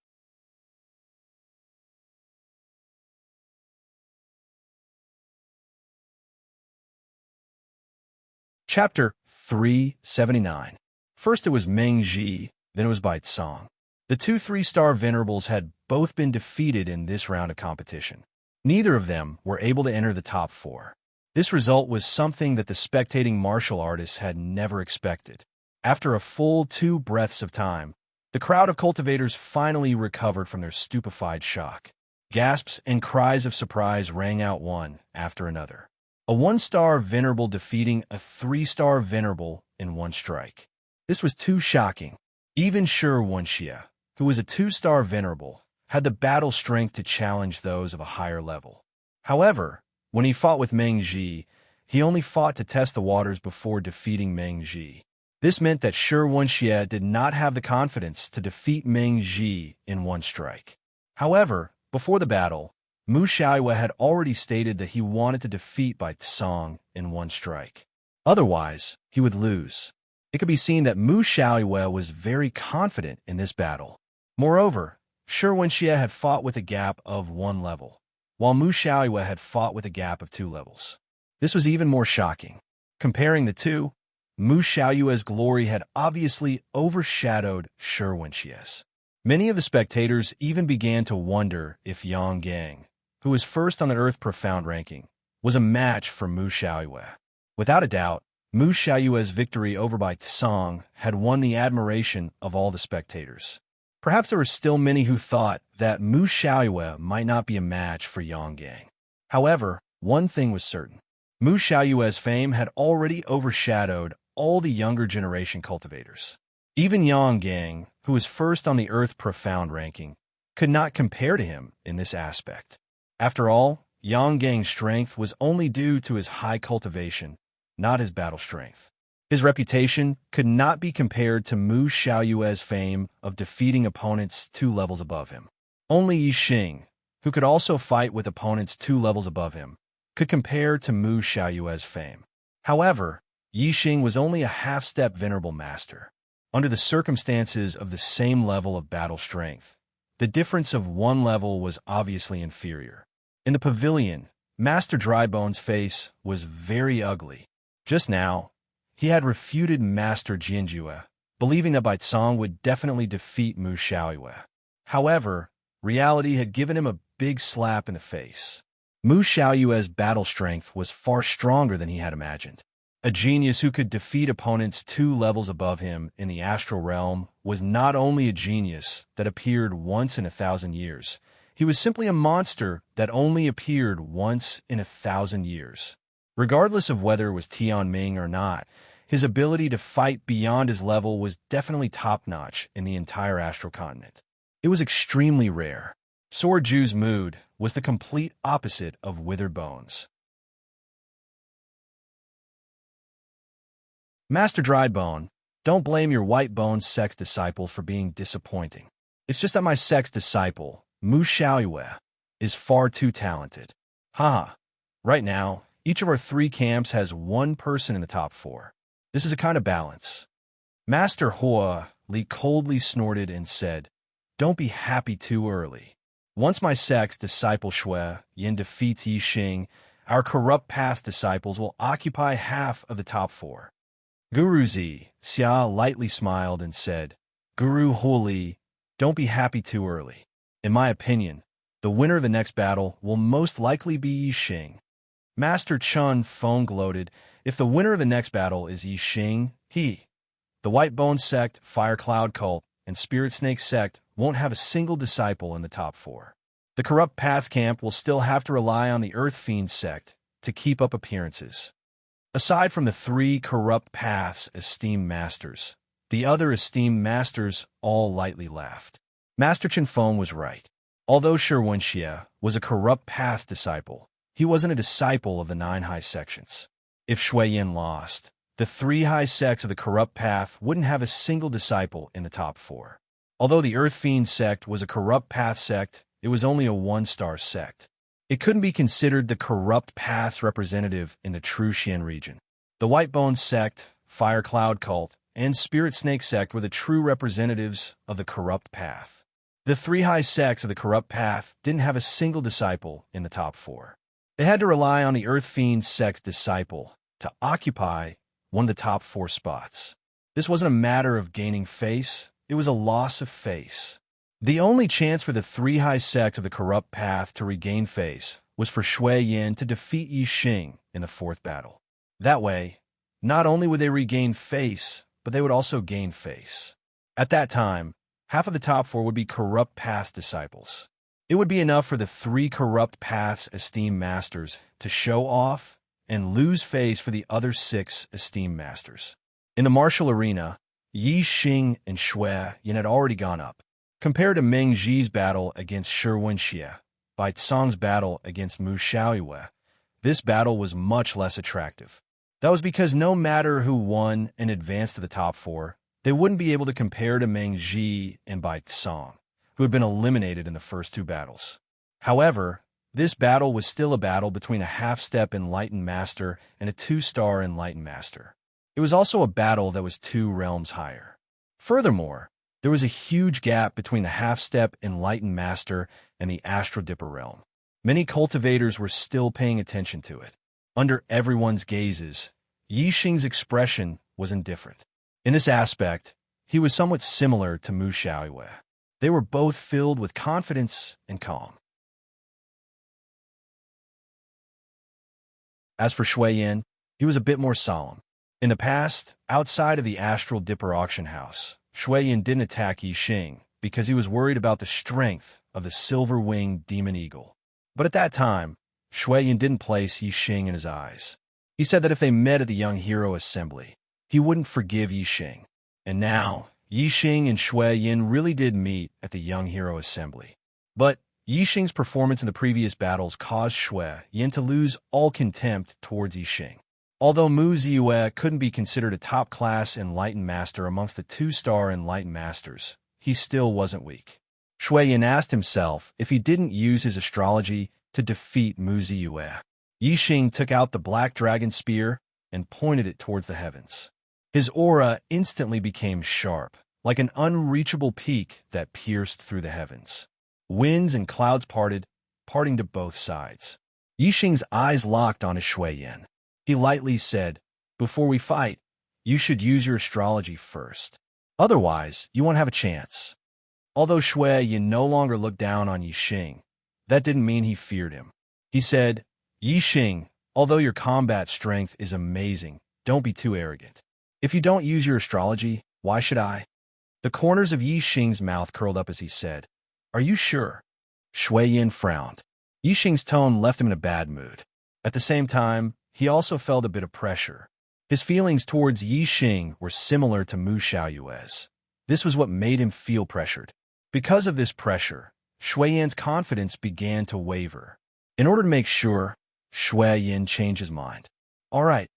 Chapter 379. First it was Meng Ji, then it was Baitsong. The 2 3-star venerables had both been defeated in this round of competition. Neither of them were able to enter the top 4. This result was something that the spectating martial artists had never expected. After a full 2 breaths of time, the crowd of cultivators finally recovered from their stupefied shock. Gasps and cries of surprise rang out one after another. A 1-star venerable defeating a 3-star venerable in one strike. This was too shocking. Even Shi Wenxie, who was a 2-star venerable, had the battle strength to challenge those of a higher level. However, when he fought with Meng Ji, he only fought to test the waters before defeating Meng Ji. This meant that Shi Wenxie did not have the confidence to defeat Meng Ji in one strike. However, before the battle, Mu Xiaoyue had already stated that he wanted to defeat Bai Tsong in one strike. Otherwise, he would lose. It could be seen that Mu Xiaoyue was very confident in this battle. Moreover, Shi Wenxie had fought with a gap of 1 level, while Mu Xiaoyue had fought with a gap of 2 levels. This was even more shocking. Comparing the two, Mu Xiaoyue's glory had obviously overshadowed Shi Wenxie's. Many of the spectators even began to wonder if Yang Gang, who was first on the Earth Profound ranking, was a match for Mu Xiaoyue. Without a doubt, Mu Xiaoyue's victory over Bai Tsong had won the admiration of all the spectators. Perhaps there were still many who thought that Mu Xiaoyue might not be a match for Yang Gang. However, one thing was certain. Mu Xiaoyue's fame had already overshadowed all the younger generation cultivators. Even Yang Gang, who was first on the Earth Profound ranking, could not compare to him in this aspect. After all, Yang Gang's strength was only due to his high cultivation, not his battle strength. His reputation could not be compared to Mu Xiaoyue's fame of defeating opponents 2 levels above him. Only Yixing, who could also fight with opponents 2 levels above him, could compare to Mu Xiaoyue's fame. However, Yixing was only a half-step venerable master. Under the circumstances of the same level of battle strength, the difference of 1 level was obviously inferior. In the pavilion, Master Drybone's face was very ugly. Just now, he had refuted Master Jianjue, believing that Bai Tsong would definitely defeat Mu Xiaoyue. However, reality had given him a big slap in the face. Mu Xiaoyue's battle strength was far stronger than he had imagined. A genius who could defeat opponents 2 levels above him in the astral realm was not only a genius that appeared once in 1,000 years, he was simply a monster that only appeared once in 1,000 years. Regardless of whether it was Tianming or not, his ability to fight beyond his level was definitely top-notch in the entire astral continent. It was extremely rare. Sword Ju's mood was the complete opposite of withered bones. Master Drybone, don't blame your white bone sex disciples for being disappointing. It's just that my sex disciple, Mu Xiaoyue, is far too talented. Haha. Right now, each of our 3 camps has 1 person in the top 4. This is a kind of balance. Master Hua Li coldly snorted and said, "Don't be happy too early. Once my sex disciple Shui Yin defeats Yixing, our corrupt path disciples will occupy half of the top 4. Guru Xia lightly smiled and said, "Guru Huli, don't be happy too early. In my opinion, the winner of the next battle will most likely be Yixing." Master Chun Feng gloated, "If the winner of the next battle is Yixing, the White Bone Sect, Fire Cloud Cult, and Spirit Snake Sect won't have a single disciple in the top 4. The Corrupt Path Camp will still have to rely on the Earth Fiend Sect to keep up appearances. Aside from the 3 Corrupt Path's esteemed masters, the other esteemed masters all lightly laughed. Master Chen Feng was right. Although Shi Wenxie was a Corrupt Path disciple, he wasn't a disciple of the 9 high sections. If Shui Yin lost, the 3 high sects of the Corrupt Path wouldn't have a single disciple in the top 4. Although the Earth Fiend Sect was a Corrupt Path sect, it was only a 1-star sect. It couldn't be considered the Corrupt Path's representative in the true Xian region. The White Bone Sect, Fire Cloud Cult, and Spirit Snake Sect were the true representatives of the Corrupt Path. The 3 high sects of the Corrupt Path didn't have a single disciple in the top 4. They had to rely on the Earth Fiend Sect's disciple to occupy one of the top 4 spots. This wasn't a matter of gaining face, it was a loss of face. The only chance for the 3 high sects of the Corrupt Path to regain face was for Shui Yin to defeat Yi Xing in the fourth battle. That way, not only would they regain face, but they would also gain face. At that time, half of the top four would be corrupt path disciples. It would be enough for the 3 corrupt paths esteemed masters to show off and lose face for the other 6 esteemed masters. In the martial arena, Yi Xing and Shui Yin had already gone up. Compared to Meng Ji's battle against Shi Wenxie, Bai Tsang's battle against Mu Xiaoyue, this battle was much less attractive. That was because no matter who won and advanced to the top 4, they wouldn't be able to compare to Meng Ji and Bai Tsang, who had been eliminated in the first 2 battles. However, this battle was still a battle between a half-step Enlightened Master and a 2-star Enlightened Master. It was also a battle that was 2 realms higher. Furthermore, there was a huge gap between the half-step Enlightened Master and the Astral Dipper realm. Many cultivators were still paying attention to it. Under everyone's gazes, Yi Xing's expression was indifferent. In this aspect, he was somewhat similar to Mu Xiaoyue. They were both filled with confidence and calm. As for Shui Yin, he was a bit more solemn. In the past, outside of the Astral Dipper auction house, Shui Yin didn't attack Yi Xing because he was worried about the strength of the silver-winged demon eagle. But at that time, Shui Yin didn't place Yi Xing in his eyes. He said that if they met at the Young Hero Assembly, he wouldn't forgive Yi Xing. And now, Yi Xing and Shui Yin really did meet at the Young Hero Assembly. But Yi Xing's performance in the previous battles caused Shui Yin to lose all contempt towards Yi Xing. Although Mu Ziyue couldn't be considered a top-class Enlightened Master amongst the 2-star Enlightened Masters, he still wasn't weak. Shui Yin asked himself if he didn't use his astrology to defeat Mu Ziyue. Yi Xing took out the Black Dragon Spear and pointed it towards the heavens. His aura instantly became sharp, like an unreachable peak that pierced through the heavens. Winds and clouds parting to both sides. Yi Xing's eyes locked on his Shui Yin. He lightly said, "Before we fight, you should use your astrology first. Otherwise, you won't have a chance." Although Shui Yin no longer looked down on Yi Xing, that didn't mean he feared him. He said, "Yi Xing, although your combat strength is amazing, don't be too arrogant. If you don't use your astrology, why should I?" The corners of Yi Xing's mouth curled up as he said, "Are you sure?" Shui Yin frowned. Yi Xing's tone left him in a bad mood. At the same time, he also felt a bit of pressure. His feelings towards Yi Xing were similar to Mu Xiaoyue's. This was what made him feel pressured. Because of this pressure, Shui Yin's confidence began to waver. In order to make sure, Shui Yin changed his mind. "All right,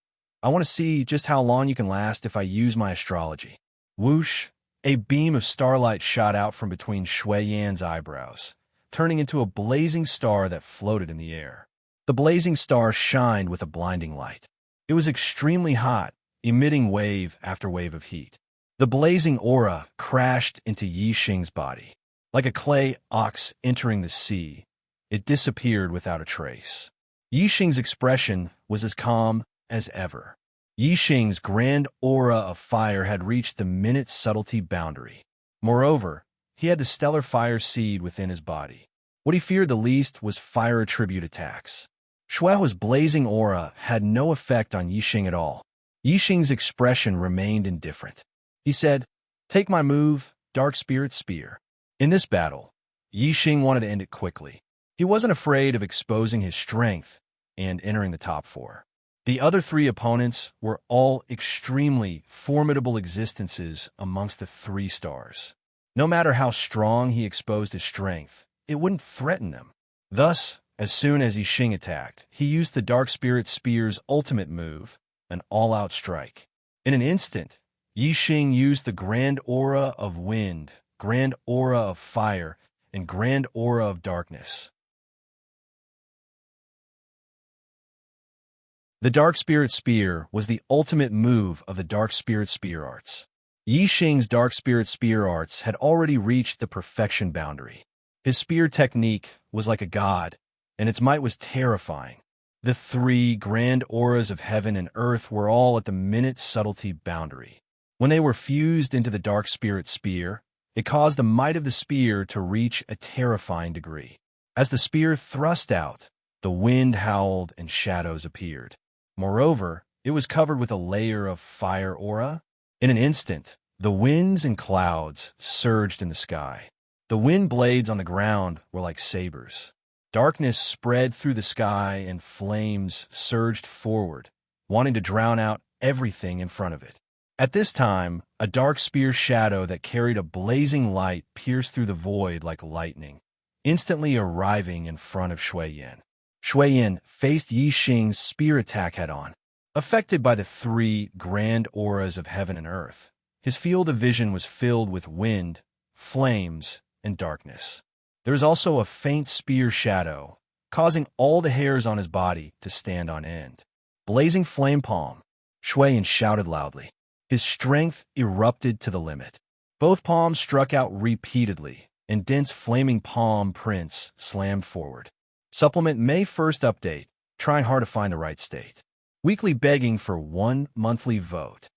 I want to see just how long you can last if I use my astrology." Whoosh! A beam of starlight shot out from between Shui Yin's eyebrows, turning into a blazing star that floated in the air. The blazing star shined with a blinding light. It was extremely hot, emitting wave after wave of heat. The blazing aura crashed into Yi Xing's body. Like a clay ox entering the sea, it disappeared without a trace. Yi Xing's expression was as calm as ever. Yi Xing's grand aura of fire had reached the minute subtlety boundary. Moreover, he had the stellar fire seed within his body. What he feared the least was fire attribute attacks. Shuehua's blazing aura had no effect on Yi Xing at all. Yi Xing's expression remained indifferent. He said, "Take my move, Dark Spirit Spear." In this battle, Yi Xing wanted to end it quickly. He wasn't afraid of exposing his strength and entering the top 4. The other 3 opponents were all extremely formidable existences amongst the 3 stars. No matter how strong he exposed his strength, it wouldn't threaten them. Thus, as soon as Yi Xing attacked, he used the Dark Spirit Spear's ultimate move, an all-out strike. In an instant, Yi Xing used the Grand Aura of Wind, Grand Aura of Fire, and Grand Aura of Darkness. The Dark Spirit Spear was the ultimate move of the Dark Spirit Spear arts. Yi Xing's Dark Spirit Spear arts had already reached the perfection boundary. His spear technique was like a god, and its might was terrifying. The 3 grand auras of heaven and earth were all at the minute subtlety boundary. When they were fused into the Dark Spirit Spear, it caused the might of the spear to reach a terrifying degree. As the spear thrust out, The wind howled and shadows appeared. Moreover, it was covered with a layer of fire aura. In an instant, the winds and clouds surged in the sky. The wind blades on the ground were like sabers. Darkness spread through the sky and flames surged forward, wanting to drown out everything in front of it. At this time, a dark spear shadow that carried a blazing light pierced through the void like lightning, instantly arriving in front of Shui Yan. Shui Yan faced Yi Xing's spear attack head-on. Affected by the three grand auras of heaven and earth, his field of vision was filled with wind, flames, and darkness. There was also a faint spear shadow, causing all the hairs on his body to stand on end. Blazing flame palm, Shui Yan shouted loudly. His strength erupted to the limit. Both palms struck out repeatedly, and dense flaming palm prints slammed forward. Supplement May 1st update, trying hard to find the right state. Weekly begging for 1 monthly vote.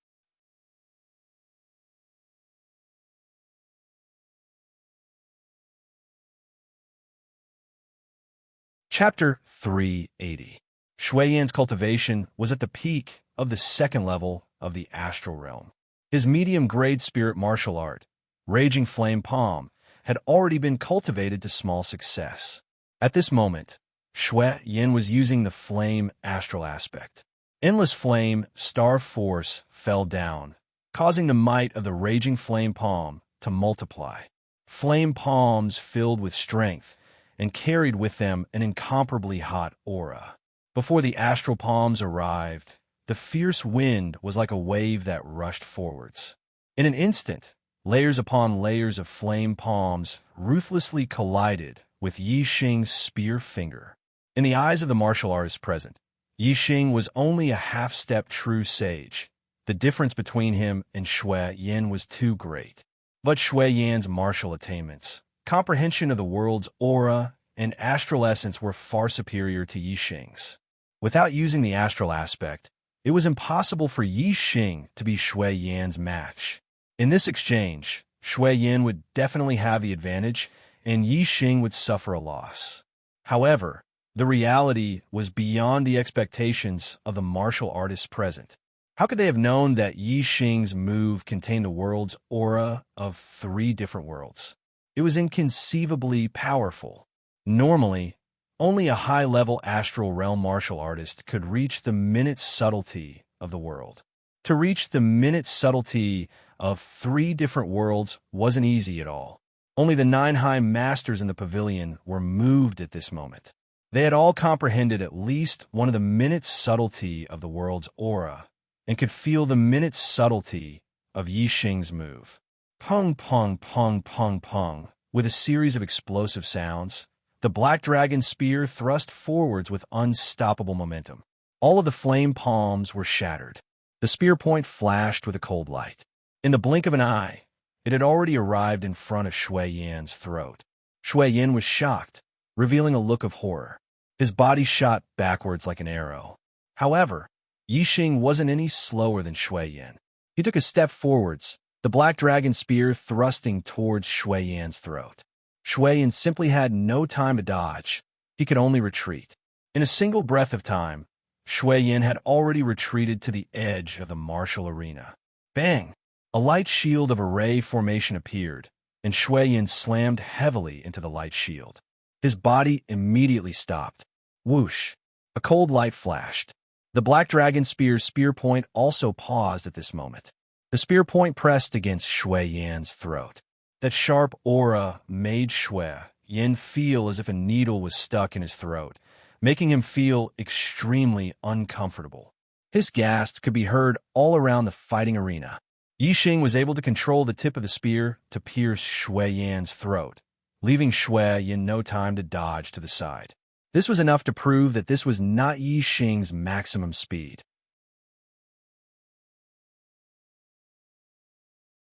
Chapter 380. Shui Yan's cultivation was at the peak of the second level of the astral realm. His medium-grade spirit martial art, Raging Flame Palm, had already been cultivated to small success. At this moment, Shui Yan was using the flame astral aspect. Endless flame, star force fell down, causing the might of the Raging Flame Palm to multiply. Flame palms filled with strength and carried with them an incomparably hot aura. Before the astral palms arrived, the fierce wind was like a wave that rushed forwards. In an instant, layers upon layers of flame palms ruthlessly collided with Yi Xing's spear finger. In the eyes of the martial artist present, Yi Xing was only a half-step true sage. The difference between him and Shui Yan was too great. But Shui Yan's martial attainments, comprehension of the world's aura, and astral essence were far superior to Yi Xing's. Without using the astral aspect, it was impossible for Yi Xing to be Shui Yan's match. In this exchange, Shui Yan would definitely have the advantage, and Yi Xing would suffer a loss. However, the reality was beyond the expectations of the martial artists present. How could they have known that Yi Xing's move contained the world's aura of 3 different worlds? It was inconceivably powerful. Normally, only a high-level astral realm martial artist could reach the minute subtlety of the world. To reach the minute subtlety of 3 different worlds wasn't easy at all. Only the 9 high masters in the pavilion were moved at this moment. They had all comprehended at least one of the minute subtlety of the world's aura, and could feel the minute subtlety of Yi Xing's move. Pung, pung, pung, pung, pung. With a series of explosive sounds, the black dragon spear thrust forwards with unstoppable momentum. All of the flame palms were shattered. The spear point flashed with a cold light. In the blink of an eye, it had already arrived in front of Shui Yan's throat. Shui Yan was shocked, revealing a look of horror. His body shot backwards like an arrow. However, Yi Xing wasn't any slower than Shui Yan. He took a step forwards, the black dragon spear thrusting towards Shui Yan's throat. Shui Yan simply had no time to dodge. He could only retreat. In a single breath of time, Shui Yan had already retreated to the edge of the martial arena. Bang! A light shield of array formation appeared, and Shui Yan slammed heavily into the light shield. His body immediately stopped. Whoosh! A cold light flashed. The black dragon spear's spear point also paused at this moment. The spear point pressed against Shui Yan's throat. That sharp aura made Shui Yan feel as if a needle was stuck in his throat, making him feel extremely uncomfortable. His gasps could be heard all around the fighting arena. Yi Xing was able to control the tip of the spear to pierce Shui Yan's throat, leaving Shui Yan no time to dodge to the side. This was enough to prove that this was not Yi Xing's maximum speed.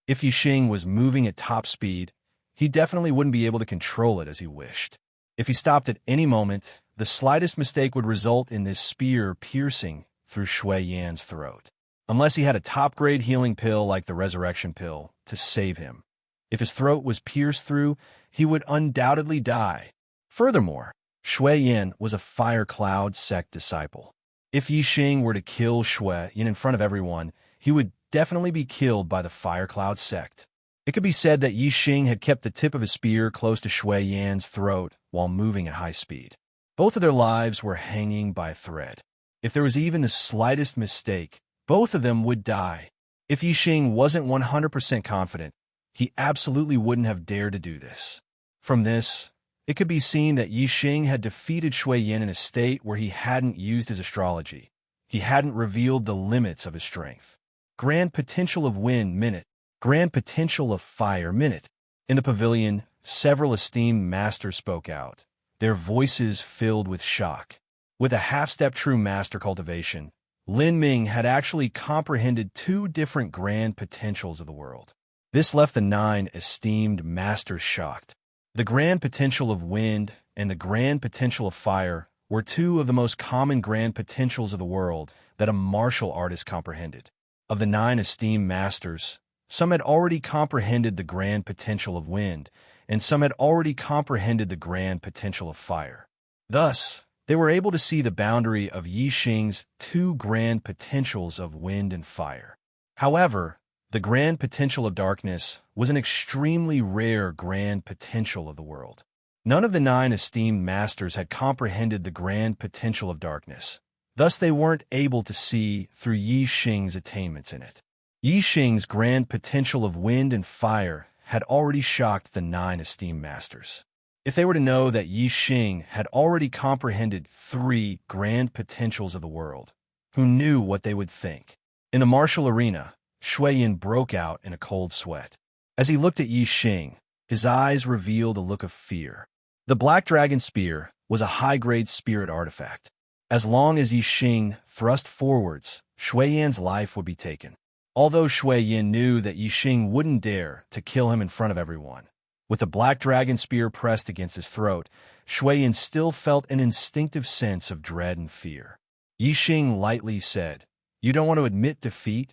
If Yi Xing was moving at top speed, he definitely wouldn't be able to control it as he wished. If he stopped at any moment, the slightest mistake would result in this spear piercing through Shui Yan's throat. Unless he had a top-grade healing pill like the resurrection pill to save him. If his throat was pierced through, he would undoubtedly die. Furthermore, Shui Yin was a Fire Cloud sect disciple. If Yixing were to kill Shui Yin in front of everyone, he would definitely be killed by the Fire Cloud sect. It could be said that Yixing had kept the tip of his spear close to Shui Yan's throat while moving at high speed. Both of their lives were hanging by a thread. If there was even the slightest mistake, both of them would die. If Yixing wasn't 100% confident, he absolutely wouldn't have dared to do this. From this, it could be seen that Yixing had defeated Shui Yin in a state where he hadn't used his astrology. He hadn't revealed the limits of his strength. Grand potential of wind minute. Grand potential of fire minute. In the pavilion, several esteemed masters spoke out, their voices filled with shock. With a half-step true master cultivation, Lin Ming had actually comprehended two different grand potentials of the world. This left the 9 esteemed masters shocked. The grand potential of wind and the grand potential of fire were two of the most common grand potentials of the world that a martial artist comprehended. Of the 9 esteemed masters, some had already comprehended the grand potential of wind, and some had already comprehended the grand potential of fire. Thus, they were able to see the boundary of Yixing's two grand potentials of wind and fire. However, the grand potential of darkness was an extremely rare grand potential of the world. None of the 9 esteemed masters had comprehended the grand potential of darkness. Thus, they weren't able to see through Yixing's attainments in it. Yixing's grand potential of wind and fire had already shocked the 9 esteemed masters. If they were to know that Yixing had already comprehended 3 grand potentials of the world, who knew what they would think? In the martial arena, Shui Yin broke out in a cold sweat. As he looked at Yixing, his eyes revealed a look of fear. The Black Dragon Spear was a high-grade spirit artifact. As long as Yixing thrust forwards, Shui Yan's life would be taken. Although Shui Yin knew that Yixing wouldn't dare to kill him in front of everyone, with the Black Dragon Spear pressed against his throat, Shui Yin still felt an instinctive sense of dread and fear. Yixing lightly said, "You don't want to admit defeat?"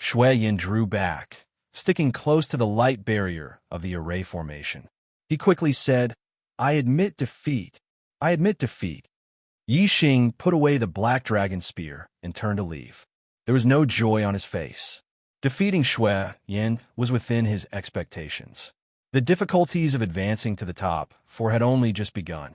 Shui Yin drew back, sticking close to the light barrier of the array formation. He quickly said, "I admit defeat. I admit defeat." Yixing put away the Black Dragon Spear and turned to leave. There was no joy on his face. Defeating Shui Yin was within his expectations. The difficulties of advancing to the top 4 had only just begun.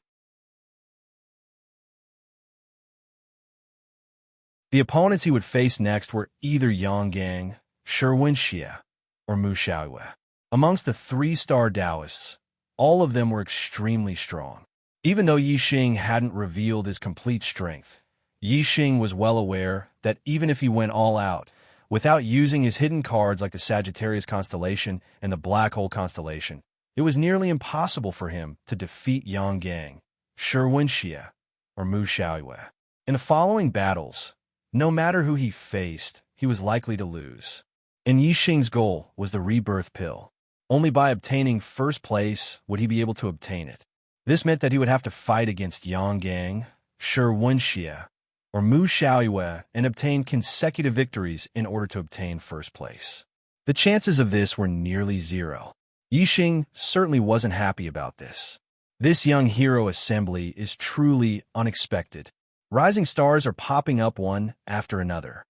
The opponents he would face next were either Yang Gang, Shi Wenxie, or Mu Xiaoyue. Amongst the 3-star Taoists, all of them were extremely strong. Even though Yixing hadn't revealed his complete strength, Yixing was well aware that even if he went all out, without using his hidden cards like the Sagittarius constellation and the Black Hole constellation, it was nearly impossible for him to defeat Yang Gang, Shi Wenxie, or Mu Xiaoyue. In the following battles, no matter who he faced, he was likely to lose. And Yixing's goal was the rebirth pill. Only by obtaining first place would he be able to obtain it. This meant that he would have to fight against Yang Gang, Shi Wenxie, or Mu Xiaoyue and obtain consecutive victories in order to obtain first place. The chances of this were nearly 0. Yixing certainly wasn't happy about this. This young hero assembly is truly unexpected. Rising stars are popping up one after another.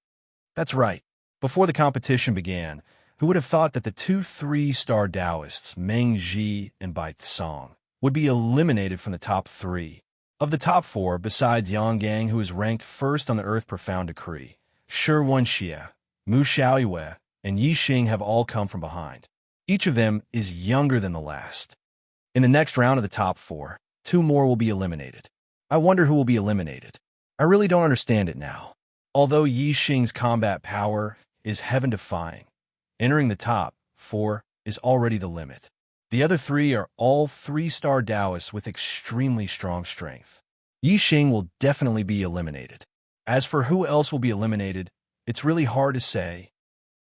That's right. Before the competition began, who would have thought that the 2 3-star Taoists, Meng Ji and Bai Tsong, would be eliminated from the top 3? Of the top 4, besides Yang Gang, who is ranked first on the Earth Profound Decree, Shi Wenxie, Mu Xiaoyue, and Yixing have all come from behind. Each of them is younger than the last. In the next round of the top 4, 2 more will be eliminated. I wonder who will be eliminated. I really don't understand it now. Although Yixing's combat power is heaven-defying, entering the top 4 is already the limit. The other 3 are all 3-star Taoists with extremely strong strength. Yixing will definitely be eliminated. As for who else will be eliminated, it's really hard to say.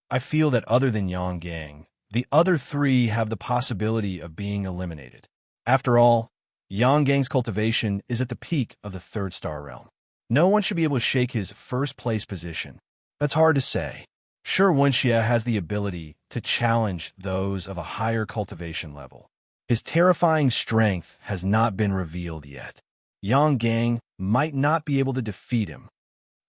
I feel that other than Yang Gang, the other 3 have the possibility of being eliminated. After all, Yang Gang's cultivation is at the peak of the 3rd-star realm. No one should be able to shake his first-place position. That's hard to say. Shi Wenxie has the ability to challenge those of a higher cultivation level. His terrifying strength has not been revealed yet. Yang Gang might not be able to defeat him.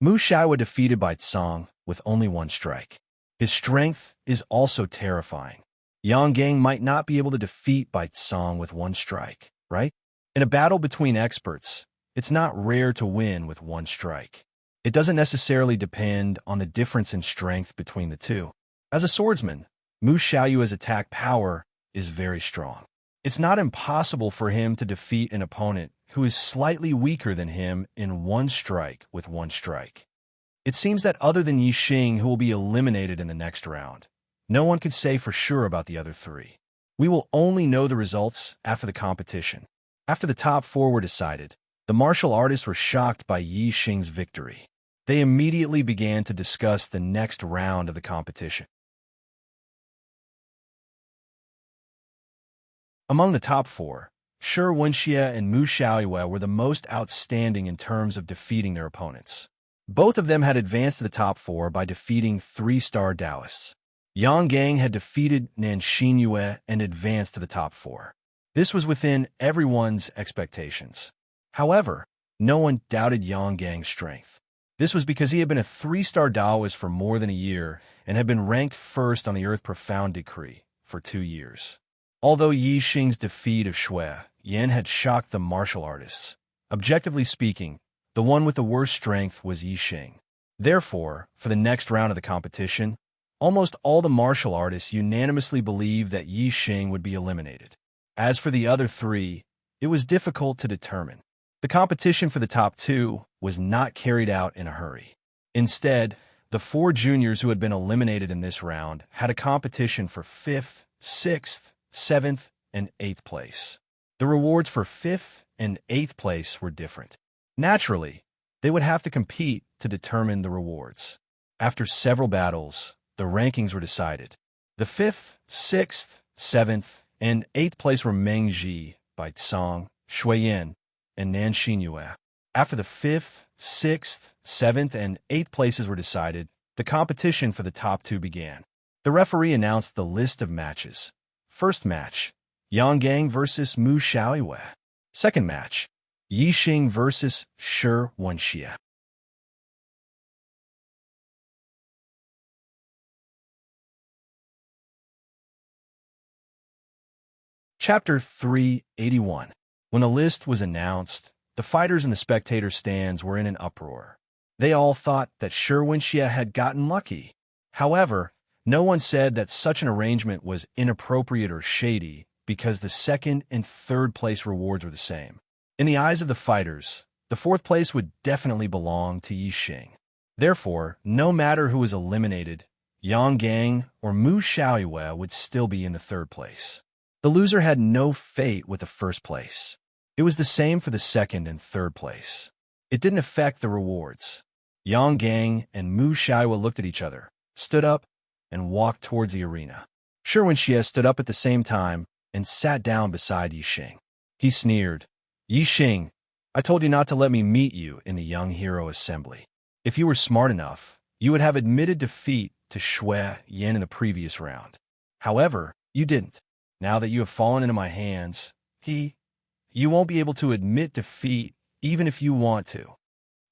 Mu Xiaoyu defeated by Tsang with only one strike. His strength is also terrifying. Yang Gang might not be able to defeat Bai Tsang with one strike, right? In a battle between experts, it's not rare to win with one strike. It doesn't necessarily depend on the difference in strength between the two. As a swordsman, Mu Xiaoyu's attack power is very strong. It's not impossible for him to defeat an opponent who is slightly weaker than him in one strike with one strike. It seems that other than Yixing, who will be eliminated in the next round, no one can say for sure about the other three. We will only know the results after the competition. After the top four were decided, the martial artists were shocked by Yixing's victory. They immediately began to discuss the next round of the competition. Among the top four, Shi Wenxie and Mu Xiaoyu were the most outstanding in terms of defeating their opponents. Both of them had advanced to the top four by defeating three-star Taoists. Yang Gang had defeated Nanshin Yue and advanced to the top four. This was within everyone's expectations. However, no one doubted Yang Gang's strength. This was because he had been a three-star Taoist for more than a year and had been ranked first on the Earth Profound Decree for 2 years. Although Yixing's defeat of Shui Yan had shocked the martial artists, objectively speaking, the one with the worst strength was Yixing. Therefore, for the next round of the competition, almost all the martial artists unanimously believed that Yixing would be eliminated. As for the other three, it was difficult to determine. The competition for the top two was not carried out in a hurry. Instead, the 4 juniors who had been eliminated in this round had a competition for 5th, 6th, 7th, and 8th place. The rewards for 5th and 8th place were different. Naturally, they would have to compete to determine the rewards. After several battles, the rankings were decided. The 5th, 6th, 7th, and 8th place were Meng Ji, Bai Tsang, Shui Yan, and Nanshin Yue. After the 5th, 6th, 7th, and 8th places were decided, the competition for the top 2 began. The referee announced the list of matches. First match, Yang Gang versus Mu Xiaoyu. Second match, Yixing versus Shi Wenxie. Chapter 381. When the list was announced, the fighters in the spectator stands were in an uproar. They all thought that Shi Wenxie had gotten lucky. However, no one said that such an arrangement was inappropriate or shady because the 2nd and 3rd place rewards were the same. In the eyes of the fighters, the 4th place would definitely belong to Yixing. Therefore, no matter who was eliminated, Yang Gang or Mu Xiaoyu would still be in the 3rd place. The loser had no fate with the 1st place. It was the same for the 2nd and 3rd place. It didn't affect the rewards. Yang Gang and Mu Xiaoyu looked at each other, stood up, and walked towards the arena. Shi Wenxie stood up at the same time and sat down beside Yixing. He sneered, "Yixing, I told you not to let me meet you in the Young Hero Assembly. If you were smart enough, you would have admitted defeat to Shui Yan in the previous round. However, you didn't. Now that you have fallen into my hands, you won't be able to admit defeat even if you want to."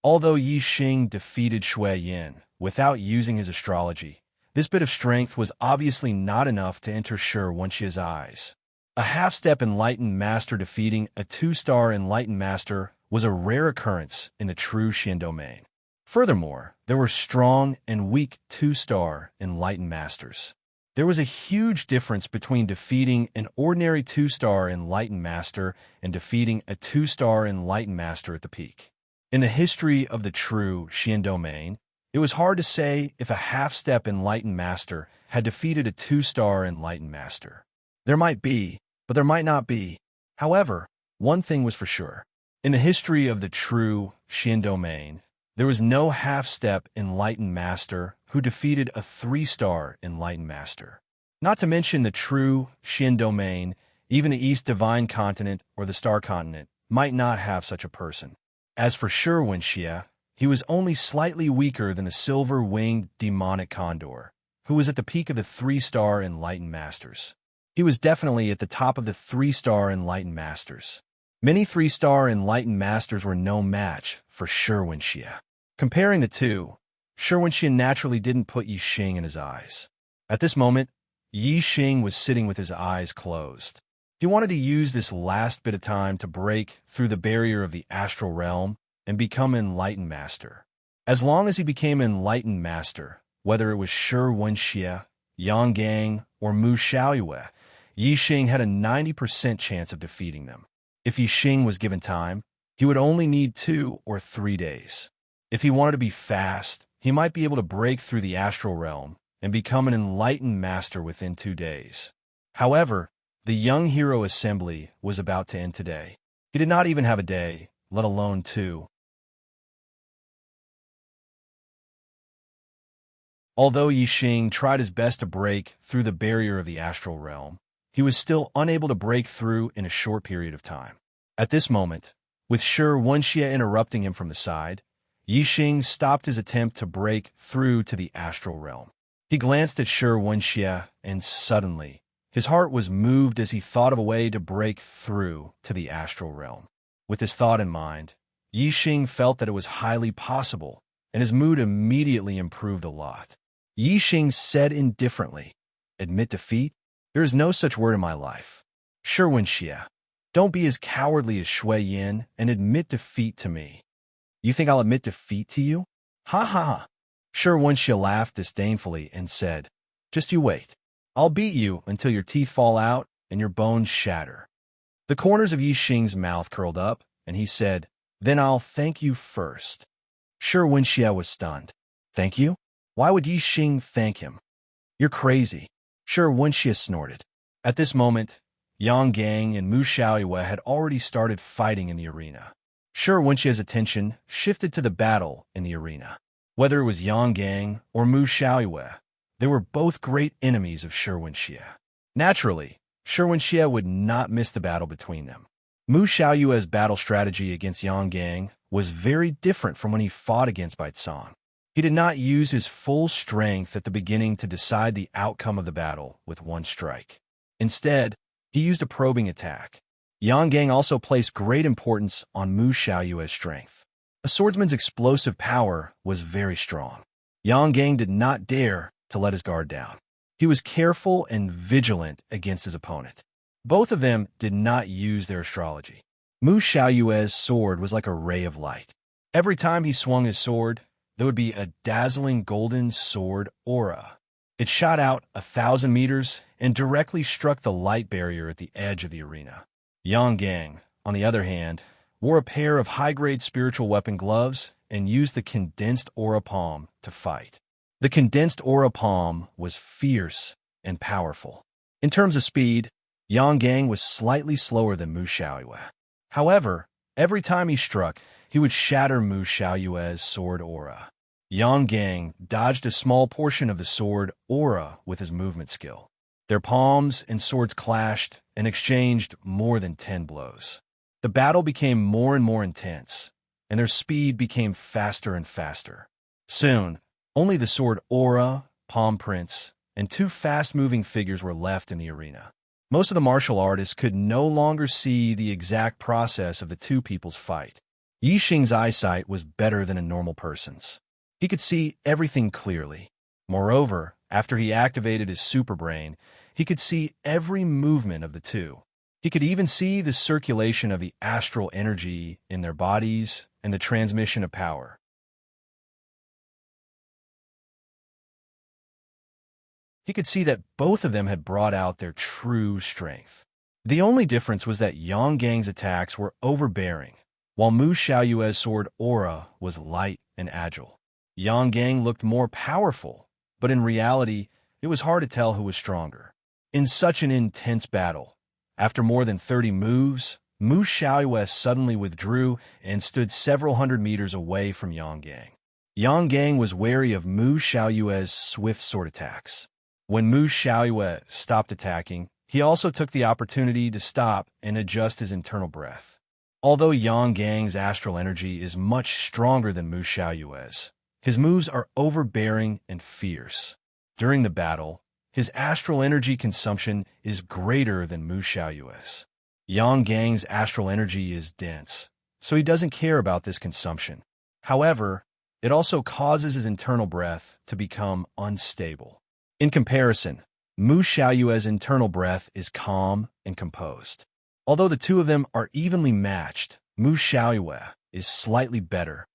Although Yixing defeated Shui Yan without using his astrology, this bit of strength was obviously not enough to enter Shi Wenxie's eyes. A half-step enlightened master defeating a 2-star enlightened master was a rare occurrence in the true Xian domain. Furthermore, there were strong and weak 2-star enlightened masters. There was a huge difference between defeating an ordinary 2-star enlightened master and defeating a 2-star enlightened master at the peak. In the history of the true Xian domain, it was hard to say if a half-step enlightened master had defeated a 2-star enlightened master. There might be, but there might not be. However, one thing was for sure. In the history of the true Xian domain, there was no half-step enlightened master who defeated a 3-star enlightened master. Not to mention the true Xian domain, even the East Divine Continent or the Star Continent might not have such a person. As for Shi Wenxie, he was only slightly weaker than the silver-winged demonic condor, who was at the peak of the 3-star enlightened masters. He was definitely at the top of the 3-star enlightened masters. Many three-star enlightened masters were no match for Shi Wenxie. Comparing the two, Shi Wenxie naturally didn't put Yi Xing in his eyes. At this moment, Yi Xing was sitting with his eyes closed. He wanted to use this last bit of time to break through the barrier of the astral realm and become an enlightened master. As long as he became an enlightened master, whether it was Shi Wenxie, Yang Gang, or Mu Xiaoyue, Yi Xing had a 90% chance of defeating them. If Yi Xing was given time, he would only need 2 or 3 days. If he wanted to be fast, he might be able to break through the astral realm and become an enlightened master within 2 days. However, the young hero assembly was about to end today. He did not even have a day, let alone 2. Although Yi Xing tried his best to break through the barrier of the astral realm, he was still unable to break through in a short period of time. At this moment, with Shi Wenxie interrupting him from the side, Yi Xing stopped his attempt to break through to the astral realm. He glanced at Shi Wenxie, and suddenly, his heart was moved as he thought of a way to break through to the astral realm. With this thought in mind, Yi Xing felt that it was highly possible, and his mood immediately improved a lot. Yi Xing said indifferently, "Admit defeat? There is no such word in my life. Shi Wenxie, don't be as cowardly as Shui Yin and admit defeat to me." "You think I'll admit defeat to you? Ha ha ha." Shi Wenxie laughed disdainfully and said, "Just you wait. I'll beat you until your teeth fall out and your bones shatter." The corners of Yi Xing's mouth curled up, and he said, "Then I'll thank you first." Shi Wenxie was stunned. "Thank you? Why would Yi Xing thank him?" "You're crazy," Shi Wenxie snorted. At this moment, Yang Gang and Mu Xiaoyue had already started fighting in the arena. Shi Wenxie's attention shifted to the battle in the arena. Whether it was Yang Gang or Mu Xiaoyue, they were both great enemies of Shi Wenxie. Naturally, Shi Wenxie would not miss the battle between them. Mu Xiaoyue's battle strategy against Yang Gang was very different from when he fought against Baizong. He did not use his full strength at the beginning to decide the outcome of the battle with one strike. Instead, he used a probing attack. Yang Gang also placed great importance on Mu Xiaoyue's strength. A swordsman's explosive power was very strong. Yang Gang did not dare to let his guard down. He was careful and vigilant against his opponent. Both of them did not use their astrology. Mu Xiaoyue's sword was like a ray of light. Every time he swung his sword, there would be a dazzling golden sword aura. It shot out 1,000 meters and directly struck the light barrier at the edge of the arena. Yang Gang, on the other hand, wore a pair of high-grade spiritual weapon gloves and used the condensed aura palm to fight. The condensed aura palm was fierce and powerful. In terms of speed, Yang Gang was slightly slower than Mu Xiaoyue. However, every time he struck, he would shatter Mu Xiaoyue's sword aura. Yang Gang dodged a small portion of the sword aura with his movement skill. Their palms and swords clashed and exchanged more than 10 blows. The battle became more and more intense, and their speed became faster and faster. Soon, only the sword aura, palm prints, and 2 fast-moving figures were left in the arena. Most of the martial artists could no longer see the exact process of the two people's fight. Yi Xing's eyesight was better than a normal person's. He could see everything clearly. Moreover, after he activated his super brain, he could see every movement of the two. He could even see the circulation of the astral energy in their bodies and the transmission of power. He could see that both of them had brought out their true strength. The only difference was that Yang Gang's attacks were overbearing, while Mu Xiaoyue's sword aura was light and agile. Yang Gang looked more powerful, but in reality, it was hard to tell who was stronger. In such an intense battle, after more than 30 moves, Mu Xiaoyue suddenly withdrew and stood several hundred meters away from Yang Gang. Yang Gang was wary of Mu Xiaoyue's swift sword attacks. When Mu Xiaoyue stopped attacking, he also took the opportunity to stop and adjust his internal breath. Although Yang Gang's astral energy is much stronger than Mu Xiaoyue's, his moves are overbearing and fierce. During the battle, his astral energy consumption is greater than Mu Xiaoyue's. Yang Gang's astral energy is dense, so he doesn't care about this consumption. However, it also causes his internal breath to become unstable. In comparison, Mu Xiaoyue's internal breath is calm and composed. Although the two of them are evenly matched, Mu Xiaoyue is slightly better.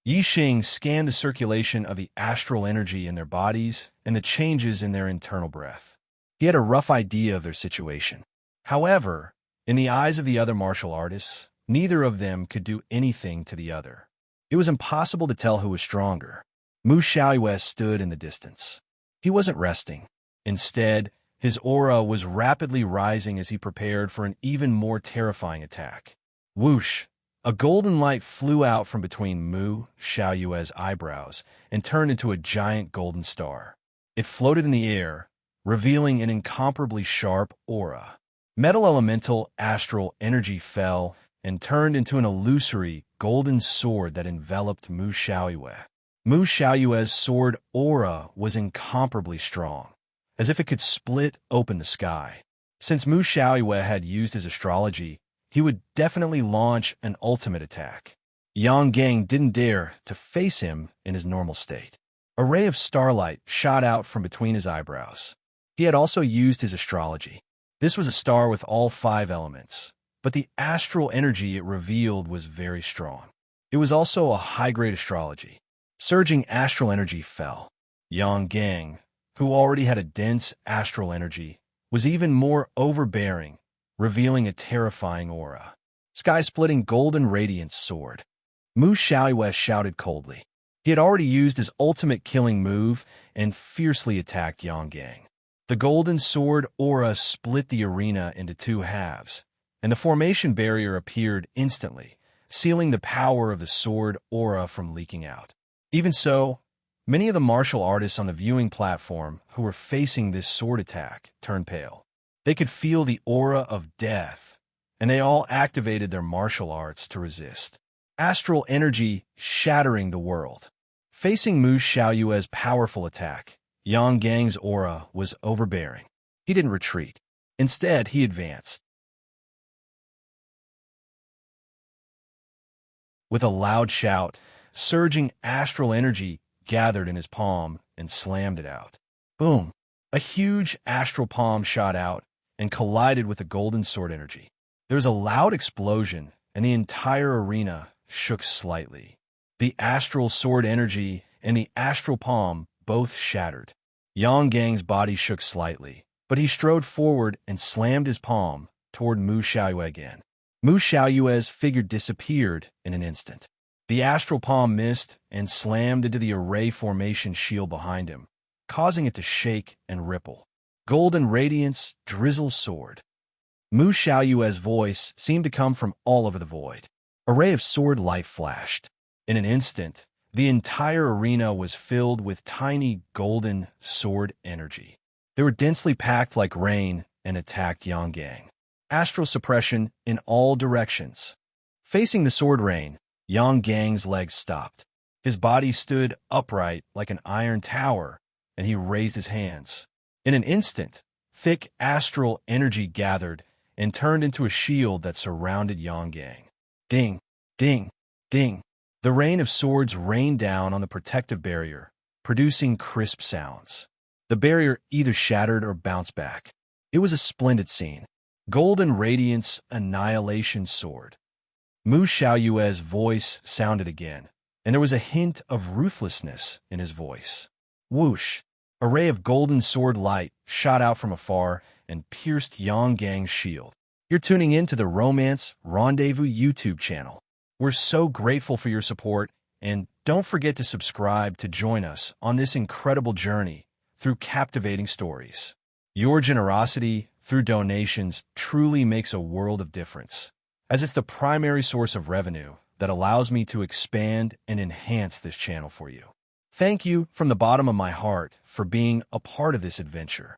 Yixing scanned the circulation of the astral energy in their bodies and the changes in their internal breath. He had a rough idea of their situation. However, in the eyes of the other martial artists, neither of them could do anything to the other. It was impossible to tell who was stronger. Mu Xiaoyue stood in the distance. He wasn't resting. Instead, his aura was rapidly rising as he prepared for an even more terrifying attack. Whoosh! A golden light flew out from between Mu Xiaoyue's eyebrows and turned into a giant golden star. It floated in the air, revealing an incomparably sharp aura. Metal elemental astral energy fell and turned into an illusory golden sword that enveloped Mu Xiaoyue. Mu Xiaoyue's sword aura was incomparably strong, as if it could split open the sky. Since Mu Xiaoyue had used his astrology, he would definitely launch an ultimate attack. Yang Gang didn't dare to face him in his normal state. A ray of starlight shot out from between his eyebrows. He had also used his astrology. This was a star with all 5 elements, but the astral energy it revealed was very strong. It was also a high-grade astrology. Surging astral energy fell. Yang Gang, who already had a dense astral energy, was even more overbearing, revealing a terrifying aura. Sky-splitting golden radiance soared. Mu Xiaoyue shouted coldly. He had already used his ultimate killing move and fiercely attacked Yang Gang. The golden sword aura split the arena into 2 halves, and the formation barrier appeared instantly, sealing the power of the sword aura from leaking out. Even so, many of the martial artists on the viewing platform who were facing this sword attack turned pale. They could feel the aura of death, and they all activated their martial arts to resist. Astral energy shattering the world. Facing Mu Xiaoyue's powerful attack, Yang Gang's aura was overbearing. He didn't retreat. Instead, he advanced. With a loud shout, surging astral energy gathered in his palm and slammed it out. Boom! A huge astral palm shot out and collided with the golden sword energy. There was a loud explosion, and the entire arena shook slightly. The astral sword energy and the astral palm both shattered. Yang Gang's body shook slightly, but he strode forward and slammed his palm toward Mu Xiaoyue again. Mu Xiaoyue's figure disappeared in an instant. The astral palm missed and slammed into the array formation shield behind him, causing it to shake and ripple. Golden radiance drizzle sword. Mu Xiaoyue's voice seemed to come from all over the void. A ray of sword light flashed. In an instant, the entire arena was filled with tiny golden sword energy. They were densely packed like rain and attacked Yang Gang. Astral suppression in all directions. Facing the sword rain, Yang Gang's legs stopped. His body stood upright like an iron tower, and he raised his hands. In an instant, thick astral energy gathered and turned into a shield that surrounded Yang Gang. Ding, ding, ding. The rain of swords rained down on the protective barrier, producing crisp sounds. The barrier either shattered or bounced back. It was a splendid scene. Golden Radiance Annihilation Sword. Mu Xiaoyue's voice sounded again, and there was a hint of ruthlessness in his voice. Whoosh! A ray of golden sword light shot out from afar and pierced Yang Gang's shield. You're tuning in to the Romance Rendezvous YouTube channel. We're so grateful for your support, and don't forget to subscribe to join us on this incredible journey through captivating stories. Your generosity through donations truly makes a world of difference, as it's the primary source of revenue that allows me to expand and enhance this channel for you. Thank you from the bottom of my heart for being a part of this adventure.